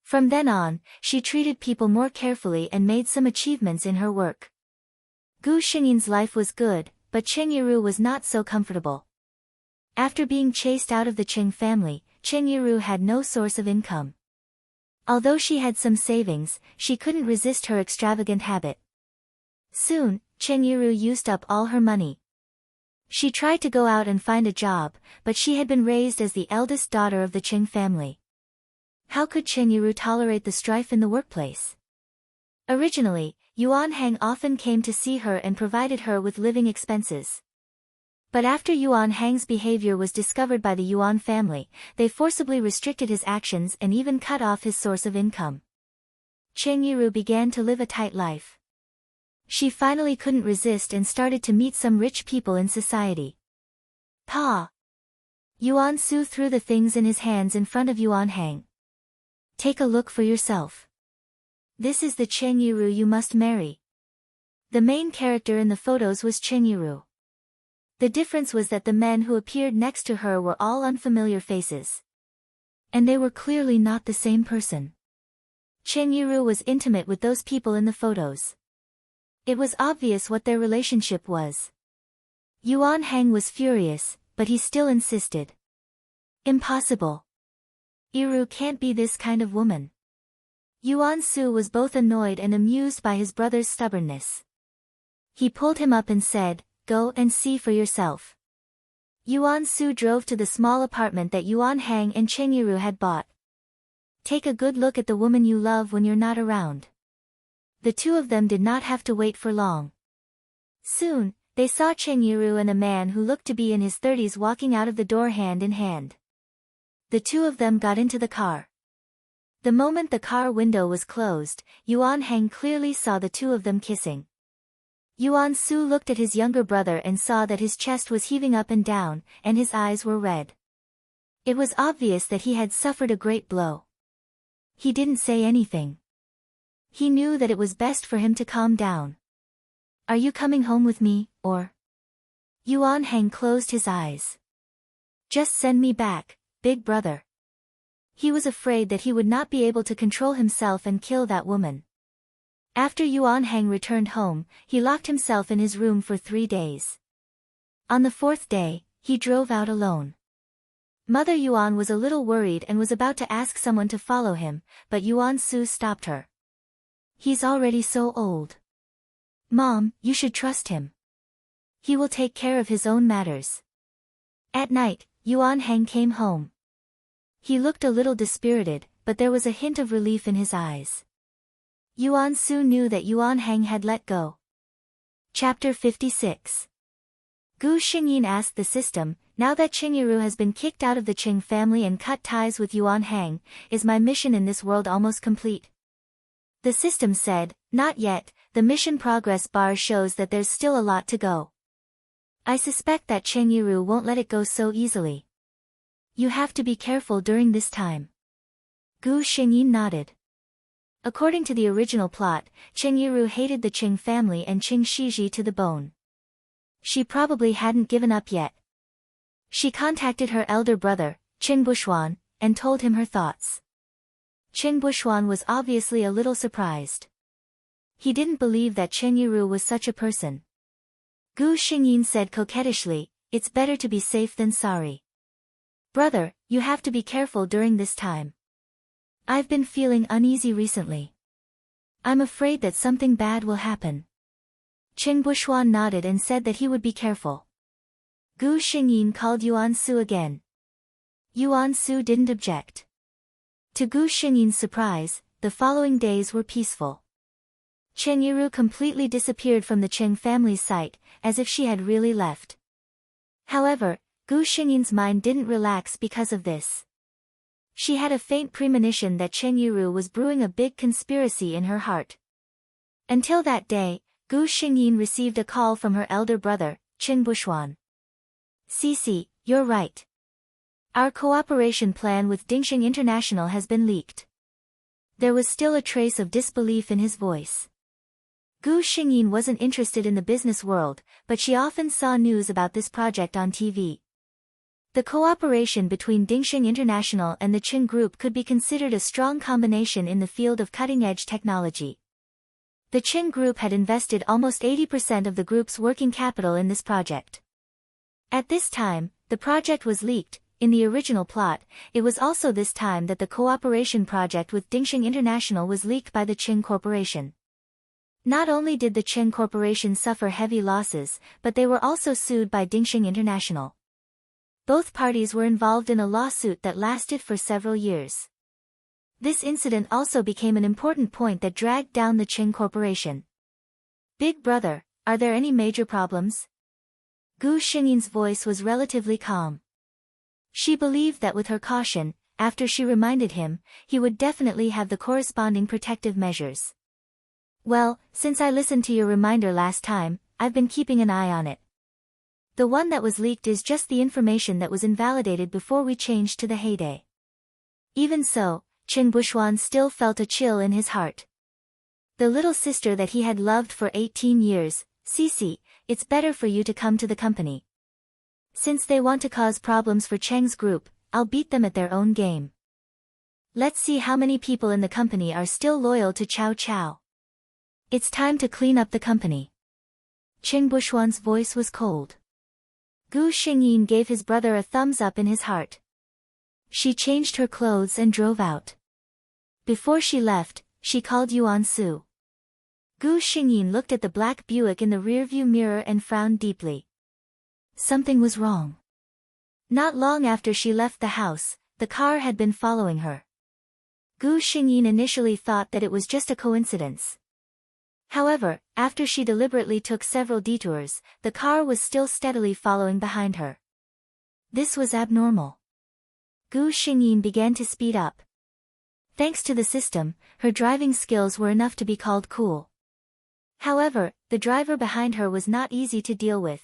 From then on, she treated people more carefully and made some achievements in her work. Gu Xingyin's life was good, but Cheng Yiru was not so comfortable. After being chased out of the Cheng family, Cheng Yiru had no source of income. Although she had some savings, she couldn't resist her extravagant habit. Soon, Cheng Yiru used up all her money. She tried to go out and find a job, but she had been raised as the eldest daughter of the Cheng family. How could Cheng Yiru tolerate the strife in the workplace? Originally, Yuan Hang often came to see her and provided her with living expenses. But after Yuan Hang's behavior was discovered by the Yuan family, they forcibly restricted his actions and even cut off his source of income. Cheng Yiru began to live a tight life. She finally couldn't resist and started to meet some rich people in society. Pa! Yuan Su threw the things in his hands in front of Yuan Hang. Take a look for yourself. This is the Cheng Yiru you must marry. The main character in the photos was Cheng Yiru. The difference was that the men who appeared next to her were all unfamiliar faces. And they were clearly not the same person. Cheng Yiru was intimate with those people in the photos. It was obvious what their relationship was. Yuan Hang was furious, but he still insisted. Impossible. Yiru can't be this kind of woman. Yuan Su was both annoyed and amused by his brother's stubbornness. He pulled him up and said, Go and see for yourself. Yuan Su drove to the small apartment that Yuan Hang and Cheng Yiru had bought. Take a good look at the woman you love when you're not around. The two of them did not have to wait for long. Soon, they saw Cheng Yiru and a man who looked to be in his 30s walking out of the door hand in hand. The two of them got into the car. The moment the car window was closed, Yuan Hang clearly saw the two of them kissing. Yuan Su looked at his younger brother and saw that his chest was heaving up and down, and his eyes were red. It was obvious that he had suffered a great blow. He didn't say anything. He knew that it was best for him to calm down. Are you coming home with me, or? Yuan Hang closed his eyes. Just send me back, big brother. He was afraid that he would not be able to control himself and kill that woman. After Yuan Hang returned home, he locked himself in his room for 3 days. On the 4th day, he drove out alone. Mother Yuan was a little worried and was about to ask someone to follow him, but Yuan Su stopped her. He's already so old. Mom, you should trust him. He will take care of his own matters. At night, Yuan Hang came home. He looked a little dispirited, but there was a hint of relief in his eyes. Yuan Su knew that Yuan Hang had let go. Chapter 56. Gu Xingyin asked the system, now that Cheng Yiru has been kicked out of the Cheng family and cut ties with Yuan Hang, is my mission in this world almost complete? The system said, not yet, the mission progress bar shows that there's still a lot to go. I suspect that Cheng Yiru won't let it go so easily. You have to be careful during this time. Gu Xingyin nodded. According to the original plot, Cheng Yiru hated the Cheng family and Cheng Shiji to the bone. She probably hadn't given up yet. She contacted her elder brother, Qin Buxuan, and told him her thoughts. Qin Buxuan was obviously a little surprised. He didn't believe that Chen Yiru was such a person. Gu Xingyin said coquettishly, "It's better to be safe than sorry. Brother, you have to be careful during this time. I've been feeling uneasy recently. I'm afraid that something bad will happen." Qin Buxuan nodded and said that he would be careful. Gu Xingyin called Yuan Su again. Yuan Su didn't object. To Gu Xingyin's surprise, the following days were peaceful. Chen Yiru completely disappeared from the Cheng family's sight, as if she had really left. However, Gu Xingyin's mind didn't relax because of this. She had a faint premonition that Chen Yiru was brewing a big conspiracy in her heart. Until that day, Gu Xingyin received a call from her elder brother, Qin Buxuan. "Cici, you're right. Our cooperation plan with Dingxing International has been leaked." There was still a trace of disbelief in his voice. Gu Xingyin wasn't interested in the business world, but she often saw news about this project on TV. The cooperation between Dingxing International and the Qin Group could be considered a strong combination in the field of cutting-edge technology. The Qin Group had invested almost 80% of the group's working capital in this project. At this time, the project was leaked. In the original plot, it was also this time that the cooperation project with Dingxing International was leaked by the Qin Corporation. Not only did the Qin Corporation suffer heavy losses, but they were also sued by Dingxing International. Both parties were involved in a lawsuit that lasted for several years. This incident also became an important point that dragged down the Qin Corporation. "Big brother, are there any major problems?" Gu Xingyin's voice was relatively calm. She believed that with her caution, after she reminded him, he would definitely have the corresponding protective measures. "Well, since I listened to your reminder last time, I've been keeping an eye on it. The one that was leaked is just the information that was invalidated before we changed to the heyday." Even so, Qin Buxuan still felt a chill in his heart. The little sister that he had loved for 18 years, "Cici, it's better for you to come to the company. Since they want to cause problems for Cheng's group, I'll beat them at their own game. Let's see how many people in the company are still loyal to Cao Cao. It's time to clean up the company." Qin Buxuan's voice was cold. Gu Xingyin gave his brother a thumbs up in his heart. She changed her clothes and drove out. Before she left, she called Yuan Su. Gu Xingyin looked at the black Buick in the rearview mirror and frowned deeply. Something was wrong. Not long after she left the house, the car had been following her. Gu Xingyin initially thought that it was just a coincidence. However, after she deliberately took several detours, the car was still steadily following behind her. This was abnormal. Gu Xingyin began to speed up. Thanks to the system, her driving skills were enough to be called cool. However, the driver behind her was not easy to deal with.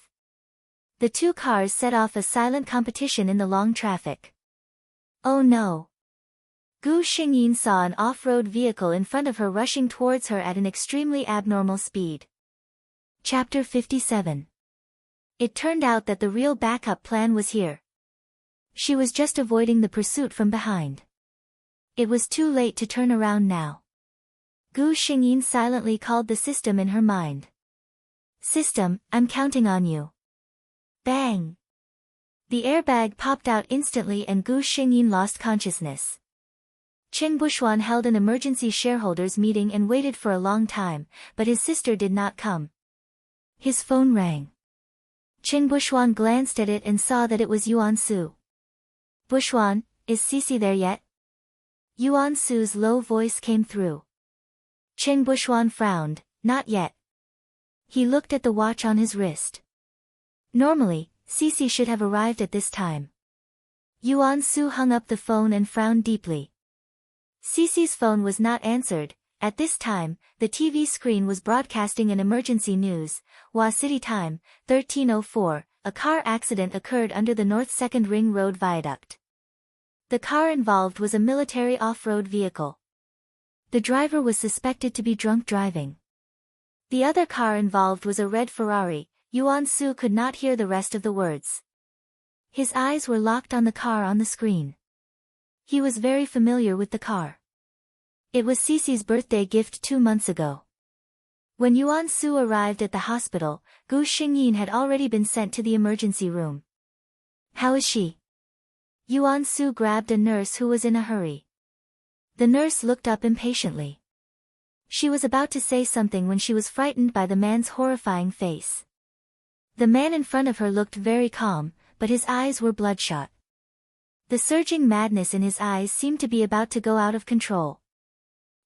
The two cars set off a silent competition in the long traffic. Oh no! Gu Xingyin saw an off-road vehicle in front of her rushing towards her at an extremely abnormal speed. Chapter 57. It turned out that the real backup plan was here. She was just avoiding the pursuit from behind. It was too late to turn around now. Gu Xingyin silently called the system in her mind. "System, I'm counting on you." Bang! The airbag popped out instantly and Gu Xingyin lost consciousness. Qin Buxuan held an emergency shareholders meeting and waited for a long time, but his sister did not come. His phone rang. Qin Buxuan glanced at it and saw that it was Yuan Su. "Buxuan, is Cici there yet?" Yuan Su's low voice came through. Qin Buxuan frowned, "Not yet." He looked at the watch on his wrist. Normally, Cici should have arrived at this time. Yuan Su hung up the phone and frowned deeply. Cici's phone was not answered. At this time, the TV screen was broadcasting an emergency news. Hua City time, 13:04, a car accident occurred under the North 2nd Ring Road viaduct. The car involved was a military off-road vehicle. The driver was suspected to be drunk driving. The other car involved was a red Ferrari. Yuan Su could not hear the rest of the words. His eyes were locked on the car on the screen. He was very familiar with the car. It was Cece's birthday gift 2 months ago. When Yuan Su arrived at the hospital, Gu Xingyin had already been sent to the emergency room. How is she? Yuan Su grabbed a nurse who was in a hurry. The nurse looked up impatiently. She was about to say something when she was frightened by the man's horrifying face. The man in front of her looked very calm, but his eyes were bloodshot. The surging madness in his eyes seemed to be about to go out of control.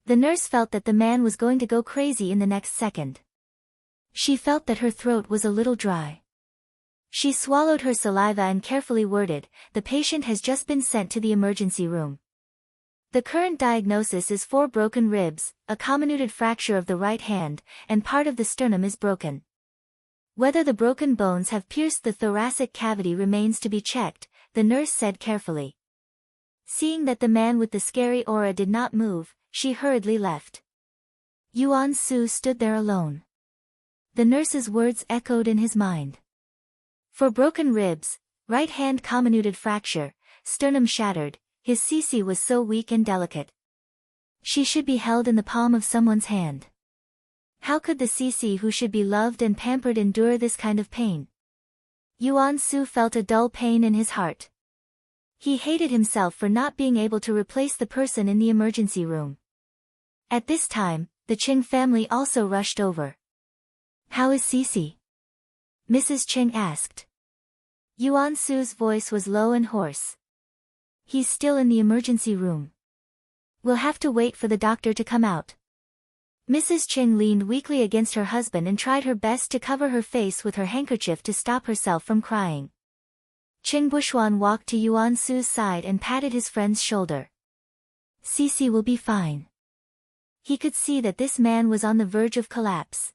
The nurse felt that the man was going to go crazy in the next second. She felt that her throat was a little dry. She swallowed her saliva and carefully worded, "The patient has just been sent to the emergency room. The current diagnosis is 4 broken ribs, a comminuted fracture of the right hand, and part of the sternum is broken. Whether the broken bones have pierced the thoracic cavity remains to be checked," the nurse said carefully. Seeing that the man with the scary aura did not move, she hurriedly left. Yuan Su stood there alone. The nurse's words echoed in his mind. 4 broken ribs, right hand comminuted fracture, sternum shattered. His Cece was so weak and delicate. She should be held in the palm of someone's hand. How could the Cece who should be loved and pampered endure this kind of pain? Yuan Su felt a dull pain in his heart. He hated himself for not being able to replace the person in the emergency room. At this time, the Qing family also rushed over. "How is Cece?" Mrs. Qing asked. Yuan Su's voice was low and hoarse. "He's still in the emergency room. We'll have to wait for the doctor to come out." Mrs. Qing leaned weakly against her husband and tried her best to cover her face with her handkerchief to stop herself from crying. Qing Buxuan walked to Yuan Su's side and patted his friend's shoulder. "Cece will be fine." He could see that this man was on the verge of collapse.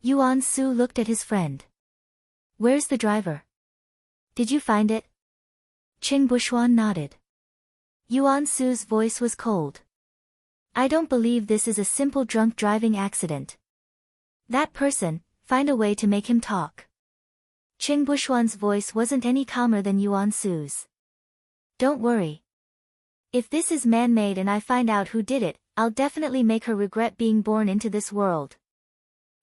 Yuan Su looked at his friend. "Where's the driver? Did you find it?" Qing Buxuan nodded. Yuan Su's voice was cold. "I don't believe this is a simple drunk driving accident. That person, find a way to make him talk." Qing Buxuan's voice wasn't any calmer than Yuan Su's. "Don't worry. If this is man-made and I find out who did it, I'll definitely make her regret being born into this world."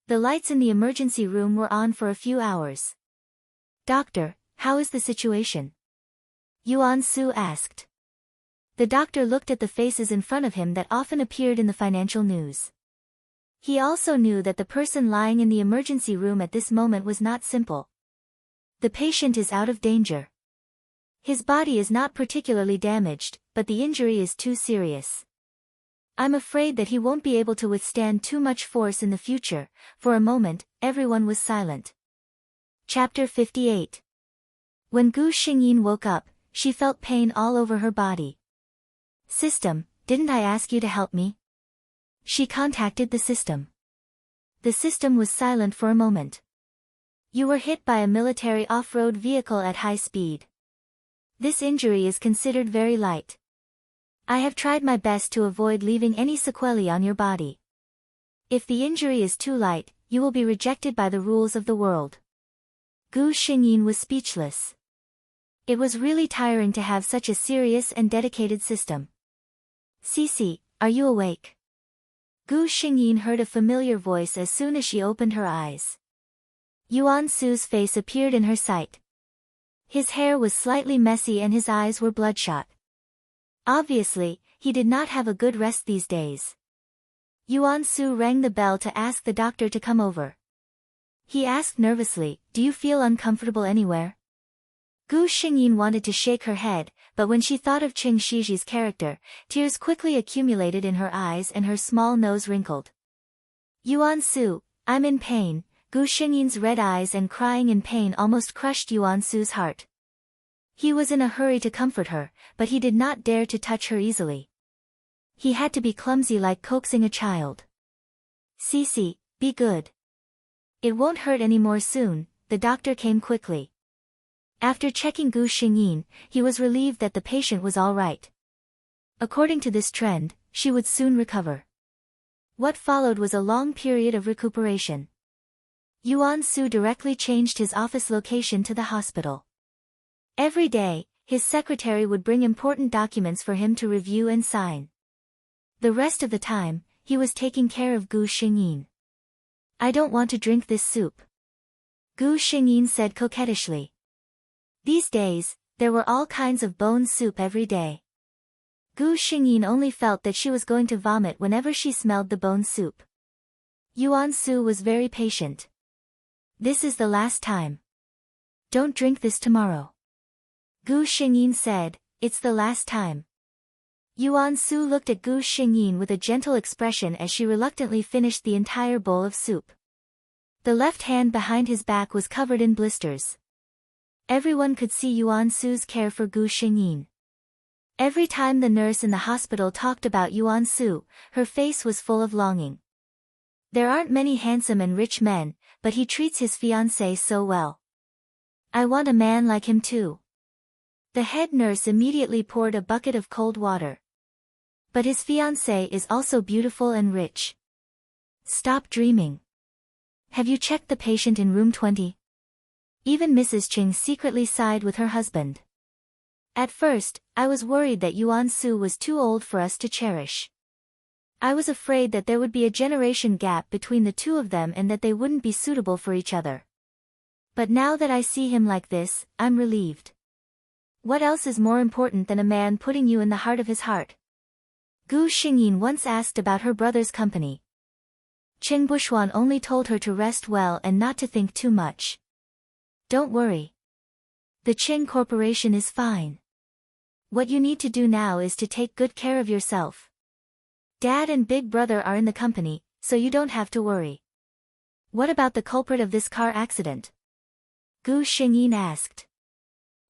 The lights in the emergency room were on for a few hours. "Doctor, how is the situation?" Yuan Su asked. The doctor looked at the faces in front of him that often appeared in the financial news. He also knew that the person lying in the emergency room at this moment was not simple. The patient is out of danger. His body is not particularly damaged, but the injury is too serious. I'm afraid that he won't be able to withstand too much force in the future. For a moment, everyone was silent. Chapter 58. When Gu Xingyin woke up, she felt pain all over her body. "System, didn't I ask you to help me?" She contacted the system. The system was silent for a moment. "You were hit by a military off-road vehicle at high speed. This injury is considered very light. I have tried my best to avoid leaving any sequelae on your body. If the injury is too light, you will be rejected by the rules of the world." Gu Xingyin was speechless. It was really tiring to have such a serious and dedicated system. "Cece, are you awake?" Gu Xingyin heard a familiar voice as soon as she opened her eyes. Yuan Su's face appeared in her sight. His hair was slightly messy and his eyes were bloodshot. Obviously, he did not have a good rest these days. Yuan Su rang the bell to ask the doctor to come over. He asked nervously, "Do you feel uncomfortable anywhere?" Gu Xingyin wanted to shake her head, but when she thought of Qing Shiji's character, tears quickly accumulated in her eyes and her small nose wrinkled. "Yuan Su, I'm in pain." Gu Xingyin's red eyes and crying in pain almost crushed Yuan Su's heart. He was in a hurry to comfort her, but he did not dare to touch her easily. He had to be clumsy like coaxing a child. "Cece, be good. It won't hurt any more soon." The doctor came quickly. After checking Gu Xingyin, he was relieved that the patient was all right. According to this trend, she would soon recover. What followed was a long period of recuperation. Yuan Su directly changed his office location to the hospital. Every day, his secretary would bring important documents for him to review and sign. The rest of the time, he was taking care of Gu Xingyin. I don't want to drink this soup, Gu Xingyin said coquettishly. These days, there were all kinds of bone soup every day. Gu Xingyin only felt that she was going to vomit whenever she smelled the bone soup. Yuan Su was very patient. This is the last time. Don't drink this tomorrow, Gu Xingyin said. It's the last time. Yuan Su looked at Gu Xingyin with a gentle expression as she reluctantly finished the entire bowl of soup. The left hand behind his back was covered in blisters. Everyone could see Yuan Su's care for Gu Xingyin. Every time the nurse in the hospital talked about Yuan Su, her face was full of longing. There aren't many handsome and rich men, but he treats his fiancée so well. I want a man like him too. The head nurse immediately poured a bucket of cold water. But his fiancée is also beautiful and rich. Stop dreaming. Have you checked the patient in room 20? Even Mrs. Ching secretly sighed with her husband. At first, I was worried that Yuan Su was too old for us to cherish. I was afraid that there would be a generation gap between the two of them and that they wouldn't be suitable for each other. But now that I see him like this, I'm relieved. What else is more important than a man putting you in the heart of his heart? Gu Xingyin once asked about her brother's company. Qing Buxuan only told her to rest well and not to think too much. Don't worry. The Qing Corporation is fine. What you need to do now is to take good care of yourself. Dad and Big Brother are in the company, so you don't have to worry. What about the culprit of this car accident? Gu Xingyin asked.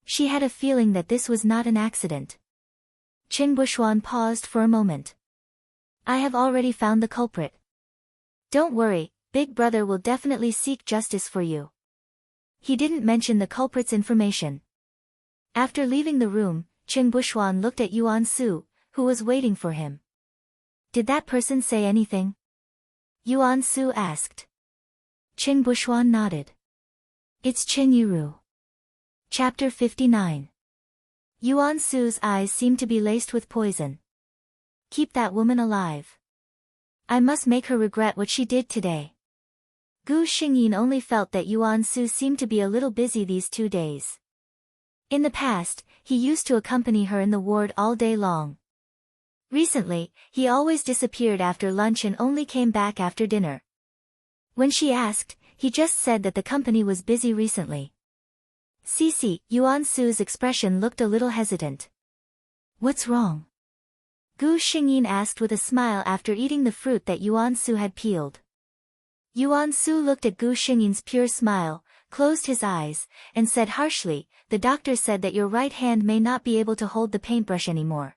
She had a feeling that this was not an accident. Qing Buxuan paused for a moment. I have already found the culprit. Don't worry, Big Brother will definitely seek justice for you. He didn't mention the culprit's information. After leaving the room, Qing Buxuan looked at Yuan Su, who was waiting for him. Did that person say anything? Yuan Su asked. Qing Buxuan nodded. It's Qing Yiru. Chapter 59. Yuan Su's eyes seemed to be laced with poison. Keep that woman alive. I must make her regret what she did today. Gu Xingyin only felt that Yuan Su seemed to be a little busy these 2 days. In the past, he used to accompany her in the ward all day long. Recently, he always disappeared after lunch and only came back after dinner. When she asked, he just said that the company was busy recently. Cici, Yuan Su's expression looked a little hesitant. What's wrong? Gu Xingyin asked with a smile after eating the fruit that Yuan Su had peeled. Yuan Su looked at Gu Xingyin's pure smile, closed his eyes, and said harshly, the doctor said that your right hand may not be able to hold the paintbrush anymore.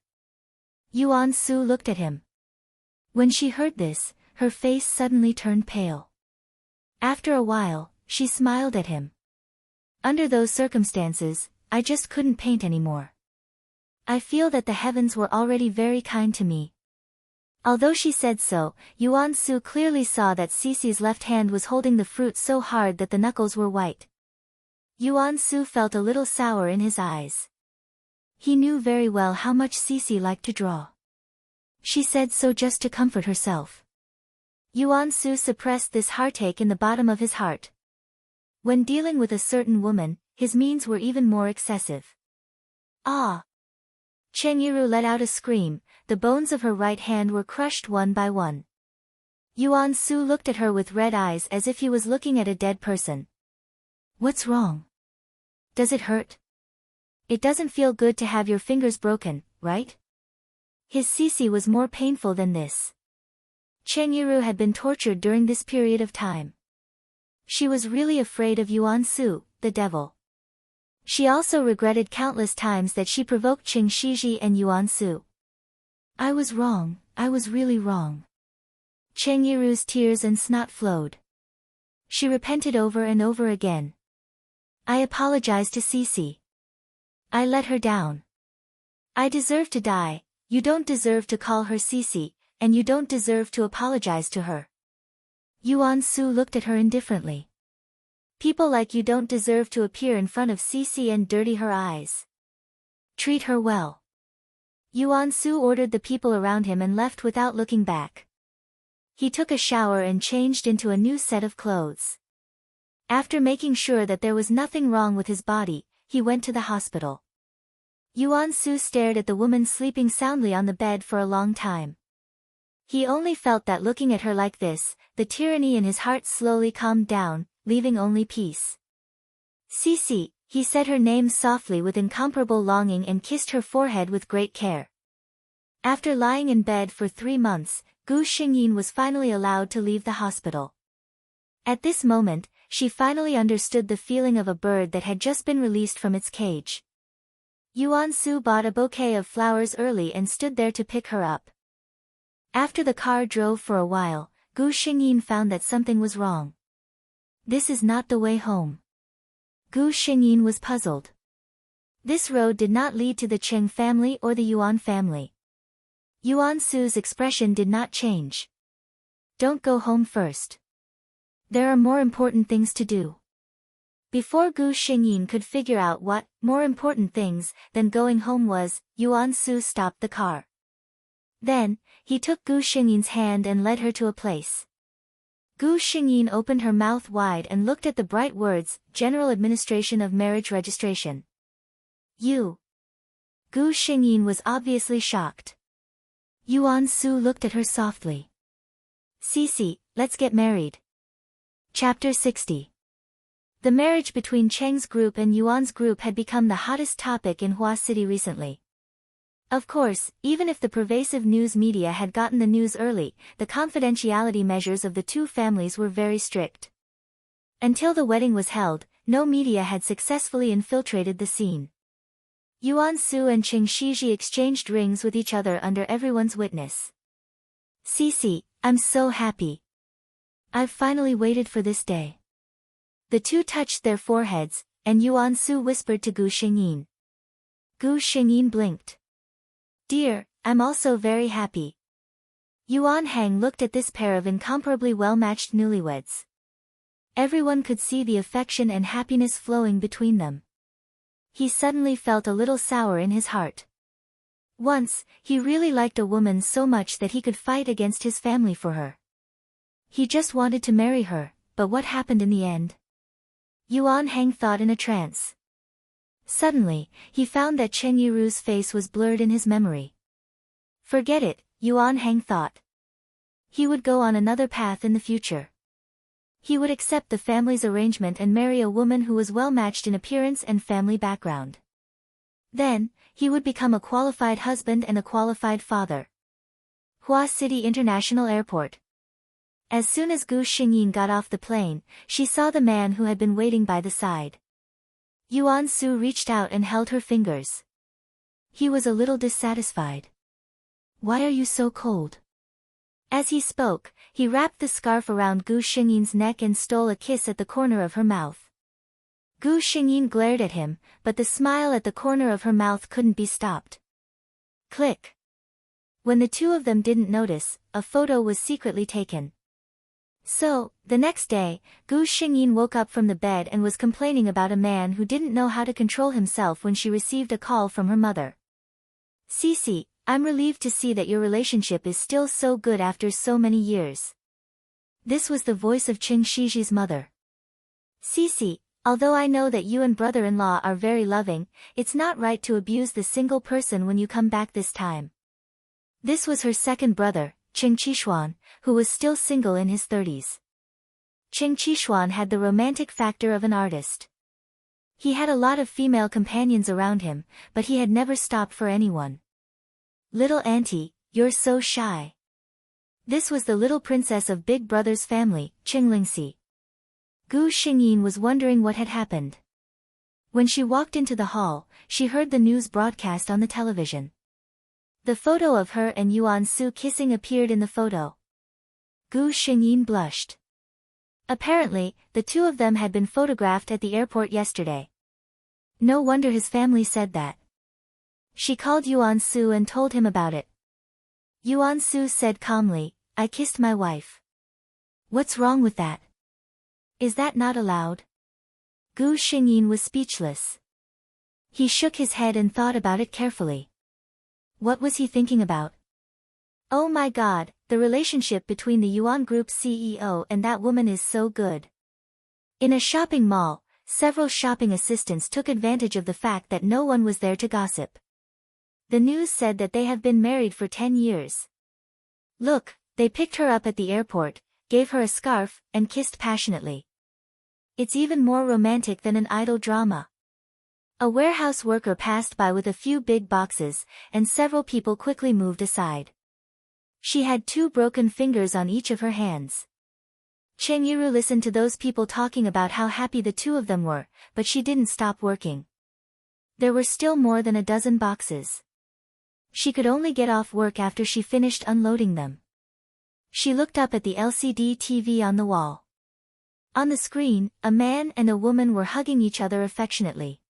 Yuan Su looked at him. When she heard this, her face suddenly turned pale. After a while, she smiled at him. Under those circumstances, I just couldn't paint anymore. I feel that the heavens were already very kind to me. Although she said so, Yuan Su clearly saw that Cici's left hand was holding the fruit so hard that the knuckles were white. Yuan Su felt a little sour in his eyes. He knew very well how much Cici liked to draw. She said so just to comfort herself. Yuan Su suppressed this heartache in the bottom of his heart. When dealing with a certain woman, his means were even more excessive. Ah! Cheng Yiru let out a scream, the bones of her right hand were crushed one by one. Yuan Su looked at her with red eyes as if he was looking at a dead person. What's wrong? Does it hurt? It doesn't feel good to have your fingers broken, right? His Cici was more painful than this. Cheng Yiru had been tortured during this period of time. She was really afraid of Yuan Su, the devil. She also regretted countless times that she provoked Qing Shiji and Yuan Su. I was wrong, I was really wrong. Cheng Yiru's tears and snot flowed. She repented over and over again. I apologized to Cici. I let her down. I deserve to die, you don't deserve to call her Cici, and you don't deserve to apologize to her. Yuan Su looked at her indifferently. People like you don't deserve to appear in front of Cece and dirty her eyes. Treat her well. Yuan-su ordered the people around him and left without looking back. He took a shower and changed into a new set of clothes. After making sure that there was nothing wrong with his body, he went to the hospital. Yuan-su stared at the woman sleeping soundly on the bed for a long time. He only felt that looking at her like this, the tyranny in his heart slowly calmed down, leaving only peace. Cece, he said her name softly with incomparable longing and kissed her forehead with great care. After lying in bed for 3 months, Gu Xingyin was finally allowed to leave the hospital. At this moment, she finally understood the feeling of a bird that had just been released from its cage. Yuan-su bought a bouquet of flowers early and stood there to pick her up. After the car drove for a while, Gu Xingyin found that something was wrong. This is not the way home. Gu Xingyin was puzzled. This road did not lead to the Cheng family or the Yuan family. Yuan-su's expression did not change. Don't go home first. There are more important things to do. Before Gu Xingyin could figure out what more important things than going home was, Yuan-su stopped the car. Then, he took Gu Xingyin's hand and led her to a place. Gu Xingyin opened her mouth wide and looked at the bright words, General Administration of Marriage Registration. You. Gu Xingyin was obviously shocked. Yuan-su looked at her softly. Cece, let's get married. Chapter 60. The marriage between Cheng's group and Yuan's group had become the hottest topic in Hua City recently. Of course, even if the pervasive news media had gotten the news early, the confidentiality measures of the two families were very strict. Until the wedding was held, no media had successfully infiltrated the scene. Yuan-su and Cheng Shiji exchanged rings with each other under everyone's witness. Cece, I'm so happy. I've finally waited for this day. The two touched their foreheads, and Yuan-su whispered to Gu Xingyin. Gu Xingyin blinked. Dear, I'm also very happy. Yuan Hang looked at this pair of incomparably well-matched newlyweds. Everyone could see the affection and happiness flowing between them. He suddenly felt a little sour in his heart. Once, he really liked a woman so much that he could fight against his family for her. He just wanted to marry her, but what happened in the end? Yuan Hang thought in a trance. Suddenly, he found that Cheng Yiru's face was blurred in his memory. Forget it, Yuan Hang thought. He would go on another path in the future. He would accept the family's arrangement and marry a woman who was well-matched in appearance and family background. Then, he would become a qualified husband and a qualified father. Hua City International Airport. As soon as Gu Xingyin got off the plane, she saw the man who had been waiting by the side. Yuan-su reached out and held her fingers. He was a little dissatisfied. Why are you so cold? As he spoke, he wrapped the scarf around Gu Xingyin's neck and stole a kiss at the corner of her mouth. Gu Xingyin glared at him, but the smile at the corner of her mouth couldn't be stopped. Click. When the two of them didn't notice, a photo was secretly taken. So, the next day, Gu Xingyin woke up from the bed and was complaining about a man who didn't know how to control himself when she received a call from her mother. Cece, I'm relieved to see that your relationship is still so good after so many years. This was the voice of Cheng Shiji's mother. Cece, although I know that you and brother-in-law are very loving, it's not right to abuse the single person when you come back this time. This was her second brother, Cheng Qishuan, who was still single in his 30s. Cheng Qishuan had the romantic factor of an artist. He had a lot of female companions around him, but he had never stopped for anyone. Little auntie, you're so shy. This was the little princess of Big Brother's family, Cheng Lingxi. Gu Xingyin was wondering what had happened. When she walked into the hall, she heard the news broadcast on the television. The photo of her and Yuan-su kissing appeared in the photo. Gu Xingyin blushed. Apparently, the two of them had been photographed at the airport yesterday. No wonder his family said that. She called Yuan-su and told him about it. Yuan-su said calmly, I kissed my wife. What's wrong with that? Is that not allowed? Gu Xingyin was speechless. He shook his head and thought about it carefully. What was he thinking about? Oh my god, the relationship between the Yuan Group's CEO and that woman is so good. In a shopping mall, several shopping assistants took advantage of the fact that no one was there to gossip. The news said that they have been married for 10 years. Look, they picked her up at the airport, gave her a scarf, and kissed passionately. It's even more romantic than an idol drama. A warehouse worker passed by with a few big boxes, and several people quickly moved aside. She had 2 broken fingers on each of her hands. Cheng Yiru listened to those people talking about how happy the 2 of them were, but she didn't stop working. There were still more than a dozen boxes. She could only get off work after she finished unloading them. She looked up at the LCD TV on the wall. On the screen, a man and a woman were hugging each other affectionately.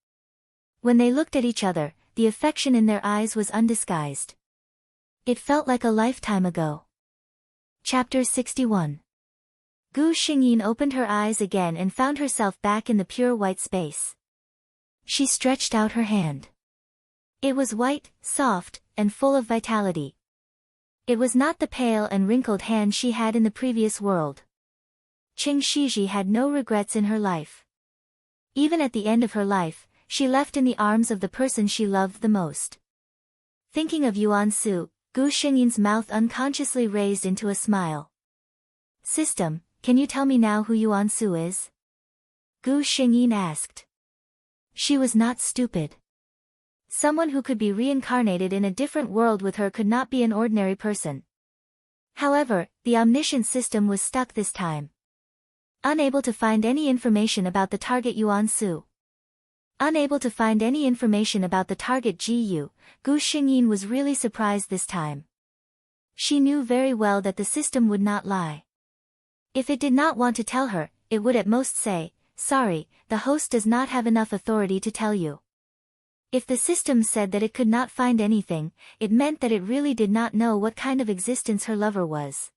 When they looked at each other, the affection in their eyes was undisguised. It felt like a lifetime ago. Chapter 61. Gu Xingyin opened her eyes again and found herself back in the pure white space. She stretched out her hand. It was white, soft, and full of vitality. It was not the pale and wrinkled hand she had in the previous world. Qing Shiji had no regrets in her life. Even at the end of her life, she left in the arms of the person she loved the most. Thinking of Yuan Su, Gu Xingyin's mouth unconsciously raised into a smile. System, can you tell me now who Yuan Su is? Gu Xingyin asked. She was not stupid. Someone who could be reincarnated in a different world with her could not be an ordinary person. However, the omniscient system was stuck this time. Unable to find any information about the target Yuan Su. Unable to find any information about the target Gu, Gu Xingyin was really surprised this time. She knew very well that the system would not lie. If it did not want to tell her, it would at most say, sorry, the host does not have enough authority to tell you. If the system said that it could not find anything, it meant that it really did not know what kind of existence her lover was.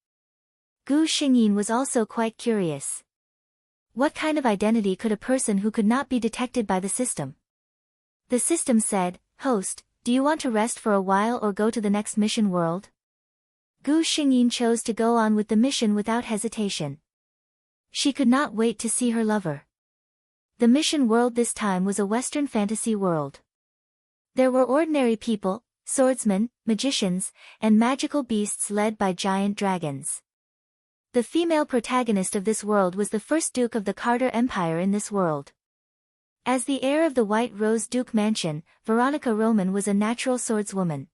Gu Xingyin was also quite curious. What kind of identity could a person who could not be detected by the system? The system said, host, do you want to rest for a while or go to the next mission world? Gu Xingyin chose to go on with the mission without hesitation. She could not wait to see her lover. The mission world this time was a Western fantasy world. There were ordinary people, swordsmen, magicians, and magical beasts led by giant dragons. The female protagonist of this world was the first Duke of the Carter Empire in this world. As the heir of the White Rose Duke Mansion, Veronica Roman was a natural swordswoman.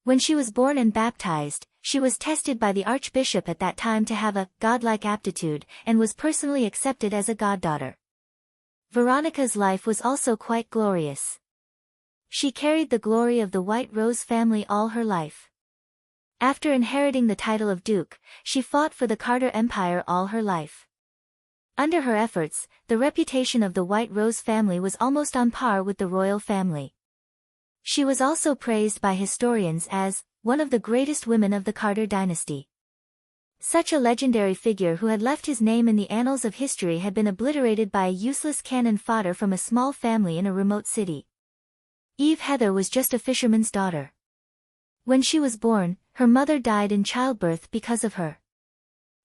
When she was born and baptized, she was tested by the Archbishop at that time to have a godlike aptitude and was personally accepted as a goddaughter. Veronica's life was also quite glorious. She carried the glory of the White Rose family all her life. After inheriting the title of Duke, she fought for the Carter Empire all her life. Under her efforts, the reputation of the White Rose family was almost on par with the royal family. She was also praised by historians as one of the greatest women of the Carter dynasty. Such a legendary figure who had left his name in the annals of history had been obliterated by a useless cannon fodder from a small family in a remote city. Eve Heather was just a fisherman's daughter. When she was born, her mother died in childbirth because of her.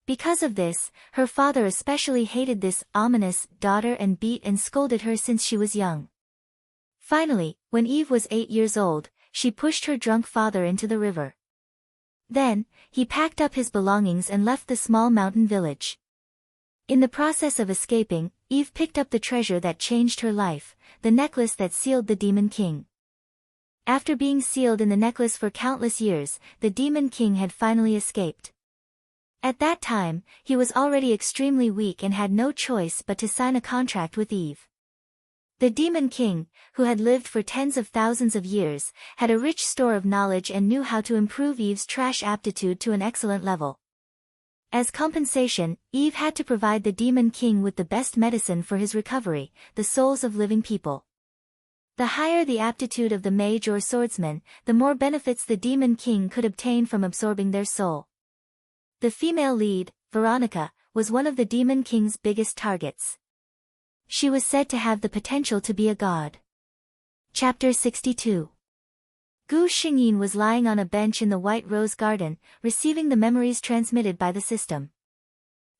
Because of this, her father especially hated this ominous daughter and beat and scolded her since she was young. Finally, when Eve was 8 years old, she pushed her drunk father into the river. Then, he packed up his belongings and left the small mountain village. In the process of escaping, Eve picked up the treasure that changed her life, the necklace that sealed the Demon King. After being sealed in the necklace for countless years, the Demon King had finally escaped. At that time, he was already extremely weak and had no choice but to sign a contract with Eve. The Demon King, who had lived for tens of thousands of years, had a rich store of knowledge and knew how to improve Eve's trash aptitude to an excellent level. As compensation, Eve had to provide the Demon King with the best medicine for his recovery, the souls of living people. The higher the aptitude of the mage or swordsman, the more benefits the Demon King could obtain from absorbing their soul. The female lead, Veronica, was one of the Demon King's biggest targets. She was said to have the potential to be a god. Chapter 62. Gu Xingyin was lying on a bench in the White Rose Garden, receiving the memories transmitted by the system.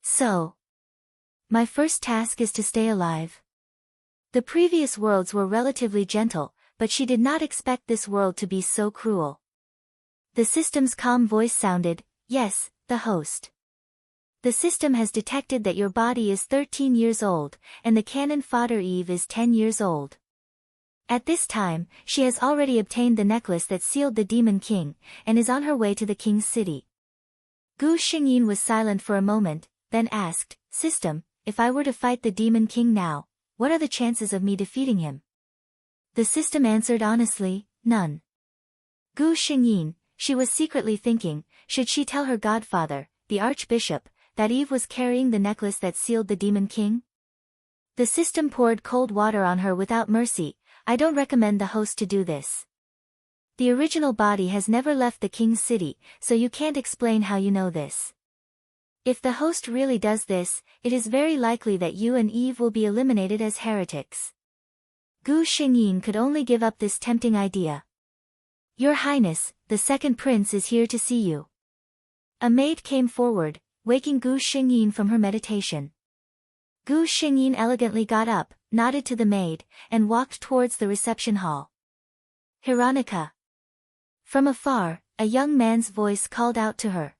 So, my first task is to stay alive. The previous worlds were relatively gentle, but she did not expect this world to be so cruel. The system's calm voice sounded, "Yes, the host. The system has detected that your body is 13 years old, and the cannon fodder Eve is 10 years old. At this time, she has already obtained the necklace that sealed the Demon King, and is on her way to the king's city." Gu Xingyin was silent for a moment, then asked, "System, if I were to fight the Demon King now, what are the chances of me defeating him?" The system answered honestly, "None." Gu Xingyin, she was secretly thinking, should she tell her godfather, the archbishop, that Eve was carrying the necklace that sealed the Demon King? The system poured cold water on her without mercy. "I don't recommend the host to do this. The original body has never left the king's city, so you can't explain how you know this. If the host really does this, it is very likely that you and Eve will be eliminated as heretics." Gu Xingyin could only give up this tempting idea. "Your Highness, the second prince is here to see you." A maid came forward, waking Gu Xingyin from her meditation. Gu Xingyin elegantly got up, nodded to the maid, and walked towards the reception hall. "Hironica." From afar, a young man's voice called out to her.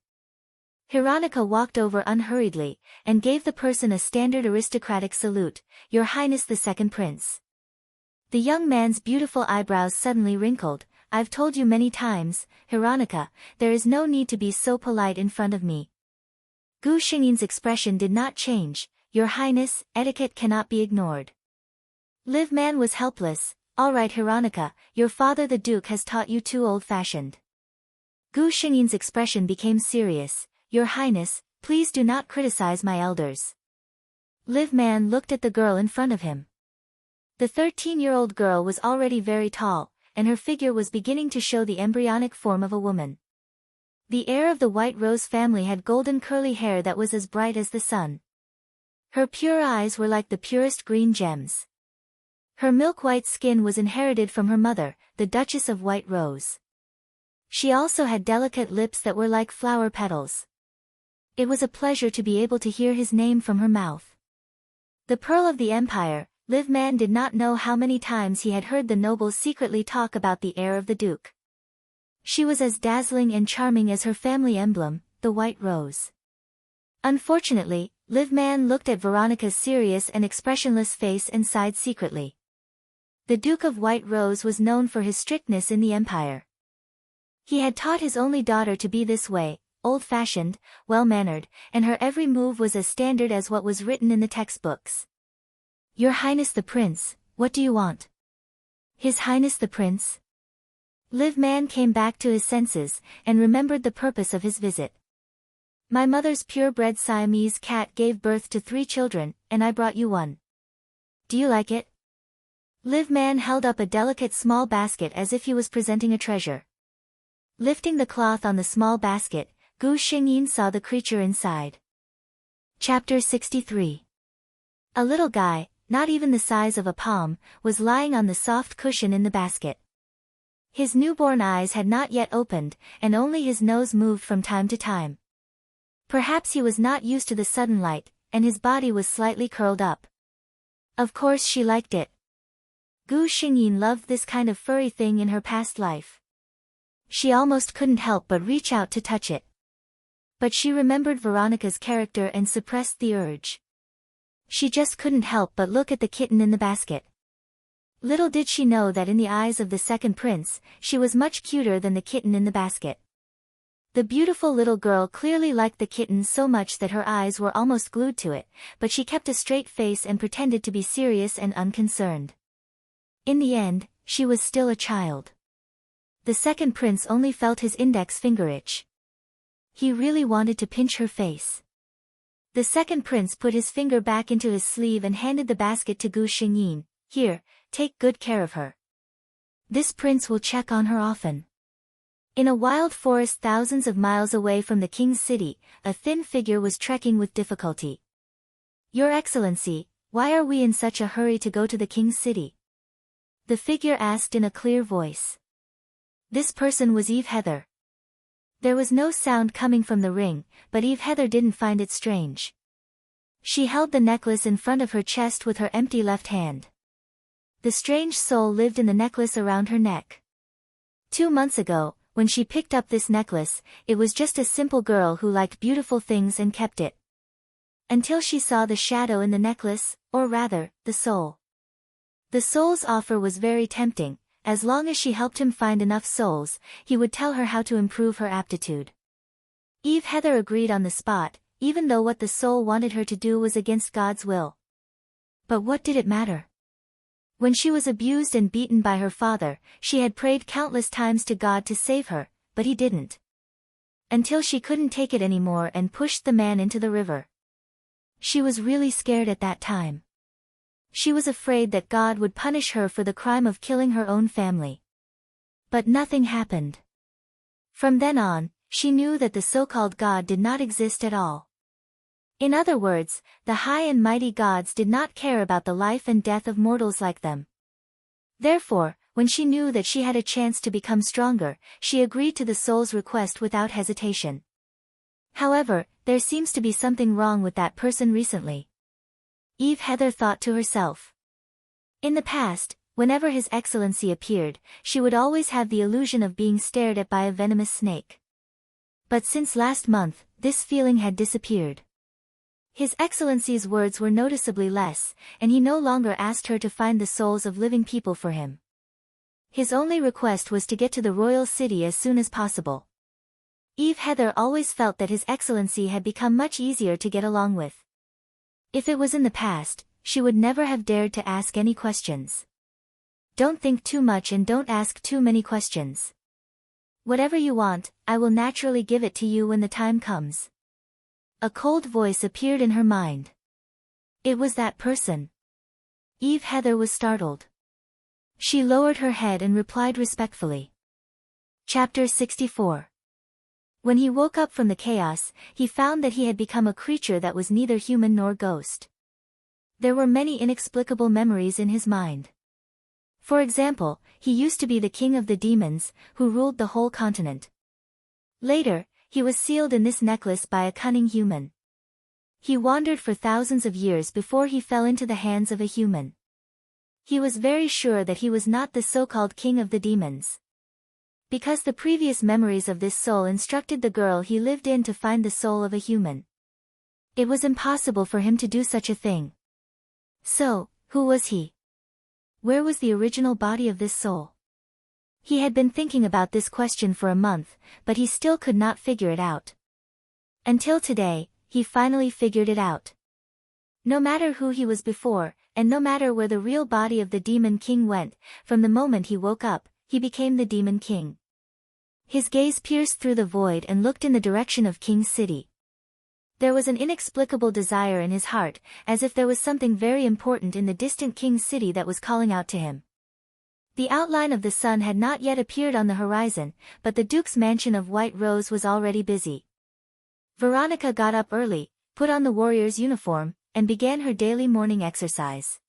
Hironica walked over unhurriedly, and gave the person a standard aristocratic salute, "Your Highness the second prince." The young man's beautiful eyebrows suddenly wrinkled. "I've told you many times, Hironica, there is no need to be so polite in front of me." Gu Xingyin's expression did not change. "Your Highness, etiquette cannot be ignored." Liv Man was helpless. "All right Hironica, your father the Duke has taught you too old-fashioned." Gu Xingyin's expression became serious. "Your Highness, please do not criticize my elders." Liv Man looked at the girl in front of him. The 13-year-old girl was already very tall, and her figure was beginning to show the embryonic form of a woman. The heir of the White Rose family had golden curly hair that was as bright as the sun. Her pure eyes were like the purest green gems. Her milk-white skin was inherited from her mother, the Duchess of White Rose. She also had delicate lips that were like flower petals. It was a pleasure to be able to hear his name from her mouth. The Pearl of the Empire. Liv Man did not know how many times he had heard the nobles secretly talk about the heir of the Duke. She was as dazzling and charming as her family emblem, the White Rose. Unfortunately, Liv Man looked at Veronica's serious and expressionless face and sighed secretly. The Duke of White Rose was known for his strictness in the empire. He had taught his only daughter to be this way, old-fashioned, well-mannered, and her every move was as standard as what was written in the textbooks. "Your Highness the Prince, what do you want?" "His Highness the Prince?" Liv Man came back to his senses, and remembered the purpose of his visit. "My mother's purebred Siamese cat gave birth to 3 children, and I brought you one. Do you like it?" Liv Man held up a delicate small basket as if he was presenting a treasure. Lifting the cloth on the small basket, Gu Xingyin saw the creature inside. Chapter 63. A little guy, not even the size of a palm, was lying on the soft cushion in the basket. His newborn eyes had not yet opened, and only his nose moved from time to time. Perhaps he was not used to the sudden light, and his body was slightly curled up. Of course she liked it. Gu Xingyin loved this kind of furry thing in her past life. She almost couldn't help but reach out to touch it. But she remembered Veronica's character and suppressed the urge. She just couldn't help but look at the kitten in the basket. Little did she know that in the eyes of the second prince, she was much cuter than the kitten in the basket. The beautiful little girl clearly liked the kitten so much that her eyes were almost glued to it, but she kept a straight face and pretended to be serious and unconcerned. In the end, she was still a child. The second prince only felt his index finger itch. He really wanted to pinch her face. The second prince put his finger back into his sleeve and handed the basket to Gu Xingyin. "Here, take good care of her. This prince will check on her often." In a wild forest thousands of miles away from the king's city, a thin figure was trekking with difficulty. "Your Excellency, Why are we in such a hurry to go to the king's city? The figure asked in a clear voice. This person was Eve Heather. There was no sound coming from the ring, but Eve Heather didn't find it strange. She held the necklace in front of her chest with her empty left hand. The strange soul lived in the necklace around her neck. 2 months ago, when she picked up this necklace, it was just a simple girl who liked beautiful things and kept it. Until she saw the shadow in the necklace, or rather, the soul. The soul's offer was very tempting. As long as she helped him find enough souls, he would tell her how to improve her aptitude. Eve Heather agreed on the spot, even though what the soul wanted her to do was against God's will. But what did it matter? When she was abused and beaten by her father, she had prayed countless times to God to save her, but he didn't. Until she couldn't take it anymore and pushed the man into the river. She was really scared at that time. She was afraid that God would punish her for the crime of killing her own family. But nothing happened. From then on, she knew that the so-called God did not exist at all. In other words, the high and mighty gods did not care about the life and death of mortals like them. Therefore, when she knew that she had a chance to become stronger, she agreed to the soul's request without hesitation. However, there seems to be something wrong with that person recently. Eve Heather thought to herself. In the past, whenever His Excellency appeared, she would always have the illusion of being stared at by a venomous snake. But since last month, this feeling had disappeared. His Excellency's words were noticeably less, and he no longer asked her to find the souls of living people for him. His only request was to get to the royal city as soon as possible. Eve Heather always felt that His Excellency had become much easier to get along with. If it was in the past, she would never have dared to ask any questions. Don't think too much and don't ask too many questions. Whatever you want, I will naturally give it to you when the time comes. A cold voice appeared in her mind. It was that person. Eve Heather was startled. She lowered her head and replied respectfully. Chapter 64. When he woke up from the chaos, he found that he had become a creature that was neither human nor ghost. There were many inexplicable memories in his mind. For example, he used to be the king of the demons, who ruled the whole continent. Later, he was sealed in this necklace by a cunning human. He wandered for thousands of years before he fell into the hands of a human. He was very sure that he was not the so-called king of the demons. Because the previous memories of this soul instructed the girl he lived in to find the soul of a human. It was impossible for him to do such a thing. So, who was he? Where was the original body of this soul? He had been thinking about this question for a month, but he still could not figure it out. Until today, he finally figured it out. No matter who he was before, and no matter where the real body of the Demon King went, from the moment he woke up, he became the Demon King. His gaze pierced through the void and looked in the direction of King's City. There was an inexplicable desire in his heart, as if there was something very important in the distant King's City that was calling out to him. The outline of the sun had not yet appeared on the horizon, but the Duke's mansion of White Rose was already busy. Veronica got up early, put on the warrior's uniform, and began her daily morning exercise.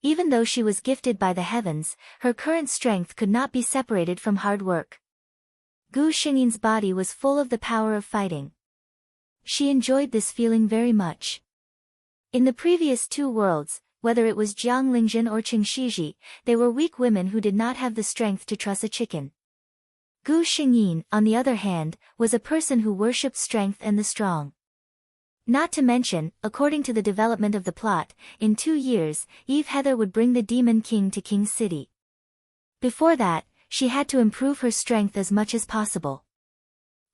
Even though she was gifted by the heavens, her current strength could not be separated from hard work. Gu Xingyin's body was full of the power of fighting. She enjoyed this feeling very much. In the previous 2 worlds, whether it was Jiang Lingjun or Qing Shiji, they were weak women who did not have the strength to truss a chicken. Gu Xingyin, on the other hand, was a person who worshipped strength and the strong. Not to mention, according to the development of the plot, in 2 years, Eve Heather would bring the Demon King to King's City. Before that, she had to improve her strength as much as possible.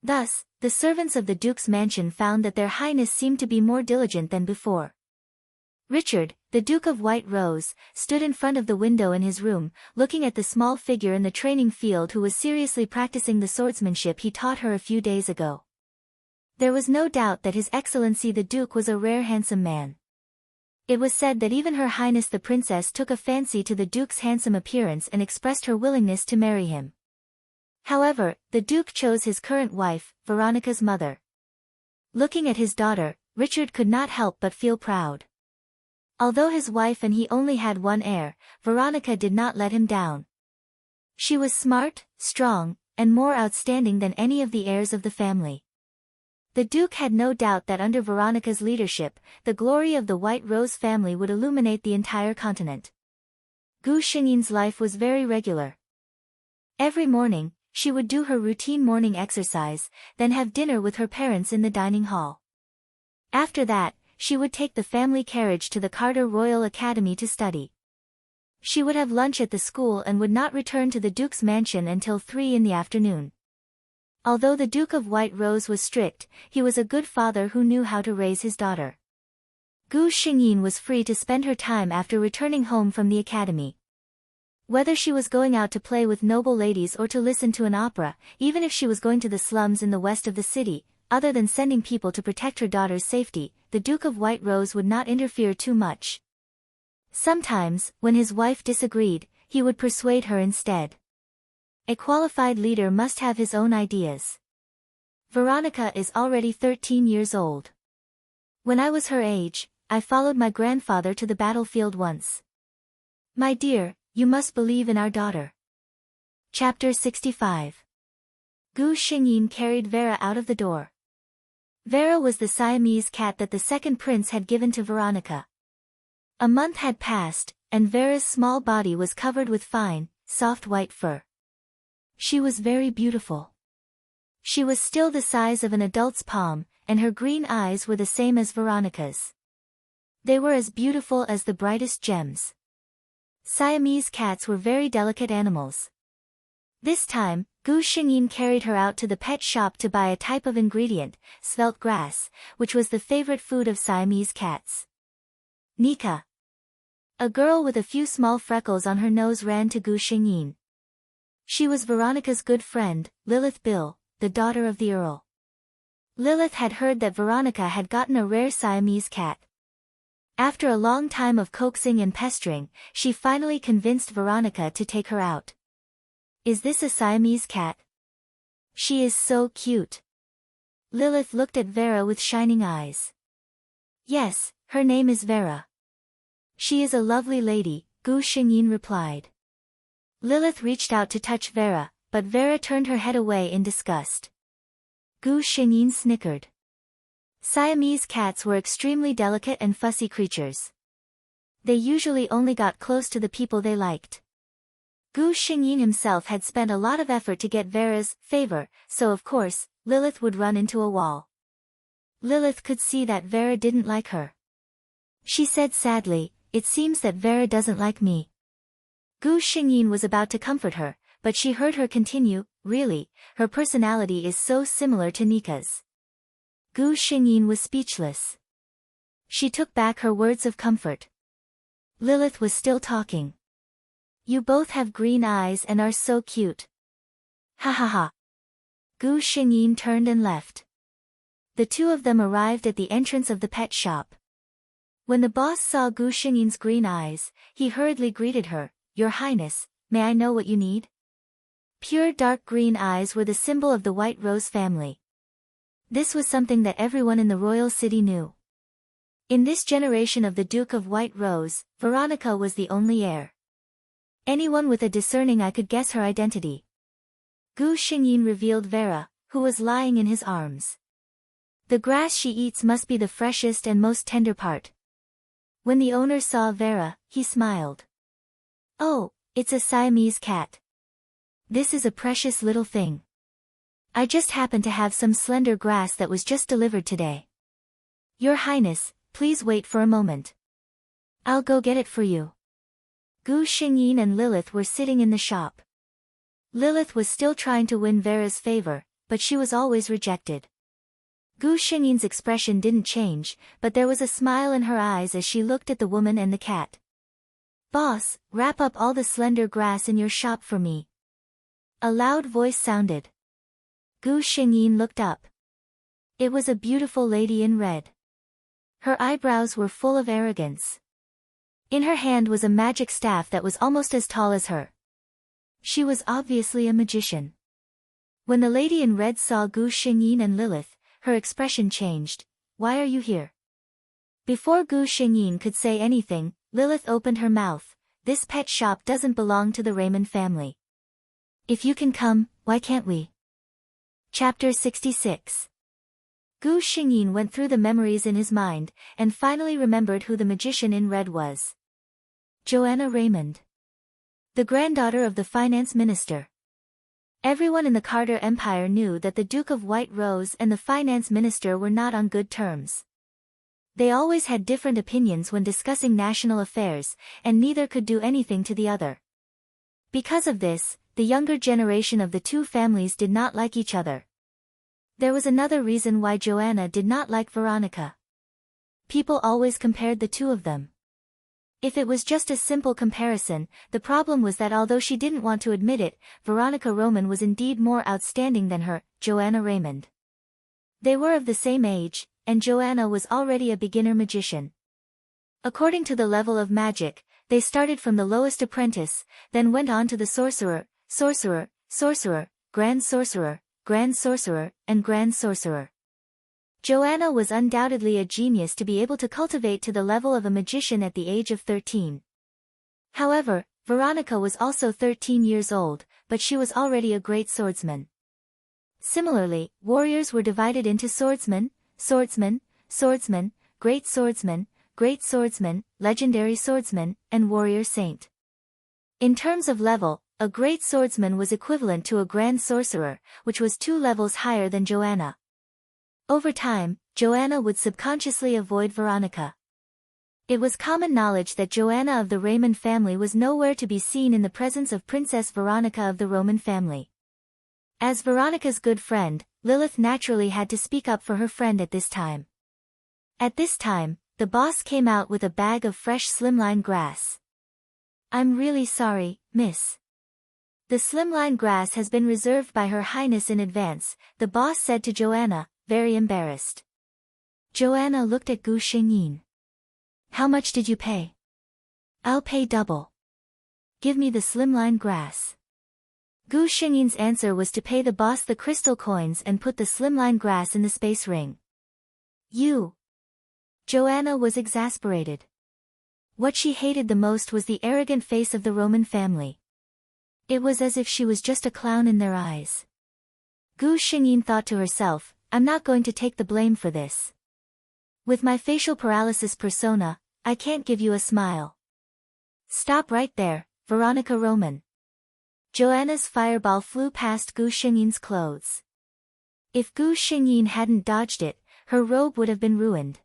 Thus, the servants of the Duke's mansion found that their highness seemed to be more diligent than before. Richard, the Duke of White Rose, stood in front of the window in his room, looking at the small figure in the training field who was seriously practicing the swordsmanship he taught her a few days ago. There was no doubt that His Excellency the Duke was a rare handsome man. It was said that even Her Highness the Princess took a fancy to the Duke's handsome appearance and expressed her willingness to marry him. However, the Duke chose his current wife, Veronica's mother. Looking at his daughter, Richard could not help but feel proud. Although his wife and he only had one heir, Veronica did not let him down. She was smart, strong, and more outstanding than any of the heirs of the family. The Duke had no doubt that under Veronica's leadership, the glory of the White Rose family would illuminate the entire continent. Gu Xingyin's life was very regular. Every morning, she would do her routine morning exercise, then have dinner with her parents in the dining hall. After that, she would take the family carriage to the Carter Royal Academy to study. She would have lunch at the school and would not return to the Duke's mansion until 3 in the afternoon. Although the Duke of White Rose was strict, he was a good father who knew how to raise his daughter. Gu Xingyin was free to spend her time after returning home from the academy. Whether she was going out to play with noble ladies or to listen to an opera, even if she was going to the slums in the west of the city, other than sending people to protect her daughter's safety, the Duke of White Rose would not interfere too much. Sometimes, when his wife disagreed, he would persuade her instead. A qualified leader must have his own ideas. Veronica is already 13 years old. When I was her age, I followed my grandfather to the battlefield once. My dear, you must believe in our daughter. Chapter 65. Gu Xingyin carried Vera out of the door. Vera was the Siamese cat that the second prince had given to Veronica. A month had passed, and Vera's small body was covered with fine, soft white fur. She was very beautiful. She was still the size of an adult's palm, and her green eyes were the same as Veronica's. They were as beautiful as the brightest gems. Siamese cats were very delicate animals. This time, Gu Xingyin carried her out to the pet shop to buy a type of ingredient, svelte grass, which was the favorite food of Siamese cats. Nika. A girl with a few small freckles on her nose ran to Gu Xingyin. She was Veronica's good friend, Lilith Bill, the daughter of the Earl. Lilith had heard that Veronica had gotten a rare Siamese cat. After a long time of coaxing and pestering, she finally convinced Veronica to take her out. Is this a Siamese cat? She is so cute. Lilith looked at Vera with shining eyes. Yes, her name is Vera. She is a lovely lady, Gu Xingyin replied. Lilith reached out to touch Vera, but Vera turned her head away in disgust. Gu Xingyin snickered. Siamese cats were extremely delicate and fussy creatures. They usually only got close to the people they liked. Gu Xingyin himself had spent a lot of effort to get Vera's favor, so of course, Lilith would run into a wall. Lilith could see that Vera didn't like her. She said sadly, "It seems that Vera doesn't like me." Gu Xingyin was about to comfort her, but she heard her continue, "Really, her personality is so similar to Nika's." Gu Xingyin was speechless. She took back her words of comfort. Lilith was still talking. "You both have green eyes and are so cute." Ha ha ha. Gu Xingyin turned and left. The two of them arrived at the entrance of the pet shop. When the boss saw Gu Xingyin's green eyes, he hurriedly greeted her, "Your Highness, may I know what you need?" Pure dark green eyes were the symbol of the White Rose family. This was something that everyone in the royal city knew. In this generation of the Duke of White Rose, Veronica was the only heir. Anyone with a discerning eye could guess her identity. Gu Xingyin revealed Vera, who was lying in his arms. The grass she eats must be the freshest and most tender part. When the owner saw Vera, he smiled. "Oh, it's a Siamese cat. This is a precious little thing. I just happen to have some slender grass that was just delivered today. Your Highness, please wait for a moment. I'll go get it for you." Gu Xingyin and Lilith were sitting in the shop. Lilith was still trying to win Vera's favor, but she was always rejected. Gu Xingyin's expression didn't change, but there was a smile in her eyes as she looked at the woman and the cat. "Boss, wrap up all the slender grass in your shop for me." A loud voice sounded. Gu Xingyin looked up. It was a beautiful lady in red. Her eyebrows were full of arrogance. In her hand was a magic staff that was almost as tall as her. She was obviously a magician. When the lady in red saw Gu Xingyin and Lilith, her expression changed. "Why are you here?" Before Gu Xingyin could say anything, Lilith opened her mouth. This pet shop doesn't belong to the Raymond family. If you can come, why can't we? Chapter 66. Gu Xingyin went through the memories in his mind, and finally remembered who the magician in red was. Joanna Raymond. The granddaughter of the finance minister. Everyone in the Carter Empire knew that the Duke of White Rose and the finance minister were not on good terms. They always had different opinions when discussing national affairs, and neither could do anything to the other. Because of this, the younger generation of the two families did not like each other. There was another reason why Joanna did not like Veronica. People always compared the two of them. If it was just a simple comparison, the problem was that although she didn't want to admit it, Veronica Roman was indeed more outstanding than her, Joanna Raymond. They were of the same age, and Joanna was already a beginner magician. According to the level of magic, they started from the lowest apprentice, then went on to the sorcerer, grand sorcerer, and grand sorcerer. Joanna was undoubtedly a genius to be able to cultivate to the level of a magician at the age of 13. However, Veronica was also 13 years old, but she was already a great swordsman. Similarly, warriors were divided into swordsman, great swordsman, legendary swordsman, and warrior saint. In terms of level, a great swordsman was equivalent to a grand sorcerer, which was 2 levels higher than Joanna. Over time, Joanna would subconsciously avoid Veronica. It was common knowledge that Joanna of the Raymond family was nowhere to be seen in the presence of Princess Veronica of the Roman family. As Veronica's good friend, Lilith naturally had to speak up for her friend at this time. At this time, the boss came out with a bag of fresh slimline grass. "I'm really sorry, miss. The slimline grass has been reserved by Her Highness in advance," the boss said to Joanna, very embarrassed. Joanna looked at Gu Xingyin. "How much did you pay?" "I'll pay double. Give me the slimline grass." Gu Xingyin's answer was to pay the boss the crystal coins and put the slimline grass in the space ring. "You!" Joanna was exasperated. What she hated the most was the arrogant face of the Roman family. It was as if she was just a clown in their eyes. Gu Xingyin thought to herself, "I'm not going to take the blame for this. With my facial paralysis persona, I can't give you a smile." "Stop right there, Veronica Roman." Joanna's fireball flew past Gu Xingyin's clothes. If Gu Xingyin hadn't dodged it, her robe would have been ruined.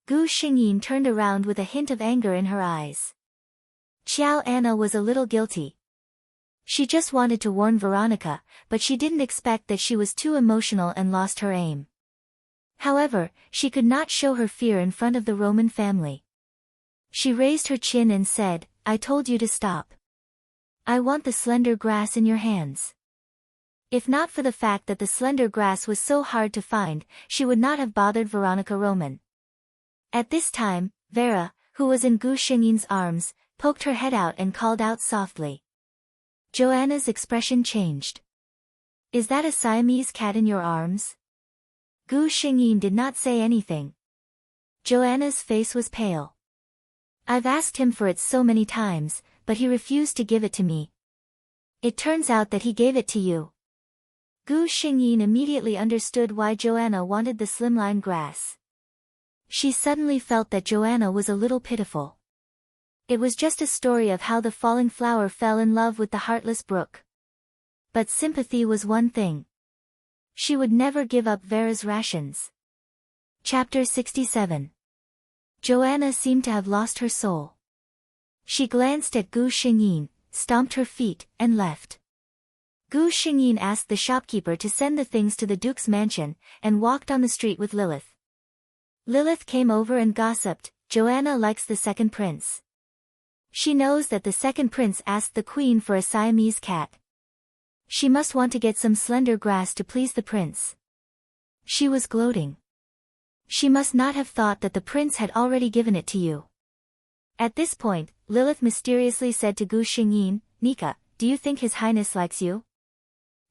Gu Xingyin turned around with a hint of anger in her eyes. Xiao Anna was a little guilty. She just wanted to warn Veronica, but she didn't expect that she was too emotional and lost her aim. However, she could not show her fear in front of the Roman family. She raised her chin and said, "I told you to stop. I want the slender grass in your hands." If not for the fact that the slender grass was so hard to find, she would not have bothered Veronica Roman. At this time, Vera, who was in Gu Xingyin's arms, poked her head out and called out softly. Joanna's expression changed. "Is that a Siamese cat in your arms?" Gu Xingyin did not say anything. Joanna's face was pale. "I've asked him for it so many times, but he refused to give it to me. It turns out that he gave it to you." Gu Xingyin immediately understood why Joanna wanted the slimline grass. She suddenly felt that Joanna was a little pitiful. It was just a story of how the falling flower fell in love with the heartless brook. But sympathy was one thing. She would never give up Vera's rations. Chapter 67. Joanna seemed to have lost her soul. She glanced at Gu Xingyin, stomped her feet, and left. Gu Xingyin asked the shopkeeper to send the things to the Duke's mansion, and walked on the street with Lilith. Lilith came over and gossiped, "Joanna likes the second prince. She knows that the second prince asked the queen for a Siamese cat. She must want to get some slender grass to please the prince." She was gloating. "She must not have thought that the prince had already given it to you." At this point, Lilith mysteriously said to Gu Xingyin, "Nika, do you think His Highness likes you?"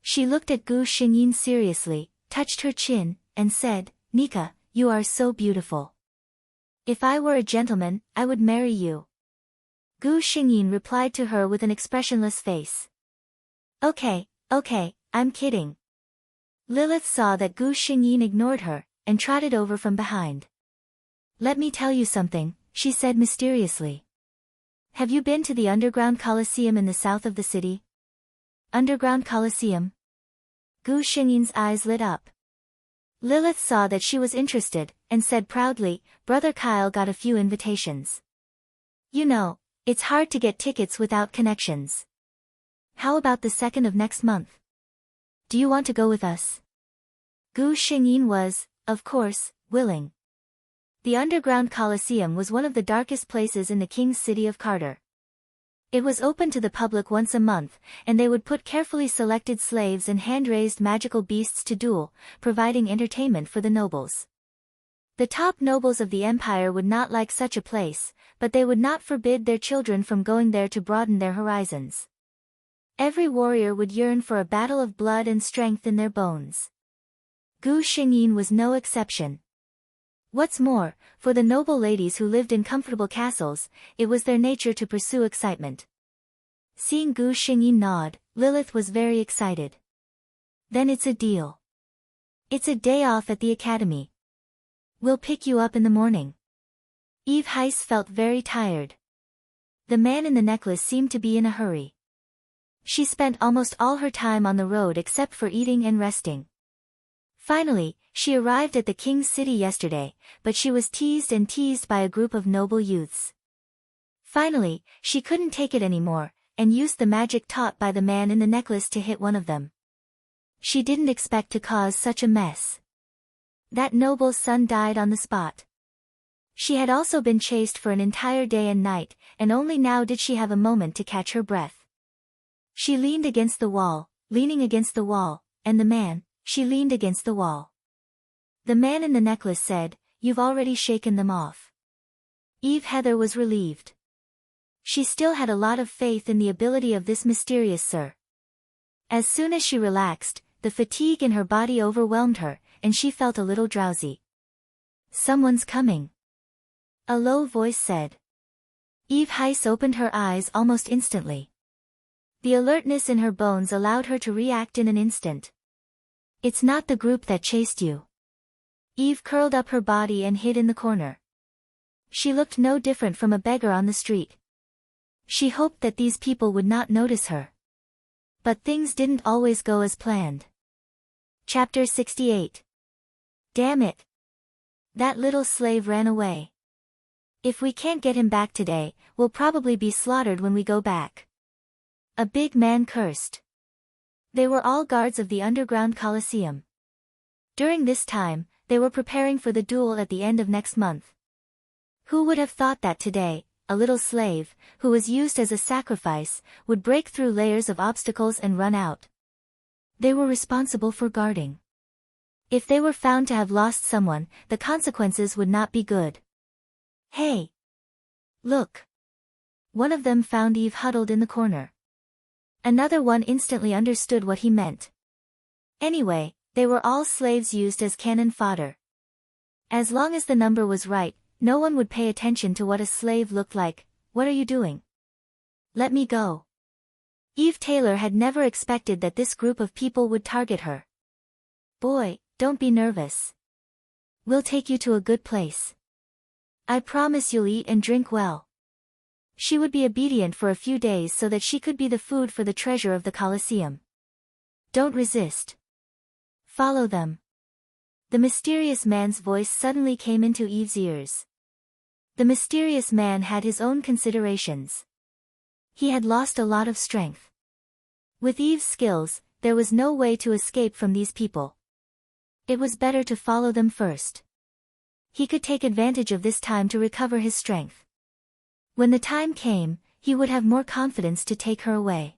She looked at Gu Xingyin seriously, touched her chin, and said, "Nika, you are so beautiful. If I were a gentleman, I would marry you. Gu Xingyin replied to her with an expressionless face. Okay, I'm kidding. Lilith saw that Gu Xingyin ignored her, and trotted over from behind. Let me tell you something, she said mysteriously. Have you been to the underground Colosseum in the south of the city? Underground Colosseum? Gu Xingyin's eyes lit up. Lilith saw that she was interested, and said proudly, Brother Kyle got a few invitations. You know, it's hard to get tickets without connections. How about the 2nd of next month? Do you want to go with us? Gu Xingyin was, of course, willing. The underground Colosseum was one of the darkest places in the king's city of Carter. It was open to the public once a month, and they would put carefully selected slaves and hand-raised magical beasts to duel, providing entertainment for the nobles. The top nobles of the empire would not like such a place, but they would not forbid their children from going there to broaden their horizons. Every warrior would yearn for a battle of blood and strength in their bones. Gu Xingyin was no exception. What's more, for the noble ladies who lived in comfortable castles, it was their nature to pursue excitement. Seeing Gu Xingyin nod, Lilith was very excited. Then it's a deal. It's a day off at the academy. We'll pick you up in the morning. Eve Heiss felt very tired. The man in the necklace seemed to be in a hurry. She spent almost all her time on the road except for eating and resting. Finally, she arrived at the king's city yesterday, but she was teased by a group of noble youths. Finally, she couldn't take it anymore, and used the magic taught by the man in the necklace to hit one of them. She didn't expect to cause such a mess. That noble's son died on the spot. She had also been chased for an entire day and night, and only now did she have a moment to catch her breath. She leaned against the wall, leaning against the wall, and the man, she leaned against the wall. The man in the necklace said, You've already shaken them off. Eve Heather was relieved. She still had a lot of faith in the ability of this mysterious sir. As soon as she relaxed, the fatigue in her body overwhelmed her, and she felt a little drowsy. Someone's coming. A low voice said. Eve Heiss opened her eyes almost instantly. The alertness in her bones allowed her to react in an instant. It's not the group that chased you. Eve curled up her body and hid in the corner. She looked no different from a beggar on the street. She hoped that these people would not notice her. But things didn't always go as planned. Chapter 68. Damn it. That little slave ran away. If we can't get him back today, we'll probably be slaughtered when we go back. A big man cursed. They were all guards of the underground Colosseum. During this time, they were preparing for the duel at the end of next month. Who would have thought that today, a little slave, who was used as a sacrifice, would break through layers of obstacles and run out? They were responsible for guarding. If they were found to have lost someone, the consequences would not be good. Hey! Look! One of them found Eve huddled in the corner. Another one instantly understood what he meant. Anyway, they were all slaves used as cannon fodder. As long as the number was right, no one would pay attention to what a slave looked like. What are you doing? Let me go. Eve Taylor had never expected that this group of people would target her. Boy, don't be nervous. We'll take you to a good place. I promise you'll eat and drink well. She would be obedient for a few days so that she could be the food for the treasure of the Colosseum. Don't resist. Follow them. The mysterious man's voice suddenly came into Eve's ears. The mysterious man had his own considerations. He had lost a lot of strength. With Eve's skills, there was no way to escape from these people. It was better to follow them first. He could take advantage of this time to recover his strength. When the time came, he would have more confidence to take her away.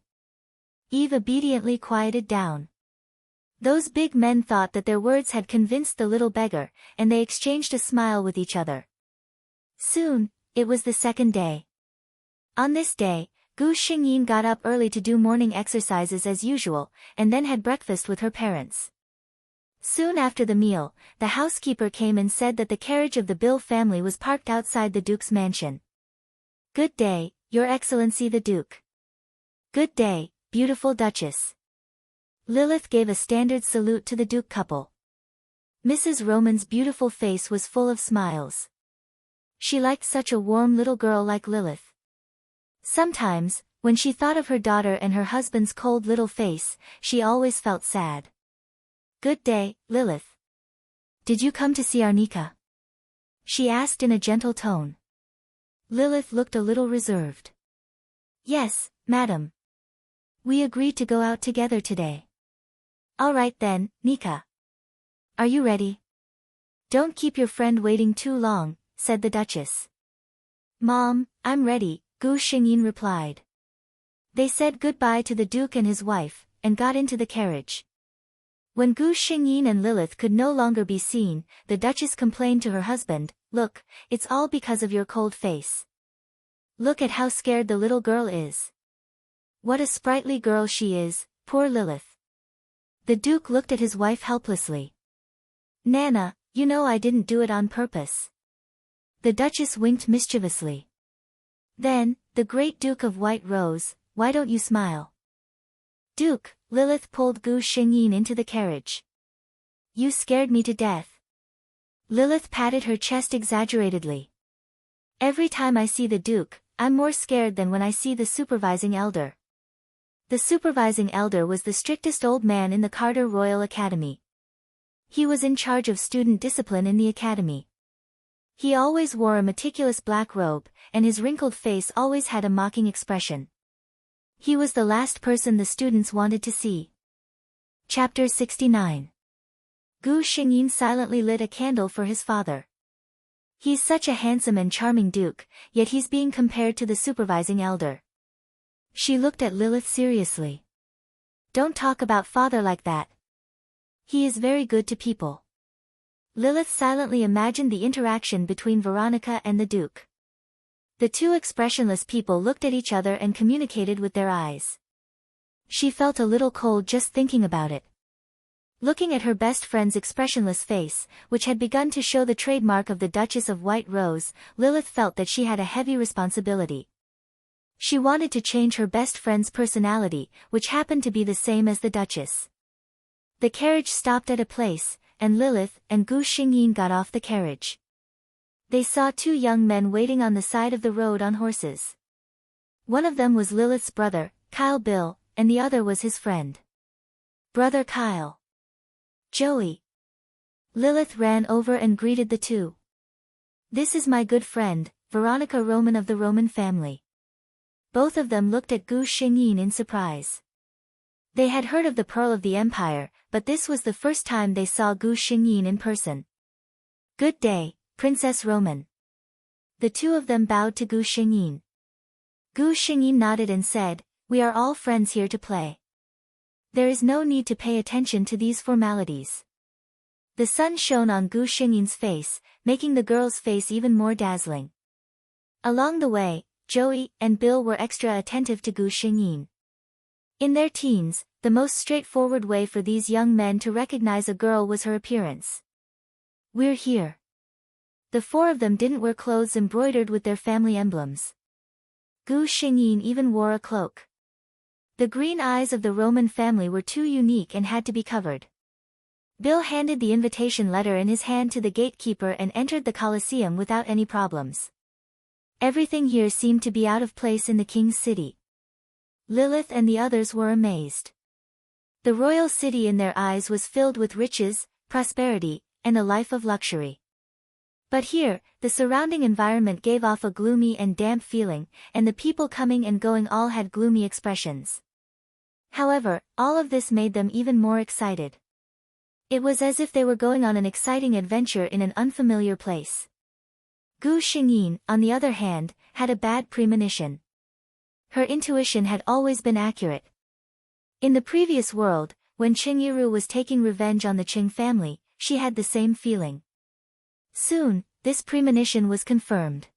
Eve obediently quieted down. Those big men thought that their words had convinced the little beggar, and they exchanged a smile with each other. Soon, it was the second day. On this day, Gu Xingyin got up early to do morning exercises as usual, and then had breakfast with her parents. Soon after the meal, the housekeeper came and said that the carriage of the Bill family was parked outside the Duke's mansion. "Good day, Your Excellency the Duke." "Good day, beautiful Duchess." Lilith gave a standard salute to the Duke couple. Mrs. Roman's beautiful face was full of smiles. She liked such a warm little girl like Lilith. Sometimes, when she thought of her daughter and her husband's cold little face, she always felt sad. "Good day, Lilith. Did you come to see Arnika?" she asked in a gentle tone. Lilith looked a little reserved. "Yes, madam. We agreed to go out together today." "All right then, Nika. Are you ready?" "Don't keep your friend waiting too long," said the Duchess. "Mom, I'm ready," Gu Xingyin replied. They said goodbye to the Duke and his wife, and got into the carriage. When Gu Xingyin and Lilith could no longer be seen, the Duchess complained to her husband, "Look, it's all because of your cold face. Look at how scared the little girl is. What a sprightly girl she is, poor Lilith." The Duke looked at his wife helplessly. "Nana, you know I didn't do it on purpose." The Duchess winked mischievously. Then, the great Duke of White rose, "Why don't you smile?" "Duke," Lilith pulled Gu Xingyin into the carriage. "You scared me to death." Lilith patted her chest exaggeratedly. "Every time I see the Duke, I'm more scared than when I see the supervising elder." The supervising elder was the strictest old man in the Carter Royal Academy. He was in charge of student discipline in the academy. He always wore a meticulous black robe, and his wrinkled face always had a mocking expression. He was the last person the students wanted to see. Chapter 69. Gu Xingyin silently lit a candle for his father. He's such a handsome and charming duke, yet he's being compared to the supervising elder. She looked at Lilith seriously. "Don't talk about father like that. He is very good to people." Lilith silently imagined the interaction between Veronica and the Duke. The two expressionless people looked at each other and communicated with their eyes. She felt a little cold just thinking about it. Looking at her best friend's expressionless face, which had begun to show the trademark of the Duchess of White Rose, Lilith felt that she had a heavy responsibility. She wanted to change her best friend's personality, which happened to be the same as the Duchess. The carriage stopped at a place, and Lilith and Gu Xingyin got off the carriage. They saw two young men waiting on the side of the road on horses. One of them was Lilith's brother, Kyle Bill, and the other was his friend. "Brother Kyle." "Joey." Lilith ran over and greeted the two. "This is my good friend, Veronica Roman of the Roman family." Both of them looked at Gu Xingyin in surprise. They had heard of the Pearl of the Empire, but this was the first time they saw Gu Xingyin in person. "Good day, Princess Roman." The two of them bowed to Gu Xingyin. Gu Xingyin nodded and said, "We are all friends here to play. There is no need to pay attention to these formalities." The sun shone on Gu Xingyin's face, making the girl's face even more dazzling. Along the way, Joey and Bill were extra attentive to Gu Xingyin. In their teens, the most straightforward way for these young men to recognize a girl was her appearance. "We're here." The four of them didn't wear clothes embroidered with their family emblems. Gu Xingyin even wore a cloak. The green eyes of the Roman family were too unique and had to be covered. Bill handed the invitation letter in his hand to the gatekeeper and entered the Colosseum without any problems. Everything here seemed to be out of place in the king's city. Lilith and the others were amazed. The royal city in their eyes was filled with riches, prosperity, and a life of luxury. But here, the surrounding environment gave off a gloomy and damp feeling, and the people coming and going all had gloomy expressions. However, all of this made them even more excited. It was as if they were going on an exciting adventure in an unfamiliar place. Gu Xingyin, on the other hand, had a bad premonition. Her intuition had always been accurate. In the previous world, when Qingyiru was taking revenge on the Qing family, she had the same feeling. Soon, this premonition was confirmed.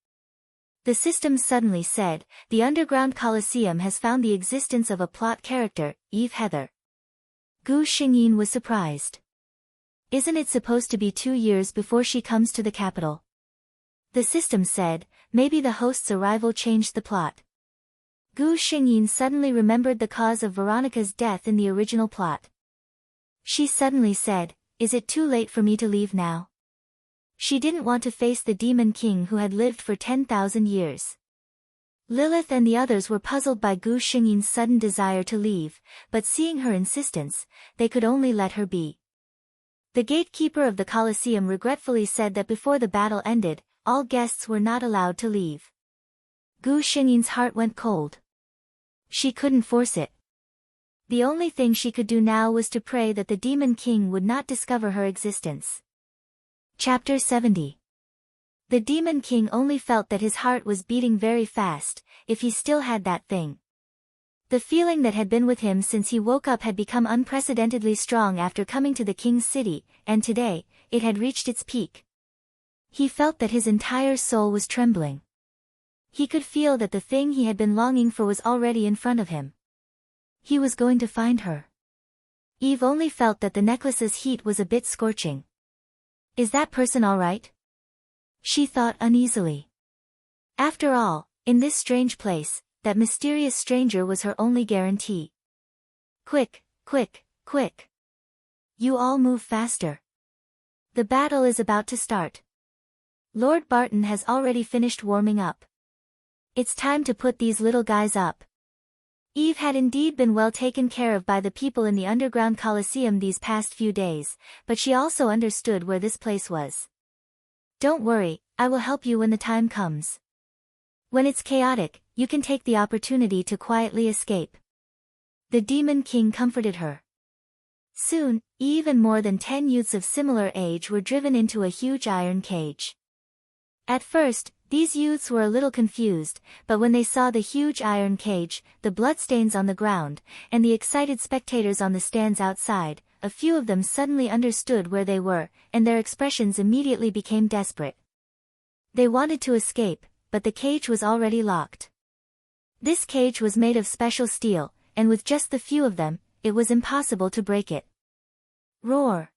The system suddenly said, "The underground Colosseum has found the existence of a plot character, Eve Heather." Gu Xingyin was surprised. Isn't it supposed to be 2 years before she comes to the capital? The system said. Maybe the host's arrival changed the plot. Gu Xingyin suddenly remembered the cause of Veronica's death in the original plot. She suddenly said, "Is it too late for me to leave now?" She didn't want to face the demon king who had lived for 10,000 years. Lilith and the others were puzzled by Gu Xingyin's sudden desire to leave, but seeing her insistence, they could only let her be. The gatekeeper of the Colosseum regretfully said that before the battle ended, all guests were not allowed to leave. Gu Xingyin's heart went cold. She couldn't force it. The only thing she could do now was to pray that the Demon King would not discover her existence. Chapter 70. The Demon King only felt that his heart was beating very fast, if he still had that thing. The feeling that had been with him since he woke up had become unprecedentedly strong after coming to the king's city, and today, it had reached its peak. He felt that his entire soul was trembling. He could feel that the thing he had been longing for was already in front of him. He was going to find her. Eve only felt that the necklace's heat was a bit scorching. Is that person all right? She thought uneasily. After all, in this strange place, that mysterious stranger was her only guarantee. Quick, quick, quick. You all move faster. The battle is about to start. Lord Barton has already finished warming up. It's time to put these little guys up. Eve had indeed been well taken care of by the people in the underground Colosseum these past few days, but she also understood where this place was. Don't worry, I will help you when the time comes. When it's chaotic, you can take the opportunity to quietly escape. The Demon King comforted her. Soon, Eve and more than 10 youths of similar age were driven into a huge iron cage. At first, these youths were a little confused, but when they saw the huge iron cage, the bloodstains on the ground, and the excited spectators on the stands outside, a few of them suddenly understood where they were, and their expressions immediately became desperate. They wanted to escape, but the cage was already locked. This cage was made of special steel, and with just the few of them, it was impossible to break it. Roar!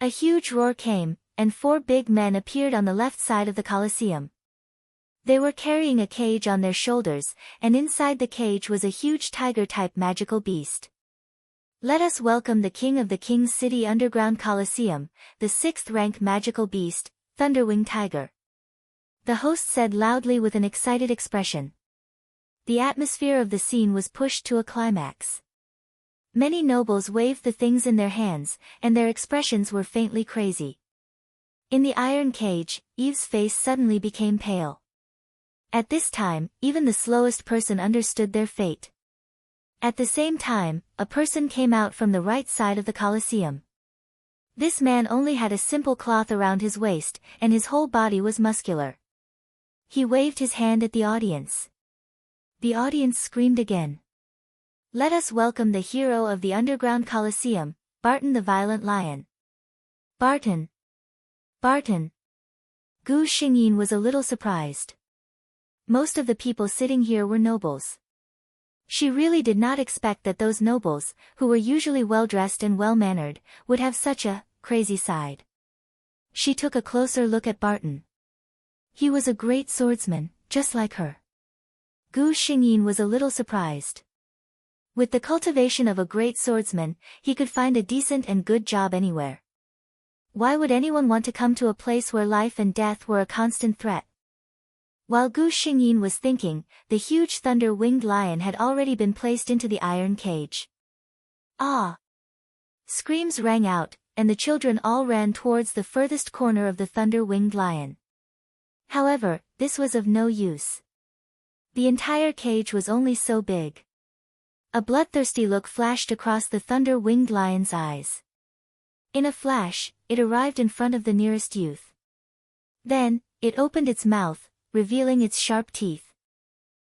A huge roar came, and 4 big men appeared on the left side of the Colosseum. They were carrying a cage on their shoulders, and inside the cage was a huge tiger-type magical beast. Let us welcome the king of the King's City Underground Colosseum, the 6th-rank magical beast, Thunderwing Tiger. The host said loudly with an excited expression. The atmosphere of the scene was pushed to a climax. Many nobles waved the things in their hands, and their expressions were faintly crazy. In the iron cage, Eve's face suddenly became pale. At this time, even the slowest person understood their fate. At the same time, a person came out from the right side of the Colosseum. This man only had a simple cloth around his waist, and his whole body was muscular. He waved his hand at the audience. The audience screamed again. Let us welcome the hero of the underground Colosseum, Barton the Violent Lion. Barton! Barton! Gu Xingyin was a little surprised. Most of the people sitting here were nobles. She really did not expect that those nobles, who were usually well-dressed and well-mannered, would have such a crazy side. She took a closer look at Barton. He was a great swordsman, just like her. Gu Xingyin was a little surprised. With the cultivation of a great swordsman, he could find a decent and good job anywhere. Why would anyone want to come to a place where life and death were a constant threat? While Gu Xingyin was thinking, the huge thunder-winged lion had already been placed into the iron cage. Ah! Screams rang out, and the children all ran towards the furthest corner of the thunder-winged lion. However, this was of no use. The entire cage was only so big. A bloodthirsty look flashed across the thunder-winged lion's eyes. In a flash, it arrived in front of the nearest youth. Then, it opened its mouth, revealing its sharp teeth.